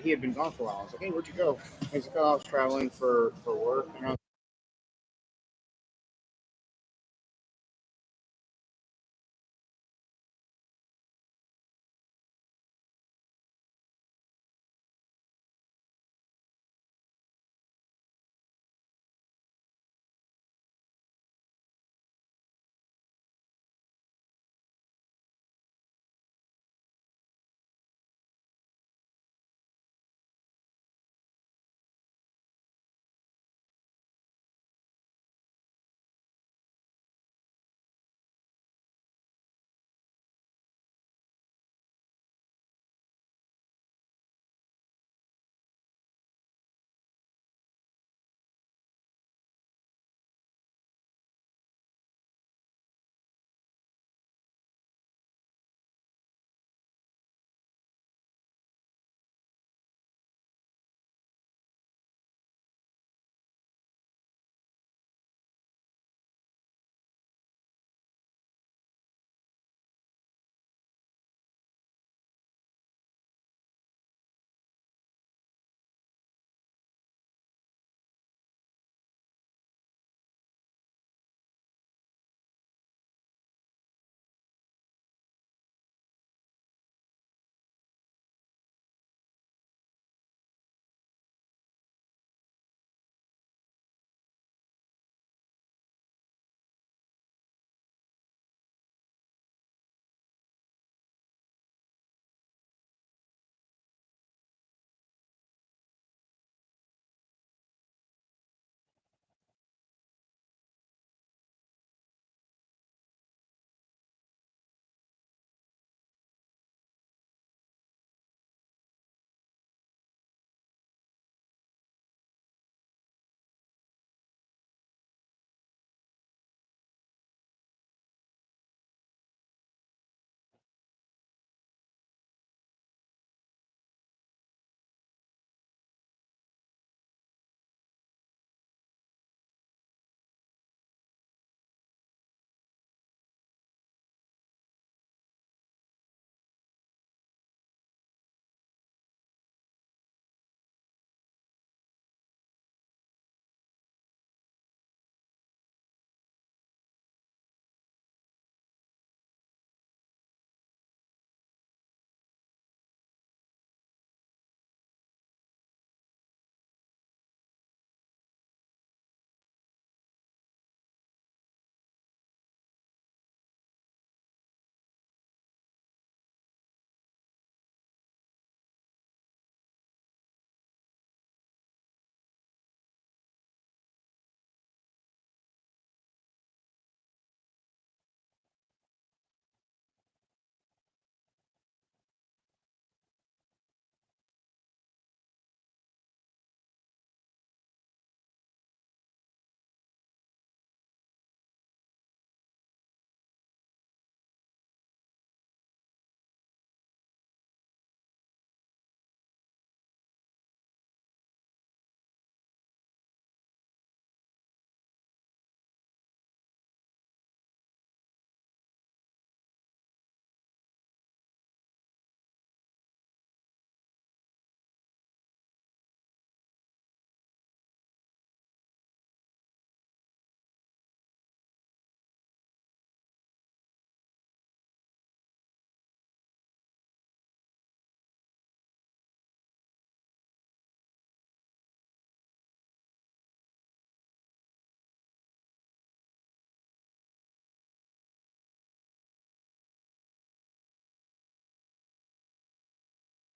S2: he had been gone for a while. I was like, hey, where'd you go? He's like, oh, I was traveling for work. And I was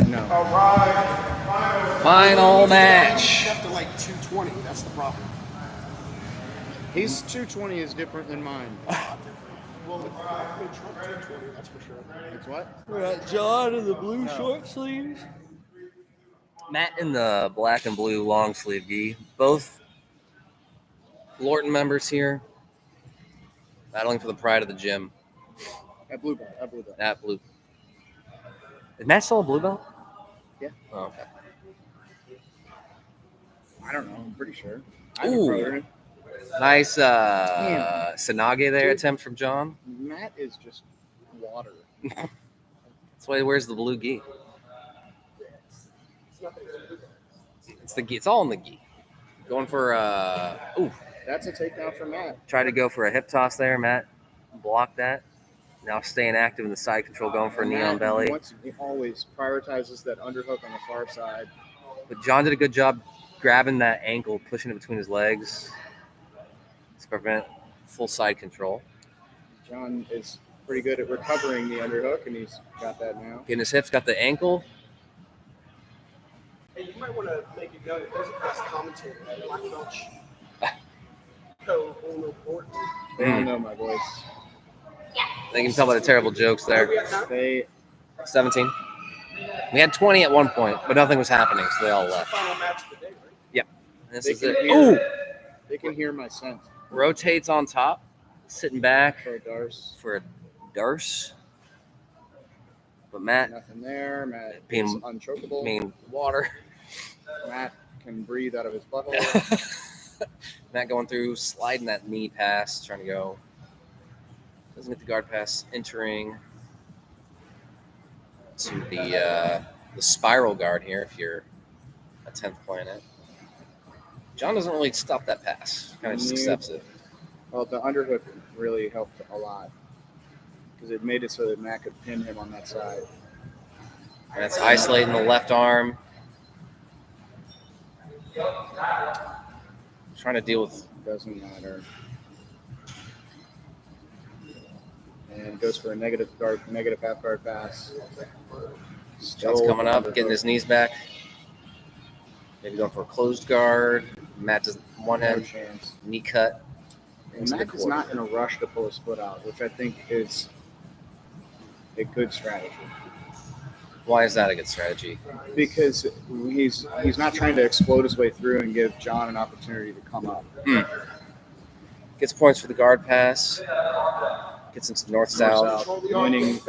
S5: No.
S1: Final match.
S2: Up to like 220. That's the problem.
S10: His 220 is different than mine.
S2: Well, Trump 220. That's for sure.
S10: It's what?
S11: We got John in the blue short sleeves.
S1: Matt in the black and blue long sleeve gi. Both Lorton members here, battling for the pride of the gym.
S10: At blue belt. At blue belt.
S1: That blue. Is Matt still a blue belt?
S10: Yeah.
S1: Oh, okay.
S10: I don't know. I'm pretty sure.
S1: Ooh. Nice Sanage there attempt from John.
S10: Matt is just water.
S1: That's why he wears the blue gi. It's the gi. It's all in the gi. Going for ooh.
S10: That's a takedown for Matt.
S1: Tried to go for a hip toss there. Matt blocked that. Now staying active in the side control, going for a knee on belly.
S10: He always prioritizes that underhook on the far side.
S1: But John did a good job grabbing that ankle, pushing it between his legs to prevent full side control.
S10: John is pretty good at recovering the underhook, and he's got that now.
S1: Getting his hips, got the ankle.
S2: Hey, you might want to make it known. There's a guest commentator at Black Belt. Lorton.
S10: They all know my voice.
S1: They can tell by the terrible jokes there. 17. We had 20 at one point, but nothing was happening, so they all left.
S2: Final match of the day, right?
S1: Yep. This
S10: They
S1: is
S10: can
S1: it.
S10: hear-
S1: Ooh!
S10: They can hear my scent.
S1: Rotates on top, sitting back
S10: For a Darce.
S1: for a Darce. But Matt
S10: Nothing there. Matt
S1: being
S10: is unchokeable.
S1: mean water.
S10: Matt can breathe out of his butthole.
S1: Matt going through, sliding that knee pass, trying to go. Doesn't get the guard pass, entering to the spiral guard here if you're a 10th planet. John doesn't really stop that pass. Kind of just accepts it.
S10: Well, the underhook really helped a lot because it made it so that Matt could pin him on that side.
S1: And it's isolating the left arm. Trying to deal with.
S10: Doesn't matter. And goes for a negative half guard pass.
S1: John's coming up, getting his knees back. Maybe going for a closed guard. Matt doesn't want him.
S10: No chance.
S1: Knee cut.
S10: And Matt is not in a rush to pull his foot out, which I think is a good strategy.
S1: Why is that a good strategy?
S10: Because he's not trying to explode his way through and give John an opportunity to come up.
S1: Gets points for the guard pass. Gets him to north-south.
S10: Winning.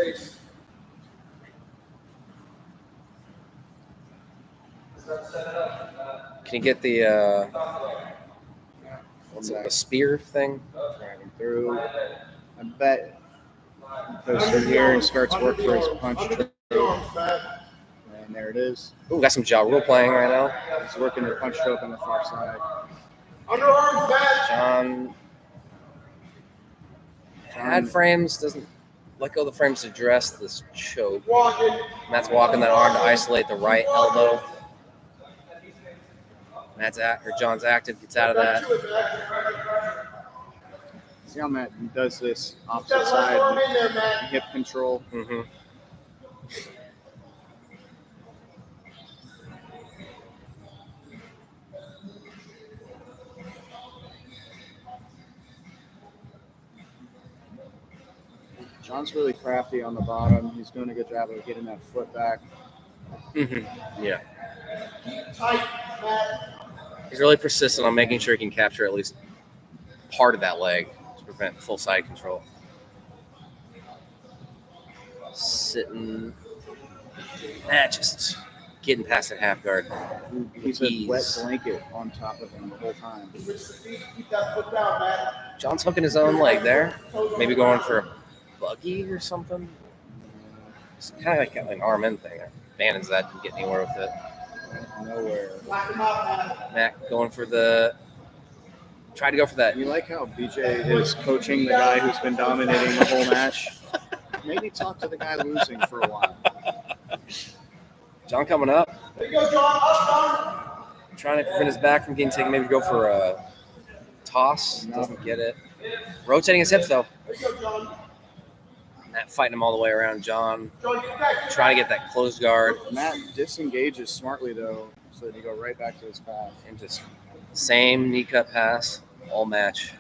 S1: Can you get the what's it, the spear thing?
S10: Driving through. I bet he goes through here and starts work for his punch choke. And there it is.
S1: Ooh, got some jaw rule playing right now.
S10: He's working the punch choke on the far side.
S1: John had frames, doesn't let go of the frames to address this choke. Matt's walking that arm to isolate the right elbow. John's active, gets out of that.
S10: See how Matt does this opposite side hip control.
S1: Mm-hmm.
S10: John's really crafty on the bottom. He's doing a good job of getting that foot back.
S1: Mm-hmm. Yeah. He's really persistent on making sure he can capture at least part of that leg to prevent full side control. Sitting, just getting past that half guard.
S10: He's a wet blanket on top of him the whole time.
S1: John's hooking his own leg there. Maybe going for a buggy or something. It's kind of like an arm in thing. Abandons that, didn't get anywhere with it.
S10: Nowhere.
S1: Matt going for tried to go for that.
S10: You like how BJ is coaching the guy who's been dominating the whole match? Maybe talk to the guy losing for a while.
S1: John coming up. There you go, John. Trying to prevent his back from getting taken. Maybe go for a toss. Doesn't get it. Rotating his hips, though. Matt fighting him all the way around John, trying to get that closed guard.
S10: Matt disengages smartly, though, so that you go right back to his pass.
S1: And just same knee cut pass, all match.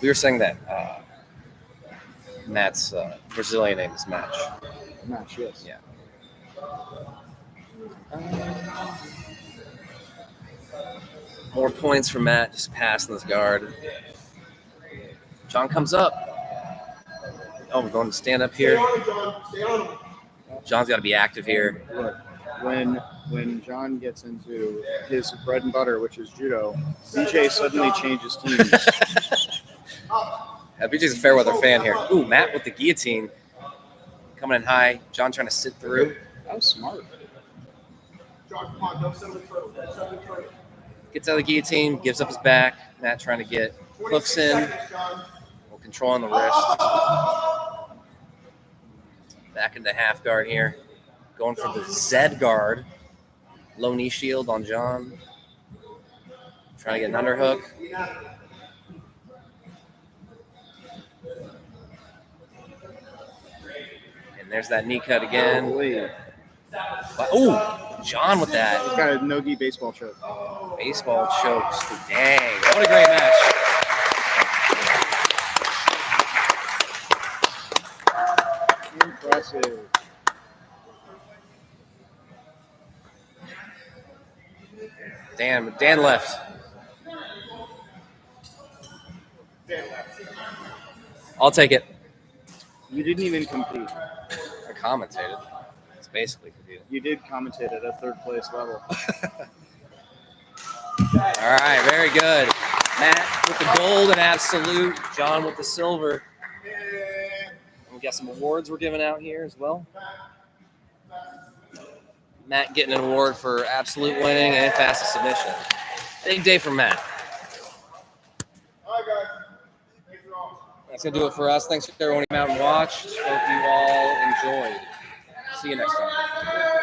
S1: We were saying that Matt's Brazilian name is Match.
S10: Match, yes.
S1: Yeah. More points for Matt, just passing this guard. John comes up. Oh, we're going to stand up here. John's got to be active here.
S10: Look, when John gets into his bread and butter, which is judo, BJ suddenly changes teams.
S1: BJ's a fair weather fan here. Ooh, Matt with the guillotine. Coming in high. John trying to sit through.
S10: That was smart.
S1: Gets out of the guillotine, gives up his back. Matt trying to get hooks in. While controlling the wrist. Back into half guard here. Going for the Z guard. Low knee shield on John. Trying to get an underhook. And there's that knee cut again. Oh, John with that.
S10: He's got a no-gi baseball choke.
S1: Baseball chokes. Dang. What a great match.
S10: Impressive.
S1: Dan left. I'll take it.
S10: You didn't even compete.
S1: I commentated. It's basically competing.
S10: You did commentate at a third place level.
S1: All right, very good. Matt with the gold and absolute. John with the silver. And we got some awards we're giving out here as well. Matt getting an award for absolute winning and fastest submission. Big day for Matt. That's going to do it for us. Thanks to everyone who came out and watched. Hope you all enjoyed. See you next time.